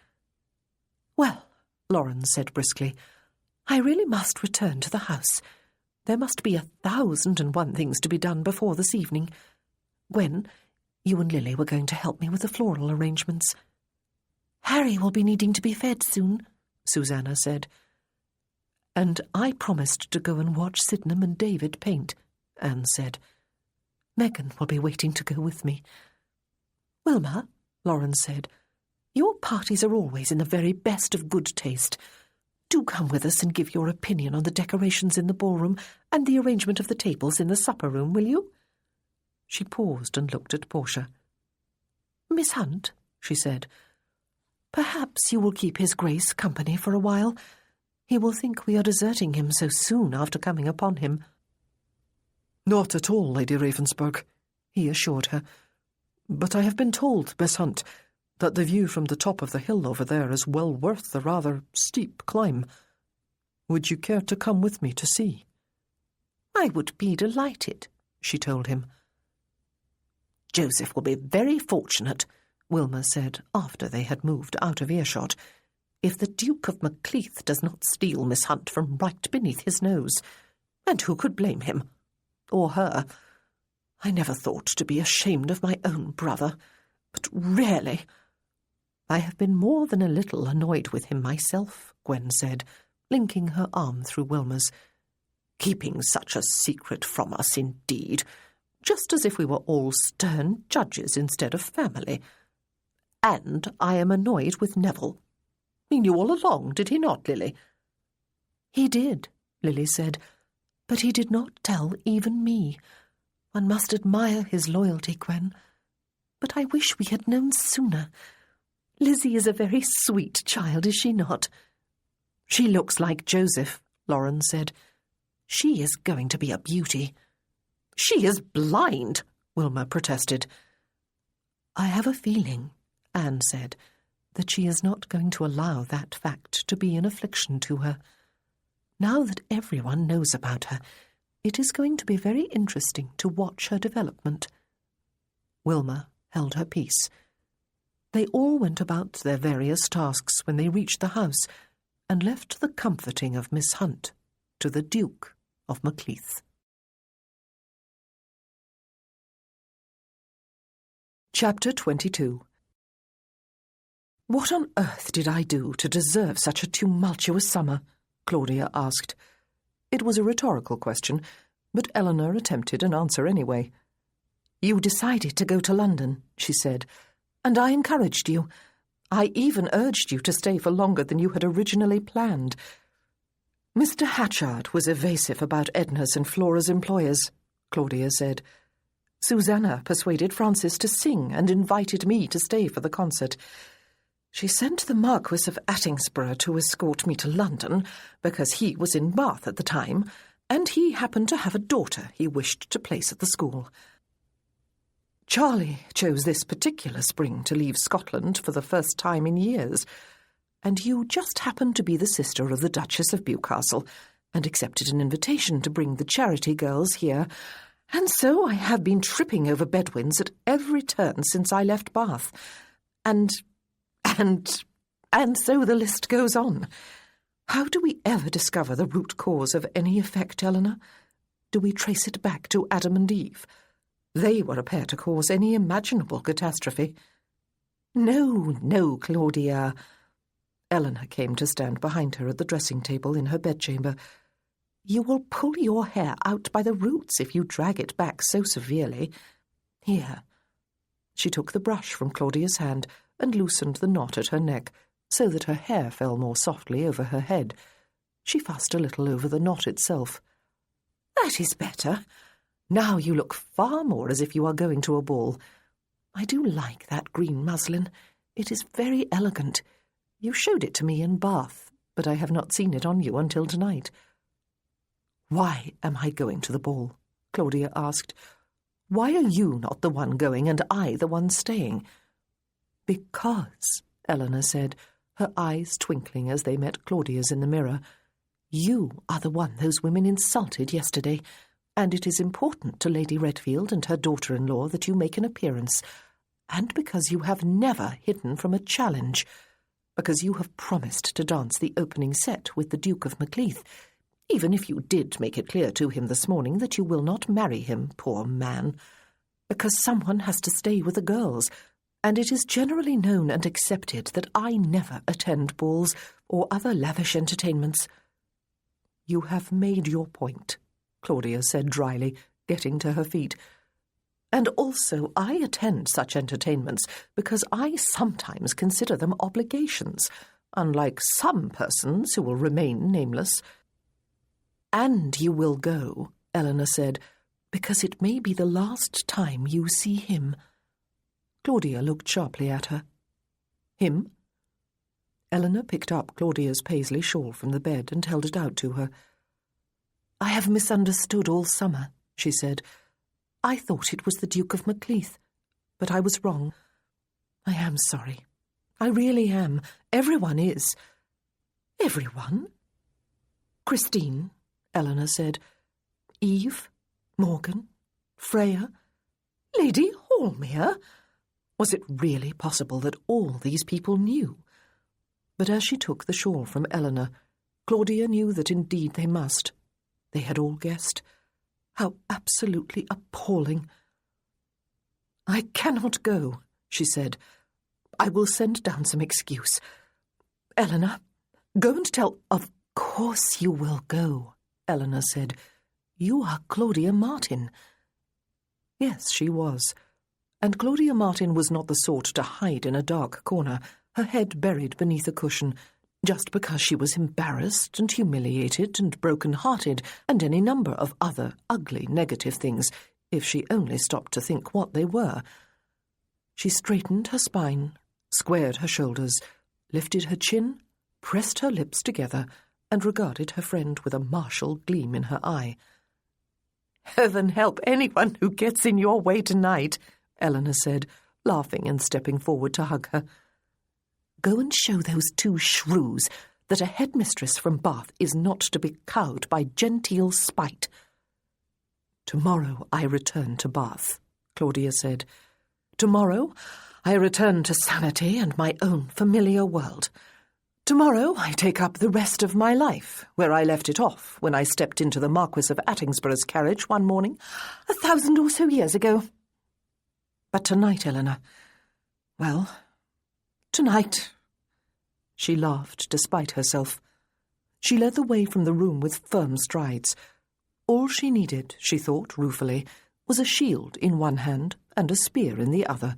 "Well," Lauren said briskly, "I really must return to the house. There must be 1,001 things to be done before this evening. Gwen, you and Lily were going to help me with the floral arrangements." "Harry will be needing to be fed soon," Susanna said. "And I promised to go and watch Sydenham and David paint," Anne said. "Megan will be waiting to go with me." "Wilma," Lauren said, "your parties are always in the very best of good taste. Do come with us and give your opinion on the decorations in the ballroom and the arrangement of the tables in the supper room, will you?" She paused and looked at Portia. "Miss Hunt," she said, "perhaps you will keep his Grace company for a while. He will think we are deserting him so soon after coming upon him." "Not at all, Lady Ravensburg," he assured her. "But I have been told, Miss Hunt, that the view from the top of the hill over there is well worth the rather steep climb. Would you care to come with me to see?" "I would be delighted," she told him. "Joseph will be very fortunate," Wilma said after they had moved out of earshot, "if the Duke of Macleath does not steal Miss Hunt from right beneath his nose. And who could blame him? Or her? I never thought to be ashamed of my own brother, but really—" "I have been more than a little annoyed with him myself," Gwen said, linking her arm through Wilma's. "Keeping such a secret from us, indeed, just as if we were all stern judges instead of family. And I am annoyed with Neville. He knew all along, did he not, Lily?" "He did," Lily said, "but he did not tell even me. One must admire his loyalty, Gwen. But I wish we had known sooner. Lizzie is a very sweet child, is she not?" "She looks like Joseph," Lauren said. "She is going to be a beauty." "She is blind," Wilma protested. "I have a feeling," Anne said, "that she is not going to allow that fact to be an affliction to her. Now that everyone knows about her, it is going to be very interesting to watch her development." Wilma held her peace. They all went about their various tasks when they reached the house, and left the comforting of Miss Hunt to the Duke of Macleath. Chapter 22. "What on earth did I do to deserve such a tumultuous summer?" Claudia asked. It was a rhetorical question, but Eleanor attempted an answer anyway. "You decided to go to London," she said, "and I encouraged you. I even urged you to stay for longer than you had originally planned. Mr. Hatchard was evasive about Edna's and Flora's employers," Claudia said. "Susanna persuaded Francis to sing and invited me to stay for the concert. She sent the Marquis of Attingsborough to escort me to London because he was in Bath at the time, and he happened to have a daughter he wished to place at the school. Charlie chose this particular spring to leave Scotland for the first time in years, and you just happened to be the sister of the Duchess of Bewcastle, and accepted an invitation to bring the charity girls here, and so I have been tripping over Bedouins at every turn since I left Bath, and so the list goes on. How do we ever discover the root cause of any effect, Eleanor? Do we trace it back to Adam and Eve? They were a pair to cause any imaginable catastrophe. "No, no, Claudia." Eleanor came to stand behind her at the dressing-table in her bedchamber. "You will pull your hair out by the roots if you drag it back so severely. Here." She took the brush from Claudia's hand and loosened the knot at her neck, so that her hair fell more softly over her head. She fussed a little over the knot itself. "That is better. Now you look far more as if you are going to a ball. I do like that green muslin. It is very elegant. You showed it to me in Bath, but I have not seen it on you until tonight." "Why am I going to the ball?" Claudia asked. "Why are you not the one going and I the one staying?" "Because," Eleanor said, her eyes twinkling as they met Claudia's in the mirror, "you are the one those women insulted yesterday, and it is important to Lady Redfield and her daughter-in-law that you make an appearance, and because you have never hidden from a challenge, because you have promised to dance the opening set with the Duke of Macleith, even if you did make it clear to him this morning that you will not marry him, poor man, because someone has to stay with the girls, and it is generally known and accepted that I never attend balls or other lavish entertainments." "You have made your point," Claudia said dryly, getting to her feet. "And also I attend such entertainments because I sometimes consider them obligations, unlike some persons who will remain nameless." "And you will go," Eleanor said, "because it may be the last time you see him." Claudia looked sharply at her. "Him?" Eleanor picked up Claudia's paisley shawl from the bed and held it out to her. "I have misunderstood all summer," she said. "I thought it was the Duke of Macleith, but I was wrong. I am sorry. I really am. Everyone is." "Everyone?" "Christine," Eleanor said. "Eve, Morgan, Freya, Lady Hallmere." Was it really possible that all these people knew? But as she took the shawl from Eleanor, Claudia knew that indeed they must. They had all guessed. How absolutely appalling. "I cannot go," she said. "I will send down some excuse. Eleanor, go and tell—" "Of course you will go," Eleanor said. "You are Claudia Martin." Yes, she was. And Claudia Martin was not the sort to hide in a dark corner, her head buried beneath a cushion, just because she was embarrassed and humiliated and broken-hearted and any number of other ugly negative things, if she only stopped to think what they were. She straightened her spine, squared her shoulders, lifted her chin, pressed her lips together, and regarded her friend with a martial gleam in her eye. "Heaven help anyone who gets in your way tonight," Eleanor said, laughing and stepping forward to hug her. "Go and show those two shrews that a headmistress from Bath is not to be cowed by genteel spite." "Tomorrow I return to Bath," Claudia said. "Tomorrow I return to sanity and my own familiar world. Tomorrow I take up the rest of my life where I left it off when I stepped into the Marquis of Attingsborough's carriage one morning 1,000 or so years ago. But tonight, Eleanor, well, tonight—" She laughed despite herself. She led the way from the room with firm strides. All she needed, she thought ruefully, was a shield in one hand and a spear in the other,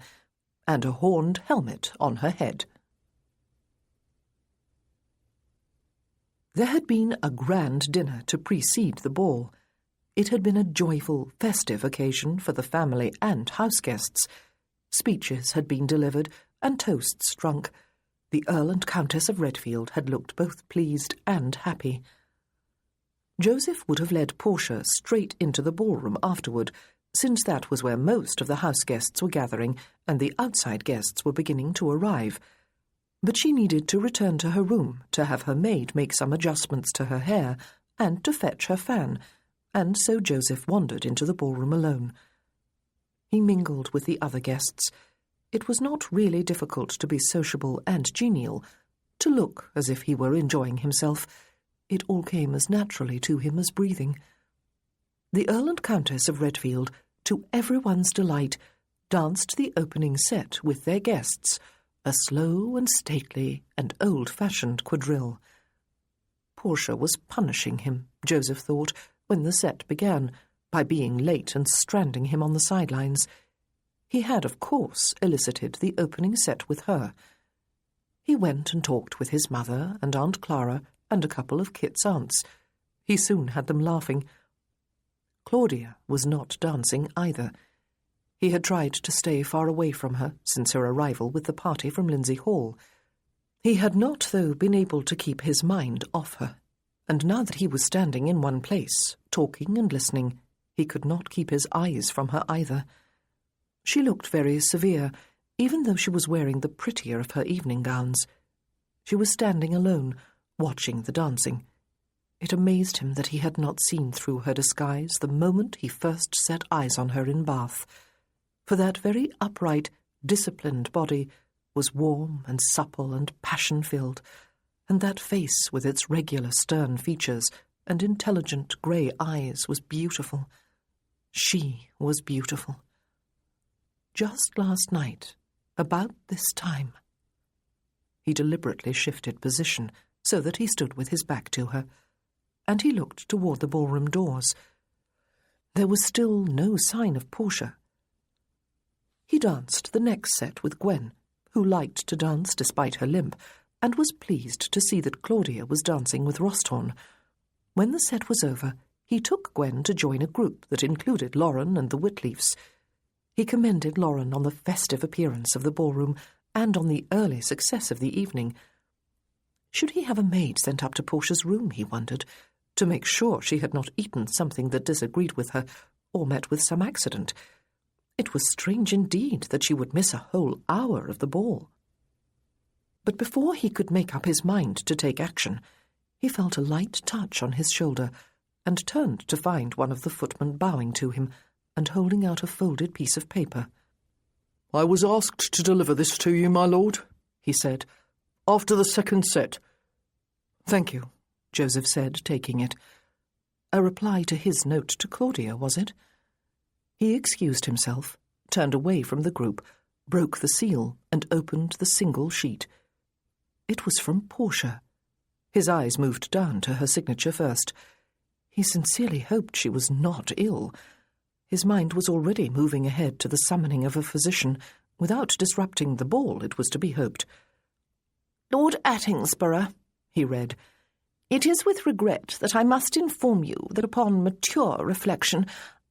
and a horned helmet on her head. There had been a grand dinner to precede the ball. It had been a joyful, festive occasion for the family and house guests. Speeches had been delivered and toasts drunk. The Earl and Countess of Redfield had looked both pleased and happy. Joseph would have led Portia straight into the ballroom afterward, since that was where most of the house guests were gathering and the outside guests were beginning to arrive. But she needed to return to her room to have her maid make some adjustments to her hair and to fetch her fan, and so Joseph wandered into the ballroom alone. He mingled with the other guests. It was not really difficult to be sociable and genial, to look as if he were enjoying himself. It all came as naturally to him as breathing. The Earl and Countess of Redfield to everyone's delight, danced the opening set with their guests, a slow and stately and old-fashioned quadrille. Portia was punishing him, Joseph thought, when the set began, by being late and stranding him on the sidelines. He had, of course, elicited the opening set with her. He went and talked with his mother and Aunt Clara and a couple of Kit's aunts. He soon had them laughing. Claudia was not dancing either. He had tried to stay far away from her since her arrival with the party from Lindsay Hall. He had not, though, been able to keep his mind off her, and now that he was standing in one place, talking and listening, he could not keep his eyes from her either. She looked very severe, even though she was wearing the prettier of her evening gowns. She was standing alone, watching the dancing. It amazed him that he had not seen through her disguise the moment he first set eyes on her in Bath, for that very upright, disciplined body was warm and supple and passion-filled, and that face with its regular stern features and intelligent grey eyes was beautiful. She was beautiful. Just last night, about this time. He deliberately shifted position so that he stood with his back to her, and he looked toward the ballroom doors. There was still no sign of Portia. He danced the next set with Gwen, who liked to dance despite her limp, and was pleased to see that Claudia was dancing with Rosthorn. When the set was over, he took Gwen to join a group that included Lauren and the Whitleafs. He commended Lauren on the festive appearance of the ballroom and on the early success of the evening. Should he have a maid sent up to Portia's room, he wondered, to make sure she had not eaten something that disagreed with her or met with some accident? It was strange indeed that she would miss a whole hour of the ball. But before he could make up his mind to take action, he felt a light touch on his shoulder and turned to find one of the footmen bowing to him and holding out a folded piece of paper. "I was asked to deliver this to you, my lord," he said, "after the second set." "Thank you," Joseph said, taking it. A reply to his note to Claudia, was it? He excused himself, turned away from the group, broke the seal, and opened the single sheet. It was from Portia. His eyes moved down to her signature first. He sincerely hoped she was not ill. His mind was already moving ahead to the summoning of a physician, without disrupting the ball, it was to be hoped. "Lord Attingsborough," he read, "it is with regret that I must inform you that upon mature reflection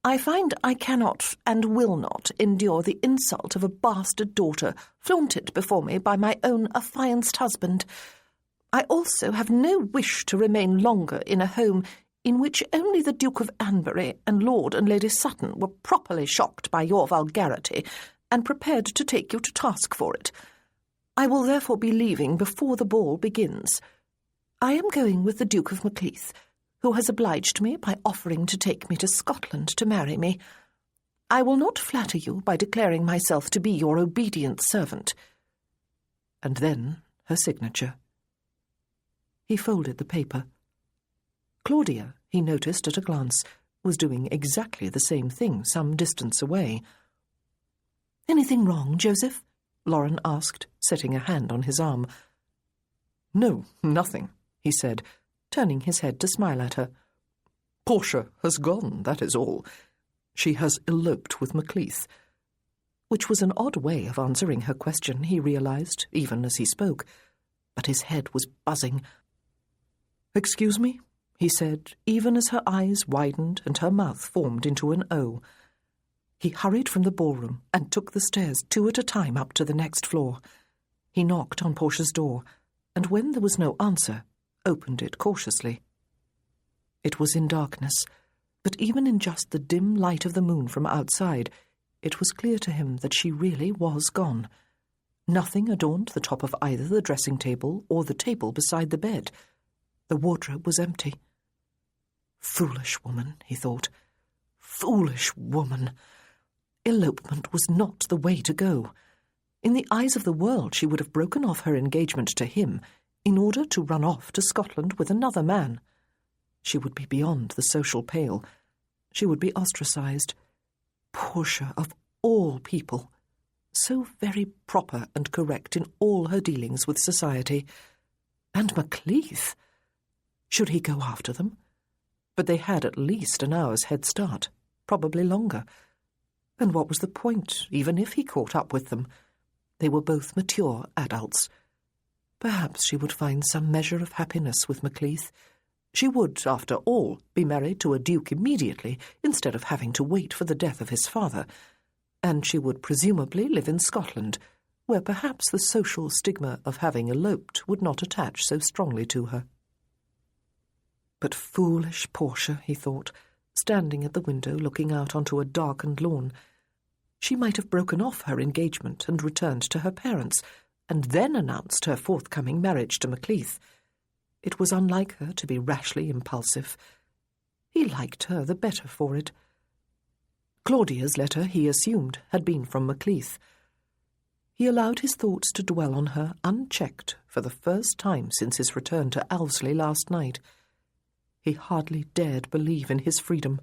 I find I cannot and will not endure the insult of a bastard daughter flaunted before me by my own affianced husband. I also have no wish to remain longer in a home in which only the Duke of Anbury and Lord and Lady Sutton were properly shocked by your vulgarity and prepared to take you to task for it. I will therefore be leaving before the ball begins. I am going with the Duke of Macleath, who has obliged me by offering to take me to Scotland to marry me. I will not flatter you by declaring myself to be your obedient servant." And then her signature. He folded the paper. Claudia, he noticed at a glance, was doing exactly the same thing some distance away. "Anything wrong, Joseph?" Lauren asked, setting a hand on his arm. "No, nothing," he said, turning his head to smile at her. "Portia has gone, that is all. She has eloped with Macleath." Which was an odd way of answering her question, he realized, even as he spoke. But his head was buzzing. "Excuse me?" he said, even as her eyes widened and her mouth formed into an O. He hurried from the ballroom and took the stairs 2 at a time up to the next floor. He knocked on Portia's door, and when there was no answer, opened it cautiously. It was in darkness, but even in just the dim light of the moon from outside, it was clear to him that she really was gone. Nothing adorned the top of either the dressing-table or the table beside the bed. The wardrobe was empty. Foolish woman, he thought. Foolish woman. Elopement was not the way to go. In the eyes of the world, she would have broken off her engagement to him in order to run off to Scotland with another man. She would be beyond the social pale. She would be ostracized. Poor Portia, of all people, so very proper and correct in all her dealings with society. And Macleith! Should he go after them? But they had at least an hour's head start, probably longer. And what was the point, even if he caught up with them? They were both mature adults. Perhaps she would find some measure of happiness with Macleith. She would, after all, be married to a duke immediately, instead of having to wait for the death of his father. And she would presumably live in Scotland, where perhaps the social stigma of having eloped would not attach so strongly to her. But foolish Portia, he thought, standing at the window looking out onto a darkened lawn. She might have broken off her engagement and returned to her parents, and then announced her forthcoming marriage to Macleith. It was unlike her to be rashly impulsive. He liked her the better for it. Claudia's letter, he assumed, had been from Macleith. He allowed his thoughts to dwell on her unchecked for the first time since his return to Elvesly last night. He hardly dared believe in his freedom.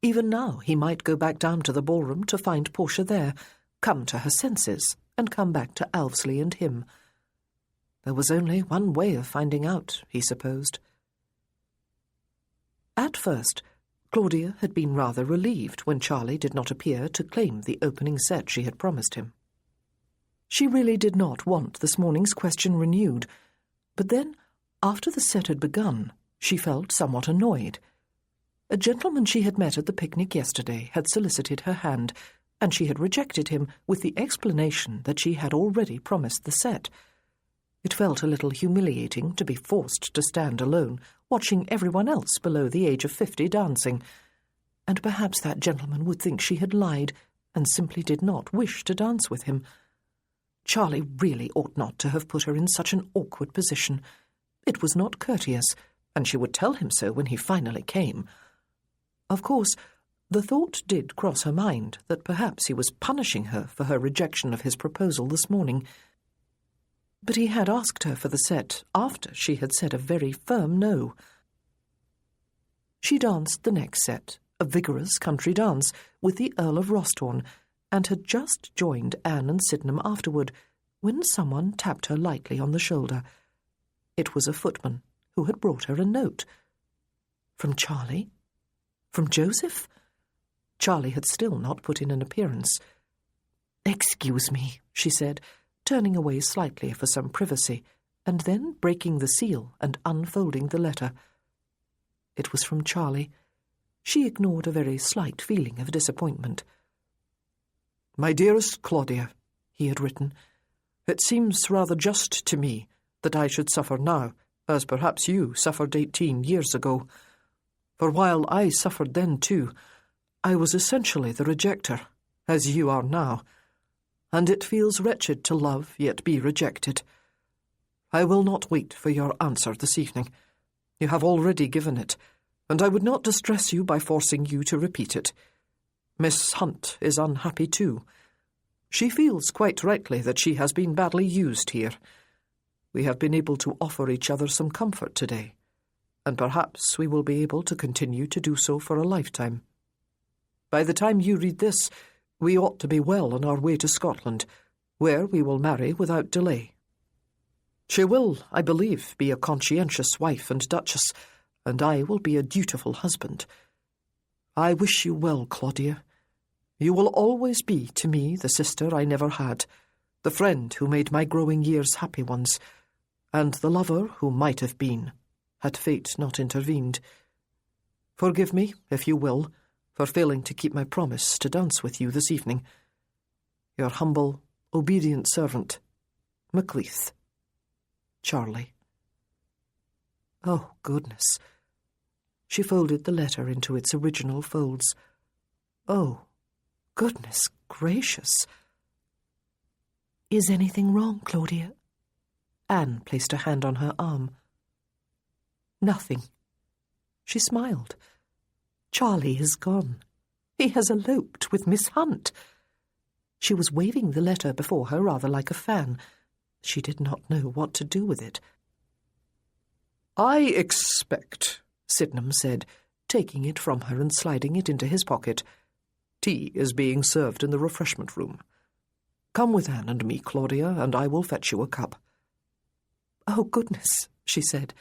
Even now he might go back down to the ballroom to find Portia there, come to her senses, and come back to Elvesly and him. There was only one way of finding out, he supposed. At first, Claudia had been rather relieved when Charlie did not appear to claim the opening set she had promised him. She really did not want this morning's question renewed, but then, after the set had begun, she felt somewhat annoyed. A gentleman she had met at the picnic yesterday had solicited her hand, and she had rejected him with the explanation that she had already promised the set. It felt a little humiliating to be forced to stand alone, watching everyone else below the age of 50 dancing, and perhaps that gentleman would think she had lied and simply did not wish to dance with him. Charlie really ought not to have put her in such an awkward position. It was not courteous, and she would tell him so when he finally came. Of course, the thought did cross her mind that perhaps he was punishing her for her rejection of his proposal this morning. But he had asked her for the set after she had said a very firm no. She danced the next set, a vigorous country dance, with the Earl of Rosthorn, and had just joined Anne and Sydenham afterward, when someone tapped her lightly on the shoulder. It was a footman, who had brought her a note. From Charlie? From Joseph? Charlie had still not put in an appearance. "Excuse me," she said, turning away slightly for some privacy, and then breaking the seal and unfolding the letter. It was from Charlie. She ignored a very slight feeling of disappointment. "My dearest Claudia," he had written, "it seems rather just to me that I should suffer now, as perhaps you suffered 18 years ago. For while I suffered then too, I was essentially the rejecter, as you are now, and it feels wretched to love yet be rejected. I will not wait for your answer this evening. You have already given it, and I would not distress you by forcing you to repeat it. Miss Hunt is unhappy too. She feels quite rightly that she has been badly used here. We have been able to offer each other some comfort today, and perhaps we will be able to continue to do so for a lifetime. By the time you read this, we ought to be well on our way to Scotland, where we will marry without delay. She will, I believe, be a conscientious wife and duchess, and I will be a dutiful husband. I wish you well, Claudia. You will always be to me the sister I never had, the friend who made my growing years happy ones, and the lover who might have been, had fate not intervened. Forgive me, if you will, for failing to keep my promise to dance with you this evening. Your humble, obedient servant, Macleith. Charlie. Oh, goodness. She folded the letter into its original folds. Oh, goodness gracious. Is anything wrong, Claudia? Anne placed her hand on her arm. Nothing. She smiled. Charlie is gone. He has eloped with Miss Hunt. She was waving the letter before her rather like a fan. She did not know what to do with it. "I expect," Sydenham said, taking it from her and sliding it into his pocket, Tea is being served in the refreshment room. Come with Anne and me, Claudia, and I will fetch you a cup." "Oh, goodness," she said.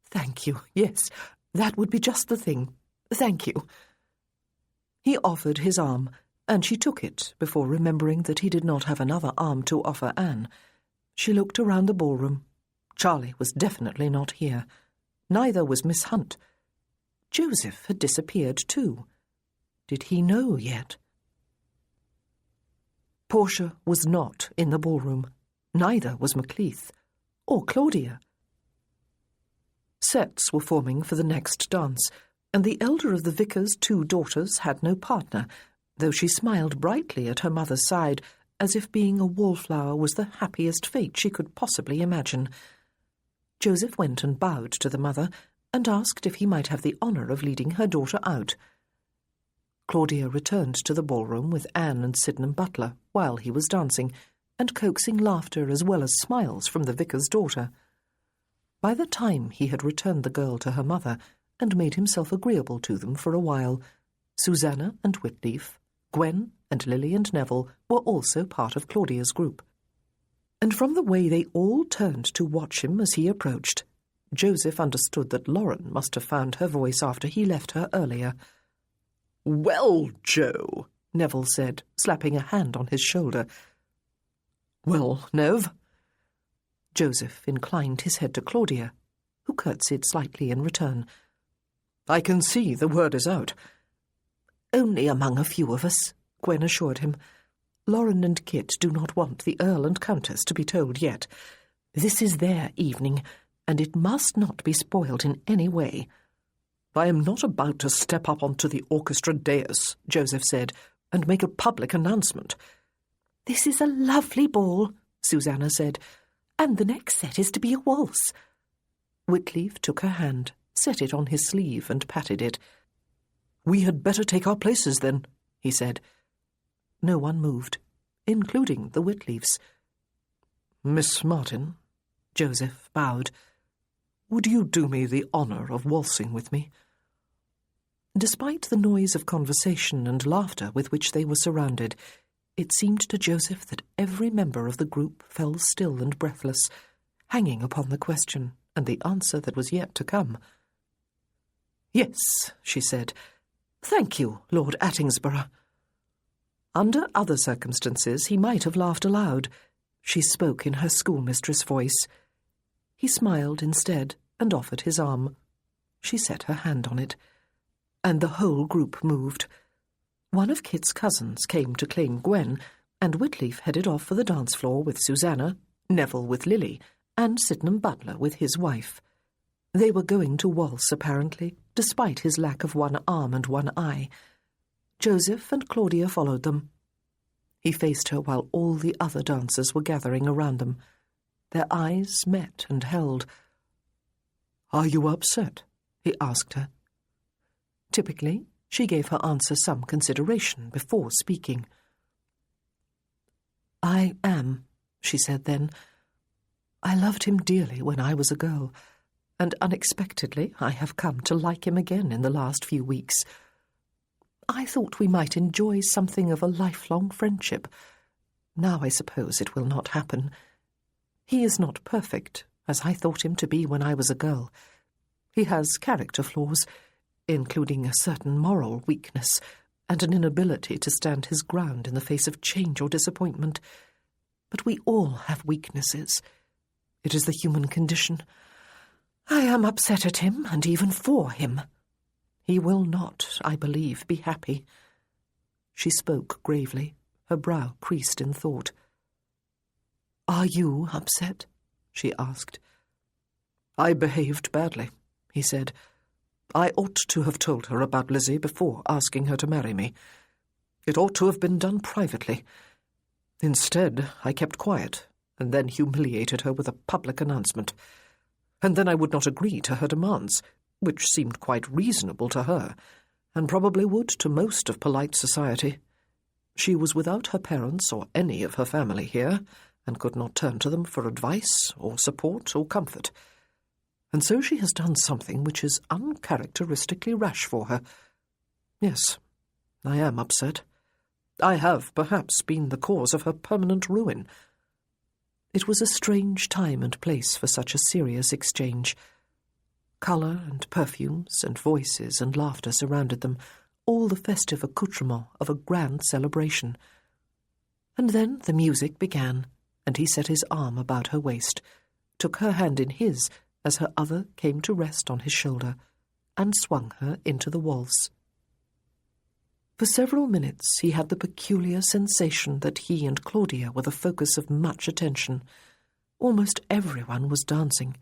"Thank you. Yes, that would be just the thing. Thank you." He offered his arm, and she took it before remembering that he did not have another arm to offer Anne. She looked around the ballroom. Charlie was definitely not here. Neither was Miss Hunt. Joseph had disappeared too. Did he know yet? Portia was not in the ballroom. Neither was Macleith, or Claudia. Sets were forming for the next dance, and the elder of the vicar's 2 daughters had no partner, though she smiled brightly at her mother's side, as if being a wallflower was the happiest fate she could possibly imagine. Joseph went and bowed to the mother, and asked if he might have the honour of leading her daughter out. Claudia returned to the ballroom with Anne and Sydenham Butler while he was dancing, and coaxing laughter as well as smiles from the vicar's daughter. By the time he had returned the girl to her mother and made himself agreeable to them for a while, Susanna and Whitleaf, Gwen and Lily and Neville were also part of Claudia's group. And from the way they all turned to watch him as he approached, Joseph understood that Lauren must have found her voice after he left her earlier. "Well, Joe," Neville said, slapping a hand on his shoulder. "Well, Nev?" Joseph inclined his head to Claudia, who curtsied slightly in return. "I can see the word is out." "Only among a few of us," Gwen assured him. "Lauren and Kit do not want the Earl and Countess to be told yet. This is their evening, and it must not be spoiled in any way." "I am not about to step up onto the orchestra dais," Joseph said, "and make a public announcement." "This is a lovely ball," Susanna said, "and the next set is to be a waltz." Whitleaf took her hand, set it on his sleeve, and patted it. "We had better take our places, then," he said. No one moved, including the Whitleafs. "Miss Martin," Joseph bowed. "would you do me the honour of waltzing with me?" Despite the noise of conversation and laughter with which they were surrounded, it seemed to Joseph that every member of the group fell still and breathless, hanging upon the question and the answer that was yet to come. "Yes," she said. "Thank you, Lord Attingsborough." Under other circumstances he might have laughed aloud. She spoke in her schoolmistress voice. He smiled instead and offered his arm. She set her hand on it, and the whole group moved. One of Kit's cousins came to claim Gwen, and Whitleaf headed off for the dance floor with Susanna, Neville with Lily, and Sydenham Butler with his wife. They were going to waltz, apparently, despite his lack of one arm and one eye. Joseph and Claudia followed them. He faced her while all the other dancers were gathering around them. Their eyes met and held. "Are you upset?" he asked her. Typically, she gave her answer some consideration before speaking. "I am," she said then. "I loved him dearly when I was a girl, and unexpectedly I have come to like him again in the last few weeks. I thought we might enjoy something of a lifelong friendship. Now I suppose it will not happen. He is not perfect, as I thought him to be when I was a girl. He has character flaws, including a certain moral weakness and an inability to stand his ground in the face of change or disappointment. But we all have weaknesses. It is the human condition. I am upset at him, and even for him. He will not, I believe, be happy." She spoke gravely, her brow creased in thought. "Are you upset?" she asked. "I behaved badly," he said. "I ought to have told her about Lizzie before asking her to marry me. It ought to have been done privately. Instead, I kept quiet, and then humiliated her with a public announcement. And then I would not agree to her demands, which seemed quite reasonable to her, and probably would to most of polite society. She was without her parents or any of her family here, and could not turn to them for advice or support or comfort. And so she has done something which is uncharacteristically rash for her. Yes, I am upset." I have perhaps been the cause of her permanent ruin." It was a strange time and place for such a serious exchange. Colour and perfumes and voices and laughter surrounded them, all the festive accoutrement of a grand celebration. And then the music began, and he set his arm about her waist, took her hand in his as her other came to rest on his shoulder, and swung her into the waltz. For several minutes he had the peculiar sensation that he and Claudia were the focus of much attention. Almost everyone was dancing.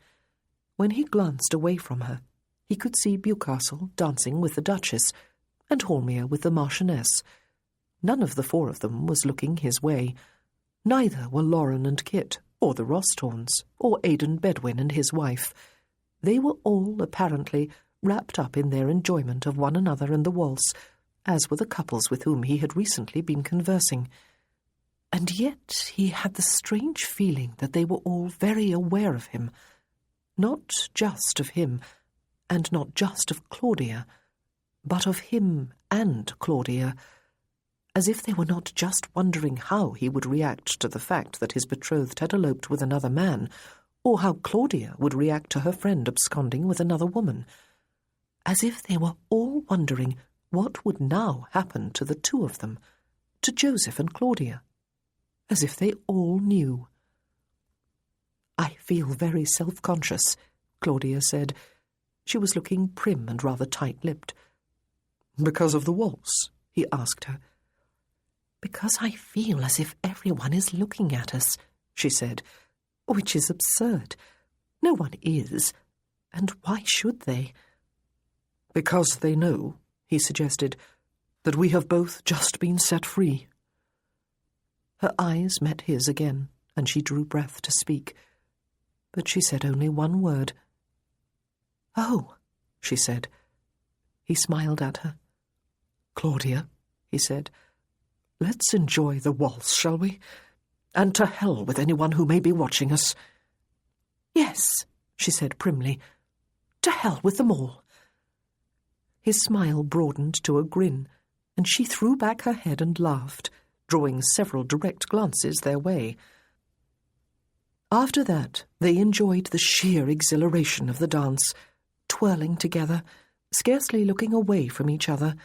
When he glanced away from her, he could see Bewcastle dancing with the Duchess, and Holmere with the Marchioness. None of the four of them was looking his way. Neither were Lauren and Kit, or the Rosthorns, or Aidan Bedwin and his wife. They were all, apparently, wrapped up in their enjoyment of one another and the waltz, as were the couples with whom he had recently been conversing. And yet he had the strange feeling that they were all very aware of him, not just of him, and not just of Claudia, but of him and Claudia, as if they were not just wondering how he would react to the fact that his betrothed had eloped with another man, or how Claudia would react to her friend absconding with another woman, as if they were all wondering what would now happen to the two of them, to Joseph and Claudia, as if they all knew. "I feel very self-conscious," Claudia said. She was looking prim and rather tight-lipped. "Because of the waltz?" he asked her. "Because I feel as if everyone is looking at us," she said, "which is absurd. No one is, and why should they?" "Because they know," he suggested, "that we have both just been set free." Her eyes met his again, and she drew breath to speak, but she said only one word. "Oh," she said. He smiled at her. "Claudia," he said, "let's enjoy the waltz, shall we? And to hell with anyone who may be watching us." "Yes," she said primly, "to hell with them all." His smile broadened to a grin, and she threw back her head and laughed, drawing several direct glances their way. After that, they enjoyed the sheer exhilaration of the dance, twirling together, scarcely looking away from each other,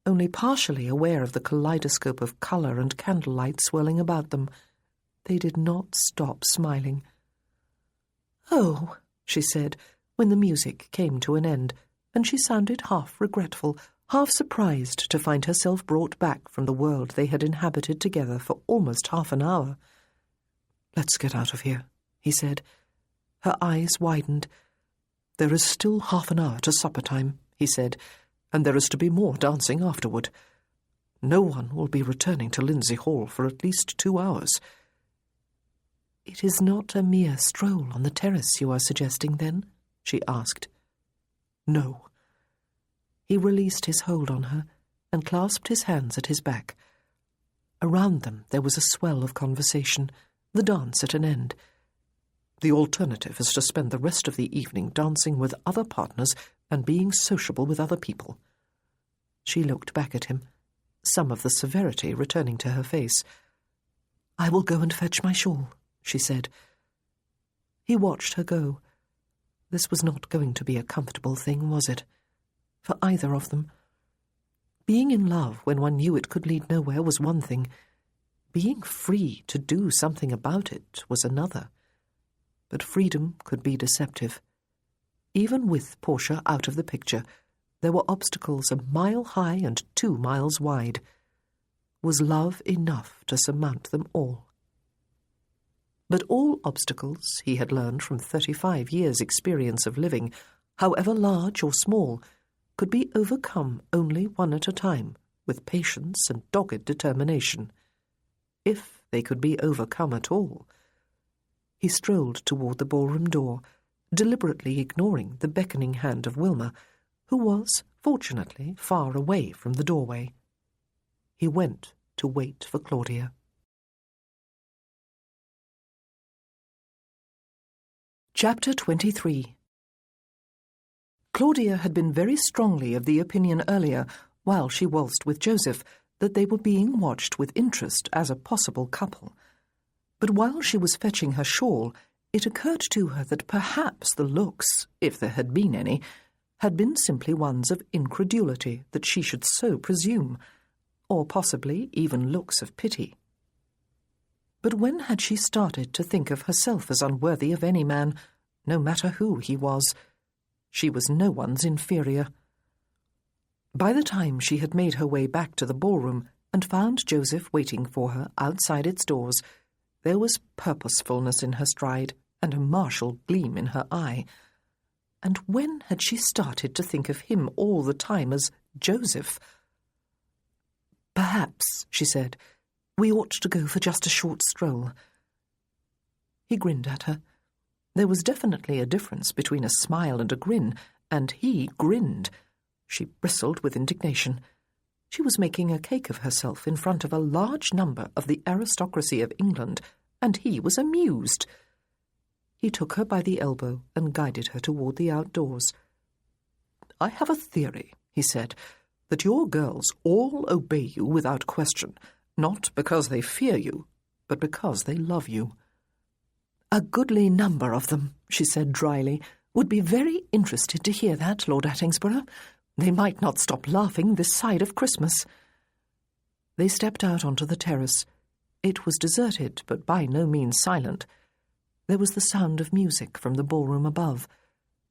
only partially aware of the kaleidoscope of colour and candlelight swirling about them. They did not stop smiling. "Oh," she said, when the music came to an end, and she sounded half regretful, half surprised to find herself brought back from the world they had inhabited together for almost half an hour. "Let's get out of here," he said. Her eyes widened. "There is still half an hour to supper time," he said, "and there is to be more dancing afterward. No one will be returning to Lindsay Hall for at least 2 hours. "It is not a mere stroll on the terrace you are suggesting, then?" she asked. "No." He released his hold on her and clasped his hands at his back. Around them there was a swell of conversation, the dance at an end. "The alternative is to spend the rest of the evening dancing with other partners and being sociable with other people." She looked back at him, some of the severity returning to her face. "I will go and fetch my shawl," she said. He watched her go. This was not going to be a comfortable thing, was it? For either of them. Being in love when one knew it could lead nowhere was one thing. Being free to do something about it was another. But freedom could be deceptive. Even with Portia out of the picture, there were obstacles a mile high and 2 miles wide. Was love enough to surmount them all? But all obstacles, he had learned from 35 years' experience of living, however large or small, could be overcome only one at a time, with patience and dogged determination. If they could be overcome at all. He strolled toward the ballroom door, deliberately ignoring the beckoning hand of Wilma, who was, fortunately, far away from the doorway. He went to wait for Claudia. Chapter 23. Claudia had been very strongly of the opinion earlier, while she waltzed with Joseph, that they were being watched with interest as a possible couple. But while she was fetching her shawl, it occurred to her that perhaps the looks, if there had been any, had been simply ones of incredulity that she should so presume, or possibly even looks of pity. But when had she started to think of herself as unworthy of any man, no matter who he was? She was no one's inferior. By the time she had made her way back to the ballroom and found Joseph waiting for her outside its doors, there was purposefulness in her stride and a martial gleam in her eye. And when had she started to think of him all the time as Joseph? "Perhaps," she said, "we ought to go for just a short stroll." He grinned at her. There was definitely a difference between a smile and a grin, and he grinned. She bristled with indignation. She was making a cake of herself in front of a large number of the aristocracy of England, and he was amused. He took her by the elbow and guided her toward the outdoors. "I have a theory," he said, "that your girls all obey you without question, not because they fear you, but because they love you." "A goodly number of them," she said dryly, "would be very interested to hear that, Lord Attingsborough. They might not stop laughing this side of Christmas." They stepped out onto the terrace. It was deserted, but by no means silent. There was the sound of music from the ballroom above.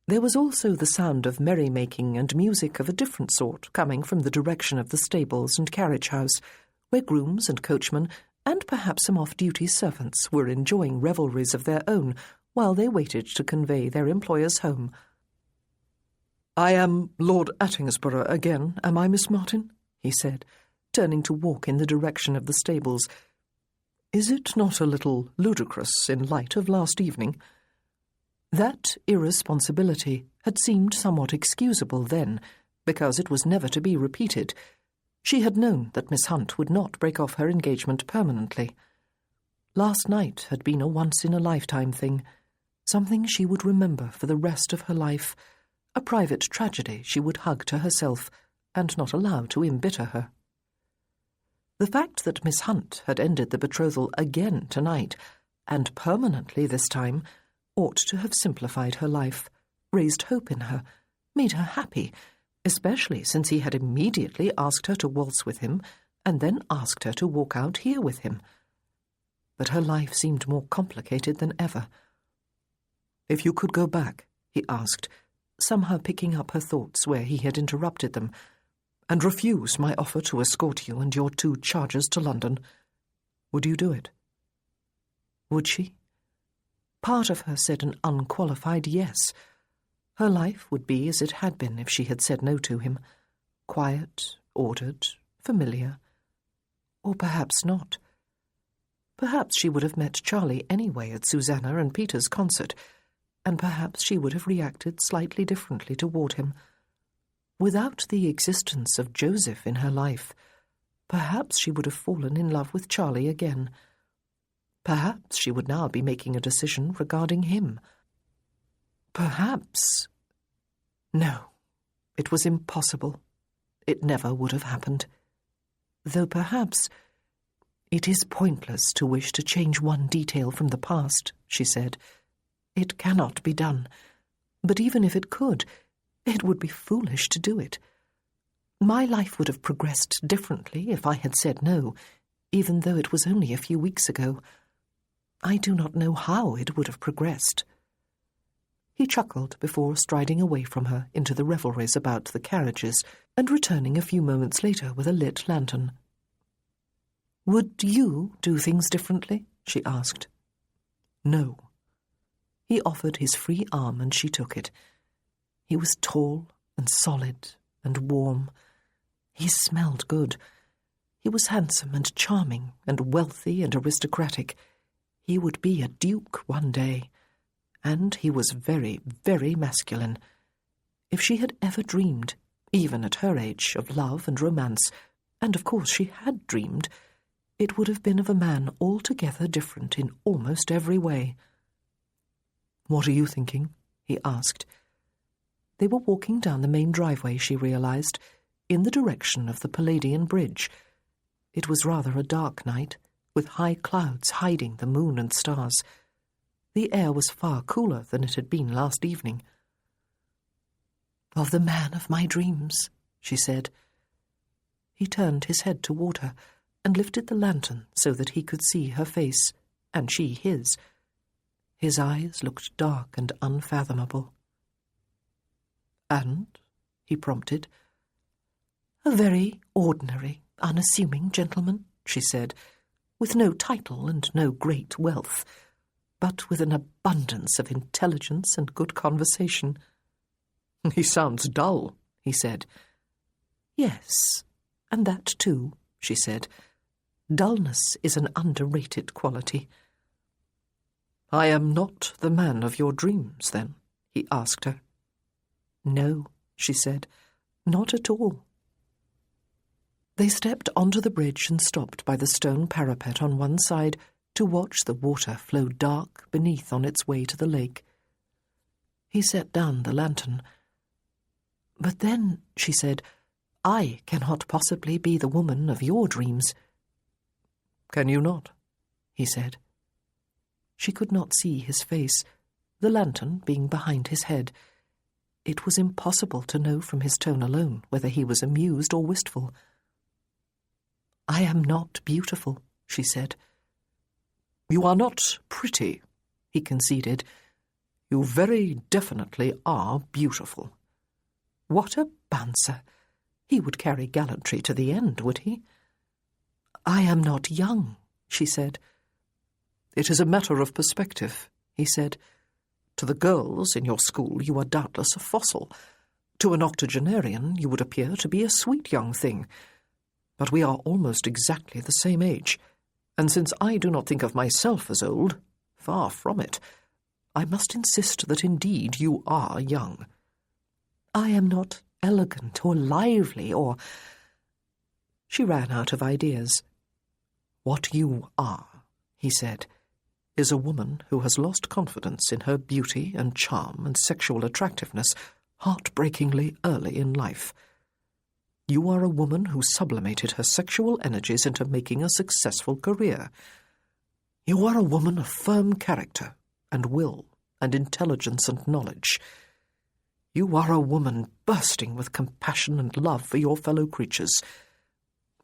There was also the sound of merrymaking and music of a different sort coming from the direction of the stables and carriage house, where grooms and coachmen, and perhaps some off-duty servants, were enjoying revelries of their own while they waited to convey their employers home. "I am Lord Attingsborough again, am I, Miss Martin?" he said, turning to walk in the direction of the stables. "Is it not a little ludicrous in light of last evening?" That irresponsibility had seemed somewhat excusable then, because it was never to be repeated. She had known that Miss Hunt would not break off her engagement permanently. Last night had been a once-in-a-lifetime thing, something she would remember for the rest of her life, a private tragedy she would hug to herself and not allow to embitter her. The fact that Miss Hunt had ended the betrothal again tonight, and permanently this time, ought to have simplified her life, raised hope in her, made her happy, especially since he had immediately asked her to waltz with him and then asked her to walk out here with him. But her life seemed more complicated than ever. "If you could go back," he asked, somehow picking up her thoughts where he had interrupted them, "and refuse my offer to escort you and your 2 charges to London, would you do it?" Would she? Part of her said an unqualified yes. Her life would be as it had been if she had said no to him, quiet, ordered, familiar. Or perhaps not. Perhaps she would have met Charlie anyway at Susanna and Peter's concert, and perhaps she would have reacted slightly differently toward him. Without the existence of Joseph in her life, perhaps she would have fallen in love with Charlie again. Perhaps she would now be making a decision regarding him. Perhaps... No, it was impossible. It never would have happened. Though perhaps... "It is pointless to wish to change one detail from the past," she said. "It cannot be done. But even if it could, it would be foolish to do it. My life would have progressed differently if I had said no, even though it was only a few weeks ago. I do not know how it would have progressed." He chuckled before striding away from her into the revelries about the carriages and returning a few moments later with a lit lantern. "Would you do things differently?" she asked. "No." He offered his free arm and she took it. He was tall and solid and warm. He smelled good. He was handsome and charming and wealthy and aristocratic. He would be a duke one day. And he was very, very masculine. If she had ever dreamed, even at her age, of love and romance, and of course she had dreamed, it would have been of a man altogether different in almost every way. "What are you thinking?" he asked. They were walking down the main driveway, she realized, in the direction of the Palladian Bridge. It was rather a dark night, with high clouds hiding the moon and stars. The air was far cooler than it had been last evening. "Of the man of my dreams," she said. He turned his head toward her and lifted the lantern so that he could see her face, and she his. His eyes looked dark and unfathomable. "And?" he prompted. "A very ordinary, unassuming gentleman," she said, "with no title and no great wealth, but with an abundance of intelligence and good conversation." "He sounds dull," he said. "Yes, and that too," she said. "Dullness is an underrated quality." "I am not the man of your dreams, then?" he asked her. "No," she said, "not at all." They stepped onto the bridge and stopped by the stone parapet on one side to watch the water flow dark beneath on its way to the lake. He set down the lantern. "But then," she said, "I cannot possibly be the woman of your dreams." "Can you not?" he said. She could not see his face, the lantern being behind his head. It was impossible to know from his tone alone whether he was amused or wistful. "I am not beautiful," she said. "You are not pretty," he conceded. "You very definitely are beautiful." What a bouncer! He would carry gallantry to the end, would he? "I am not young," she said. "It is a matter of perspective," he said. "To the girls in your school you are doubtless a fossil. To an octogenarian you would appear to be a sweet young thing. But we are almost exactly the same age, and since I do not think of myself as old, far from it, I must insist that indeed you are young." "I am not elegant or lively or—" She ran out of ideas. "What you are," he said, "is a woman who has lost confidence in her beauty and charm and sexual attractiveness heartbreakingly early in life. You are a woman who sublimated her sexual energies into making a successful career. You are a woman of firm character and will and intelligence and knowledge. You are a woman bursting with compassion and love for your fellow creatures.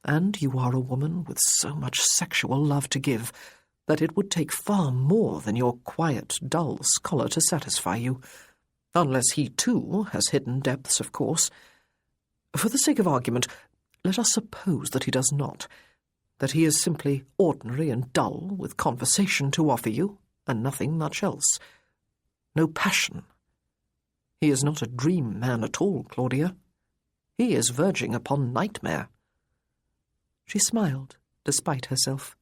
And you are a woman with so much sexual love to give that it would take far more than your quiet, dull scholar to satisfy you, unless he too has hidden depths, of course. For the sake of argument, let us suppose that he does not, that he is simply ordinary and dull, with conversation to offer you, and nothing much else. No passion. He is not a dream man at all, Claudia. He is verging upon nightmare." She smiled, despite herself.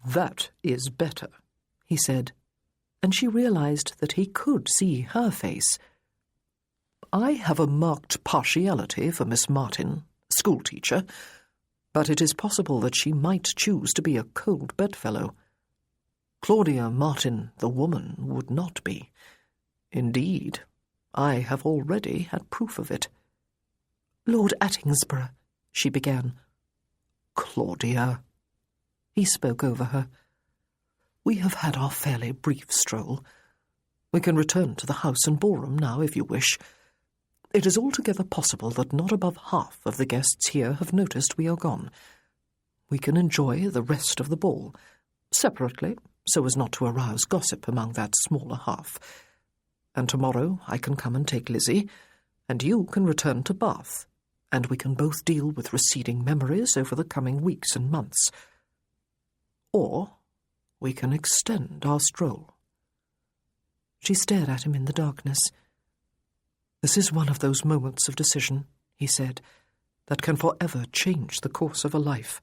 "That is better," he said, and she realized that he could see her face. "I have a marked partiality for Miss Martin, schoolteacher, but it is possible that she might choose to be a cold bedfellow. Claudia Martin, the woman, would not be. Indeed, I have already had proof of it." "Lord Attingsborough," she began. "Claudia," he spoke over her. "We have had our fairly brief stroll. We can return to the house and ballroom now, if you wish. It is altogether possible that not above half of the guests here have noticed we are gone. We can enjoy the rest of the ball, separately, so as not to arouse gossip among that smaller half. And tomorrow I can come and take Lizzie, and you can return to Bath, and we can both deal with receding memories over the coming weeks and months. Or we can extend our stroll." She stared at him in the darkness. "This is one of those moments of decision," he said, "that can forever change the course of a life."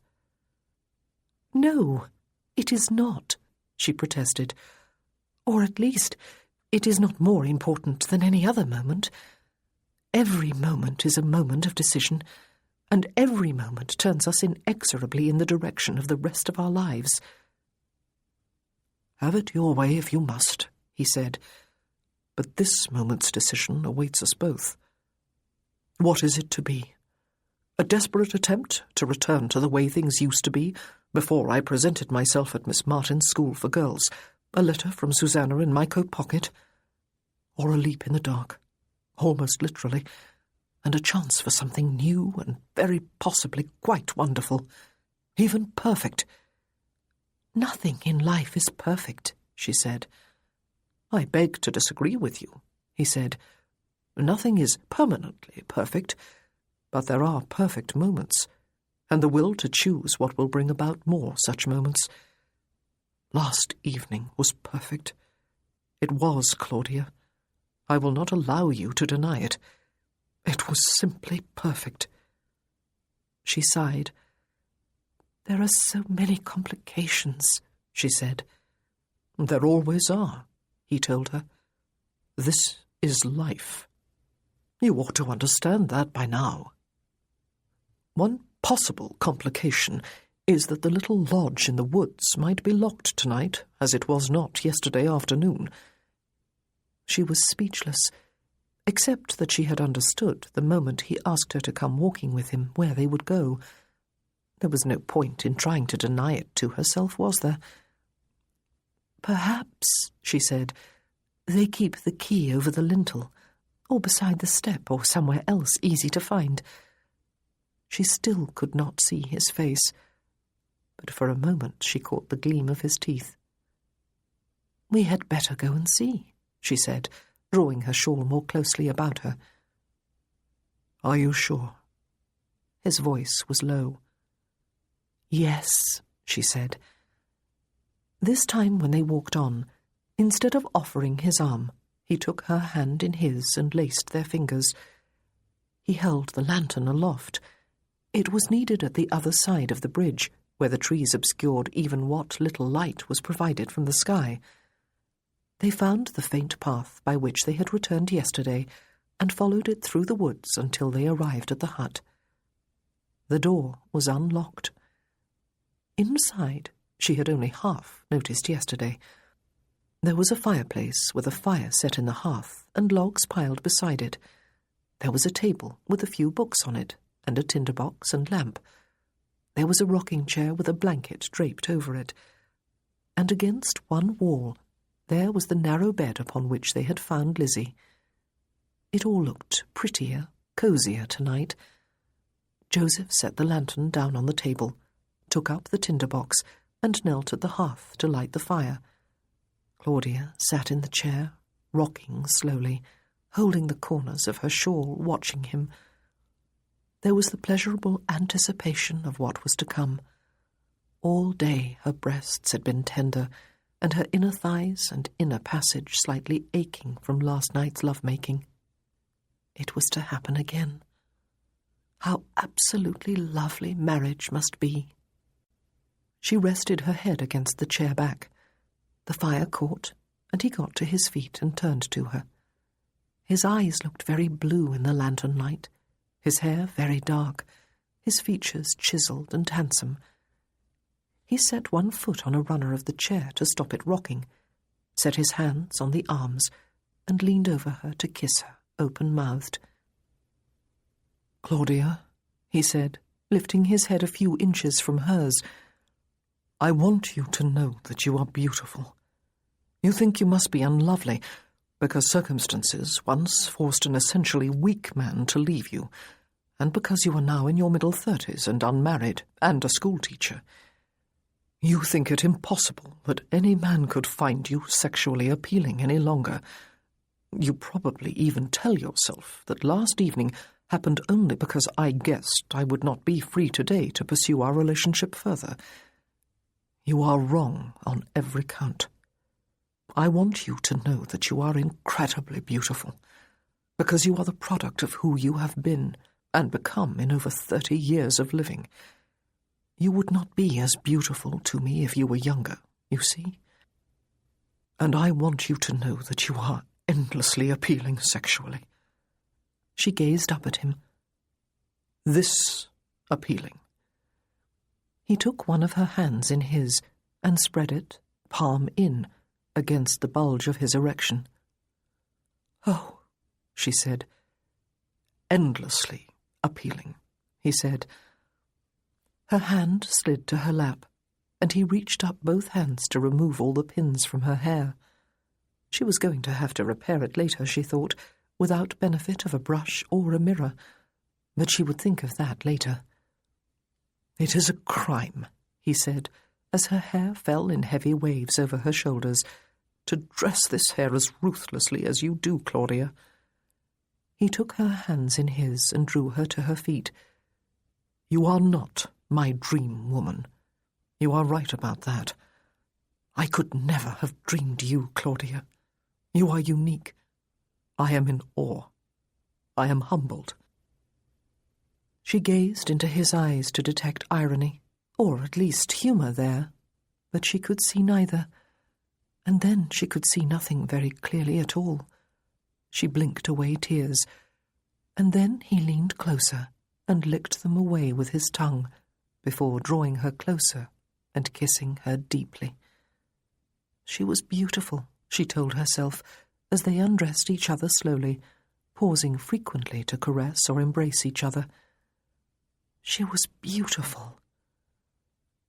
"No, it is not," she protested. "Or at least, it is not more important than any other moment. Every moment is a moment of decision, and every moment turns us inexorably in the direction of the rest of our lives." "Have it your way if you must," he said, "but this moment's decision awaits us both. What is it to be? A desperate attempt to return to the way things used to be before I presented myself at Miss Martin's school for girls, a letter from Susanna in my coat pocket, or a leap in the dark, almost literally, and a chance for something new and very possibly quite wonderful, even perfect. "Nothing in life is perfect," she said. "I beg to disagree with you," he said. "Nothing is permanently perfect, but there are perfect moments, and the will to choose what will bring about more such moments. Last evening was perfect. It was, Claudia. I will not allow you to deny it. It was simply perfect." She sighed. "There are so many complications," she said. "There always are," he told her. "This is life. You ought to understand that by now. One possible complication is that the little lodge in the woods might be locked tonight, as it was not yesterday afternoon." She was speechless, except that she had understood the moment he asked her to come walking with him where they would go. There was no point in trying to deny it to herself, was there? "Perhaps," she said, "they keep the key over the lintel, or beside the step, or somewhere else easy to find." She still could not see his face, but for a moment she caught the gleam of his teeth. "We had better go and see," she said, drawing her shawl more closely about her. "Are you sure?" His voice was low. "Yes," she said. This time when they walked on, instead of offering his arm, he took her hand in his and laced their fingers. He held the lantern aloft. It was needed at the other side of the bridge, where the trees obscured even what little light was provided from the sky. They found the faint path by which they had returned yesterday and followed it through the woods until they arrived at the hut. The door was unlocked. Inside, she had only half noticed yesterday. There was a fireplace with a fire set in the hearth and logs piled beside it. There was a table with a few books on it, and a tinder-box and lamp. There was a rocking-chair with a blanket draped over it. And against one wall, there was the narrow bed upon which they had found Lizzie. It all looked prettier, cosier tonight. Joseph set the lantern down on the table, took up the tinder-box, and knelt at the hearth to light the fire. Claudia sat in the chair, rocking slowly, holding the corners of her shawl, watching him. There was the pleasurable anticipation of what was to come. All day her breasts had been tender, and her inner thighs and inner passage slightly aching from last night's love-making. It was to happen again. How absolutely lovely marriage must be. She rested her head against the chair back. The fire caught, and he got to his feet and turned to her. His eyes looked very blue in the lantern light, his hair very dark, his features chiselled and handsome. He set one foot on a runner of the chair to stop it rocking, set his hands on the arms, and leaned over her to kiss her, open-mouthed. "Claudia," he said, lifting his head a few inches from hers, "I want you to know that you are beautiful. You think you must be unlovely, because circumstances once forced an essentially weak man to leave you, and because you are now in your middle 30s and unmarried and a schoolteacher. You think it impossible that any man could find you sexually appealing any longer. You probably even tell yourself that last evening happened only because I guessed I would not be free today to pursue our relationship further. You are wrong on every count. I want you to know that you are incredibly beautiful, because you are the product of who you have been and become in over 30 years of living. You would not be as beautiful to me if you were younger, you see? And I want you to know that you are endlessly appealing sexually." She gazed up at him. "This appealing." He took one of her hands in his and spread it, palm in, against the bulge of his erection. "Oh," she said, "endlessly appealing." he said. Her hand slid to her lap, and he reached up both hands to remove all the pins from her hair. She was going to have to repair it later, she thought, without benefit of a brush or a mirror, but she would think of that later. "It is a crime," he said, as her hair fell in heavy waves over her shoulders, "to dress this hair as ruthlessly as you do, Claudia." He took her hands in his and drew her to her feet. "You are not my dream woman. You are right about that. I could never have dreamed you, Claudia. You are unique. I am in awe. I am humbled." She gazed into his eyes to detect irony, or at least humour there, but she could see neither, and then she could see nothing very clearly at all. She blinked away tears, and then he leaned closer and licked them away with his tongue before drawing her closer and kissing her deeply. She was beautiful, she told herself, as they undressed each other slowly, pausing frequently to caress or embrace each other. She was beautiful.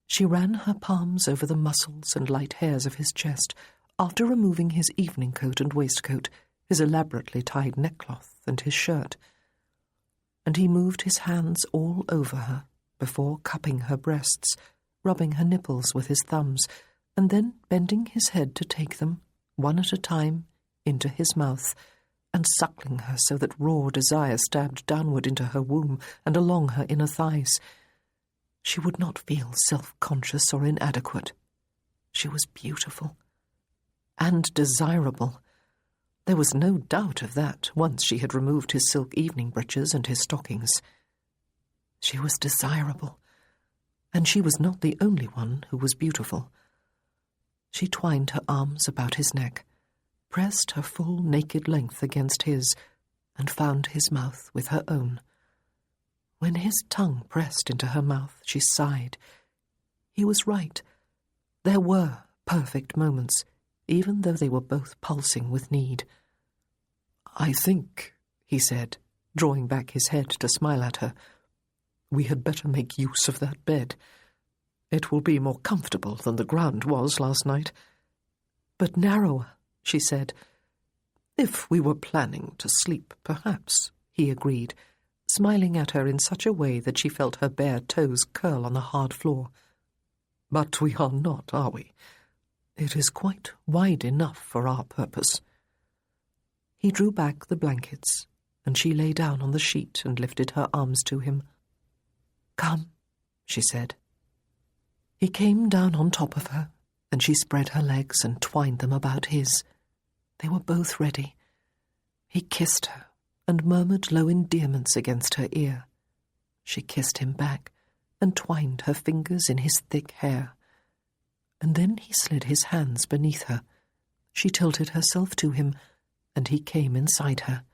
She ran her palms over the muscles and light hairs of his chest after removing his evening coat and waistcoat, his elaborately tied neckcloth and his shirt. And he moved his hands all over her before cupping her breasts, rubbing her nipples with his thumbs, and then bending his head to take them, one at a time, into his mouth, and suckling her so that raw desire stabbed downward into her womb and along her inner thighs. She would not feel self-conscious or inadequate. She was beautiful. And desirable. There was no doubt of that once she had removed his silk evening breeches and his stockings. She was desirable, and she was not the only one who was beautiful. She twined her arms about his neck, pressed her full naked length against his, and found his mouth with her own. When his tongue pressed into her mouth, she sighed. He was right. There were perfect moments, even though they were both pulsing with need. "I think," he said, drawing back his head to smile at her, "we had better make use of that bed. It will be more comfortable than the ground was last night." "But narrower," she said. "If we were planning to sleep, perhaps," he agreed, smiling at her in such a way that she felt her bare toes curl on the hard floor. "But we are not, are we? It is quite wide enough for our purpose." He drew back the blankets, and she lay down on the sheet and lifted her arms to him. "Come," she said. He came down on top of her, and she spread her legs and twined them about his. They were both ready. He kissed her and murmured low endearments against her ear. She kissed him back and twined her fingers in his thick hair. And then he slid his hands beneath her. She tilted herself to him, and he came inside her.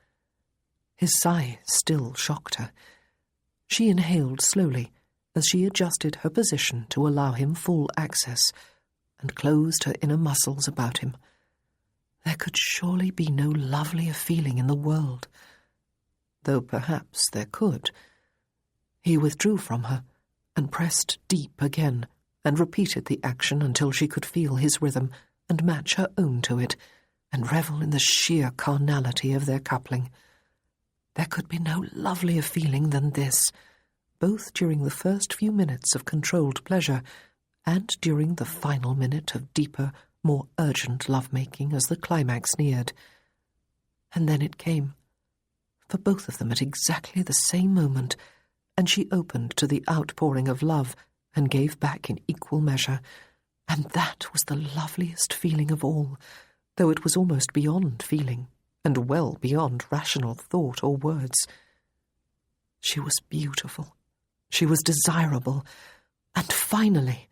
His sigh still shocked her. She inhaled slowly as she adjusted her position to allow him full access, and closed her inner muscles about him. There could surely be no lovelier feeling in the world, though perhaps there could. He withdrew from her and pressed deep again, and repeated the action until she could feel his rhythm and match her own to it, and revel in the sheer carnality of their coupling. There could be no lovelier feeling than this, both during the first few minutes of controlled pleasure and during the final minute of deeper, more urgent love-making as the climax neared. And then it came, for both of them at exactly the same moment, and she opened to the outpouring of love and gave back in equal measure, and that was the loveliest feeling of all, though it was almost beyond feeling, and well beyond rational thought or words. She was beautiful, she was desirable, and finally,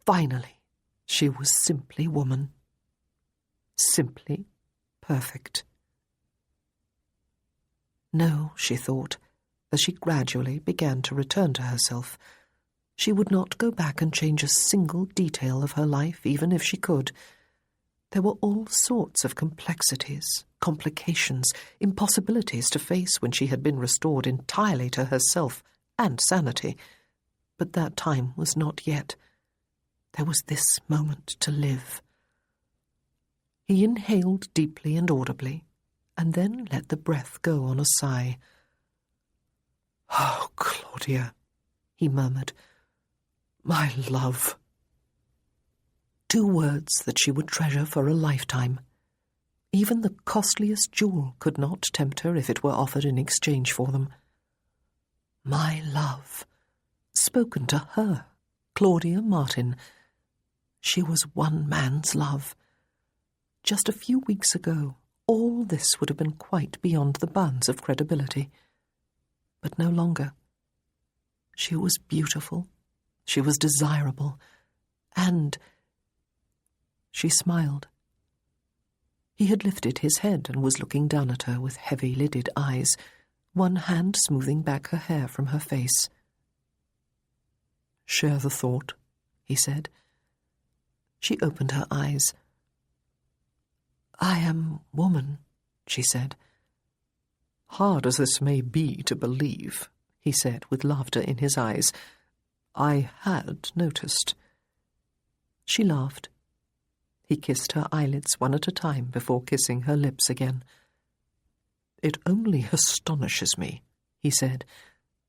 finally, she was simply woman. Simply perfect. No, she thought, as she gradually began to return to herself. She would not go back and change a single detail of her life, even if she could. There were all sorts of complexities, complications, impossibilities to face when she had been restored entirely to herself and sanity. But that time was not yet. There was this moment to live. He inhaled deeply and audibly, and then let the breath go on a sigh. "Oh, Claudia," he murmured, "my love." 2 words that she would treasure for a lifetime. Even the costliest jewel could not tempt her if it were offered in exchange for them. My love, spoken to her, Claudia Martin. She was one man's love. Just a few weeks ago, all this would have been quite beyond the bounds of credibility. But no longer. She was beautiful, she was desirable, and... She smiled. He had lifted his head and was looking down at her with heavy-lidded eyes, one hand smoothing back her hair from her face. "Share the thought," he said. She opened her eyes. "I am woman," she said. "Hard as this may be to believe," he said with laughter in his eyes, "I had noticed." She laughed. He kissed her eyelids one at a time before kissing her lips again. "It only astonishes me," he said,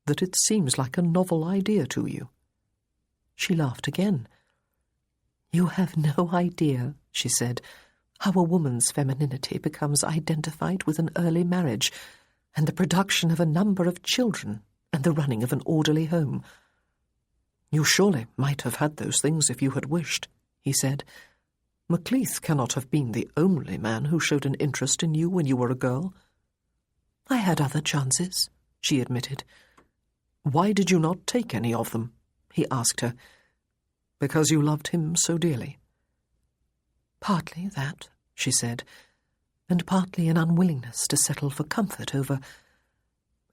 "that it seems like a novel idea to you." She laughed again. "You have no idea," she said, "how a woman's femininity becomes identified with an early marriage and the production of a number of children and the running of an orderly home." "You surely might have had those things if you had wished," he said. "Macleith cannot have been the only man who showed an interest in you when you were a girl." "I had other chances," she admitted. "Why did you not take any of them?" he asked her. "Because you loved him so dearly?" "Partly that," she said, "and partly an unwillingness to settle for comfort over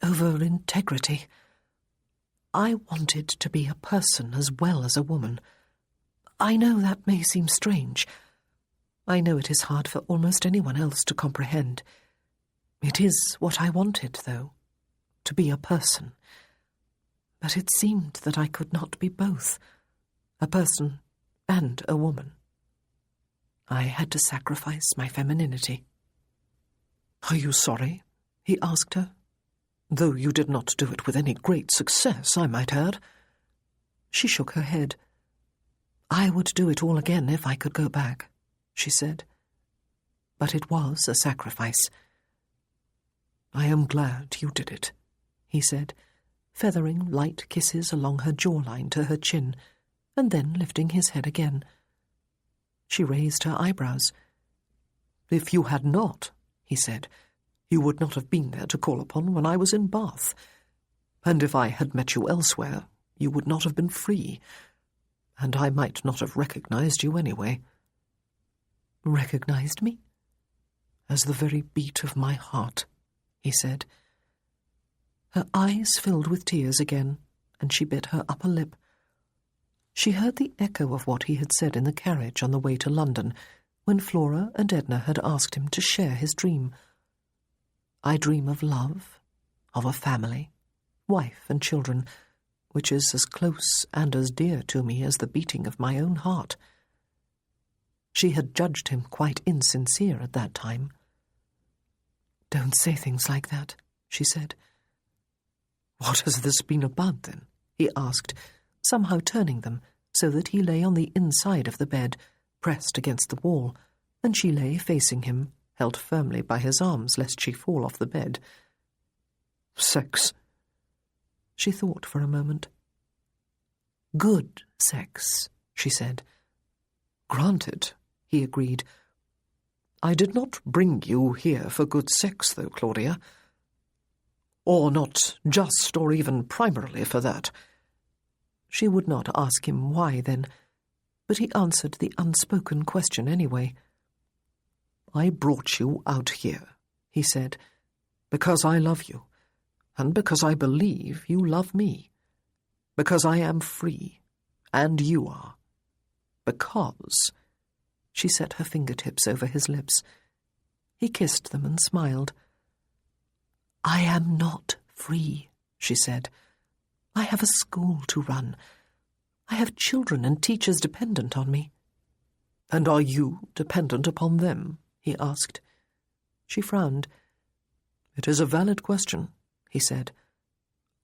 integrity. I wanted to be a person as well as a woman. I know that may seem strange. I know it is hard for almost anyone else to comprehend. It is what I wanted, though, to be a person. But it seemed that I could not be both, a person and a woman. I had to sacrifice my femininity." "Are you sorry?" he asked her. "Though you did not do it with any great success, I might add." She shook her head. "I would do it all again if I could go back," she said. "But it was a sacrifice." "I am glad you did it," he said, feathering light kisses along her jawline to her chin, and then lifting his head again. She raised her eyebrows. "If you had not," he said, "you would not have been there to call upon when I was in Bath. And if I had met you elsewhere, you would not have been free, and I might not have recognized you anyway." "Recognized me?" "As the very beat of my heart," he said. Her eyes filled with tears again, and she bit her upper lip. She heard the echo of what he had said in the carriage on the way to London, when Flora and Edna had asked him to share his dream. "I dream of love, of a family, wife and children, which is as close and as dear to me as the beating of my own heart." She had judged him quite insincere at that time. "Don't say things like that," she said. "What has this been about, then?" he asked, somehow turning them so that he lay on the inside of the bed, pressed against the wall, and she lay facing him, held firmly by his arms lest she fall off the bed. "Sex." She thought for a moment. "Good sex," she said. "Granted," he agreed. "I did not bring you here for good sex, though, Claudia. Or not just or even primarily for that." She would not ask him why then, but he answered the unspoken question anyway. "I brought you out here," he said, "because I love you, and because I believe you love me, because I am free, and you are, because—" She set her fingertips over his lips. He kissed them and smiled. "I am not free," she said. "I have a school to run. I have children and teachers dependent on me." "And are you dependent upon them?" he asked. She frowned. "It is a valid question," he said.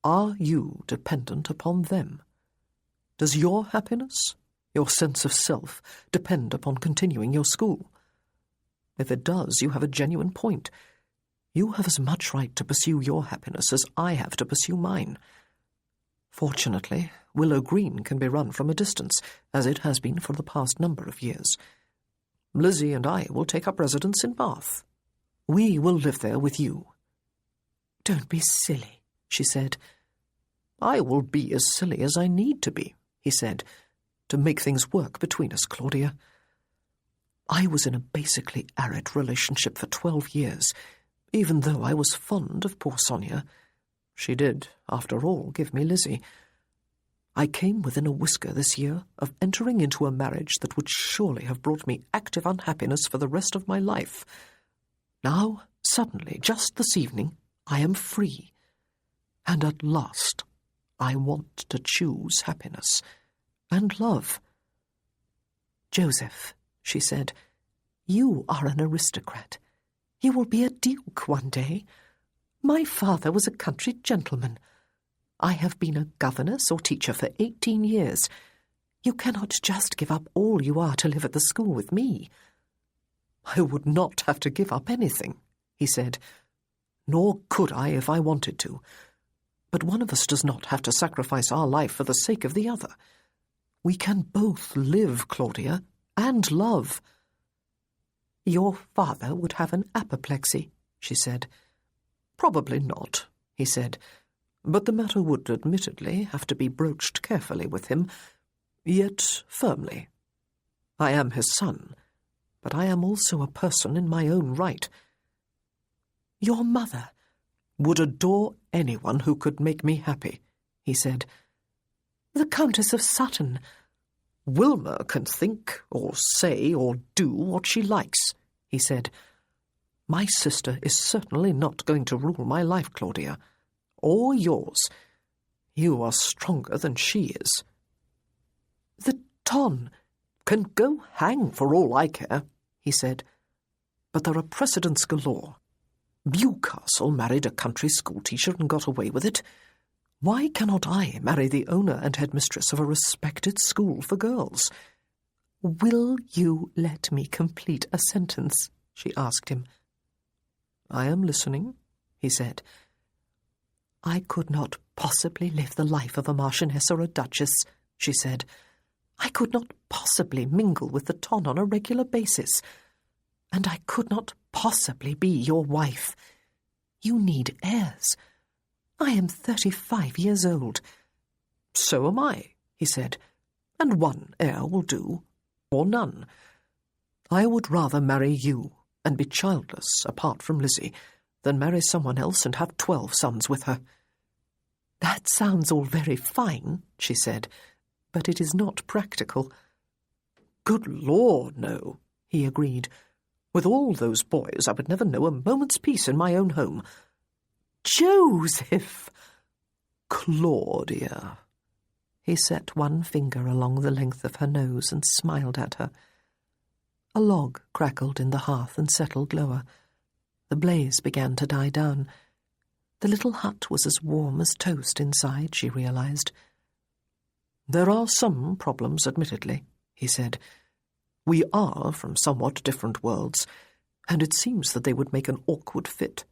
"Are you dependent upon them? Does your happiness, your sense of self, depend upon continuing your school? If it does, you have a genuine point. You have as much right to pursue your happiness as I have to pursue mine. Fortunately, Willow Green can be run from a distance, as it has been for the past number of years. Lizzie and I will take up residence in Bath. We will live there with you." "Don't be silly," she said. "I will be as silly as I need to be," he said, "to make things work between us, Claudia. I was in a basically arid relationship for 12 years, even though I was fond of poor Sonia. She did, after all, give me Lizzie. I came within a whisker this year of entering into a marriage that would surely have brought me active unhappiness for the rest of my life. Now, suddenly, just this evening, I am free. And at last, I want to choose happiness and love." "Joseph," she said, "you are an aristocrat. You will be a duke one day. My father was a country gentleman. I have been a governess or teacher for 18 years. You cannot just give up all you are to live at the school with me." "I would not have to give up anything," he said. "Nor could I if I wanted to. But one of us does not have to sacrifice our life for the sake of the other. We can both live, Claudia, and love." "Your father would have an apoplexy," she said. "Probably not," he said, "but the matter would admittedly have to be broached carefully with him, yet firmly. I am his son, but I am also a person in my own right." "Your mother "Would adore anyone who could make me happy," he said. "The Countess of Sutton." "Wilma can think or say or do what she likes," he said. "My sister is certainly not going to rule my life, Claudia, or yours. You are stronger than she is." "The ton "Can go hang for all I care," he said. "But there are precedents galore. Bewcastle married a country school teacher and got away with it. Why cannot I marry the owner and headmistress of a respected school for girls?" "Will you let me complete a sentence?" she asked him. "I am listening," he said. "I could not possibly live the life of a marchioness or a duchess," she said. "I could not possibly mingle with the ton on a regular basis. And I could not possibly be your wife. You need heirs. I am 35 years old." "So am I," he said, "and one heir will do, or none. I would rather marry you and be childless apart from Lizzie than marry someone else and have 12 sons with her." "That sounds all very fine," she said, "but it is not practical." "Good Lord, no," he agreed. "With all those boys, I would never know a moment's peace in my own home." "Joseph!" "Claudia." He set one finger along the length of her nose and smiled at her. A log crackled in the hearth and settled lower. The blaze began to die down. The little hut was as warm as toast inside, she realized. "There are some problems, admittedly," he said. "We are from somewhat different worlds, and it seems that they would make an awkward fit.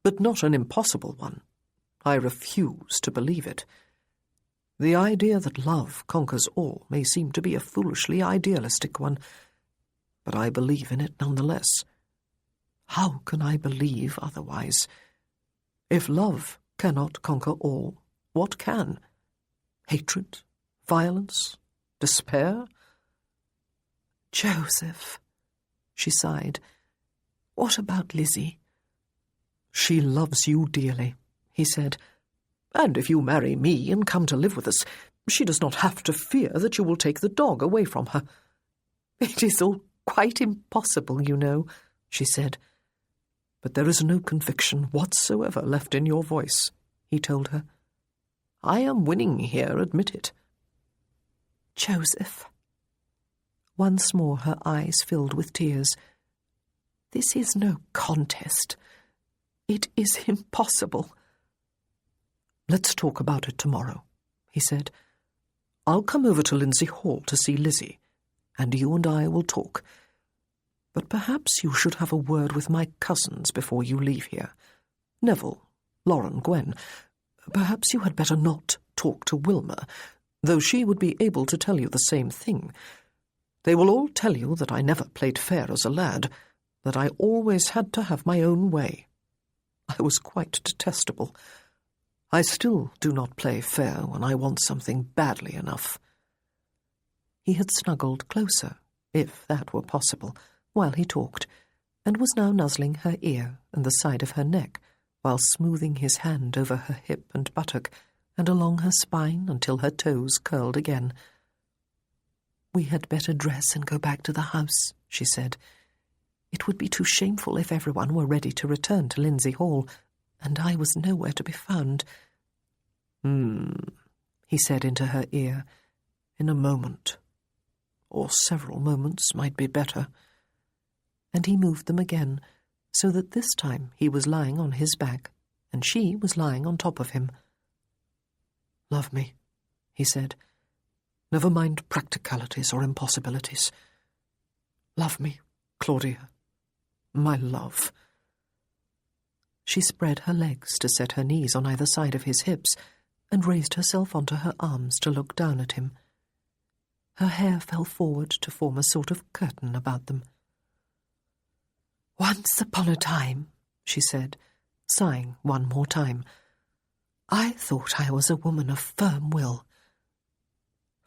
But not an impossible one. I refuse to believe it. The idea that love conquers all may seem to be a foolishly idealistic one, but I believe in it nonetheless. How can I believe otherwise? If love cannot conquer all, what can? Hatred? Violence? Despair?" "Joseph," she sighed, "what about Lizzie?" "She loves you dearly," he said. "And if you marry me and come to live with us, she does not have to fear that you will take the dog away from her." "It is all quite impossible, you know," she said. but there is no conviction whatsoever left in your voice," he told her. "I am winning here, admit it." "Joseph." Once more her eyes filled with tears. "This is no contest. It is impossible." "Let's talk about it tomorrow," he said. "I'll come over to Lindsay Hall to see Lizzie, and you and I will talk. But perhaps you should have a word with my cousins before you leave here. Neville, Lauren, Gwen. Perhaps you had better not talk to Wilma, though she would be able to tell you the same thing. They will all tell you that I never played fair as a lad, that I always had to have my own way. I was quite detestable. I still do not play fair when I want something badly enough." He had snuggled closer, if that were possible, while he talked, and was now nuzzling her ear and the side of her neck, while smoothing his hand over her hip and buttock, and along her spine until her toes curled again. "We had better dress and go back to the house," she said. "It would be too shameful if everyone were ready to return to Lindsay Hall, and I was nowhere to be found." He said into her ear. "In a moment, or several moments might be better." And he moved them again, so that this time he was lying on his back, and she was lying on top of him. "Love me," he said. "Never mind practicalities or impossibilities. Love me, Claudia, my love." She spread her legs to set her knees on either side of his hips, and raised herself onto her arms to look down at him. Her hair fell forward to form a sort of curtain about them. "Once upon a time," she said, sighing one more time, "I thought I was a woman of firm will."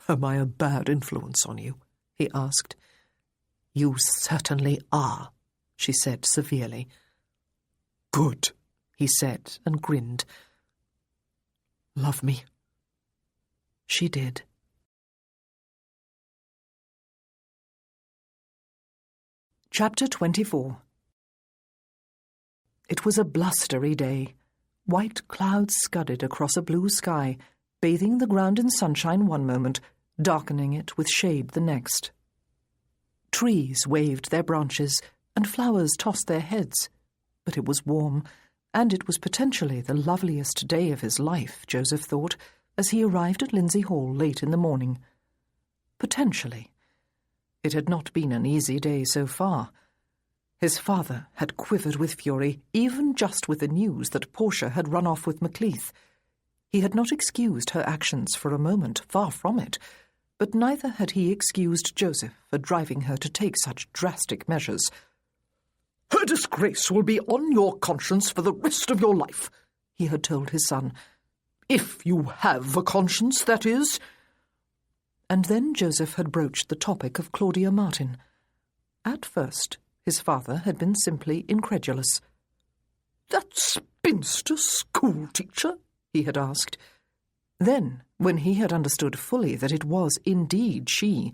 "Am I a bad influence on you?" he asked. "You certainly are," she said severely. "Good," he said, and grinned. "Love me." She did. Chapter 24. It was a blustery day. White clouds scudded across a blue sky, bathing the ground in sunshine one moment, darkening it with shade the next. Trees waved their branches, and flowers tossed their heads. But it was warm, and it was potentially the loveliest day of his life, Joseph thought, as he arrived at Lindsay Hall late in the morning. Potentially. It had not been an easy day so far. His father had quivered with fury, even just with the news that Portia had run off with Macleith. He had not excused her actions for a moment, far from it, but neither had he excused Joseph for driving her to take such drastic measures. "Her disgrace will be on your conscience for the rest of your life," he had told his son. "If you have a conscience, that is." And then Joseph had broached the topic of Claudia Martin. At first, his father had been simply incredulous. "That spinster schoolteacher?" he had asked. Then, when he had understood fully that it was indeed she,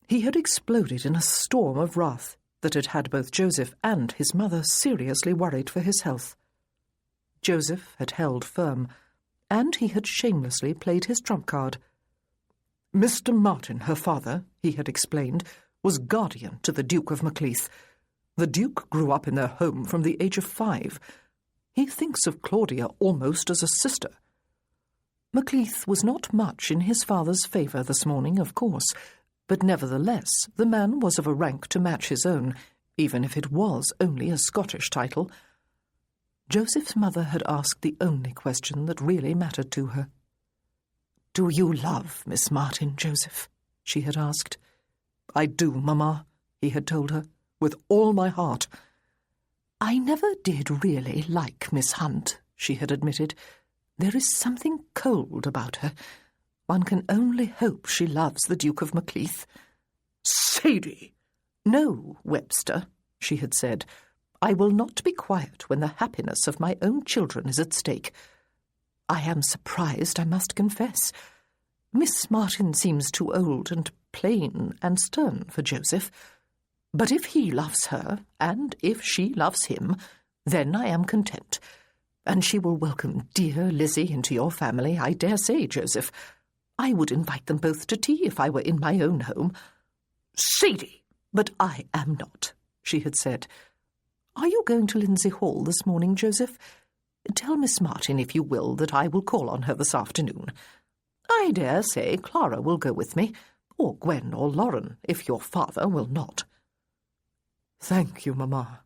he had exploded in a storm of wrath that had had both Joseph and his mother seriously worried for his health. Joseph had held firm, and he had shamelessly played his trump card. "Mr. Martin, her father," he had explained, "was guardian to the Duke of Macleith. The Duke grew up in their home from the age of 5. He thinks of Claudia almost as a sister." Macleith was not much in his father's favour this morning, of course, but nevertheless the man was of a rank to match his own, even if it was only a Scottish title. Joseph's mother had asked the only question that really mattered to her. "Do you love Miss Martin, Joseph?" she had asked. "I do, Mamma," he had told her, "with all my heart." "I never did really like Miss Hunt," she had admitted. "There is something cold about her. One can only hope she loves the Duke of Macleith." "Sadie!" "No, Webster," she had said. "I will not be quiet when the happiness of my own children is at stake. I am surprised, I must confess. Miss Martin seems too old and plain and stern for Joseph. But if he loves her, and if she loves him, Then I am content. And she will welcome dear Lizzie into your family, I dare say, Joseph. I would invite them both to tea if I were in my own home. Sadie! But I am not, she had said. Are you going to Lindsay Hall this morning, Joseph? Tell Miss Martin, if you will, that I will call on her this afternoon. I dare say Clara will go with me, or Gwen or Lauren, if your father will not. Thank you, Mamma.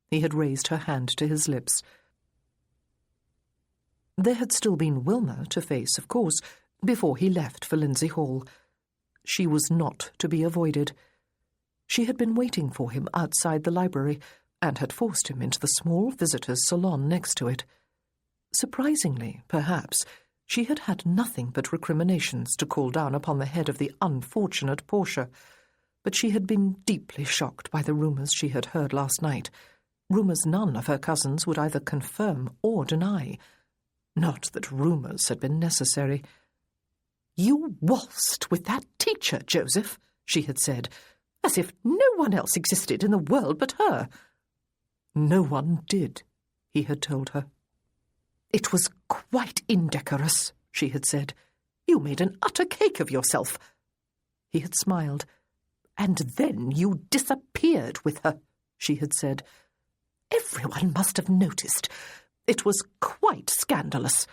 He had raised her hand to his lips. There had still been Wilma to face, of course, before he left for Lindsay Hall. She was not to be avoided. She had been waiting for him outside the library, and had forced him into the small visitors' salon next to it. Surprisingly, perhaps, she had had nothing but recriminations to call down upon the head of the unfortunate Portia, but she had been deeply shocked by the rumours she had heard last night, rumours none of her cousins would either confirm or deny. Not that rumours had been necessary. "You waltzed with that teacher, Joseph," she had said, "as if no one else existed in the world but her." No one did, he had told her. "It was quite indecorous," she had said. "You made an utter cake of yourself." He had smiled. "And then you disappeared with her," she had said. "Everyone must have noticed. It was quite scandalous.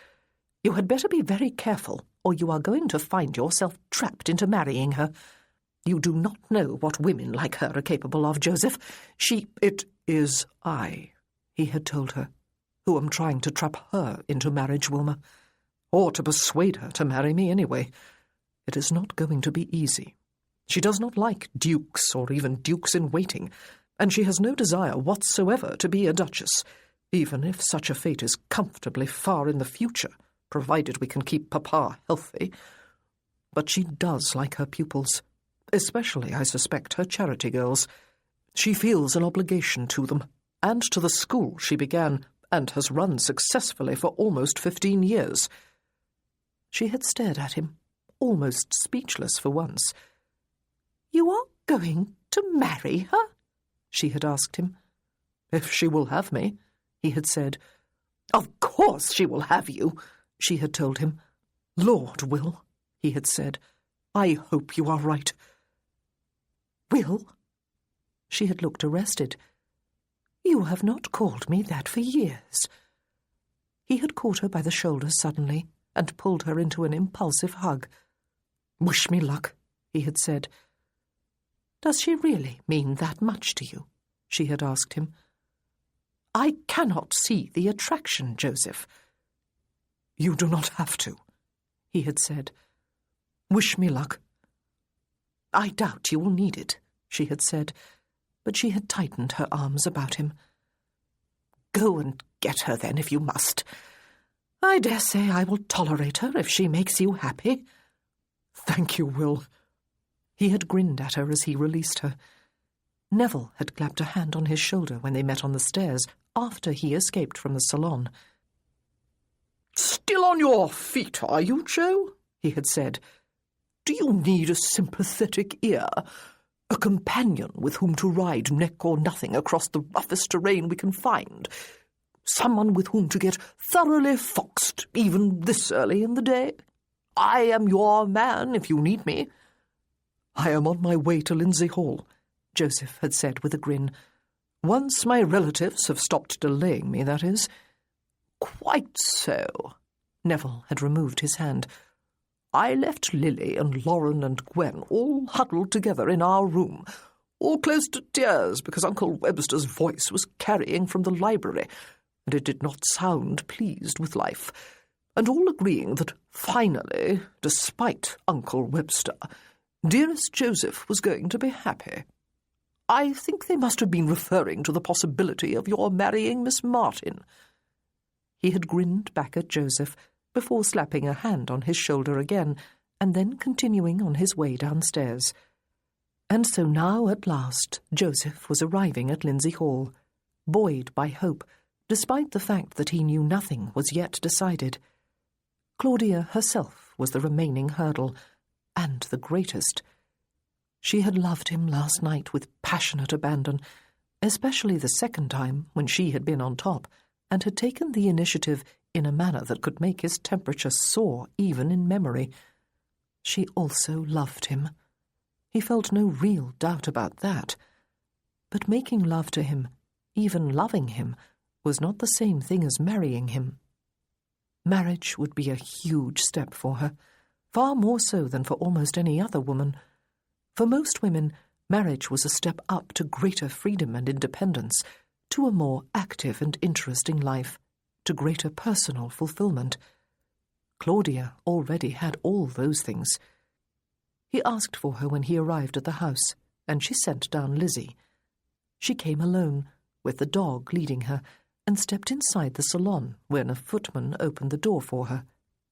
You had better be very careful, or you are going to find yourself trapped into marrying her. You do not know what women like her are capable of, Joseph. It is I, he had told her, who am trying to trap her into marriage, Wilma, or to persuade her to marry me anyway. It is not going to be easy. She does not like dukes or even dukes-in-waiting, and she has no desire whatsoever to be a duchess, even if such a fate is comfortably far in the future, provided we can keep Papa healthy. But she does like her pupils, especially, I suspect, her charity girls. She feels an obligation to them, and to the school she began and has run successfully for almost 15 years. She had stared at him, almost speechless for once. "You are going to marry her?" she had asked him. "If she will have me," he had said. "Of course she will have you," she had told him. "Lord, Will," he had said, "I hope you are right." "Will?" She had looked arrested. "You have not called me that for years." He had caught her by the shoulder suddenly and pulled her into an impulsive hug. "Wish me luck," he had said. "Does she really mean that much to you?" she had asked him. "I cannot see the attraction, Joseph." "You do not have to," he had said. "Wish me luck." "I doubt you will need it," she had said, but she had tightened her arms about him. "Go and get her, then, if you must. I dare say I will tolerate her if she makes you happy." "Thank you, Will." He had grinned at her as he released her. Neville had clapped a hand on his shoulder when they met on the stairs after he escaped from the salon. "Still on your feet, are you, Joe?" he had said. "Do you need a sympathetic ear? A companion with whom to ride neck or nothing across the roughest terrain we can find? Someone with whom to get thoroughly foxed, even this early in the day? I am your man if you need me." "I am on my way to Lindsay Hall," Joseph had said with a grin. "Once my relatives have stopped delaying me, that is." "Quite so." Neville had removed his hand. "I left Lily and Lauren and Gwen all huddled together in our room, all close to tears because Uncle Webster's voice was carrying from the library, and it did not sound pleased with life, and all agreeing that finally, despite Uncle Webster, dearest Joseph was going to be happy. I think they must have been referring to the possibility of your marrying Miss Martin." He had grinned back at Joseph before slapping a hand on his shoulder again, and then continuing on his way downstairs. And so now, at last, Joseph was arriving at Lindsay Hall, buoyed by hope, despite the fact that he knew nothing was yet decided. Claudia herself was the remaining hurdle, and the greatest. She had loved him last night with passionate abandon, especially the second time when she had been on top and had taken the initiative in a manner that could make his temperature soar even in memory. She also loved him. He felt no real doubt about that. But making love to him, even loving him, was not the same thing as marrying him. Marriage would be a huge step for her, far more so than for almost any other woman. For most women, marriage was a step up to greater freedom and independence, to a more active and interesting life, to greater personal fulfillment. Claudia already had all those things. He asked for her when he arrived at the house, and she sent down Lizzie. She came alone, with the dog leading her, and stepped inside the salon when a footman opened the door for her.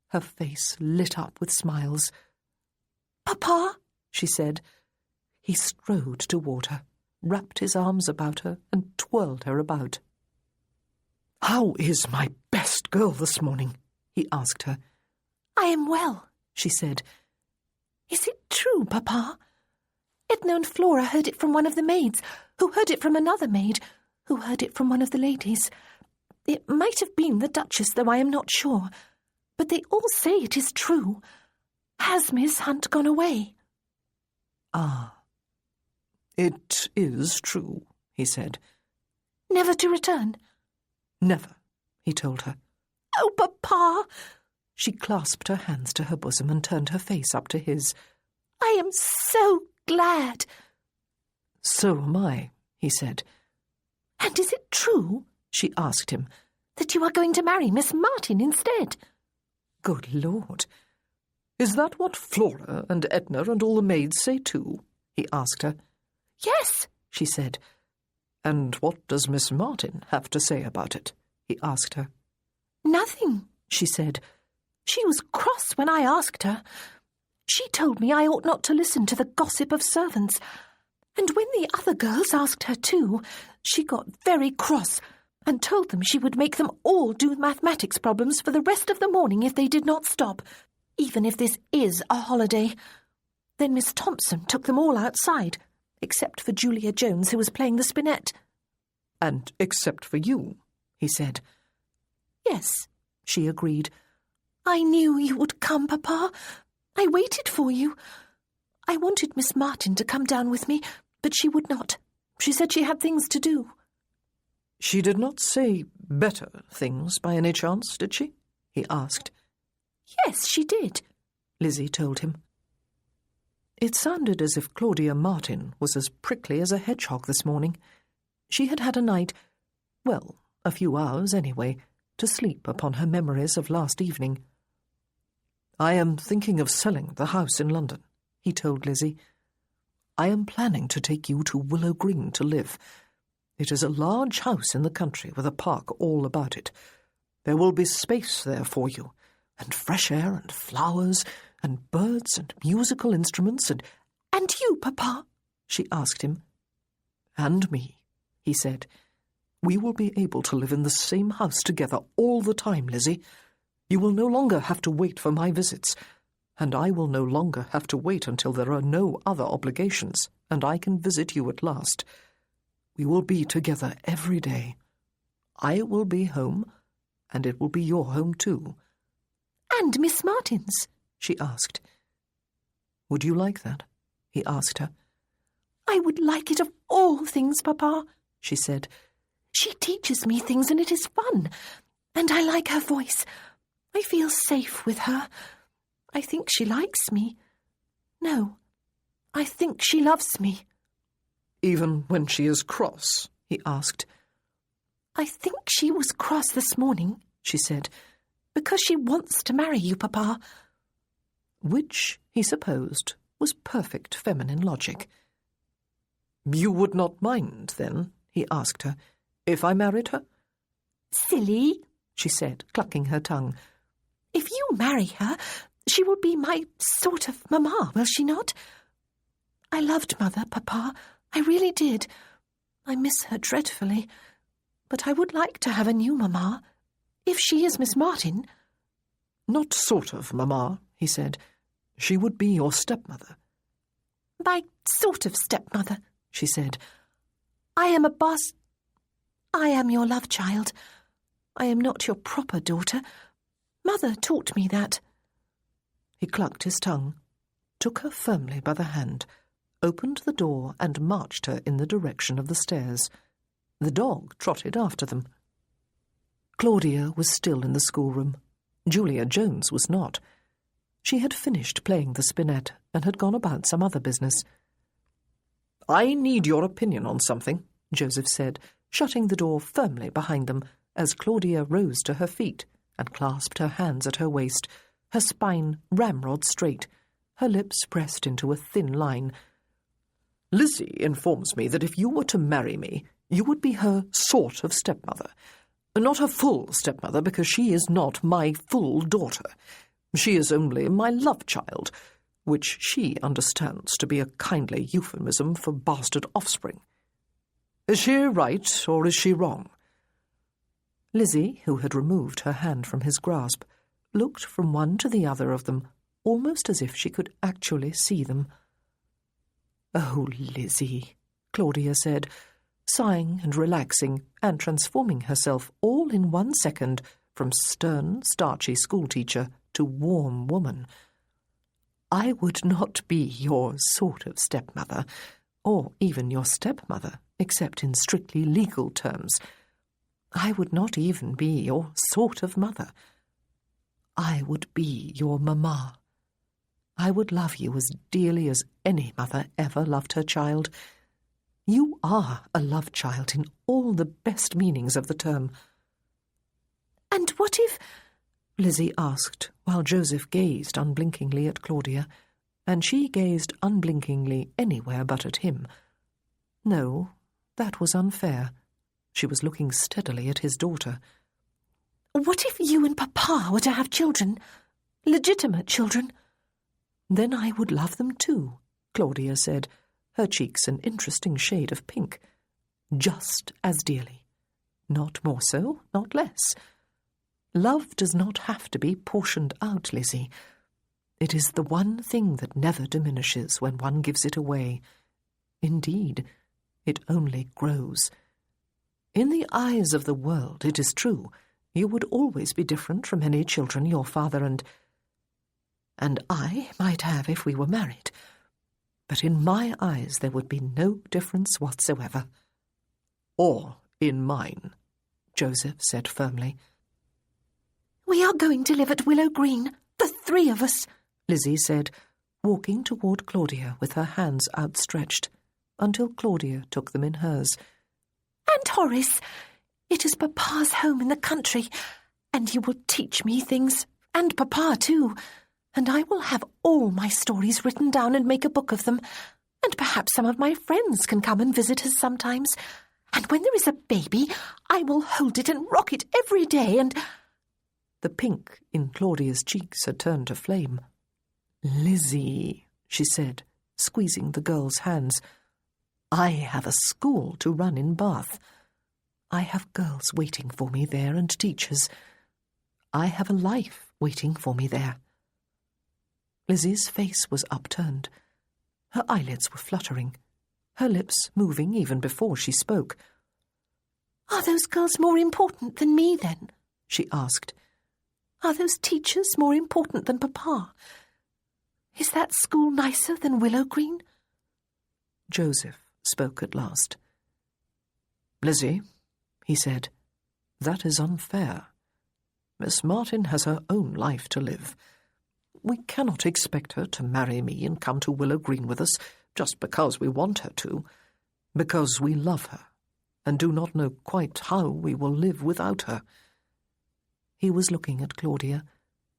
Her face lit up with smiles. "Papa," she said. He strode toward her, wrapped his arms about her, and twirled her about. "How is my best girl this morning?" he asked her. "I am well," she said. "Is it true, Papa? Edna and Flora heard it from one of the maids, who heard it from another maid, who heard it from one of the ladies. It might have been the Duchess, though I am not sure. But they all say it is true. Has Miss Hunt gone away?" "Ah, it is true," he said. "Never to return?" "Never," he told her. "Oh, Papa!" She clasped her hands to her bosom and turned her face up to his. "I am so glad." "So am I," he said. "And is it true," she asked him, "that you are going to marry Miss Martin instead?" "Good Lord! Is that what Flora and Edna and all the maids say too?" he asked her. "Yes," she said. "And what does Miss Martin have to say about it?" he asked her. "Nothing," she said. "She was cross when I asked her. She told me I ought not to listen to the gossip of servants. And when the other girls asked her too, she got very cross and told them she would make them all do mathematics problems for the rest of the morning if they did not stop, even if this is a holiday. Then Miss Thompson took them all outside, except for Julia Jones, who was playing the spinet." "And except for you," he said. "Yes," she agreed. "I knew you would come, Papa. I waited for you. I wanted Miss Martin to come down with me, but she would not. She said she had things to do." "She did not say better things by any chance, did she?" he asked. "Yes, she did," Lizzie told him. It sounded as if Claudia Martin was as prickly as a hedgehog this morning. She had had a night, well, a few hours anyway, to sleep upon her memories of last evening. "I am thinking of selling the house in London," he told Lizzie. "I am planning to take you to Willow Green to live. It is a large house in the country with a park all about it. There will be space there for you, and fresh air and flowers and birds and musical instruments and—" "And you, Papa?" she asked him. "And me," he said. "We will be able to live in the same house together all the time, Lizzie. You will no longer have to wait for my visits, and I will no longer have to wait until there are no other obligations, and I can visit you at last. We will be together every day. I will be home, and it will be your home too." "And Miss Martin's?" she asked. "Would you like that?" he asked her. "I would like it of all things, Papa," she said. "She teaches me things and it is fun, and I like her voice. I feel safe with her. I think she likes me. No, I think she loves me." "Even when she is cross?" he asked. "I think she was cross this morning," she said, "because she wants to marry you, Papa." Which, he supposed, was perfect feminine logic. "You would not mind, then," he asked her, "if I married her?" "Silly," she said, clucking her tongue. "If you marry her, she will be my sort of mamma, will she not? I loved Mother, Papa. I really did. I miss her dreadfully. But I would like to have a new mamma, if she is Miss Martin." "Not sort of mamma," he said. "She would be your stepmother." "My sort of stepmother," she said. I am a bas... I am your love child. I am not your proper daughter. Mother taught me that. He clucked his tongue, took her firmly by the hand, opened the door and marched her in the direction of the stairs. The dog trotted after them. Claudia was still in the schoolroom. Julia Jones was not. She had finished playing the spinet and had gone about some other business. "I need your opinion on something," Joseph said, shutting the door firmly behind them as Claudia rose to her feet and clasped her hands at her waist, her spine ramrod straight, her lips pressed into a thin line. "Lizzie informs me that if you were to marry me, you would be her sort of stepmother. Not her full stepmother, because she is not my full daughter. She is only my love child, which she understands to be a kindly euphemism for bastard offspring. Is she right, or is she wrong?" Lizzie, who had removed her hand from his grasp, looked from one to the other of them, almost as if she could actually see them. "Oh, Lizzie," Claudia said, sighing and relaxing and transforming herself all in 1 second from stern, starchy schoolteacher to warm woman. "I would not be your sort of stepmother, or even your stepmother, except in strictly legal terms. I would not even be your sort of mother. I would be your mamma. I would love you as dearly as any mother ever loved her child. You are a love child in all the best meanings of the term." "And what if—" Lizzie asked, while Joseph gazed unblinkingly at Claudia, and she gazed unblinkingly anywhere but at him. No, that was unfair. She was looking steadily at his daughter. "What if you and Papa were to have children? Legitimate children?" "Then I would love them too," Claudia said, her cheeks an interesting shade of pink. "Just as dearly. Not more so, not less. Love does not have to be portioned out, Lizzie. It is the one thing that never diminishes when one gives it away. Indeed, it only grows. In the eyes of the world, it is true, you would always be different from any children your father and I might have if we were married. But in my eyes there would be no difference whatsoever." "Or in mine," Joseph said firmly. "We are going to live at Willow Green, the 3 of us," Lizzie said, walking toward Claudia with her hands outstretched, until Claudia took them in hers. "And Horace, it is Papa's home in the country, and you will teach me things, and Papa too, and I will have all my stories written down and make a book of them, and perhaps some of my friends can come and visit us sometimes, and when there is a baby, I will hold it and rock it every day, and—" The pink in Claudia's cheeks had turned to flame. "Lizzie," she said, squeezing the girl's hands, "I have a school to run in Bath. I have girls waiting for me there and teachers. I have a life waiting for me there." Lizzie's face was upturned. Her eyelids were fluttering, her lips moving even before she spoke. "Are those girls more important than me, then?" she asked. "Are those teachers more important than Papa? Is that school nicer than Willow Green?" Joseph spoke at last. "Lizzie," he said, "that is unfair. Miss Martin has her own life to live. We cannot expect her to marry me and come to Willow Green with us just because we want her to, because we love her and do not know quite how we will live without her." He was looking at Claudia,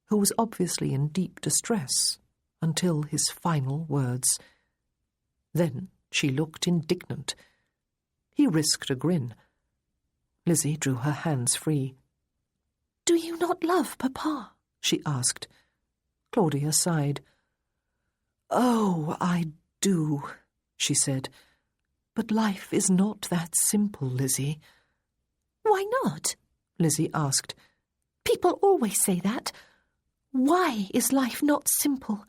who was obviously in deep distress, until his final words. Then she looked indignant. He risked a grin. Lizzie drew her hands free. "Do you not love Papa?" she asked. Claudia sighed. "Oh, I do," she said. "But life is not that simple, Lizzie." "Why not?" Lizzie asked. "People always say that. Why is life not simple?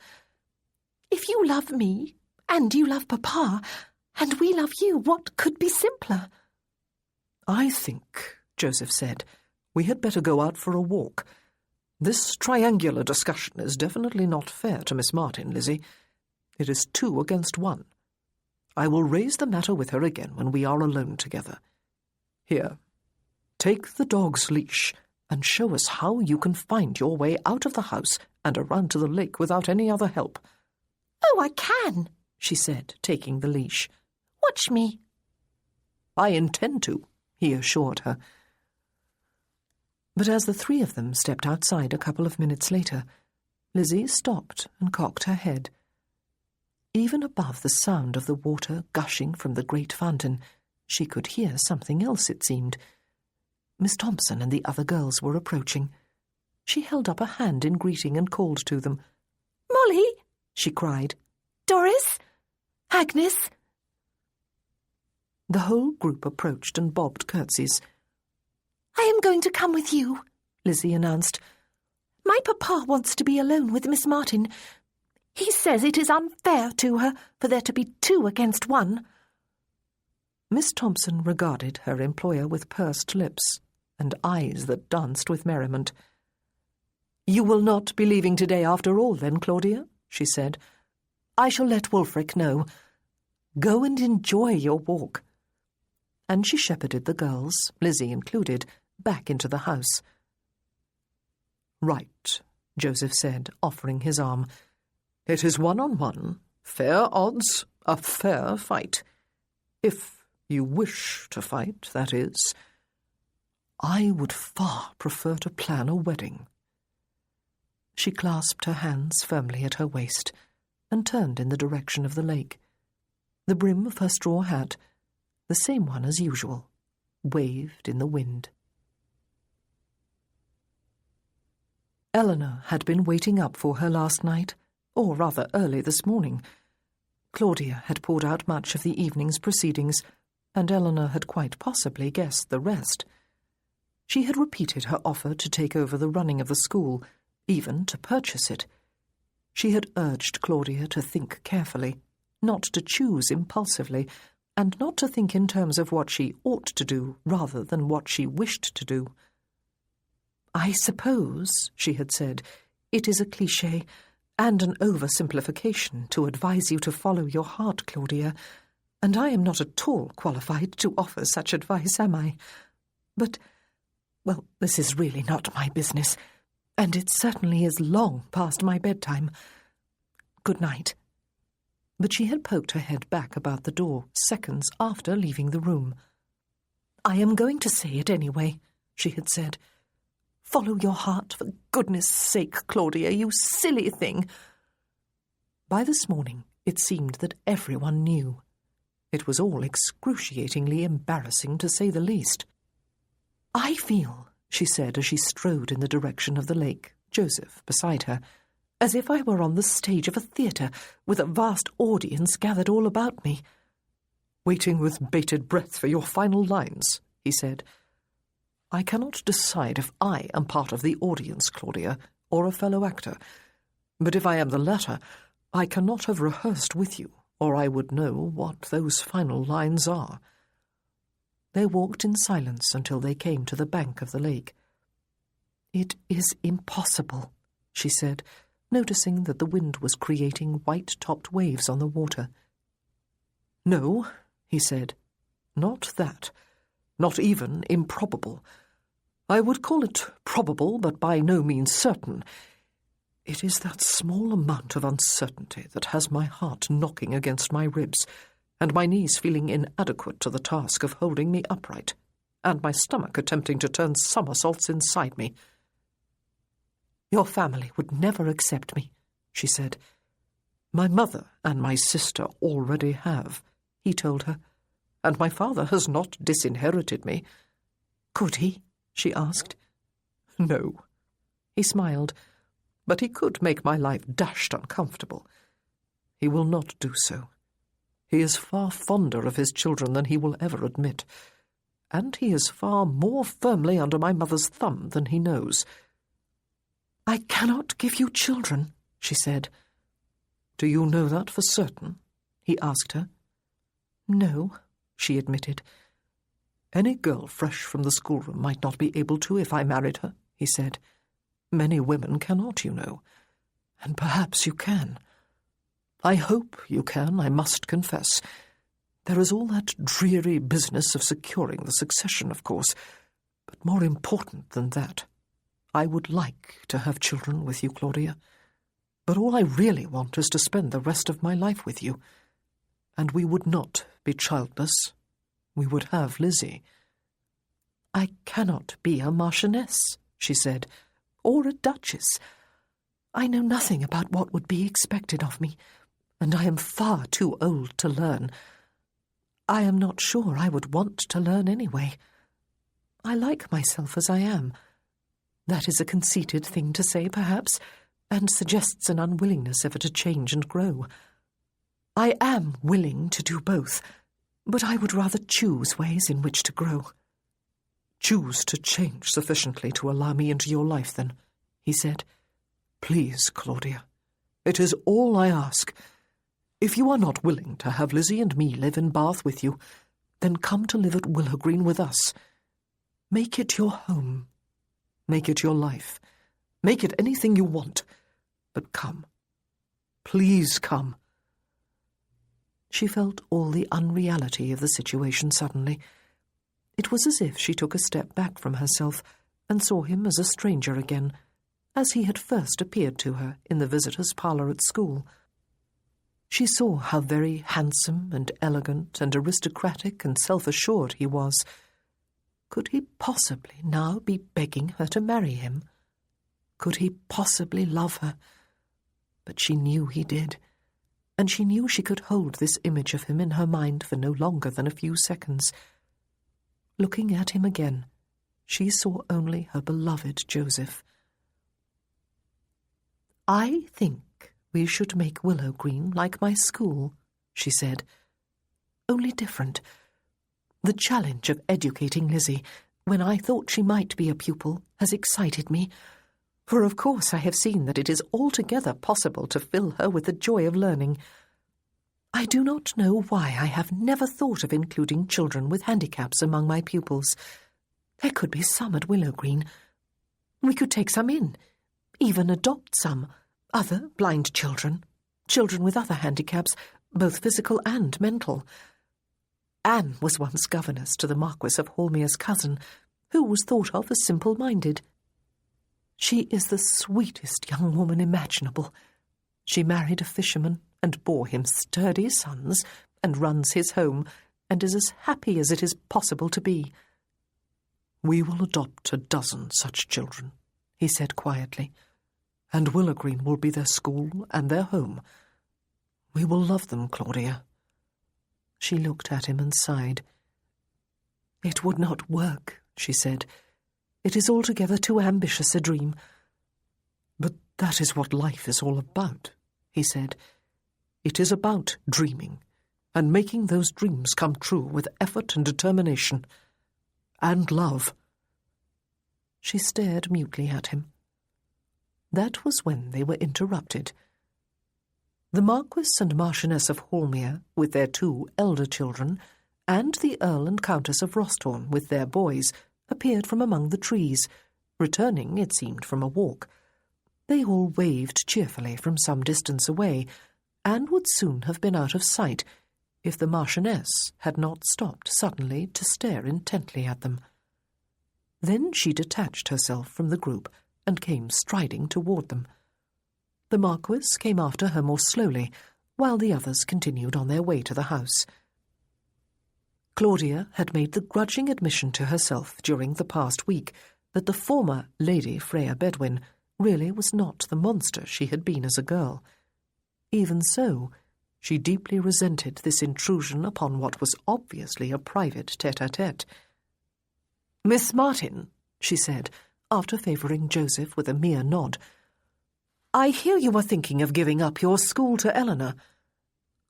If you love me, and you love Papa, And we love you. What could be simpler? I think, Joseph said, we had better go out for a walk. This triangular discussion is definitely not fair to Miss Martin, Lizzie. It is 2 against 1. I will raise the matter with her again when we are alone together. Here, take the dog's leash and show us how you can find your way out of the house and around to the lake without any other help. Oh, I can, she said, taking the leash. Watch me. I intend to, he assured her. But as the 3 of them stepped outside a couple of minutes later, Lizzie stopped and cocked her head. Even above the sound of the water gushing from the great fountain, she could hear something else, it seemed. Miss Thompson and the other girls were approaching. She held up a hand in greeting and called to them. Molly, she cried. Doris, Agnes. The whole group approached and bobbed curtsies. I am going to come with you, Lizzie announced. My papa wants to be alone with Miss Martin. He says it is unfair to her for there to be 2 against 1. Miss Thompson regarded her employer with pursed lips and eyes that danced with merriment. You will not be leaving today after all, then, Claudia, she said. I shall let Wulfric know. Go and enjoy your walk. And she shepherded the girls, Lizzie included, back into the house. Right, Joseph said, offering his arm. It is 1-on-1, fair odds, a fair fight. If you wish to fight, that is. I would far prefer to plan a wedding. She clasped her hands firmly at her waist and turned in the direction of the lake. The brim of her straw hat, the same one as usual, waved in the wind. Eleanor had been waiting up for her last night, or rather early this morning. Claudia had poured out much of the evening's proceedings, and Eleanor had quite possibly guessed the rest. She had repeated her offer to take over the running of the school, even to purchase it. She had urged Claudia to think carefully, not to choose impulsively, and not to think in terms of what she ought to do rather than what she wished to do. I suppose, she had said, it is a cliché and an oversimplification to advise you to follow your heart, Claudia, and I am not at all qualified to offer such advice, am I? But, well, this is really not my business, and it certainly is long past my bedtime. Good night. But she had poked her head back about the door seconds after leaving the room. I am going to say it anyway, she had said. Follow your heart, for goodness sake, Claudia, you silly thing. By this morning, it seemed that everyone knew. It was all excruciatingly embarrassing, to say the least. I feel, she said as she strode in the direction of the lake, Joseph beside her, as if I were on the stage of a theatre, with a vast audience gathered all about me. Waiting with bated breath for your final lines, he said. I cannot decide if I am part of the audience, Claudia, or a fellow actor. But if I am the latter, I cannot have rehearsed with you, or I would know what those final lines are. They walked in silence until they came to the bank of the lake. It is impossible, she said, noticing that the wind was creating white-topped waves on the water. No, he said, not that. Not even improbable. I would call it probable, but by no means certain. It is that small amount of uncertainty that has my heart knocking against my ribs, and my knees feeling inadequate to the task of holding me upright, and my stomach attempting to turn somersaults inside me. Your family would never accept me, she said. My mother and my sister already have, he told her, and my father has not disinherited me. Could he? She asked. No. He smiled, but he could make my life dashed uncomfortable. He will not do so. He is far fonder of his children than he will ever admit, and he is far more firmly under my mother's thumb than he knows. I cannot give you children, she said. Do you know that for certain? He asked her. No, she admitted. Any girl fresh from the schoolroom might not be able to if I married her, he said. Many women cannot, you know. And perhaps you can. I hope you can, I must confess. There is all that dreary business of securing the succession, of course, but more important than that, I would like to have children with you, Claudia. But all I really want is to spend the rest of my life with you. And we would not be childless. We would have Lizzie. I cannot be a marchioness, she said, or a duchess. I know nothing about what would be expected of me, and I am far too old to learn. I am not sure I would want to learn anyway. I like myself as I am. That is a conceited thing to say, perhaps, and suggests an unwillingness ever to change and grow. I am willing to do both, but I would rather choose ways in which to grow. Choose to change sufficiently to allow me into your life, then, he said. Please, Claudia, it is all I ask. If you are not willing to have Lizzie and me live in Bath with you, then come to live at Willow Green with us. Make it your home. Make it your life. Make it anything you want. But come. Please come. She felt all the unreality of the situation suddenly. It was as if she took a step back from herself and saw him as a stranger again, as he had first appeared to her in the visitors' parlour at school. She saw how very handsome and elegant and aristocratic and self-assured he was. Could he possibly now be begging her to marry him? Could he possibly love her? But she knew he did, and she knew she could hold this image of him in her mind for no longer than a few seconds. Looking at him again, she saw only her beloved Joseph. I think we should make Willow Green like my school, she said. Only different. The challenge of educating Lizzie, when I thought she might be a pupil, has excited me, for of course I have seen that it is altogether possible to fill her with the joy of learning. I do not know why I have never thought of including children with handicaps among my pupils. There could be some at Willow Green. We could take some in, even adopt some, other blind children, children with other handicaps, both physical and mental. Anne was once governess to the Marquis of Holmere's cousin, who was thought of as simple-minded. She is the sweetest young woman imaginable. She married a fisherman and bore him sturdy sons and runs his home and is as happy as it is possible to be. We will adopt a dozen such children, he said quietly, and Willow Green will be their school and their home. We will love them, Claudia. She looked at him and sighed. It would not work, she said. It is altogether too ambitious a dream. But that is what life is all about, he said. It is about dreaming, and making those dreams come true with effort and determination. And love. She stared mutely at him. That was when they were interrupted. The Marquis and Marchioness of Holmere, with their 2 elder children, and the Earl and Countess of Rosthorne, with their boys, appeared from among the trees, returning, it seemed, from a walk. They all waved cheerfully from some distance away, and would soon have been out of sight if the Marchioness had not stopped suddenly to stare intently at them. Then she detached herself from the group and came striding toward them. The Marquis came after her more slowly, while the others continued on their way to the house. Claudia had made the grudging admission to herself during the past week that the former Lady Freya Bedwin really was not the monster she had been as a girl. Even so, she deeply resented this intrusion upon what was obviously a private tete-a-tete. "Miss Martin," she said, after favouring Joseph with a mere nod, "I hear you are thinking of giving up your school to Eleanor."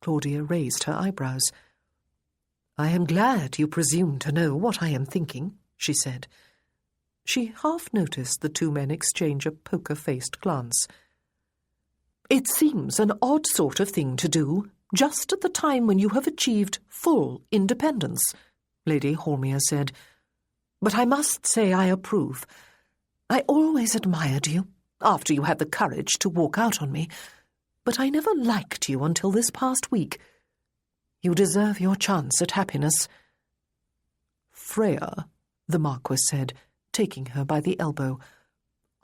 Claudia raised her eyebrows. "I am glad you presume to know what I am thinking," she said. She half noticed the 2 men exchange a poker-faced glance. It seems an odd sort of thing to do, just at the time when you have achieved full independence, Lady Hormier said. But I must say I approve. I always admired you, after you had the courage to walk out on me, but I never liked you until this past week. You deserve your chance at happiness. Freya, the Marquis said, taking her by the elbow,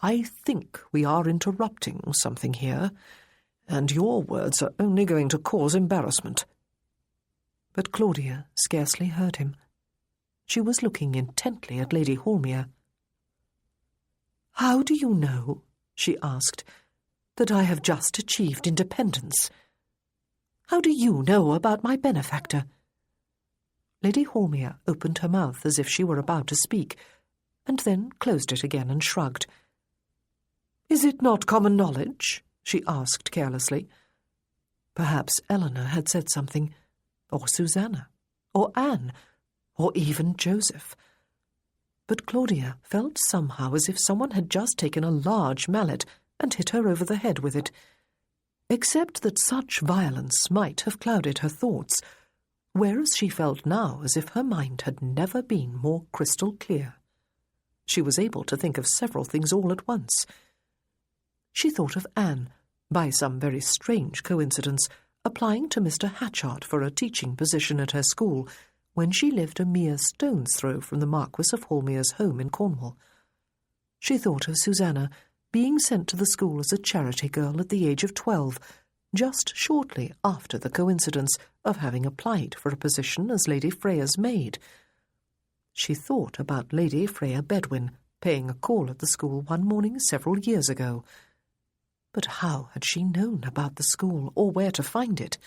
I think we are interrupting something here, and your words are only going to cause embarrassment. But Claudia scarcely heard him. She was looking intently at Lady Hormier. How do you know, she asked, that I have just achieved independence? How do you know about my benefactor? Lady Hormier opened her mouth as if she were about to speak, and then closed it again and shrugged. Is it not common knowledge? She asked carelessly. Perhaps Eleanor had said something, or Susanna, or Anne, or even Joseph. But Claudia felt somehow as if someone had just taken a large mallet and hit her over the head with it, except that such violence might have clouded her thoughts, whereas she felt now as if her mind had never been more crystal clear. She was able to think of several things all at once. She thought of Anne, by some very strange coincidence, applying to Mr. Hatchard for a teaching position at her school when she lived a mere stone's throw from the Marquis of Hormier's home in Cornwall. She thought of Susanna being sent to the school as a charity girl at the age of 12, just shortly after the coincidence of having applied for a position as Lady Freya's maid. She thought about Lady Freya Bedwin paying a call at the school one morning several years ago. But how had she known about the school or where to find it?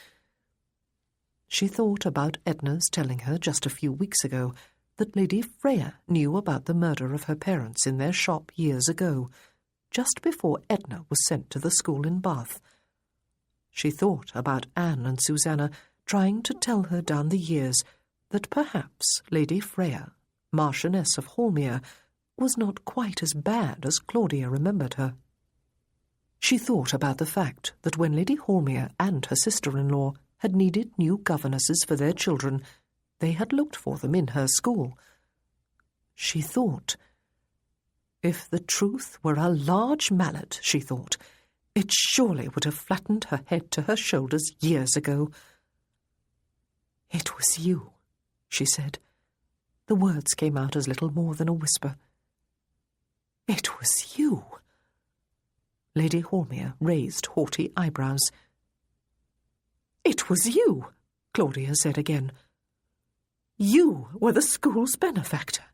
She thought about Edna's telling her just a few weeks ago that Lady Freya knew about the murder of her parents in their shop years ago, just before Edna was sent to the school in Bath. She thought about Anne and Susanna trying to tell her down the years that perhaps Lady Freya, Marchioness of Hormier, was not quite as bad as Claudia remembered her. She thought about the fact that when Lady Hormier and her sister-in-law had needed new governesses for their children, they had looked for them in her school. She thought, if the truth were a large mallet, she thought, it surely would have flattened her head to her shoulders years ago. It was you, she said. The words came out as little more than a whisper. It was you. Lady Hormier raised haughty eyebrows. It was you, Claudia said again. You were the school's benefactor.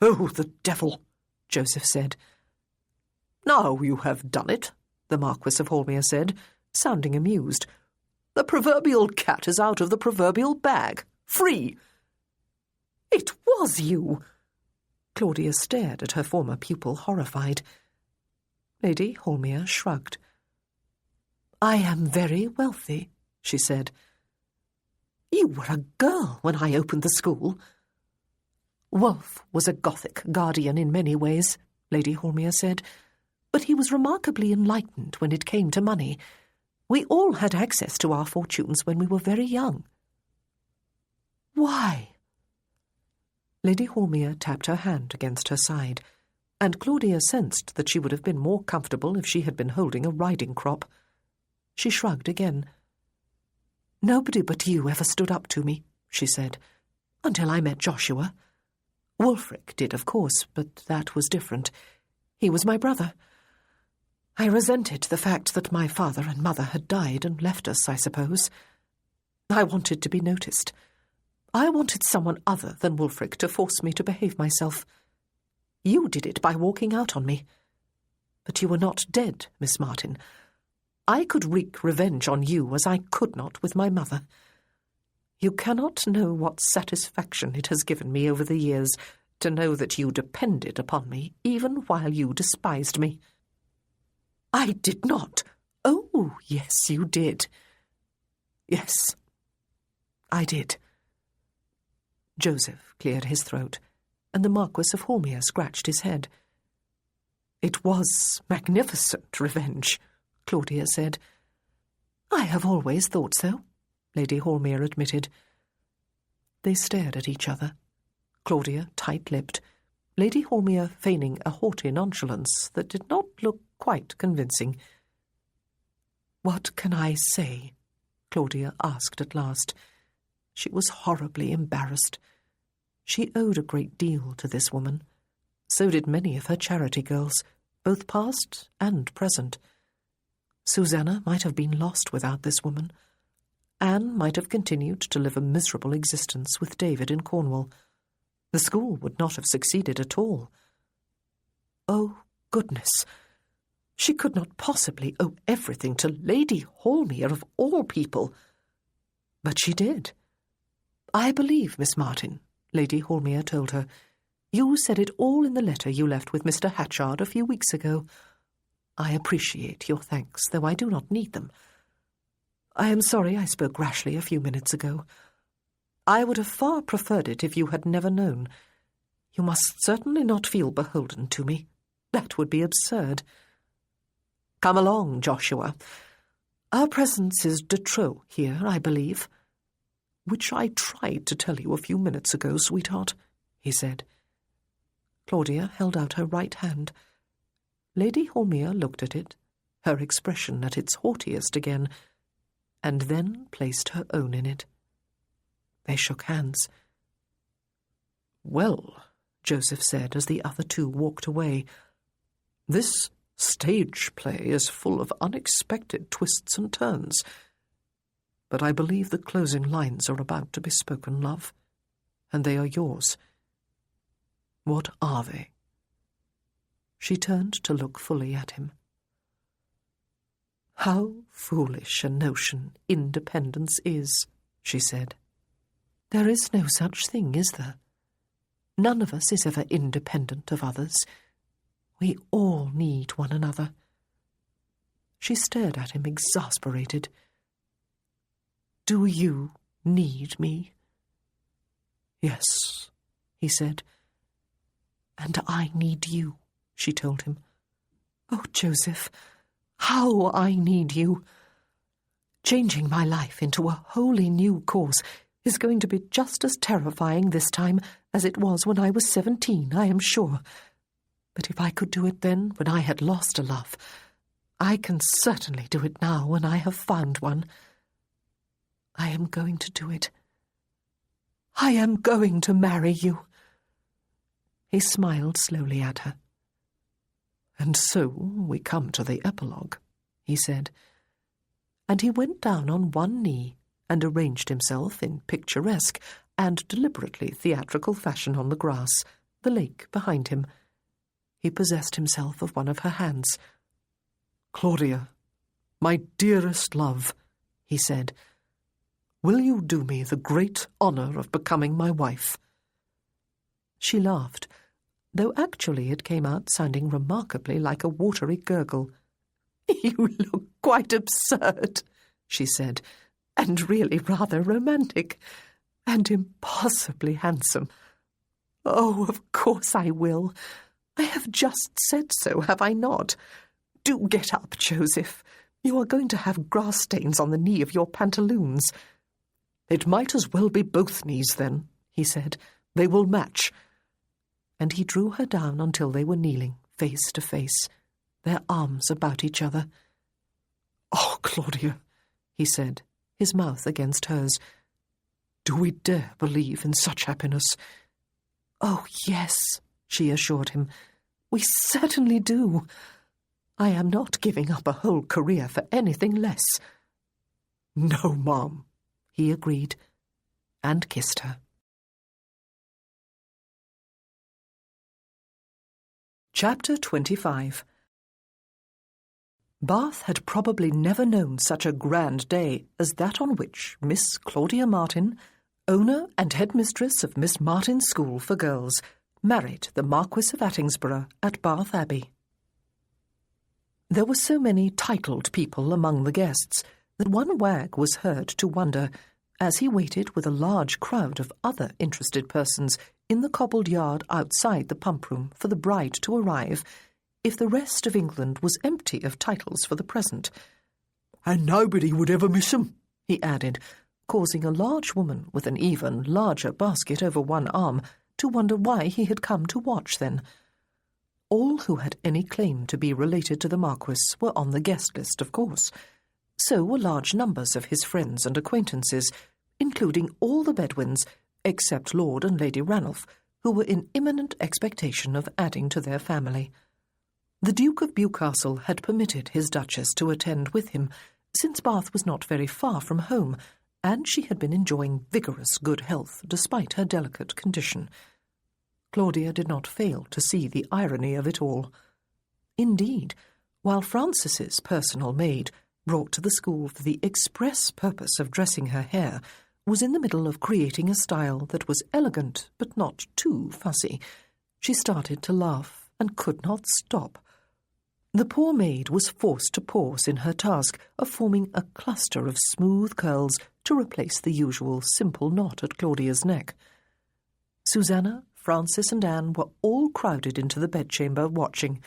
Oh, the devil, Joseph said. Now you have done it, the Marquis of Hormier said, sounding amused. The proverbial cat is out of the proverbial bag. Free! It was you! Claudia stared at her former pupil, horrified. Lady Hormier shrugged. I am very wealthy, she said. You were a girl when I opened the school. Wolfe was a Gothic guardian in many ways, Lady Hormier said, but he was remarkably enlightened when it came to money. We all had access to our fortunes when we were very young. Why? Lady Hormier tapped her hand against her side, and Claudia sensed that she would have been more comfortable if she had been holding a riding crop. She shrugged again. Nobody but you ever stood up to me, she said, until I met Joshua. Wulfric did, of course, but that was different. He was my brother. I resented the fact that my father and mother had died and left us, I suppose. I wanted to be noticed. I wanted someone other than Wulfric to force me to behave myself. You did it by walking out on me. But you were not dead, Miss Martin. I could wreak revenge on you as I could not with my mother. You cannot know what satisfaction it has given me over the years to know that you depended upon me even while you despised me. I did not. Oh, yes, you did. Yes, I did. Joseph cleared his throat, and the Marquis of Hormier scratched his head. It was magnificent revenge, Claudia said. "I have always thought so," Lady Hormere admitted. They stared at each other, Claudia tight-lipped, Lady Hormere feigning a haughty nonchalance that did not look quite convincing. "What can I say?" Claudia asked at last. She was horribly embarrassed. She owed a great deal to this woman. So did many of her charity girls, both past and present. Susanna might have been lost without this woman. Anne might have continued to live a miserable existence with David in Cornwall. The school would not have succeeded at all. Oh, goodness! She could not possibly owe everything to Lady Hormere of all people. But she did. "I believe, Miss Martin," Lady Hormere told her. "You said it all in the letter you left with Mr. Hatchard a few weeks ago. I appreciate your thanks, though I do not need them. I am sorry I spoke rashly a few minutes ago. I would have far preferred it if you had never known. You must certainly not feel beholden to me. That would be absurd. Come along, Joshua. Our presence is de trop here, I believe." "Which I tried to tell you a few minutes ago, sweetheart," he said. Claudia held out her right hand. Lady Hormere looked at it, her expression at its haughtiest again, and then placed her own in it. They shook hands. "Well," Joseph said as the other two walked away, "this stage play is full of unexpected twists and turns. But I believe the closing lines are about to be spoken, love, and they are yours. What are they?" She turned to look fully at him. "How foolish a notion independence is," she said. "There is no such thing, is there? None of us is ever independent of others. We all need one another." She stared at him, exasperated. "Do you need me?" "Yes," he said. "And I need you," she told him. "Oh, Joseph, how I need you! Changing my life into a wholly new course is going to be just as terrifying this time as it was when I was 17, I am sure. But if I could do it then, when I had lost a love, I can certainly do it now when I have found one. I am going to do it. I am going to marry you." He smiled slowly at her. "And so we come to the epilogue," he said. And he went down on one knee and arranged himself in picturesque and deliberately theatrical fashion on the grass, the lake behind him. He possessed himself of one of her hands. "Claudia, my dearest love," he said, "will you do me the great honour of becoming my wife?" She laughed, though actually it came out sounding remarkably like a watery gurgle. "You look quite absurd," she said, "and really rather romantic, and impossibly handsome. Oh, of course I will. I have just said so, have I not? Do get up, Joseph. You are going to have grass stains on the knee of your pantaloons." "It might as well be both knees, then," he said. "They will match." And he drew her down until they were kneeling, face to face, their arms about each other. "Oh, Claudia," he said, his mouth against hers, "do we dare believe in such happiness?" "Oh, yes," she assured him. "We certainly do. I am not giving up a whole career for anything less." "No, Ma'am," he agreed, and kissed her. Chapter 25. Bath had probably never known such a grand day as that on which Miss Claudia Martin, owner and headmistress of Miss Martin's School for Girls, married the Marquis of Attingsborough at Bath Abbey. There were so many titled people among the guests that one wag was heard to wonder, as he waited with a large crowd of other interested persons in the cobbled yard outside the pump-room for the bride to arrive, if the rest of England was empty of titles for the present. And nobody would ever miss 'em, he added, causing a large woman with an even larger basket over one arm to wonder why he had come to watch then. All who had any claim to be related to the Marquis were on the guest list, of course. So were large numbers of his friends and acquaintances, including all the Bedouins, except Lord and Lady Ranulph, who were in imminent expectation of adding to their family. The Duke of Bewcastle had permitted his Duchess to attend with him, since Bath was not very far from home, and she had been enjoying vigorous good health despite her delicate condition. Claudia did not fail to see the irony of it all. Indeed, while Frances's personal maid, brought to the school for the express purpose of dressing her hair, was in the middle of creating a style that was elegant but not too fussy, she started to laugh and could not stop. The poor maid was forced to pause in her task of forming a cluster of smooth curls to replace the usual simple knot at Claudia's neck. Susanna, Frances and Anne were all crowded into the bedchamber watching.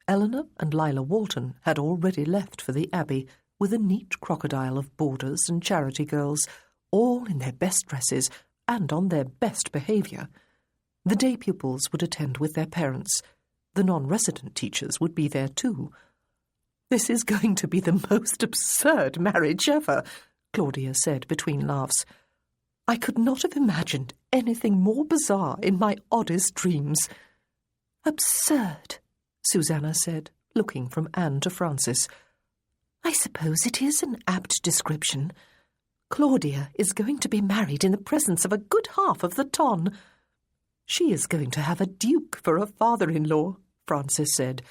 Eleanor and Lila Walton had already left for the Abbey with a neat crocodile of boarders and charity girls, all in their best dresses and on their best behaviour. The day pupils would attend with their parents. The non-resident teachers would be there too. "This is going to be the most absurd marriage ever," Claudia said between laughs. "I could not have imagined anything more bizarre in my oddest dreams." "Absurd," Susanna said, looking from Anne to Frances. "I suppose it is an apt description. Claudia is going to be married in the presence of a good half of the ton." "She is going to have a duke for a father-in-law," Frances said.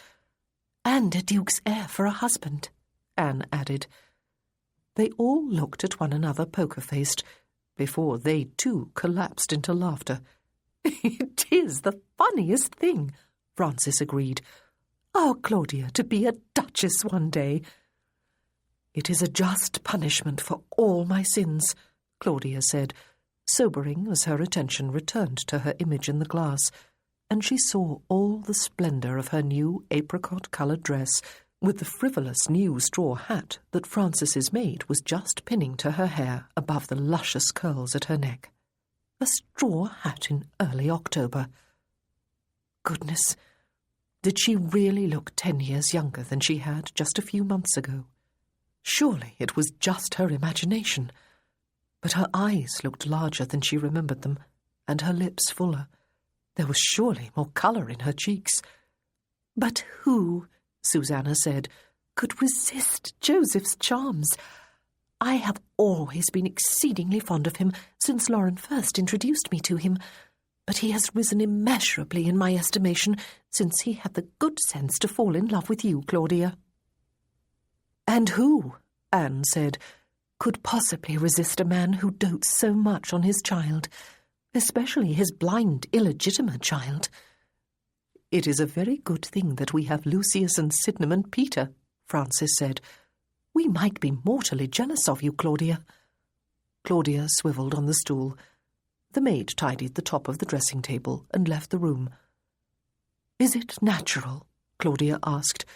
"And a duke's heir for a husband," Anne added. They all looked at one another poker-faced, before they too collapsed into laughter. "It is the funniest thing," Frances agreed. "Oh, Claudia, to be a duchess one day!" "It is a just punishment for all my sins," Claudia said, sobering as her attention returned to her image in the glass, and she saw all the splendour of her new apricot-coloured dress, with the frivolous new straw hat that Frances's maid was just pinning to her hair above the luscious curls at her neck. A straw hat in early October. Goodness, did she really look 10 years younger than she had just a few months ago? Surely it was just her imagination. But her eyes looked larger than she remembered them, and her lips fuller. There was surely more colour in her cheeks. "But who," Susanna said, "could resist Joseph's charms? I have always been exceedingly fond of him since Lauren first introduced me to him, but he has risen immeasurably in my estimation since he had the good sense to fall in love with you, Claudia." "And who," Anne said, "could possibly resist a man who dotes so much on his child, especially his blind, illegitimate child?" "It is a very good thing that we have Lucius and Sydenham and Peter," Frances said. "We might be mortally jealous of you, Claudia." Claudia swivelled on the stool. The maid tidied the top of the dressing-table and left the room. "Is it natural," Claudia asked,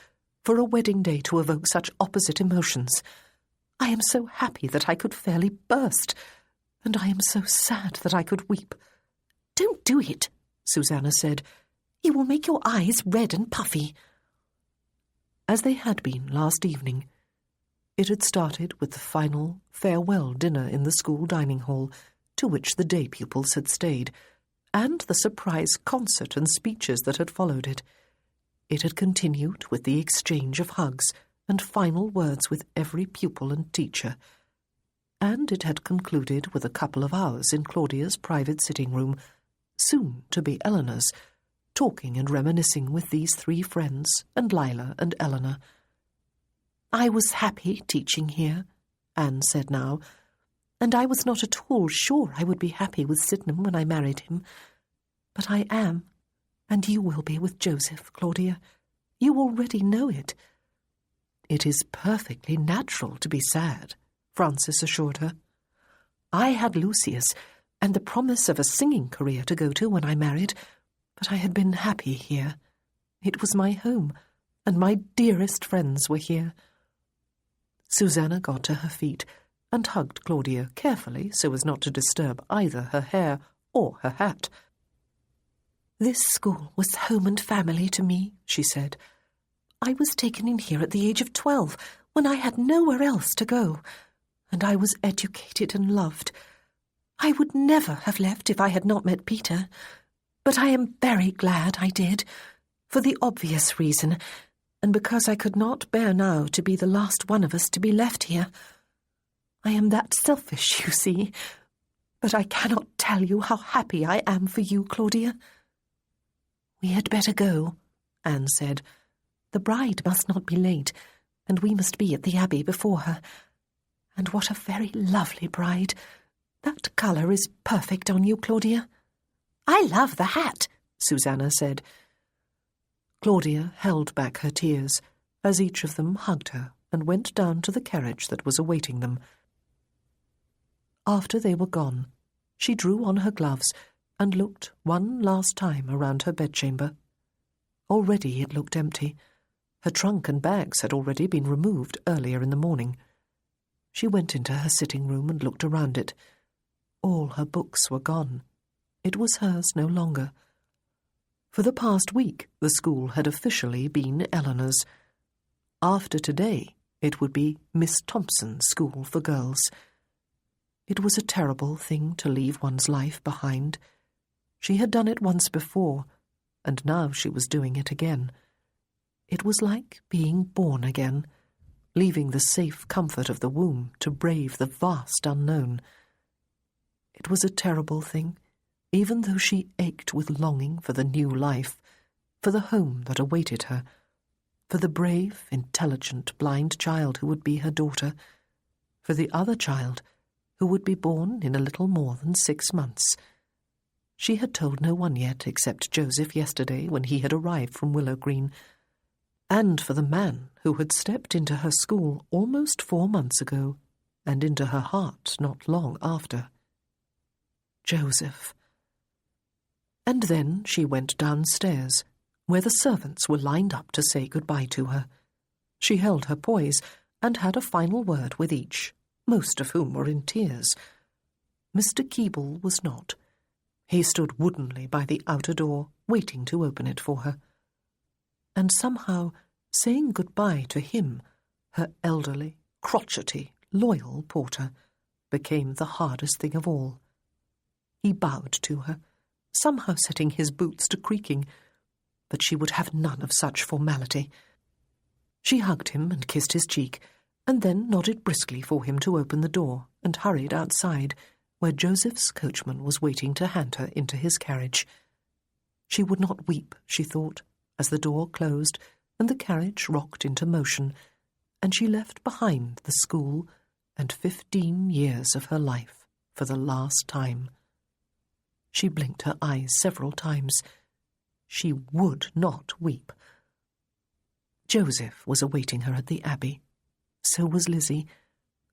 "for a wedding day to evoke such opposite emotions? I am so happy that I could fairly burst, and I am so sad that I could weep." "Don't do it," Susanna said. "You will make your eyes red and puffy." As they had been last evening, it had started with the final farewell dinner in the school dining hall, to which the day pupils had stayed, and the surprise concert and speeches that had followed it. It had continued with the exchange of hugs and final words with every pupil and teacher, and it had concluded with a couple of hours in Claudia's private sitting-room, soon to be Eleanor's, talking and reminiscing with these 3 friends and Lila and Eleanor. "I was happy teaching here," Anne said now, "and I was not at all sure I would be happy with Sydenham when I married him. But I am, and you will be with Joseph, Claudia. You already know it." "It is perfectly natural to be sad," Frances assured her. "I had Lucius and the promise of a singing career to go to when I married, but I had been happy here. It was my home, and my dearest friends were here. Susanna got to her feet and hugged Claudia carefully so as not to disturb either her hair or her hat. "This school was home and family to me," she said. "I was taken in here at the age of 12, when I had nowhere else to go, and I was educated and loved. I would never have left if I had not met Peter, but I am very glad I did, for the obvious reason, and because I could not bear now to be the last one of us to be left here. I am that selfish, you see, but I cannot tell you how happy I am for you, Claudia." "We had better go," Anne said. "The bride must not be late, and we must be at the Abbey before her. And what a very lovely bride! That colour is perfect on you, Claudia." "I love the hat," Susanna said. Claudia held back her tears as each of them hugged her and went down to the carriage that was awaiting them. After they were gone, she drew on her gloves and looked one last time around her bedchamber. Already it looked empty. Her trunk and bags had already been removed earlier in the morning. She went into her sitting room and looked around it. All her books were gone. It was hers no longer. For the past week, the school had officially been Eleanor's. After today, it would be Miss Thompson's school for girls. It was a terrible thing to leave one's life behind. She had done it once before, and now she was doing it again. It was like being born again, leaving the safe comfort of the womb to brave the vast unknown. It was a terrible thing, even though she ached with longing for the new life, for the home that awaited her, for the brave, intelligent, blind child who would be her daughter, for the other child who would be born in a little more than 6 months. She had told no one yet except Joseph yesterday when he had arrived from Willow Green, and for the man who had stepped into her school almost 4 months ago, and into her heart not long after. Joseph. And then she went downstairs, where the servants were lined up to say goodbye to her. She held her poise and had a final word with each, most of whom were in tears. Mr. Keeble was not. He stood woodenly by the outer door, waiting to open it for her. And somehow, saying goodbye to him, her elderly, crotchety, loyal porter, became the hardest thing of all. He bowed to her, somehow setting his boots to creaking, but she would have none of such formality. She hugged him and kissed his cheek, and then nodded briskly for him to open the door, and hurried outside, where Joseph's coachman was waiting to hand her into his carriage. She would not weep, she thought, as the door closed and the carriage rocked into motion, and she left behind the school and 15 years of her life for the last time. She blinked her eyes several times. She would not weep. Joseph was awaiting her at the Abbey. So was Lizzie.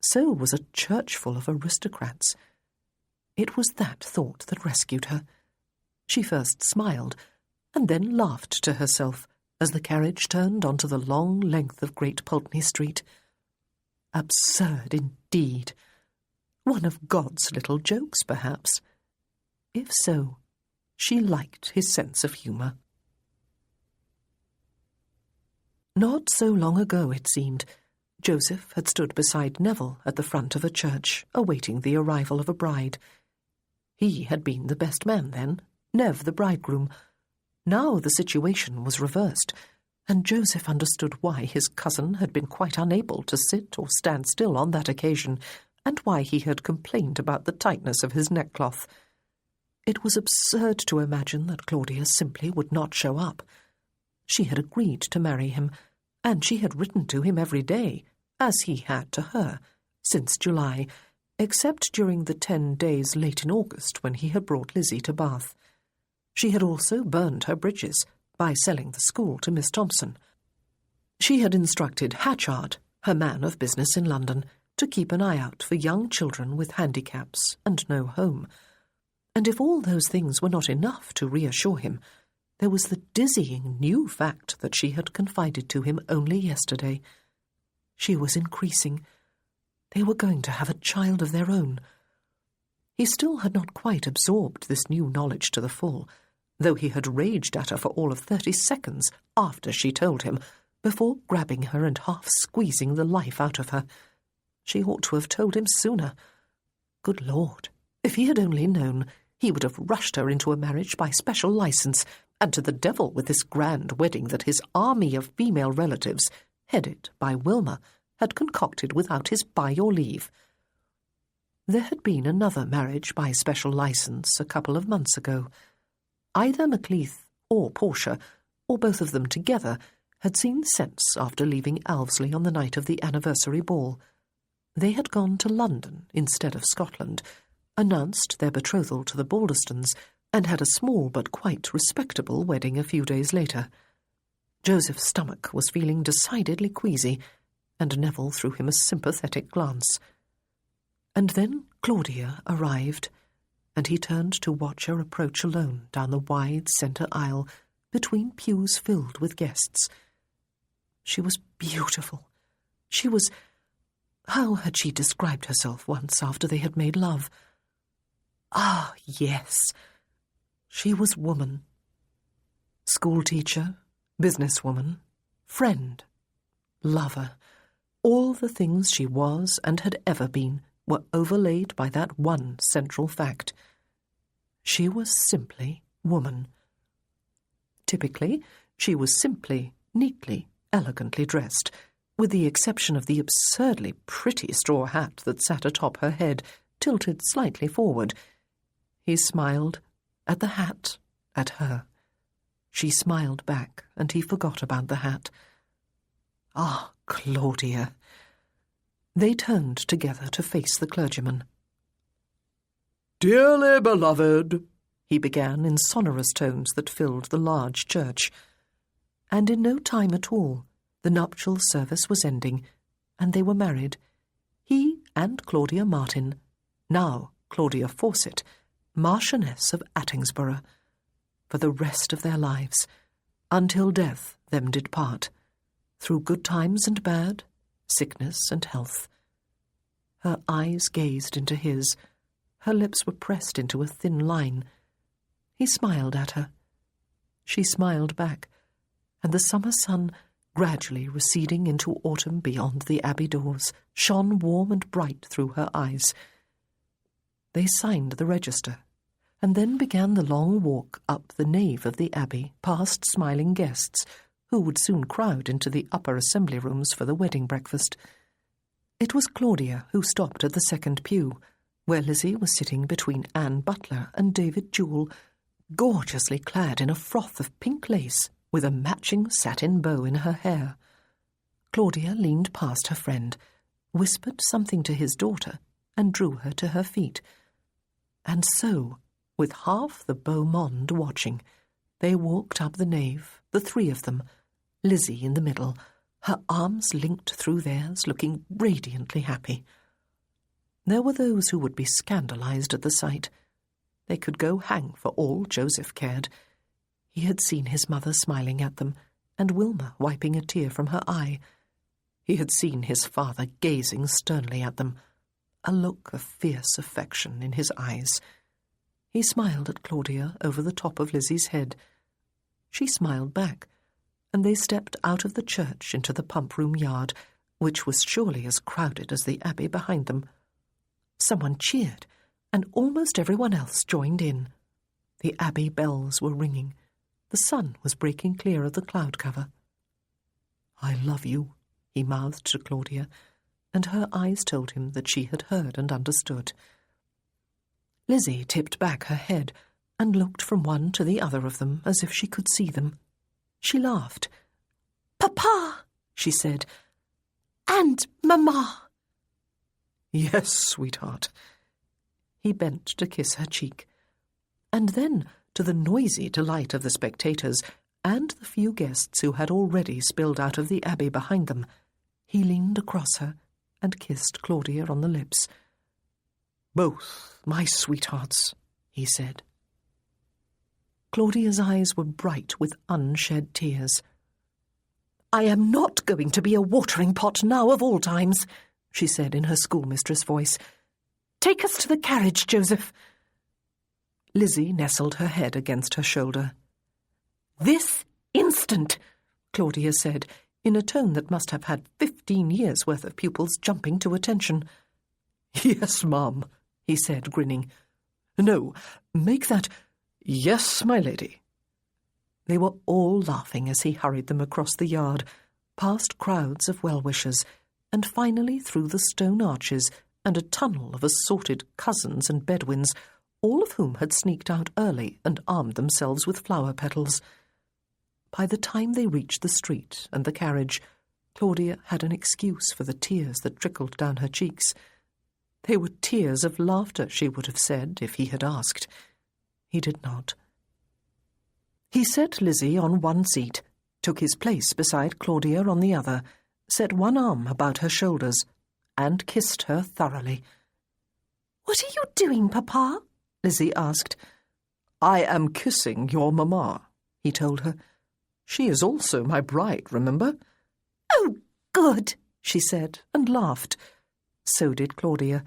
So was a church full of aristocrats. It was that thought that rescued her. She first smiled, and then laughed to herself as the carriage turned onto the long length of Great Pulteney Street. Absurd indeed. One of God's little jokes, perhaps. If so, she liked his sense of humour. Not so long ago, it seemed, Joseph had stood beside Neville at the front of a church, awaiting the arrival of a bride. He had been the best man then, Nev the bridegroom. Now the situation was reversed, and Joseph understood why his cousin had been quite unable to sit or stand still on that occasion, and why he had complained about the tightness of his neckcloth. It was absurd to imagine that Claudia simply would not show up. She had agreed to marry him, and she had written to him every day, as he had to her, since July, except during the 10 days late in August when he had brought Lizzie to Bath. She had also burned her bridges by selling the school to Miss Thompson. She had instructed Hatchard, her man of business in London, to keep an eye out for young children with handicaps and no home. And if all those things were not enough to reassure him, There was the dizzying new fact that she had confided to him only yesterday. She was increasing. They were going to have a child of their own. He still had not quite absorbed this new knowledge to the full, though he had raged at her for all of 30 seconds after she told him, before grabbing her and half squeezing the life out of her. She ought to have told him sooner. Good Lord, if he had only known, he would have rushed her into a marriage by special license, and to the devil with this grand wedding that his army of female relatives, headed by Wilma, had concocted without his by or leave. There had been another marriage by special license a couple of months ago. Either Macleith or Portia, or both of them together, had seen sense after leaving Alvesley on the night of the anniversary ball. They had gone to London instead of Scotland, announced their betrothal to the Balderstons, and had a small but quite respectable wedding a few days later. Joseph's stomach was feeling decidedly queasy, and Neville threw him a sympathetic glance. And then Claudia arrived, and he turned to watch her approach alone down the wide centre aisle between pews filled with guests. She was beautiful. She was... How had she described herself once after they had made love? Ah, yes. She was woman. Schoolteacher, businesswoman, friend, lover. All the things she was and had ever been were overlaid by that one central fact. She was simply woman. Typically, she was simply, neatly, elegantly dressed, with the exception of the absurdly pretty straw hat that sat atop her head, tilted slightly forward. He smiled, at the hat, at her. She smiled back, and he forgot about the hat. Ah, Claudia! They turned together to face the clergyman. "Dearly beloved," he began in sonorous tones that filled the large church. And in no time at all, the nuptial service was ending, and they were married. He and Claudia Martin, now Claudia Fawcett, Marchioness of Attingsborough, for the rest of their lives, until death them did part, through good times and bad, sickness and health. Her eyes gazed into his. Her lips were pressed into a thin line. He smiled at her. She smiled back, and the summer sun, gradually receding into autumn beyond the abbey doors, shone warm and bright through her eyes. They signed the register, and then began the long walk up the nave of the abbey, past smiling guests, who would soon crowd into the upper assembly rooms for the wedding breakfast. It was Claudia who stopped at the second pew, where Lizzie was sitting between Anne Butler and David Jewell, gorgeously clad in a froth of pink lace, with a matching satin bow in her hair. Claudia leaned past her friend, whispered something to his daughter, and drew her to her feet. And so, with half the beau monde watching, they walked up the nave, the three of them, Lizzie in the middle, her arms linked through theirs, looking radiantly happy. There were those who would be scandalized at the sight. They could go hang for all Joseph cared. He had seen his mother smiling at them, and Wilma wiping a tear from her eye. He had seen his father gazing sternly at them, a look of fierce affection in his eyes. He smiled at Claudia over the top of Lizzie's head. She smiled back, and they stepped out of the church into the pump-room yard, which was surely as crowded as the abbey behind them. Someone cheered, and almost everyone else joined in. The abbey bells were ringing. The sun was breaking clear of the cloud cover. "I love you," he mouthed to Claudia, and her eyes told him that she had heard and understood. Lizzie tipped back her head and looked from one to the other of them as if she could see them. She laughed. "Papa," she said, "and Mamma." "Yes, sweetheart." He bent to kiss her cheek, and then, to the noisy delight of the spectators and the few guests who had already spilled out of the abbey behind them, he leaned across her and kissed Claudia on the lips. "Both my sweethearts," he said. Claudia's eyes were bright with unshed tears. "I am not going to be a watering pot now of all times," she said in her schoolmistress voice. "Take us to the carriage, Joseph." Lizzie nestled her head against her shoulder. "This instant," Claudia said, in a tone that must have had 15 years' worth of pupils jumping to attention. "Yes, ma'am," he said, grinning. "No, make that 'Yes, my lady.'" They were all laughing as he hurried them across the yard, past crowds of well-wishers, and finally through the stone arches and a tunnel of assorted cousins and Bedouins, all of whom had sneaked out early and armed themselves with flower petals. By the time they reached the street and the carriage, Claudia had an excuse for the tears that trickled down her cheeks. They were tears of laughter, she would have said, if he had asked. He did not. He set Lizzie on one seat, took his place beside Claudia on the other, set one arm about her shoulders, and kissed her thoroughly. "What are you doing, Papa?" Lizzie asked. "I am kissing your mamma," he told her. "She is also my bride, remember?" "Oh, good," she said, and laughed. So did Claudia.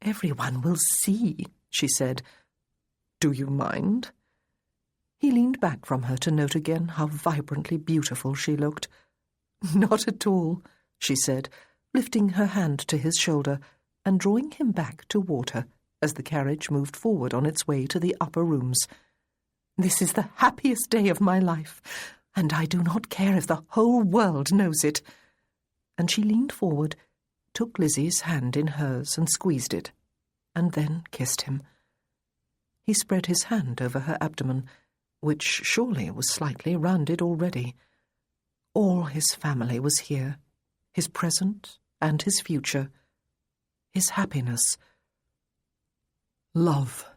"Everyone will see," she said. "Do you mind?" He leaned back from her to note again how vibrantly beautiful she looked. "Not at all," she said, lifting her hand to his shoulder and drawing him back toward her as the carriage moved forward on its way to the upper rooms. "This is the happiest day of my life, and I do not care if the whole world knows it." And she leaned forward, took Lizzie's hand in hers and squeezed it, and then kissed him. He spread his hand over her abdomen, which surely was slightly rounded already. All his family was here, his present and his future, his happiness. Love.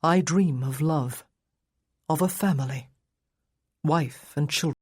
I dream of love, of a family, wife and children.